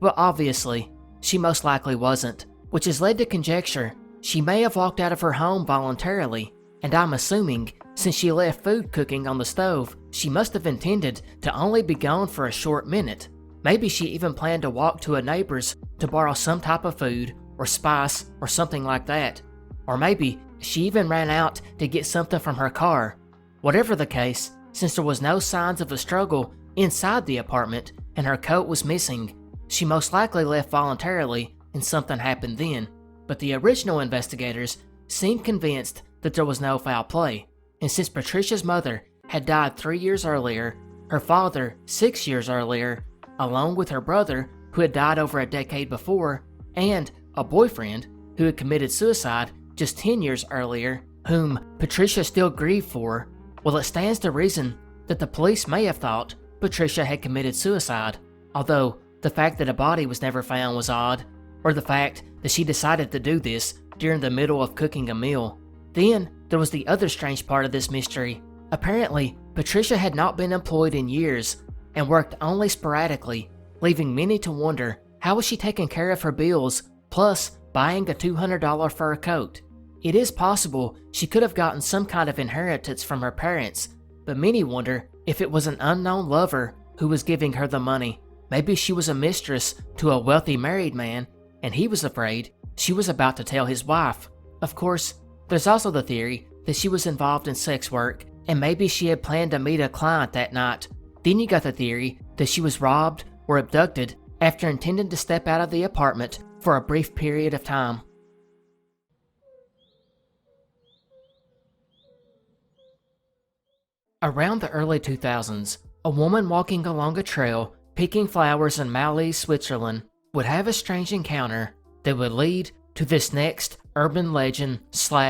Well, obviously, she most likely wasn't, which has led to conjecture she may have walked out of her home voluntarily, and I'm assuming since she left food cooking on the stove, she must have intended to only be gone for a short minute. Maybe she even planned to walk to a neighbor's to borrow some type of food or spice or something like that. Or maybe she even ran out to get something from her car. Whatever the case, since there was no signs of a struggle inside the apartment and her coat was missing, she most likely left voluntarily and something happened then. But the original investigators seemed convinced that there was no foul play, and since Patricia's mother had died 3 years earlier, her father 6 years earlier, along with her brother who had died over a decade before, and a boyfriend who had committed suicide just 10 years earlier, whom Patricia still grieved for, well, it stands to reason that the police may have thought Patricia had committed suicide, although the fact that a body was never found was odd, or the fact that she decided to do this during the middle of cooking a meal. Then, there was the other strange part of this mystery. Apparently, Patricia had not been employed in years and worked only sporadically, leaving many to wonder how was she taking care of her bills, plus buying a $200 fur coat. It is possible she could have gotten some kind of inheritance from her parents, but many wonder if it was an unknown lover who was giving her the money. Maybe she was a mistress to a wealthy married man, and he was afraid she was about to tell his wife. Of course, there's also the theory that she was involved in sex work, and maybe she had planned to meet a client that night. Then you got the theory that she was robbed or abducted after intending to step out of the apartment for a brief period of time. Around the early 2000s, a woman walking along a trail picking flowers in Malise, Switzerland, would have a strange encounter that would lead to this next urban legend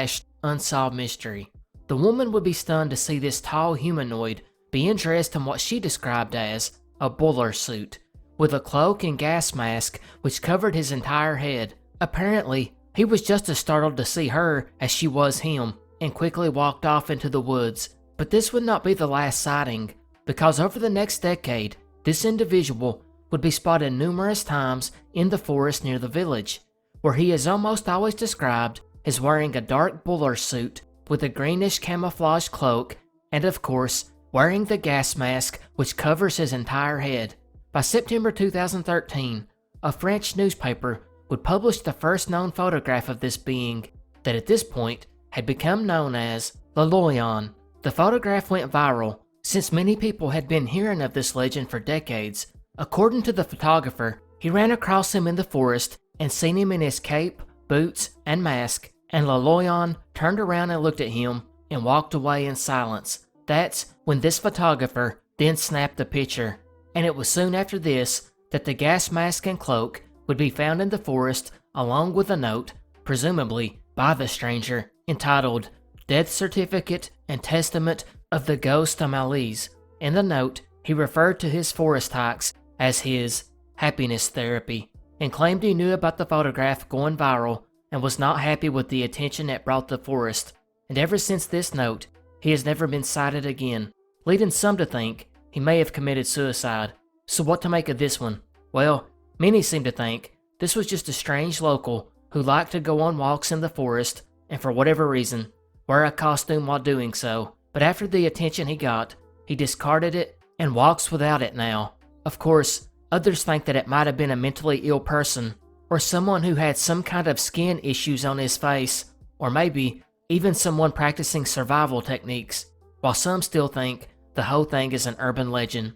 / unsolved mystery. The woman would be stunned to see this tall humanoid being dressed in what she described as a bowler suit, with a cloak and gas mask which covered his entire head. Apparently, he was just as startled to see her as she was him, and quickly walked off into the woods. But this would not be the last sighting, because over the next decade, this individual would be spotted numerous times in the forest near the village, where he is almost always described as wearing a dark bowler suit with a greenish camouflage cloak, and of course, wearing the gas mask which covers his entire head. By September 2013, a French newspaper would publish the first known photograph of this being, that at this point had become known as the Loyon. The photograph went viral, since many people had been hearing of this legend for decades. According to the photographer, he ran across him in the forest and seen him in his cape, boots, and mask, and Le Loyon turned around and looked at him and walked away in silence. That's when this photographer then snapped the picture, and it was soon after this that the gas mask and cloak would be found in the forest along with a note, presumably by the stranger, entitled Death Certificate and Testament of the Ghost of Malise. In the note, he referred to his forest hikes as his happiness therapy, and claimed he knew about the photograph going viral and was not happy with the attention it brought the forest. And ever since this note, he has never been sighted again, leading some to think he may have committed suicide. So what to make of this one? Well, many seem to think this was just a strange local who liked to go on walks in the forest, and for whatever reason, wear a costume while doing so. But after the attention he got, he discarded it and walks without it now. Of course, others think that it might have been a mentally ill person, or someone who had some kind of skin issues on his face, or maybe even someone practicing survival techniques, while some still think the whole thing is an urban legend.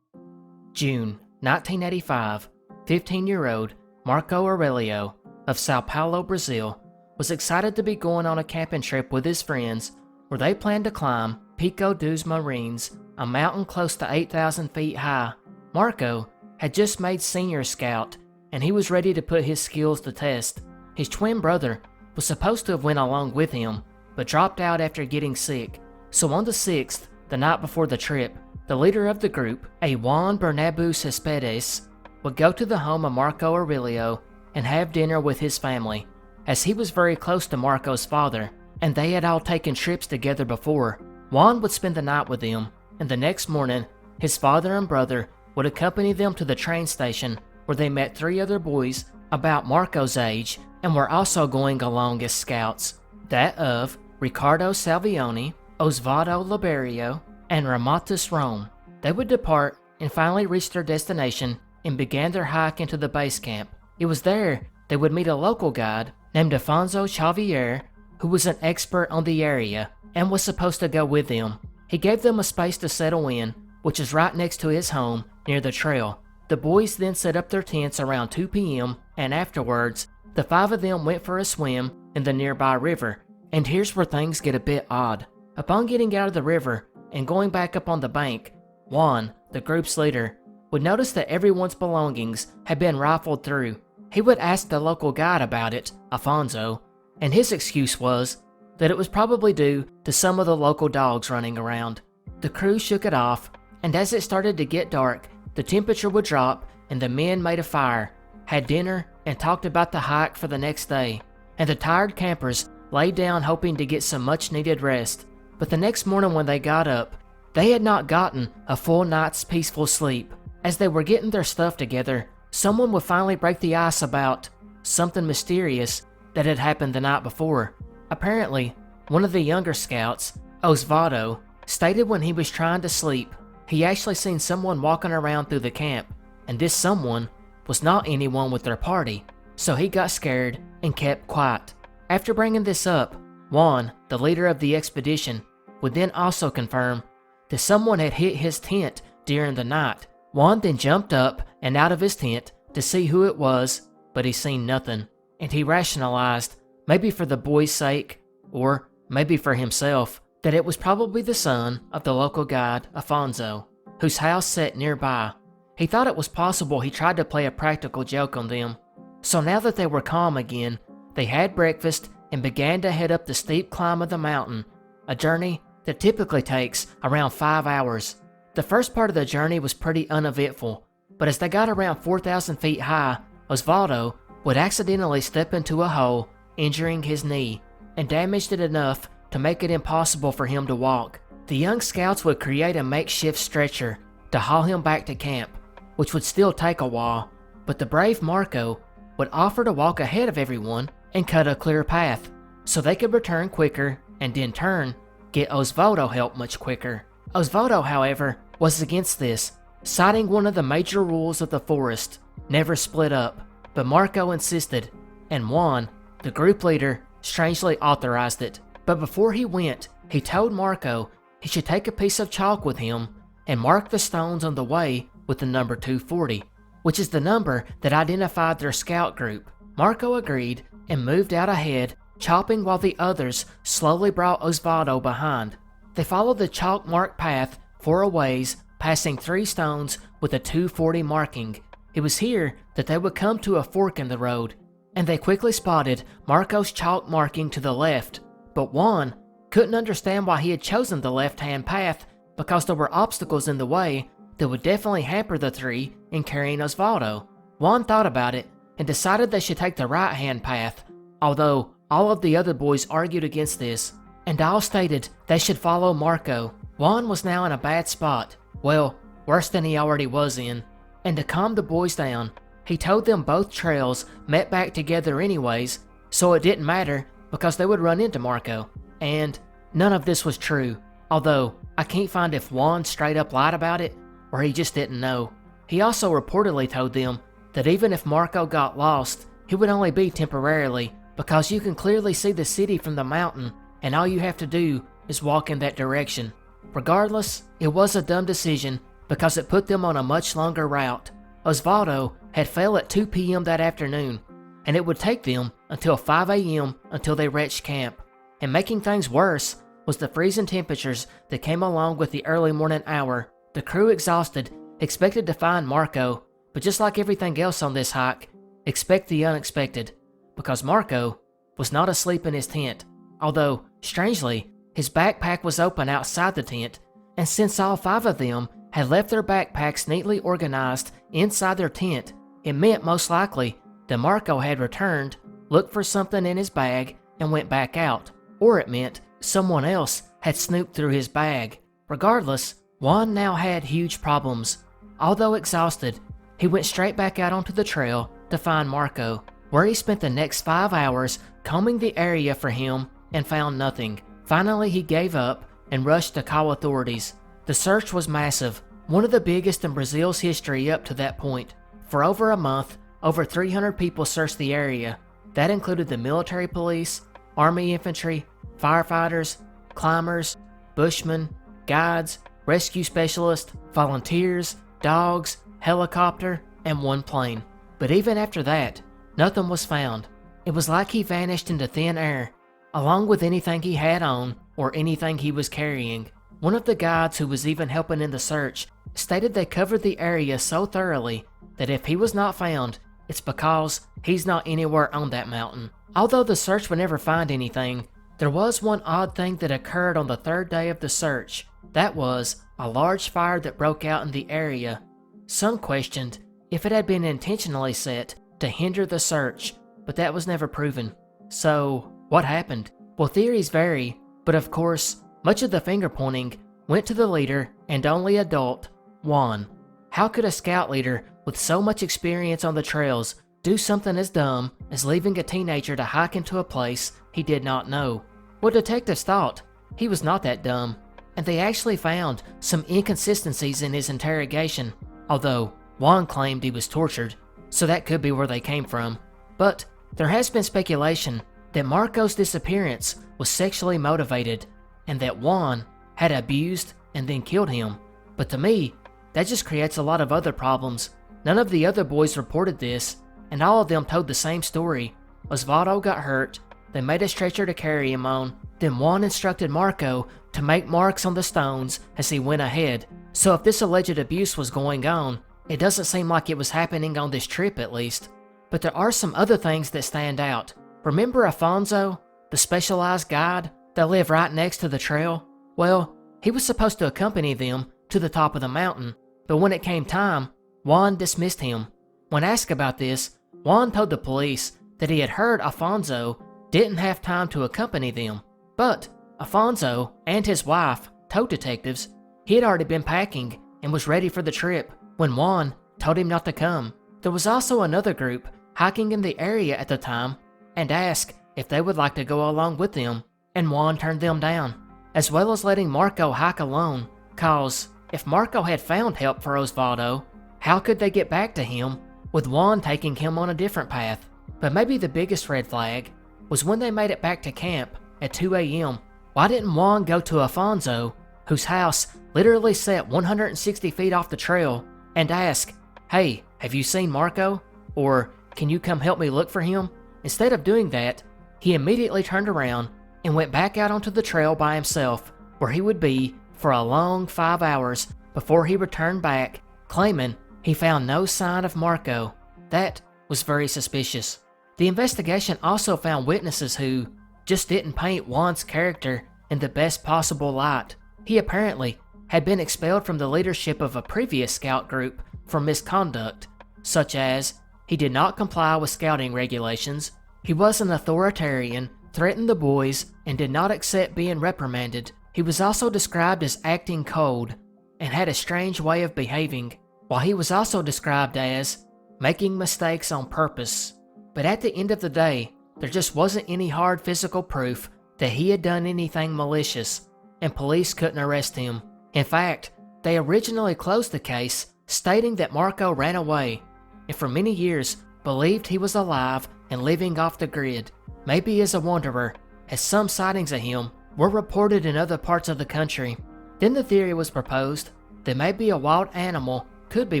June 1985, 15-year-old Marco Aurelio of Sao Paulo, Brazil, was excited to be going on a camping trip with his friends where they planned to climb Pico dos Marins, a mountain close to 8,000 feet high. Marco had just made senior scout, and he was ready to put his skills to test. His twin brother was supposed to have went along with him, but dropped out after getting sick. So on the 6th, the night before the trip, the leader of the group, a Juan Bernabeu Cespedes, would go to the home of Marco Aurelio and have dinner with his family, as he was very close to Marco's father, and they had all taken trips together before. Juan would spend the night with them, and the next morning, his father and brother would accompany them to the train station where they met 3 other boys about Marco's age and were also going along as scouts, that of Ricardo Salvioni, Osvaldo Liberio, and Ramatus Rome. They would depart and finally reach their destination and began their hike into the base camp. It was there they would meet a local guide named Afonso Xavier, who was an expert on the area and was supposed to go with them. He gave them a space to settle in, which is right next to his home near the trail. The boys then set up their tents around 2 p.m. and afterwards, the 5 of them went for a swim in the nearby river. And here's where things get a bit odd. Upon getting out of the river and going back up on the bank, Juan, the group's leader, would notice that everyone's belongings had been rifled through. He would ask the local guide about it, Afonso, and his excuse was that it was probably due to some of the local dogs running around. The crew shook it off, and as it started to get dark, the temperature would drop and the men made a fire, had dinner, and talked about the hike for the next day. And the tired campers lay down hoping to get some much needed rest. But the next morning when they got up, they had not gotten a full night's peaceful sleep. As they were getting their stuff together, someone would finally break the ice about something mysterious that had happened the night before. Apparently, one of the younger scouts, Osvaldo, stated when he was trying to sleep, he actually seen someone walking around through the camp, and this someone was not anyone with their party, so he got scared and kept quiet. After bringing this up, Juan, the leader of the expedition, would then also confirm that someone had hit his tent during the night. Juan then jumped up and out of his tent to see who it was, but he seen nothing, and he rationalized, maybe for the boy's sake, or maybe for himself, that it was probably the son of the local guide, Afonso, whose house sat nearby. He thought it was possible he tried to play a practical joke on them. So now that they were calm again, they had breakfast and began to head up the steep climb of the mountain, a journey that typically takes around 5 hours. The first part of the journey was pretty uneventful, but as they got around 4,000 feet high, Osvaldo would accidentally step into a hole, injuring his knee, and damaged it enough to make it impossible for him to walk. The young scouts would create a makeshift stretcher to haul him back to camp, which would still take a while, but the brave Marco would offer to walk ahead of everyone and cut a clear path, so they could return quicker and in turn get Osvaldo help much quicker. Osvaldo, however, was against this, citing one of the major rules of the forest, never split up, but Marco insisted, and Juan, the group leader, strangely authorized it. But before he went, he told Marco he should take a piece of chalk with him and mark the stones on the way with the number 240, which is the number that identified their scout group. Marco agreed and moved out ahead, chopping while the others slowly brought Osvaldo behind. They followed the chalk-marked path for a ways, passing 3 stones with a 240 marking. It was here that they would come to a fork in the road, and they quickly spotted Marco's chalk marking to the left, but Juan couldn't understand why he had chosen the left-hand path because there were obstacles in the way that would definitely hamper the 3 in carrying Osvaldo. Juan thought about it and decided they should take the right-hand path, although all of the other boys argued against this, and all stated they should follow Marco. Juan was now in a bad spot, well, worse than he already was in, and to calm the boys down, he told them both trails met back together anyways, so it didn't matter because they would run into Marco. And none of this was true, although I can't find if Juan straight up lied about it or he just didn't know. He also reportedly told them that even if Marco got lost, he would only be temporarily because you can clearly see the city from the mountain and all you have to do is walk in that direction. Regardless, it was a dumb decision because it put them on a much longer route. Osvaldo had fell at 2 p.m. that afternoon, and it would take them until 5 a.m. until they reached camp. And making things worse was the freezing temperatures that came along with the early morning hour. The crew, exhausted, expected to find Marco, but just like everything else on this hike, expect the unexpected, because Marco was not asleep in his tent, although, strangely, his backpack was open outside the tent, and since all 5 of them had left their backpacks neatly organized inside their tent, it meant most likely that Marco had returned, looked for something in his bag, and went back out, or it meant someone else had snooped through his bag. Regardless, Juan now had huge problems. Although exhausted, he went straight back out onto the trail to find Marco, where he spent the next 5 hours combing the area for him and found nothing. Finally, he gave up and rushed to call authorities. The search was massive, one of the biggest in Brazil's history up to that point. For over a month, over 300 people searched the area. That included the military police, army infantry, firefighters, climbers, bushmen, guides, rescue specialists, volunteers, dogs, helicopter, and 1 plane. But even after that, nothing was found. It was like he vanished into thin air, along with anything he had on or anything he was carrying. One of the guides who was even helping in the search stated they covered the area so thoroughly that if he was not found, it's because he's not anywhere on that mountain. Although the search would never find anything, there was one odd thing that occurred on the 3rd day of the search. That was a large fire that broke out in the area. Some questioned if it had been intentionally set to hinder the search, but that was never proven. So, what happened? Well, theories vary, but of course, much of the finger-pointing went to the leader and only adult, Juan. How could a scout leader with so much experience on the trails do something as dumb as leaving a teenager to hike into a place he did not know? Well, detectives thought he was not that dumb, and they actually found some inconsistencies in his interrogation, although Juan claimed he was tortured, so that could be where they came from. But there has been speculation that Marco's disappearance was sexually motivated, and that Juan had abused and then killed him. But to me, that just creates a lot of other problems. None of the other boys reported this, and all of them told the same story. Osvaldo got hurt, they made a stretcher to carry him on, then Juan instructed Marco to make marks on the stones as he went ahead. So if this alleged abuse was going on, it doesn't seem like it was happening on this trip at least. But there are some other things that stand out. Remember Afonso, the specialized guide that lived right next to the trail? Well, he was supposed to accompany them to the top of the mountain, but when it came time, Juan dismissed him. When asked about this, Juan told the police that he had heard Afonso didn't have time to accompany them. But Afonso and his wife told detectives he had already been packing and was ready for the trip when Juan told him not to come. There was also another group hiking in the area at the time and asked if they would like to go along with them, and Juan turned them down, as well as letting Marco hike alone, cause if Marco had found help for Osvaldo, how could they get back to him with Juan taking him on a different path? But maybe the biggest red flag was when they made it back to camp at 2 a.m. Why didn't Juan go to Afonso, whose house literally sat 160 feet off the trail, and ask, "Hey, have you seen Marco?" Or, "Can you come help me look for him?" Instead of doing that, he immediately turned around and went back out onto the trail by himself, where he would be for a long 5 hours before he returned back, claiming he found no sign of Marco. That was very suspicious. The investigation also found witnesses who just didn't paint Juan's character in the best possible light. He apparently had been expelled from the leadership of a previous scout group for misconduct, such as he did not comply with scouting regulations, he was an authoritarian, threatened the boys, and did not accept being reprimanded. He was also described as acting cold and had a strange way of behaving, while he was also described as making mistakes on purpose. But at the end of the day, there just wasn't any hard physical proof that he had done anything malicious, and police couldn't arrest him. In fact, they originally closed the case, stating that Marco ran away, and for many years believed he was alive and living off the grid, maybe as a wanderer, as some sightings of him were reported in other parts of the country. Then the theory was proposed that maybe a wild animal could be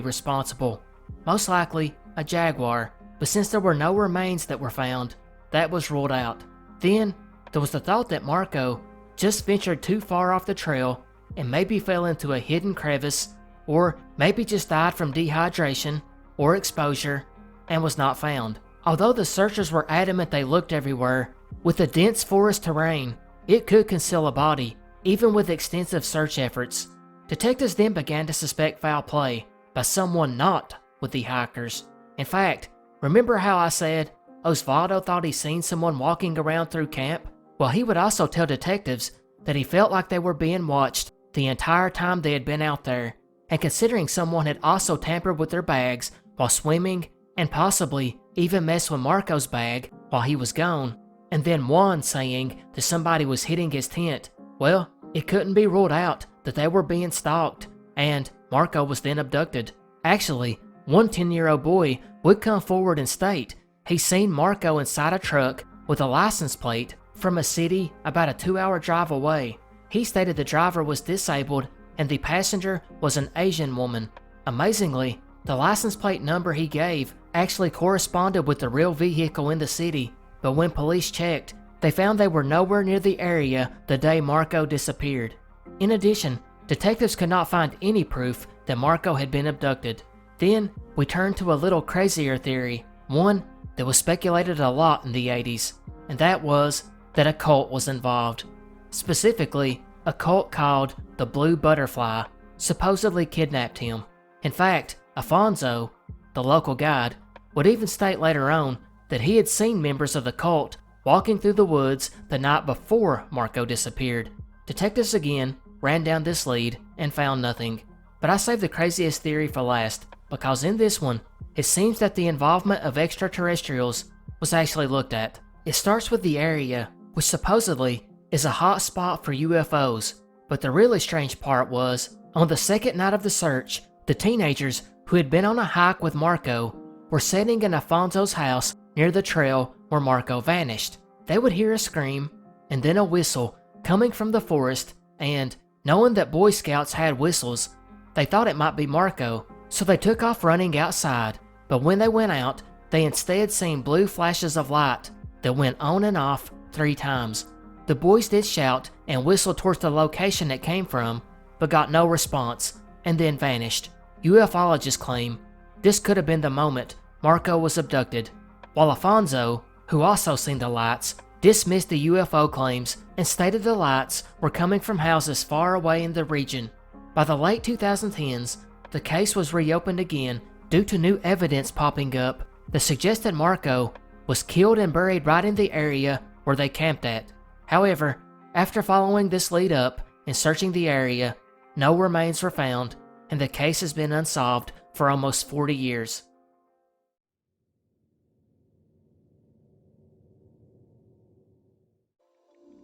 responsible, most likely a jaguar, but since there were no remains that were found, that was ruled out. Then there was the thought that Marco just ventured too far off the trail and maybe fell into a hidden crevice, or maybe just died from dehydration or exposure and was not found. Although the searchers were adamant they looked everywhere, with the dense forest terrain, it could conceal a body, even with extensive search efforts. Detectives then began to suspect foul play by someone not with the hikers. In fact, remember how I said Osvaldo thought he seen someone walking around through camp? Well, he would also tell detectives that he felt like they were being watched the entire time they had been out there, and considering someone had also tampered with their bags while swimming and possibly even messed with Marco's bag while he was gone, and then Juan saying that somebody was hitting his tent, well, it couldn't be ruled out that they were being stalked, and Marco was then abducted. Actually, one 10-year-old boy would come forward and state he seen Marco inside a truck with a license plate from a city about a 2-hour drive away. He stated the driver was disabled and the passenger was an Asian woman. Amazingly, the license plate number he gave actually corresponded with the real vehicle in the city, but when police checked, they found they were nowhere near the area the day Marco disappeared. In addition, detectives could not find any proof that Marco had been abducted. Then, we turned to a little crazier theory, one that was speculated a lot in the 80s, and that was that a cult was involved. Specifically, a cult called the Blue Butterfly supposedly kidnapped him. In fact, Afonso, the local guide, would even state later on that he had seen members of the cult walking through the woods the night before Marco disappeared. Detectives again ran down this lead and found nothing. But I saved the craziest theory for last, because in this one, it seems that the involvement of extraterrestrials was actually looked at. It starts with the area, which supposedly is a hot spot for UFOs, but the really strange part was, on the second night of the search, the teenagers who had been on a hike with Marco were sitting in Afonso's house near the trail where Marco vanished. They would hear a scream, and then a whistle coming from the forest, and, knowing that Boy Scouts had whistles, they thought it might be Marco, so they took off running outside, but when they went out, they instead seen blue flashes of light that went on and off 3 times. The boys did shout and whistle towards the location it came from, but got no response, and then vanished. UFologists claim this could have been the moment Marco was abducted, while Afonso, who also seen the lights, dismissed the UFO claims and stated the lights were coming from houses far away in the region. By the late 2010s, the case was reopened again due to new evidence popping up that suggested Marco was killed and buried right in the area where they camped at. However, after following this lead up and searching the area, no remains were found, and the case has been unsolved for almost 40 years.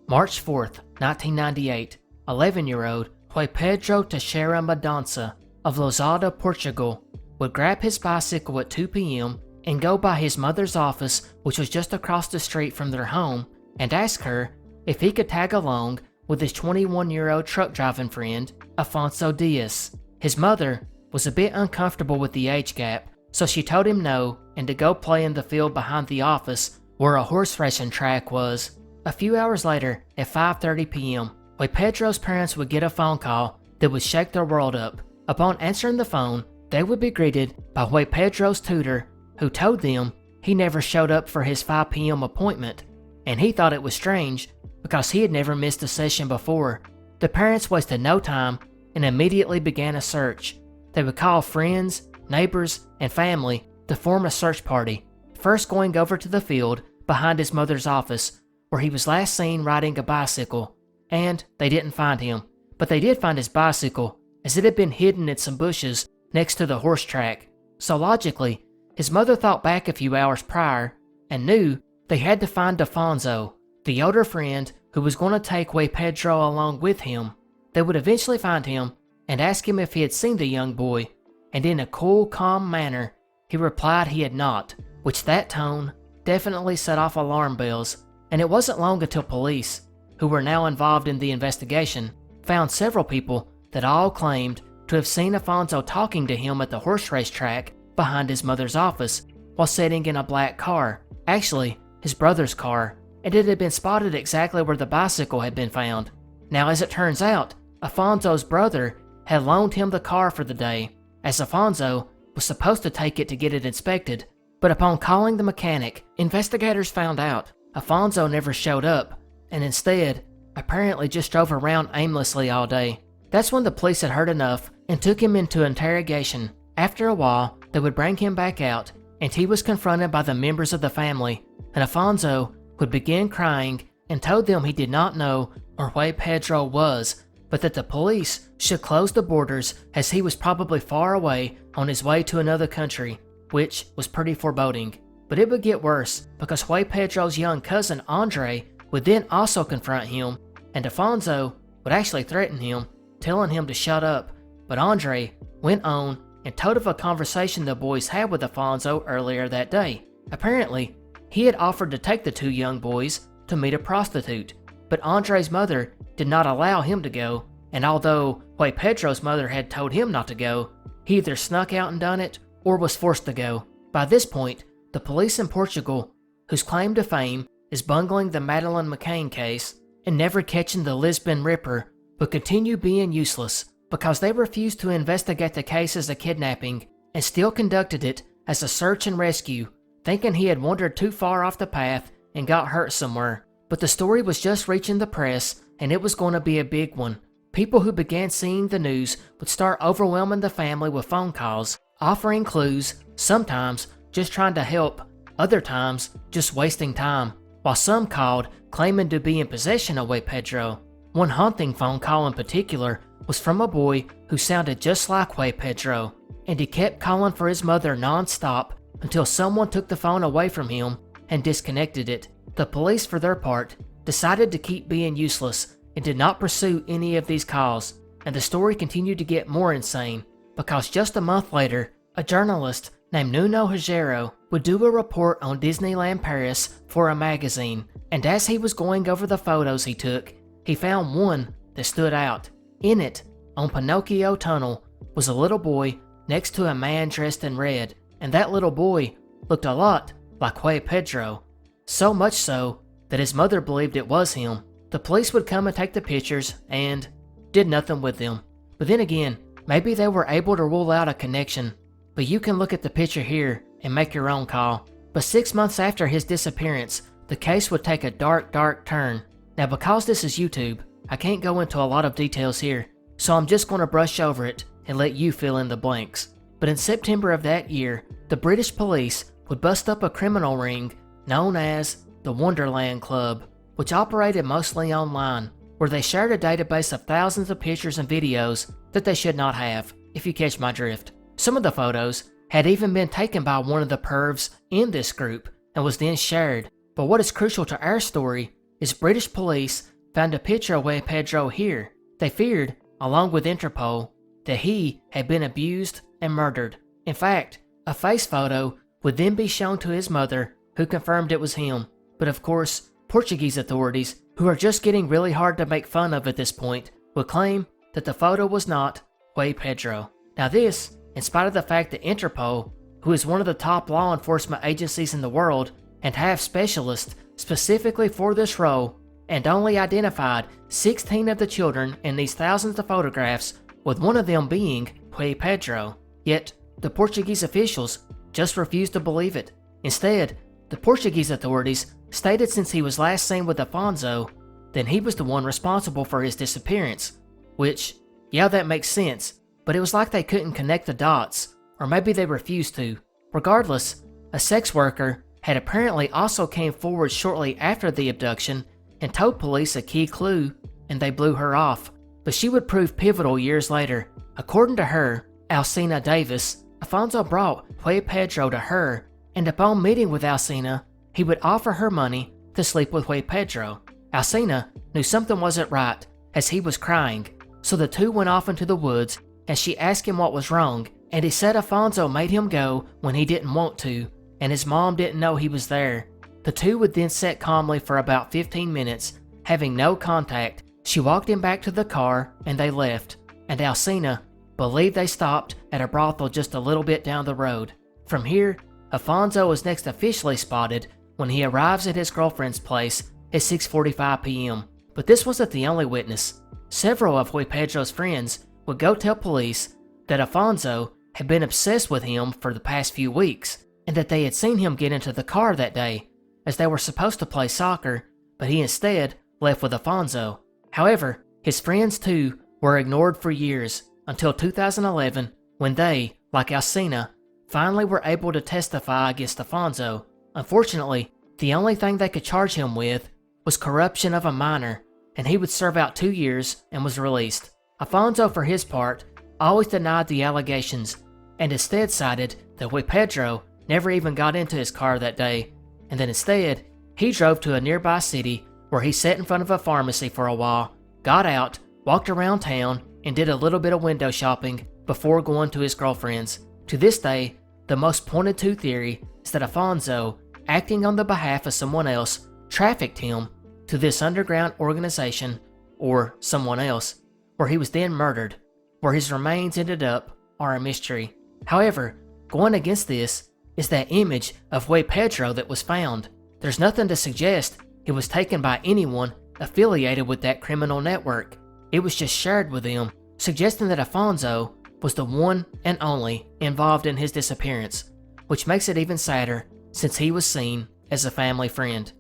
March 4th, 1998, 11-year-old Juan Pedro Teixeira Mendonça of Lousada, Portugal, would grab his bicycle at 2 p.m. and go by his mother's office, which was just across the street from their home, and ask her if he could tag along with his 21-year-old truck driving friend, Afonso Diaz. His mother was a bit uncomfortable with the age gap, so she told him no and to go play in the field behind the office where a horse racing track was. A few hours later, at 5:30 p.m., Juan Pedro's parents would get a phone call that would shake their world up. Upon answering the phone, they would be greeted by Juan Pedro's tutor, who told them he never showed up for his 5 p.m. appointment, and he thought it was strange because he had never missed a session before. The parents wasted no time and immediately began a search. They would call friends, neighbors, and family to form a search party, first going over to the field behind his mother's office, where he was last seen riding a bicycle, and they didn't find him, but they did find his bicycle, as it had been hidden in some bushes next to the horse track. So logically, his mother thought back a few hours prior and knew they had to find Afonso, the older friend who was going to take Juan Pedro along with him. They would eventually find him and ask him if he had seen the young boy, and in a cool, calm manner, he replied he had not, which that tone definitely set off alarm bells. And it wasn't long until police, who were now involved in the investigation, found several people that all claimed to have seen Afonso talking to him at the horse race track behind his mother's office while sitting in a black car, actually his brother's car, and it had been spotted exactly where the bicycle had been found. Now, as it turns out, Afonso's brother had loaned him the car for the day, as Afonso was supposed to take it to get it inspected, but upon calling the mechanic, investigators found out Afonso never showed up, and instead, apparently just drove around aimlessly all day. That's when the police had heard enough and took him into interrogation. After a while, they would bring him back out, and he was confronted by the members of the family, and Afonso would begin crying and told them he did not know where Juan Pedro was, but that the police should close the borders as he was probably far away on his way to another country, which was pretty foreboding. But it would get worse, because Juan Pedro's young cousin Andre would then also confront him, and Afonso would actually threaten him, telling him to shut up. But Andre went on and told of a conversation the boys had with Afonso earlier that day. Apparently, he had offered to take the 2 young boys to meet a prostitute, but Andre's mother did not allow him to go, and although Juan Pedro's mother had told him not to go, he either snuck out and done it or was forced to go. By this point, the police in Portugal, whose claim to fame is bungling the Madeleine McCann case and never catching the Lisbon Ripper, would continue being useless because they refused to investigate the case as a kidnapping and still conducted it as a search and rescue, thinking he had wandered too far off the path and got hurt somewhere. But the story was just reaching the press, and it was going to be a big one. People who began seeing the news would start overwhelming the family with phone calls, offering clues, sometimes just trying to help, other times just wasting time, while some called claiming to be in possession of Juan Pedro. One haunting phone call in particular was from a boy who sounded just like Juan Pedro. and he kept calling for his mother non-stop until someone took the phone away from him and disconnected it. The police, for their part, decided to keep being useless and did not pursue any of these calls, and the story continued to get more insane because just a month later, a journalist named Nuno Rogério would do a report on Disneyland Paris for a magazine, and as he was going over the photos he took, he found one that stood out. In it, on Pinocchio Tunnel, was a little boy next to a man dressed in red, and that little boy looked a lot like Juan Pedro. So much so that his mother believed it was him. The police would come and take the pictures and did nothing with them. But then again, maybe they were able to rule out a connection. But you can look at the picture here and make your own call. But 6 months after his disappearance, the case would take a dark turn. Now because this is YouTube, I can't go into a lot of details here, so I'm just going to brush over it and let you fill in the blanks. But in September of that year, the British police would bust up a criminal ring known as the Wonderland Club, which operated mostly online, where they shared a database of thousands of pictures and videos that they should not have, if you catch my drift. Some of the photos had even been taken by one of the pervs in this group and was then shared. But what is crucial to our story is British police found a picture of Juan Pedro here. They feared, along with Interpol, that he had been abused and murdered. In fact, a face photo would then be shown to his mother, who confirmed it was him. But of course, Portuguese authorities, who are just getting really hard to make fun of at this point, would claim that the photo was not Juan Pedro. Now this, in spite of the fact that Interpol, who is one of the top law enforcement agencies in the world and have specialists specifically for this role, and only identified 16 of the children in these thousands of photographs, with one of them being Juan Pedro. Yet, the Portuguese officials just refused to believe it. Instead, the Portuguese authorities stated since he was last seen with Afonso, then he was the one responsible for his disappearance. Which, yeah, that makes sense, but it was like they couldn't connect the dots, or maybe they refused to. Regardless, a sex worker had apparently also came forward shortly after the abduction and told police a key clue, and they blew her off. But she would prove pivotal years later. According to her, Alcina Davis, Afonso brought Juan Pedro to her, and upon meeting with Alcina, he would offer her money to sleep with Juan Pedro. Alcina knew something wasn't right, as he was crying, so the two went off into the woods, and she asked him what was wrong, and he said Afonso made him go when he didn't want to, and his mom didn't know he was there. The two would then sit calmly for about 15 minutes, having no contact. She walked him back to the car, and they left, and Alcina believed they stopped at a brothel just a little bit down the road. From here, Afonso is next officially spotted when he arrives at his girlfriend's place at 6:45 p.m. But this wasn't the only witness. Several of Juan Pedro's friends would go tell police that Afonso had been obsessed with him for the past few weeks, and that they had seen him get into the car that day, as they were supposed to play soccer, but he instead left with Afonso. However, his friends too were ignored for years, until 2011, when they, like Alcina, finally were able to testify against Afonso. Unfortunately, the only thing they could charge him with was corruption of a minor, and he would serve out 2 years and was released. Afonso, for his part, always denied the allegations, and instead cited that Juan Pedro never even got into his car that day, and that instead, he drove to a nearby city where he sat in front of a pharmacy for a while, got out, walked around town, and did a little bit of window shopping before going to his girlfriend's. To this day, the most pointed to theory is that Afonso, acting on the behalf of someone else, trafficked him to this underground organization, or someone else, where he was then murdered. Where his remains ended up are a mystery. However, going against this is that image of Juan Pedro that was found. There's nothing to suggest it was taken by anyone affiliated with that criminal network. It was just shared with them, suggesting that Afonso was the one and only involved in his disappearance, which makes it even sadder since he was seen as a family friend.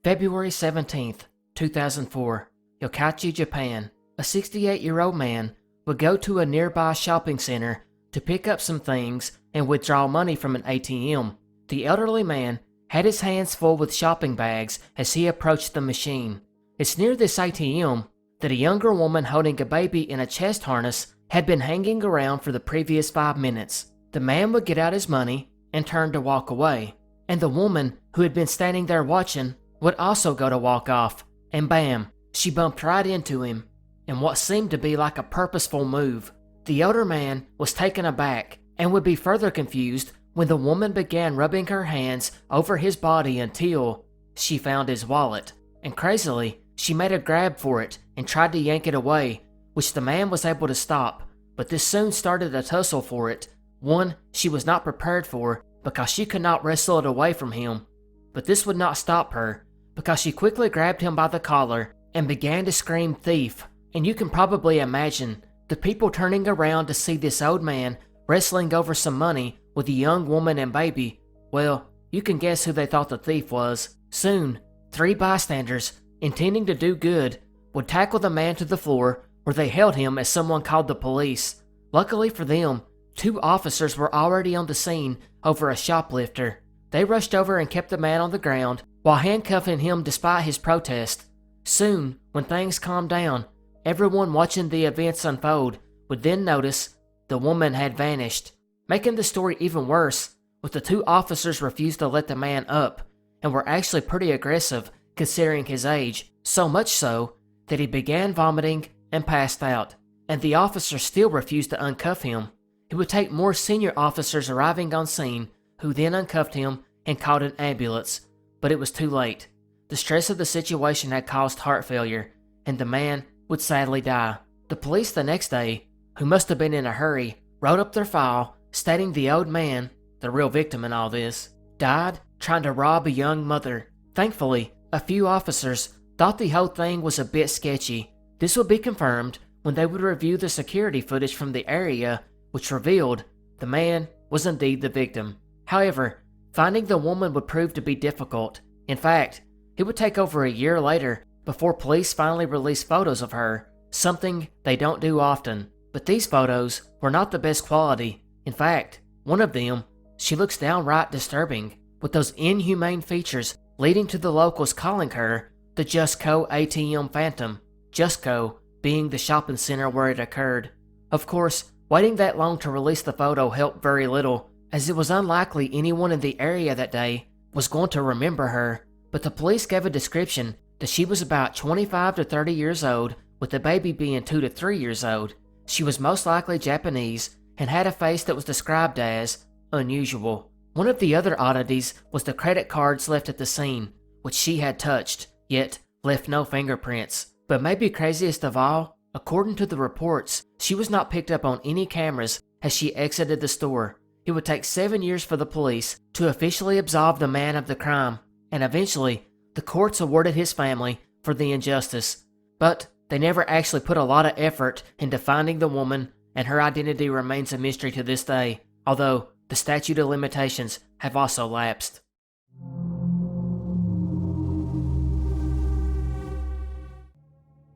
February 17th, 2004, Yokkaichi, Japan. A 68-year-old man would go to a nearby shopping center to pick up some things and withdraw money from an ATM. The elderly man had his hands full with shopping bags as he approached the machine. It's near this ATM that a younger woman holding a baby in a chest harness had been hanging around for the previous 5 minutes. The man would get out his money and turn to walk away, and the woman who had been standing there watching would also go to walk off, and bam, she bumped right into him. In what seemed to be like a purposeful move, the older man was taken aback and would be further confused when the woman began rubbing her hands over his body until she found his wallet, and crazily, she made a grab for it and tried to yank it away, which the man was able to stop, but this soon started a tussle for it, one she was not prepared for because she could not wrestle it away from him. But this would not stop her, because she quickly grabbed him by the collar and began to scream thief, and you can probably imagine the people turning around to see this old man wrestling over some money with a young woman and baby. Well, you can guess who they thought the thief was. Soon, 3 bystanders, intending to do good, would tackle the man to the floor where they held him as someone called the police. Luckily for them, 2 officers were already on the scene over a shoplifter. They rushed over and kept the man on the ground while handcuffing him despite his protest. Soon, when things calmed down, everyone watching the events unfold would then notice the woman had vanished. Making the story even worse, with the 2 officers refused to let the man up, and were actually pretty aggressive considering his age, so much so that he began vomiting and passed out, and the officers still refused to uncuff him. It would take more senior officers arriving on scene, who then uncuffed him and called an ambulance, but it was too late. The stress of the situation had caused heart failure, and the man would sadly die. The police the next day, who must have been in a hurry, wrote up their file stating the old man, the real victim in all this, died trying to rob a young mother. Thankfully, a few officers thought the whole thing was a bit sketchy. This would be confirmed when they would review the security footage from the area, which revealed the man was indeed the victim. However, finding the woman would prove to be difficult. In fact, it would take over a year later before police finally released photos of her, something they don't do often. But these photos were not the best quality. In fact, one of them, she looks downright disturbing, with those inhumane features leading to the locals calling her the JUSCO ATM Phantom, JUSCO being the shopping center where it occurred. Of course, waiting that long to release the photo helped very little, as it was unlikely anyone in the area that day was going to remember her, but the police gave a description that she was about 25 to 30 years old, with the baby being 2 to 3 years old. She was most likely Japanese and had a face that was described as unusual. One of the other oddities was the credit cards left at the scene, which she had touched, yet left no fingerprints. But maybe craziest of all, according to the reports, she was not picked up on any cameras as she exited the store. It would take 7 years for the police to officially absolve the man of the crime, and eventually, the courts awarded his family for the injustice. But they never actually put a lot of effort into finding the woman, and her identity remains a mystery to this day, although the statute of limitations have also lapsed.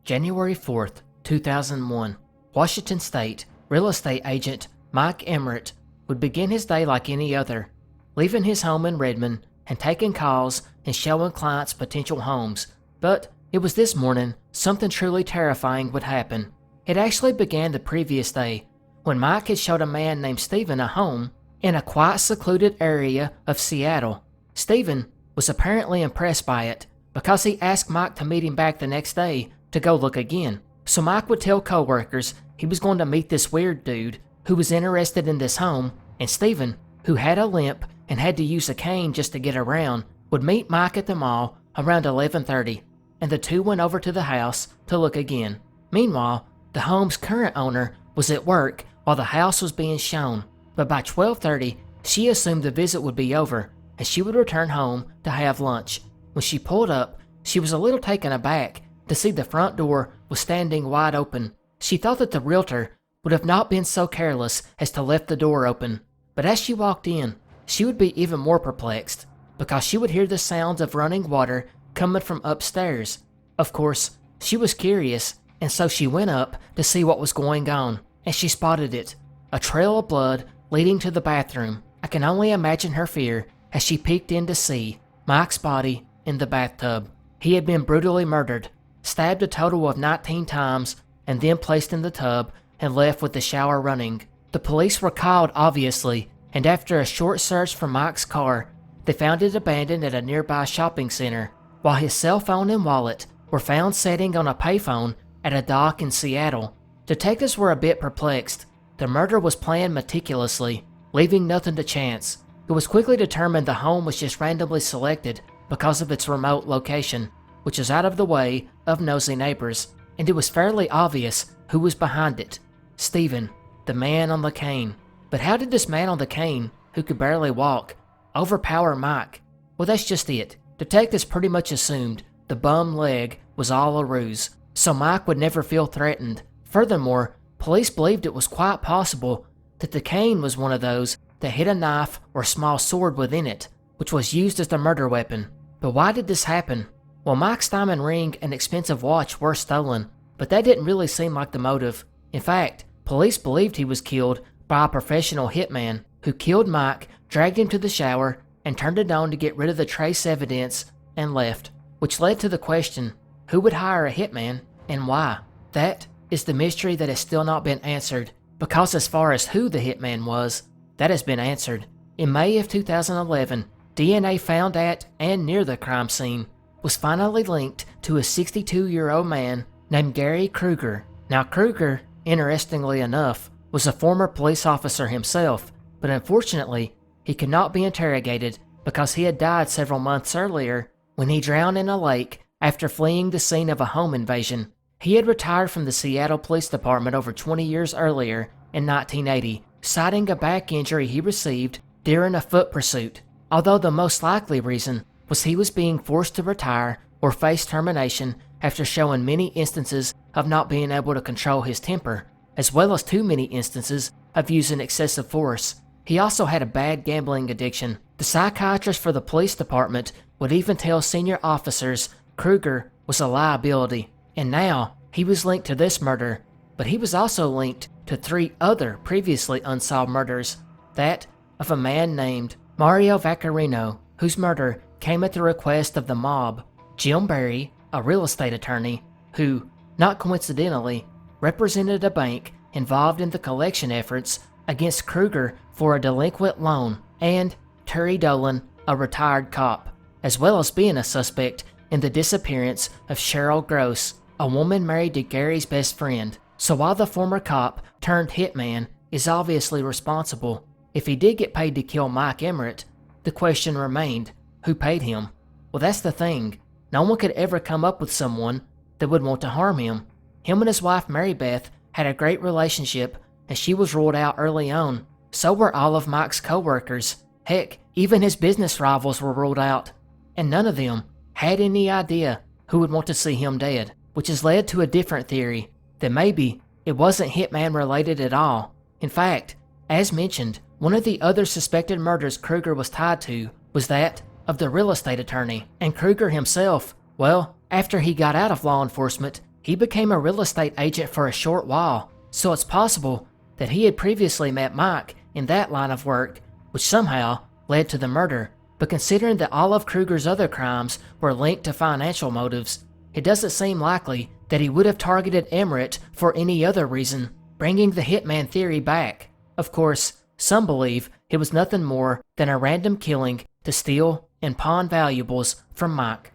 January 4th, 2001. Washington State real estate agent Mike Emmerich would begin his day like any other, leaving his home in Redmond and taking calls and showing clients potential homes. But it was this morning something truly terrifying would happen. It actually began the previous day, when Mike had showed a man named Stephen a home in a quiet, secluded area of Seattle. Stephen was apparently impressed by it, because he asked Mike to meet him back the next day to go look again. So Mike would tell coworkers he was going to meet this weird dude who was interested in this home, and Stephen, who had a limp and had to use a cane just to get around, would meet Mike at the mall around 11:30, and the two went over to the house to look again. Meanwhile, the home's current owner was at work while the house was being shown, but by 12:30, she assumed the visit would be over and she would return home to have lunch. When she pulled up, she was a little taken aback to see the front door was standing wide open. She thought that the realtor would have not been so careless as to left the door open, but as she walked in, she would be even more perplexed, because she would hear the sounds of running water coming from upstairs. Of course, she was curious, and so she went up to see what was going on, and she spotted it, a trail of blood leading to the bathroom. I can only imagine her fear as she peeked in to see Mike's body in the bathtub. He had been brutally murdered, stabbed a total of 19 times, and then placed in the tub and left with the shower running. The police were called, obviously, and after a short search for Mike's car, they found it abandoned at a nearby shopping center, while his cell phone and wallet were found sitting on a payphone at a dock in Seattle. Detectives were a bit perplexed. The murder was planned meticulously, leaving nothing to chance. It was quickly determined the home was just randomly selected because of its remote location, which is out of the way of nosy neighbors, and it was fairly obvious who was behind it. Stephen, the man on the cane. But how did this man on the cane, who could barely walk, overpower Mike? Well, that's just it. Detectives pretty much assumed the bum leg was all a ruse, so Mike would never feel threatened. Furthermore, police believed it was quite possible that the cane was one of those that had a knife or small sword within it, which was used as the murder weapon. But why did this happen? Well, Mike's diamond ring and expensive watch were stolen, but that didn't really seem like the motive. In fact, police believed he was killed by a professional hitman who killed Mike, dragged him to the shower, and turned it on to get rid of the trace evidence and left, which led to the question, who would hire a hitman and why? That is the mystery that has still not been answered, because as far as who the hitman was, that has been answered. In May of 2011, DNA found at and near the crime scene was finally linked to a 62-year-old man named Gary Kruger. Now Kruger, interestingly enough, was a former police officer himself, but unfortunately, he could not be interrogated because he had died several months earlier when he drowned in a lake after fleeing the scene of a home invasion. He had retired from the Seattle Police Department over 20 years earlier in 1980, citing a back injury he received during a foot pursuit, although the most likely reason was he was being forced to retire or face termination after showing many instances of not being able to control his temper, as well as too many instances of using excessive force. He also had a bad gambling addiction. The psychiatrist for the police department would even tell senior officers Kruger was a liability, and now he was linked to this murder, but he was also linked to 3 other previously unsolved murders, that of a man named Mario Vaccarino, whose murder came at the request of the mob, Jim Berry, a real estate attorney, who, not coincidentally, represented a bank involved in the collection efforts against Kruger for a delinquent loan, and Terry Dolan, a retired cop, as well as being a suspect in the disappearance of Cheryl Gross, a woman married to Gary's best friend. So while the former cop turned hitman is obviously responsible, if he did get paid to kill Mike Emmert, the question remained, who paid him? Well, that's the thing. No one could ever come up with someone that would want to harm him. Him and his wife Mary Beth had a great relationship, and she was ruled out early on. So were all of Mike's co-workers. Heck, even his business rivals were ruled out. And none of them had any idea who would want to see him dead, which has led to a different theory, that maybe it wasn't hitman related at all. In fact, as mentioned, one of the other suspected murders Kruger was tied to was that of the real estate attorney, and Kruger himself, well, after he got out of law enforcement, he became a real estate agent for a short while, so it's possible that he had previously met Mike in that line of work, which somehow led to the murder. But considering that all of Kruger's other crimes were linked to financial motives, it doesn't seem likely that he would have targeted Emmert for any other reason, bringing the hitman theory back. Of course, some believe it was nothing more than a random killing to steal and pawn valuables from Mike.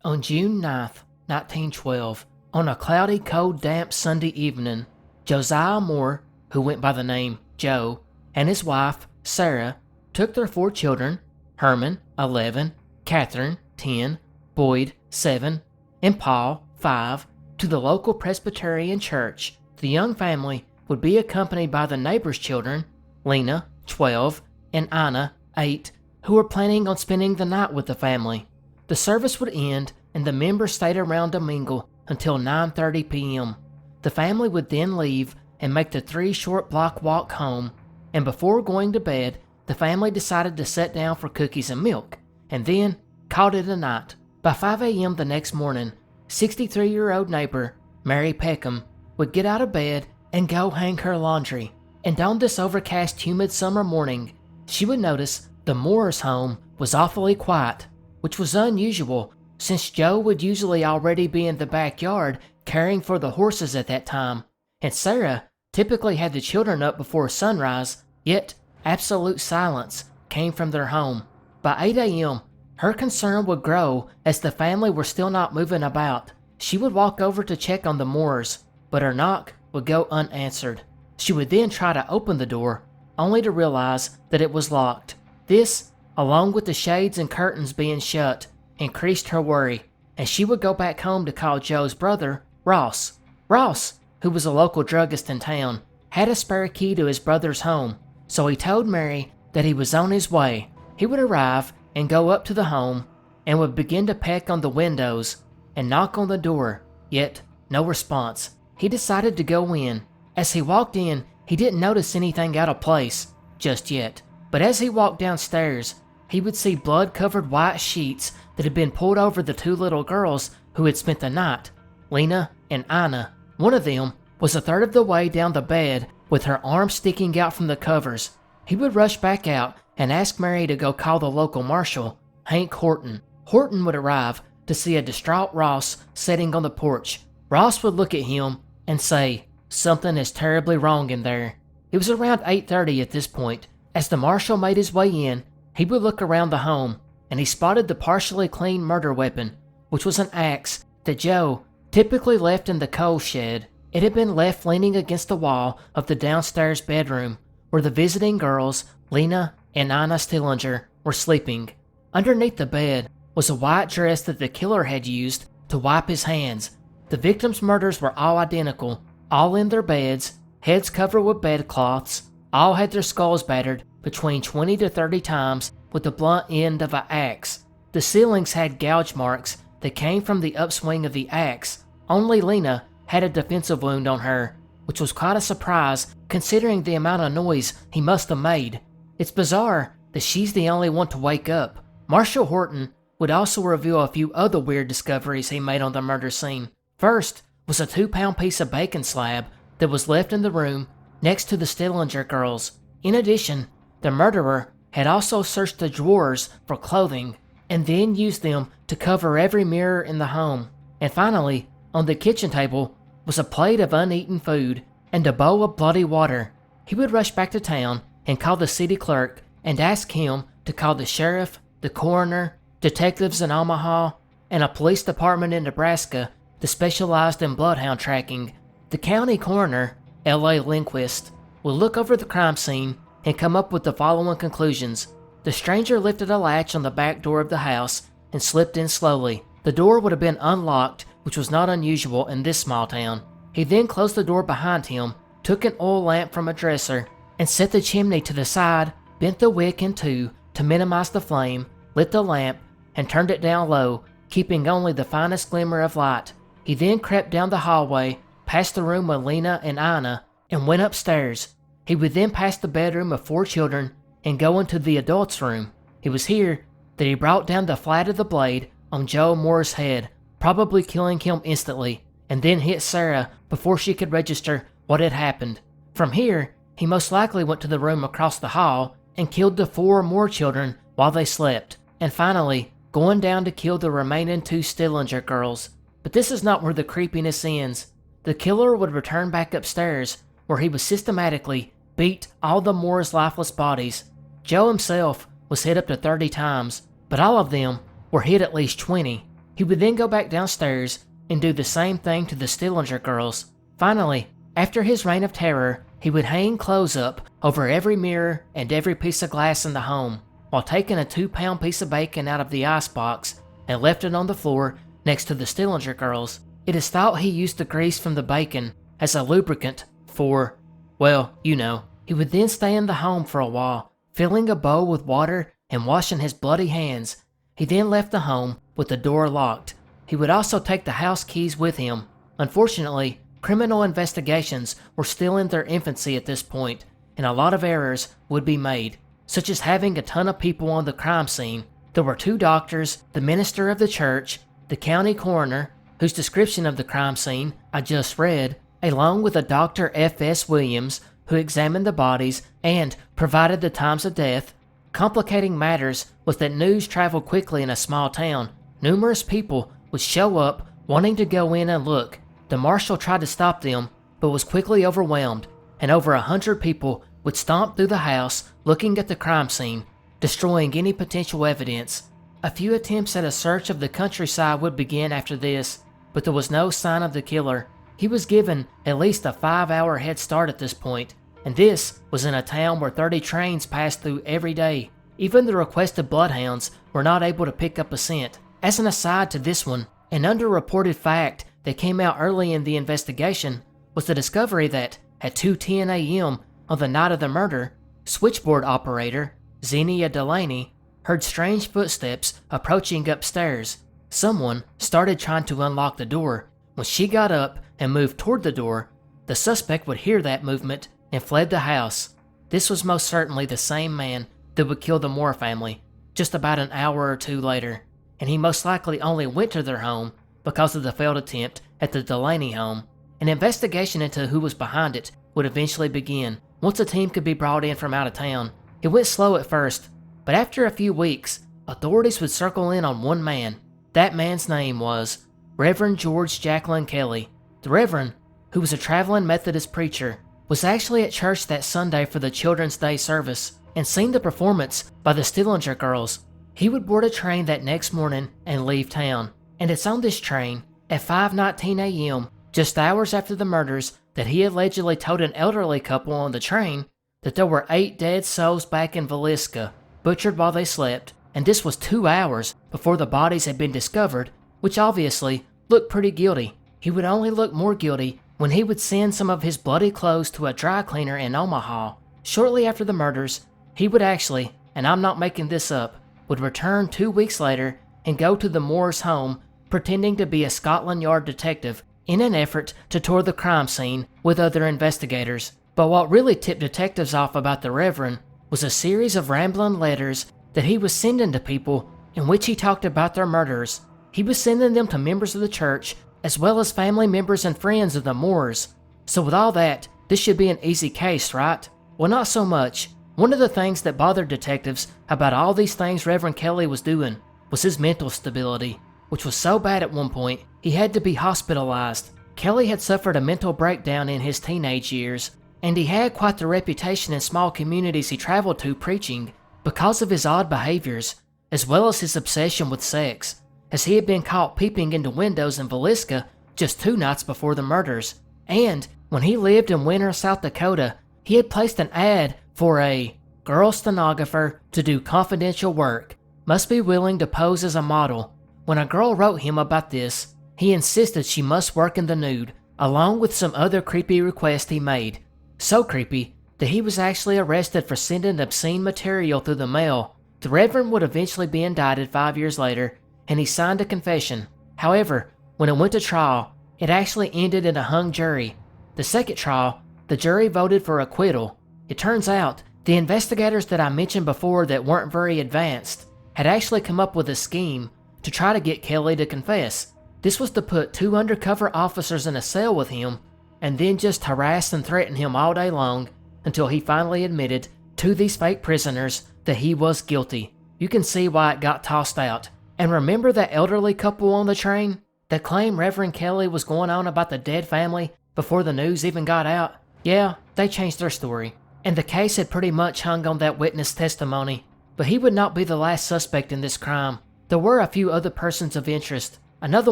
On June 9th, 1912, on a cloudy, cold, damp Sunday evening, Josiah Moore, who went by the name Joe, and his wife, Sarah, took their 4 children, Herman, 11, Catherine, 10, Boyd, 7, and Paul, 5, to the local Presbyterian church. The young family would be accompanied by the neighbors' children, Lena, 12, and Anna, 8, who were planning on spending the night with the family. The service would end, and the members stayed around to mingle until 9:30 p.m. The family would then leave and make the 3 short block walk home, and before going to bed, the family decided to sit down for cookies and milk, and then called it a night. By 5 a.m. the next morning, 63-year-old neighbor Mary Peckham would get out of bed and go hang her laundry, and on this overcast, humid summer morning, she would notice The Moore's home was awfully quiet, which was unusual since Joe would usually already be in the backyard caring for the horses at that time, and Sarah typically had the children up before sunrise, yet absolute silence came from their home. By 8 a.m., her concern would grow as the family were still not moving about. She would walk over to check on the Moores, but her knock would go unanswered. She would then try to open the door, only to realize that it was locked. This, along with the shades and curtains being shut, increased her worry, and she would go back home to call Joe's brother, Ross. Ross, who was a local druggist in town, had a spare key to his brother's home, so he told Mary that he was on his way. He would arrive and go up to the home and would begin to peck on the windows and knock on the door, yet no response. He decided to go in. As he walked in, he didn't notice anything out of place just yet, but as he walked downstairs, he would see blood-covered white sheets that had been pulled over the two little girls who had spent the night, Lena and Ina. One of them was a third of the way down the bed with her arm sticking out from the covers. He would rush back out and ask Mary to go call the local marshal, Hank Horton. Horton would arrive to see a distraught Ross sitting on the porch. Ross would look at him and say, "Something is terribly wrong in there." It was around 8:30 at this point. As the marshal made his way in, he would look around the home, and he spotted the partially clean murder weapon, which was an axe that Joe typically left in the coal shed. It had been left leaning against the wall of the downstairs bedroom, where the visiting girls, Lena and Ina Stillinger, were sleeping. Underneath the bed was a white dress that the killer had used to wipe his hands. The victims' murders were all identical, all in their beds, heads covered with bedcloths, all had their skulls battered between 20 to 30 times with the blunt end of an axe. The ceilings had gouge marks that came from the upswing of the axe. Only Lena had a defensive wound on her, which was quite a surprise considering the amount of noise he must have made. It's bizarre that she's the only one to wake up. Marshal Horton would also reveal a few other weird discoveries he made on the murder scene. First was a 2-pound piece of bacon slab that was left in the room next to the Stillinger girls. In addition, the murderer had also searched the drawers for clothing and then used them to cover every mirror in the home. And finally, on the kitchen table was a plate of uneaten food and a bowl of bloody water. He would rush back to town and call the city clerk and ask him to call the sheriff, the coroner, detectives in Omaha, and a police department in Nebraska that specialized in bloodhound tracking. The county coroner, L.A. Lindquist, would look over the crime scene and come up with the following conclusions. The stranger lifted a latch on the back door of the house and slipped in slowly. The door would have been unlocked, which was not unusual in this small town. He then closed the door behind him, took an oil lamp from a dresser, and set the chimney to the side, bent the wick in two to minimize the flame, lit the lamp, and turned it down low, keeping only the finest glimmer of light. He then crept down the hallway, past the room with Lena and Ina, and went upstairs. He would then pass the bedroom of 4 children and go into the adults' room. It was here that he brought down the flat of the blade on Joe Moore's head, probably killing him instantly, and then hit Sarah before she could register what had happened. From here, he most likely went to the room across the hall and killed the 4 more children while they slept, and finally, going down to kill the remaining 2 Stillinger girls. But this is not where the creepiness ends. The killer would return back upstairs, where he would systematically beat all the Moore's lifeless bodies. Joe himself was hit up to 30 times, but all of them were hit at least 20. He would then go back downstairs and do the same thing to the Stillinger girls. Finally, after his reign of terror, he would hang clothes up over every mirror and every piece of glass in the home, while taking a 2-pound piece of bacon out of the icebox and left it on the floor next to the Stillinger girls. It is thought he used the grease from the bacon as a lubricant for, well, you know. He would then stay in the home for a while, filling a bowl with water and washing his bloody hands. He then left the home with the door locked. He would also take the house keys with him. Unfortunately, criminal investigations were still in their infancy at this point, and a lot of errors would be made, such as having a ton of people on the crime scene. There were 2 doctors, the minister of the church, the county coroner, whose description of the crime scene I just read, along with a Dr. F.S. Williams, who examined the bodies and provided the times of death, Complicating matters was that news traveled quickly in a small town. Numerous people would show up wanting to go in and look. The marshal tried to stop them, but was quickly overwhelmed, and over 100 people would stomp through the house looking at the crime scene, destroying any potential evidence. A few attempts at a search of the countryside would begin after this, but there was no sign of the killer. He was given at least a 5-hour head start at this point, and this was in a town where 30 trains passed through every day. Even the requested bloodhounds were not able to pick up a scent. As an aside to this one, an underreported fact that came out early in the investigation was the discovery that, at 2:10 a.m. on the night of the murder, switchboard operator Xenia Delaney heard strange footsteps approaching upstairs. Someone started trying to unlock the door. When she got up and moved toward the door, the suspect would hear that movement and fled the house. This was most certainly the same man that would kill the Moore family just about an hour or two later, and he most likely only went to their home because of the failed attempt at the Delaney home. An investigation into who was behind it would eventually begin once a team could be brought in from out of town. It went slow at first, but after a few weeks, authorities would circle in on one man. That man's name was Reverend George Jacqueline Kelly. The Reverend, who was a traveling Methodist preacher, was actually at church that Sunday for the Children's Day service and seen the performance by the Stillinger girls. He would board a train that next morning and leave town, and it's on this train at 5:19 a.m., just hours after the murders, that he allegedly told an elderly couple on the train that there were 8 dead souls back in Villisca, butchered while they slept, and this was 2 hours before the bodies had been discovered, which obviously looked pretty guilty. He would only look more guilty when he would send some of his bloody clothes to a dry cleaner in Omaha. Shortly after the murders, he would actually, and I'm not making this up, would return 2 weeks later and go to the Moore's home pretending to be a Scotland Yard detective in an effort to tour the crime scene with other investigators. But what really tipped detectives off about the Reverend was a series of rambling letters that he was sending to people in which he talked about their murders. He was sending them to members of the church as well as family members and friends of the Moores. So with all that, this should be an easy case, right? Well, not so much. One of the things that bothered detectives about all these things Reverend Kelly was doing was his mental stability, which was so bad at one point he had to be hospitalized. Kelly had suffered a mental breakdown in his teenage years, and he had quite the reputation in small communities he traveled to preaching because of his odd behaviors, as well as his obsession with sex, as he had been caught peeping into windows in Villisca just 2 nights before the murders. And when he lived in Winter, South Dakota, he had placed an ad for a girl stenographer to do confidential work, must be willing to pose as a model. When a girl wrote him about this, he insisted she must work in the nude, along with some other creepy requests he made. So creepy that he was actually arrested for sending obscene material through the mail. The Reverend would eventually be indicted 5 years later, and he signed a confession. However, when it went to trial, it actually ended in a hung jury. The second trial, the jury voted for acquittal. It turns out, the investigators that I mentioned before that weren't very advanced had actually come up with a scheme to try to get Kelly to confess. This was to put 2 undercover officers in a cell with him and then just harass and threaten him all day long until he finally admitted to these fake prisoners that he was guilty. You can see why it got tossed out. And remember that elderly couple on the train that claimed Reverend Kelly was going on about the dead family before the news even got out? Yeah, they changed their story, and the case had pretty much hung on that witness testimony. But he would not be the last suspect in this crime. There were a few other persons of interest. Another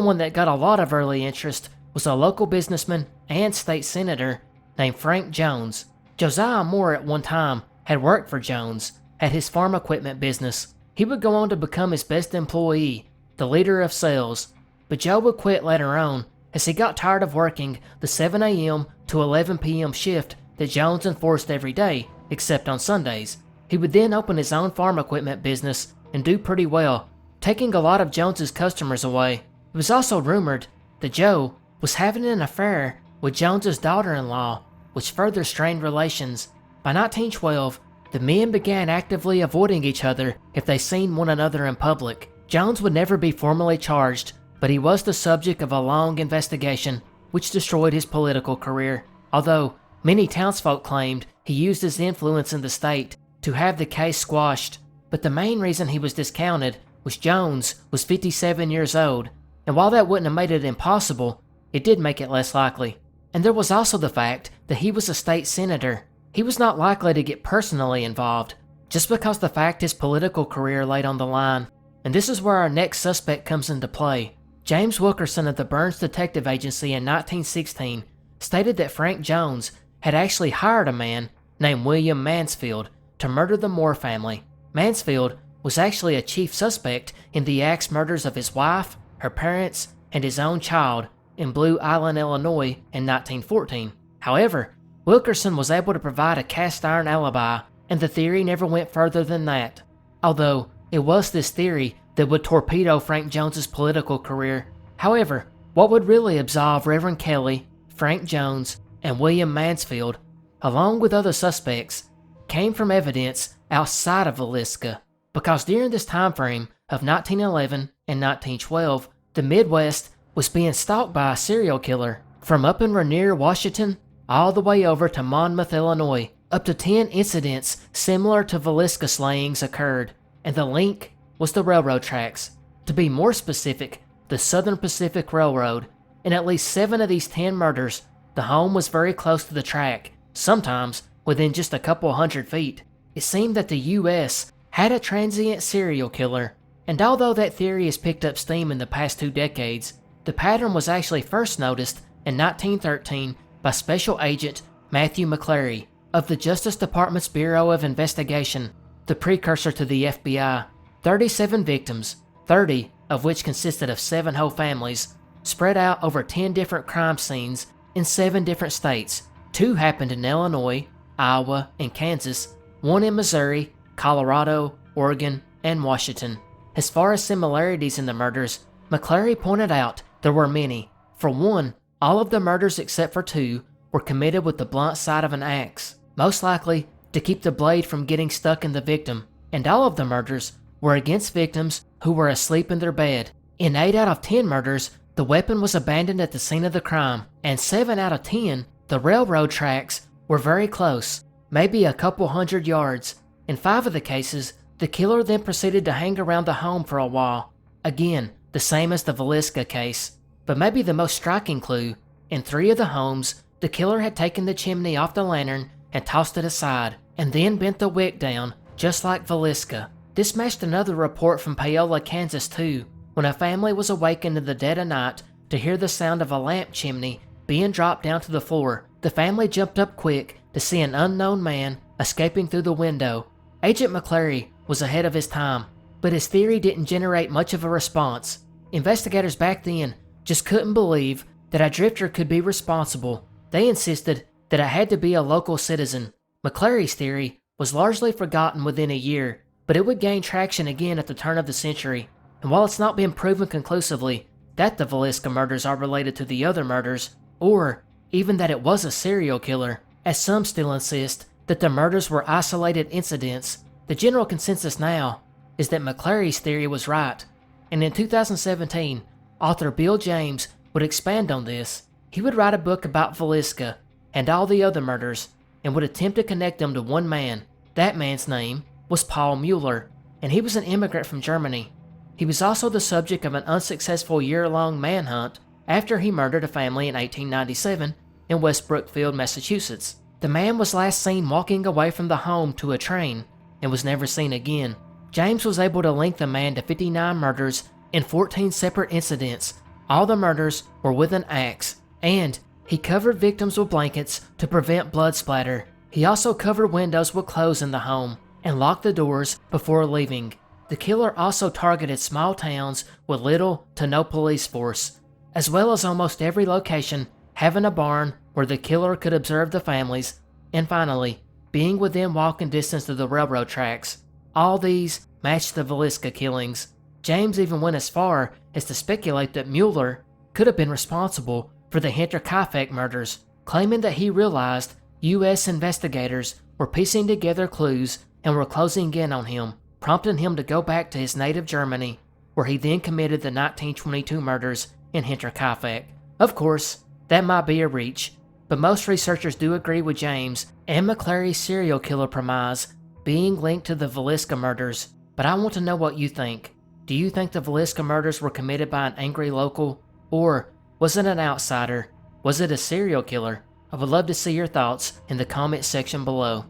one that got a lot of early interest was a local businessman and state senator named Frank Jones. Josiah Moore at one time had worked for Jones at his farm equipment business. He would go on to become his best employee, the leader of sales, but Joe would quit later on as he got tired of working the 7 a.m. to 11 p.m. shift that Jones enforced every day, except on Sundays. He would then open his own farm equipment business and do pretty well, taking a lot of Jones's customers away. It was also rumored that Joe was having an affair with Jones's daughter-in-law, which further strained relations. By 1912, the men began actively avoiding each other if they seen one another in public. Jones would never be formally charged, but he was the subject of a long investigation which destroyed his political career, although many townsfolk claimed he used his influence in the state to have the case squashed. but the main reason he was discounted was Jones was 57 years old, and while that wouldn't have made it impossible, it did make it less likely. And there was also the fact that he was a state senator. He was not likely to get personally involved, just because the fact his political career laid on the line. And this is where our next suspect comes into play. James Wilkerson of the Burns Detective Agency in 1916 stated that Frank Jones had actually hired a man named William Mansfield to murder the Moore family. Mansfield was actually a chief suspect in the axe murders of his wife, her parents, and his own child in Blue Island, Illinois in 1914. However, Wilkerson was able to provide a cast iron alibi, and the theory never went further than that. Although, it was this theory that would torpedo Frank Jones's political career. However, what would really absolve Reverend Kelly, Frank Jones, and William Mansfield, along with other suspects, came from evidence outside of Villisca, because during this time frame of 1911 and 1912, the Midwest was being stalked by a serial killer from up in Rainier, Washington, all the way over to Monmouth, Illinois. Up to 10 incidents similar to Villisca slayings occurred, and the link was the railroad tracks. To be more specific, the Southern Pacific Railroad. In at least 7 of these 10 murders, the home was very close to the track, sometimes within just a couple hundred feet. It seemed that the U.S. had a transient serial killer, and although that theory has picked up steam in the past 2 decades, the pattern was actually first noticed in 1913 by Special Agent Matthew McClary of the Justice Department's Bureau of Investigation, the precursor to the FBI. 37 victims, 30 of which consisted of 7 whole families, spread out over 10 different crime scenes in 7 different states. 2 happened in Illinois, Iowa, and Kansas, 1 in Missouri, Colorado, Oregon, and Washington. As far as similarities in the murders, McClary pointed out there were many. For one, all of the murders except for 2 were committed with the blunt side of an axe, most likely to keep the blade from getting stuck in the victim, and all of the murders were against victims who were asleep in their bed. In 8 out of 10 murders, the weapon was abandoned at the scene of the crime, and 7 out of 10, the railroad tracks were very close, maybe a couple hundred yards. In 5 of the cases, the killer then proceeded to hang around the home for a while. Again, the same as the Villisca case. But maybe the most striking clue, in 3 of the homes, the killer had taken the chimney off the lantern and tossed it aside, and then bent the wick down, just like Villisca. This matched another report from Paola, Kansas too, when a family was awakened in the dead of night to hear the sound of a lamp chimney being dropped down to the floor. The family jumped up quick to see an unknown man escaping through the window. Agent McClary was ahead of his time, but his theory didn't generate much of a response. Investigators back then just couldn't believe that a drifter could be responsible. They insisted that it had to be a local citizen. McClary's theory was largely forgotten within a year, but it would gain traction again at the turn of the century. And while it's not been proven conclusively that the Villisca murders are related to the other murders, or even that it was a serial killer, as some still insist that the murders were isolated incidents, the general consensus now is that McClary's theory was right. And in 2017, author Bill James would expand on this. He would write a book about Villisca and all the other murders, and would attempt to connect them to one man. That man's name was Paul Mueller, and he was an immigrant from Germany. He was also the subject of an unsuccessful year-long manhunt after he murdered a family in 1897 in West Brookfield, Massachusetts. The man was last seen walking away from the home to a train and was never seen again. James was able to link the man to 59 murders in 14 separate incidents. All the murders were with an axe, and he covered victims with blankets to prevent blood splatter. He also covered windows with clothes in the home and locked the doors before leaving. The killer also targeted small towns with little to no police force, as well as almost every location having a barn where the killer could observe the families, and finally, being within walking distance of the railroad tracks. All these matched the Villisca killings. James even went as far as to speculate that Mueller could have been responsible for the Hinterkaifeck murders, claiming that he realized U.S. investigators were piecing together clues and were closing in on him, prompting him to go back to his native Germany, where he then committed the 1922 murders in Hinterkaifeck. Of course, that might be a reach, but most researchers do agree with James and McClary's serial killer premise being linked to the Villisca murders. but I want to know what you think. Do you think the Villisca murders were committed by an angry local? Or was it an outsider? Was it a serial killer? I would love to see your thoughts in the comment section below.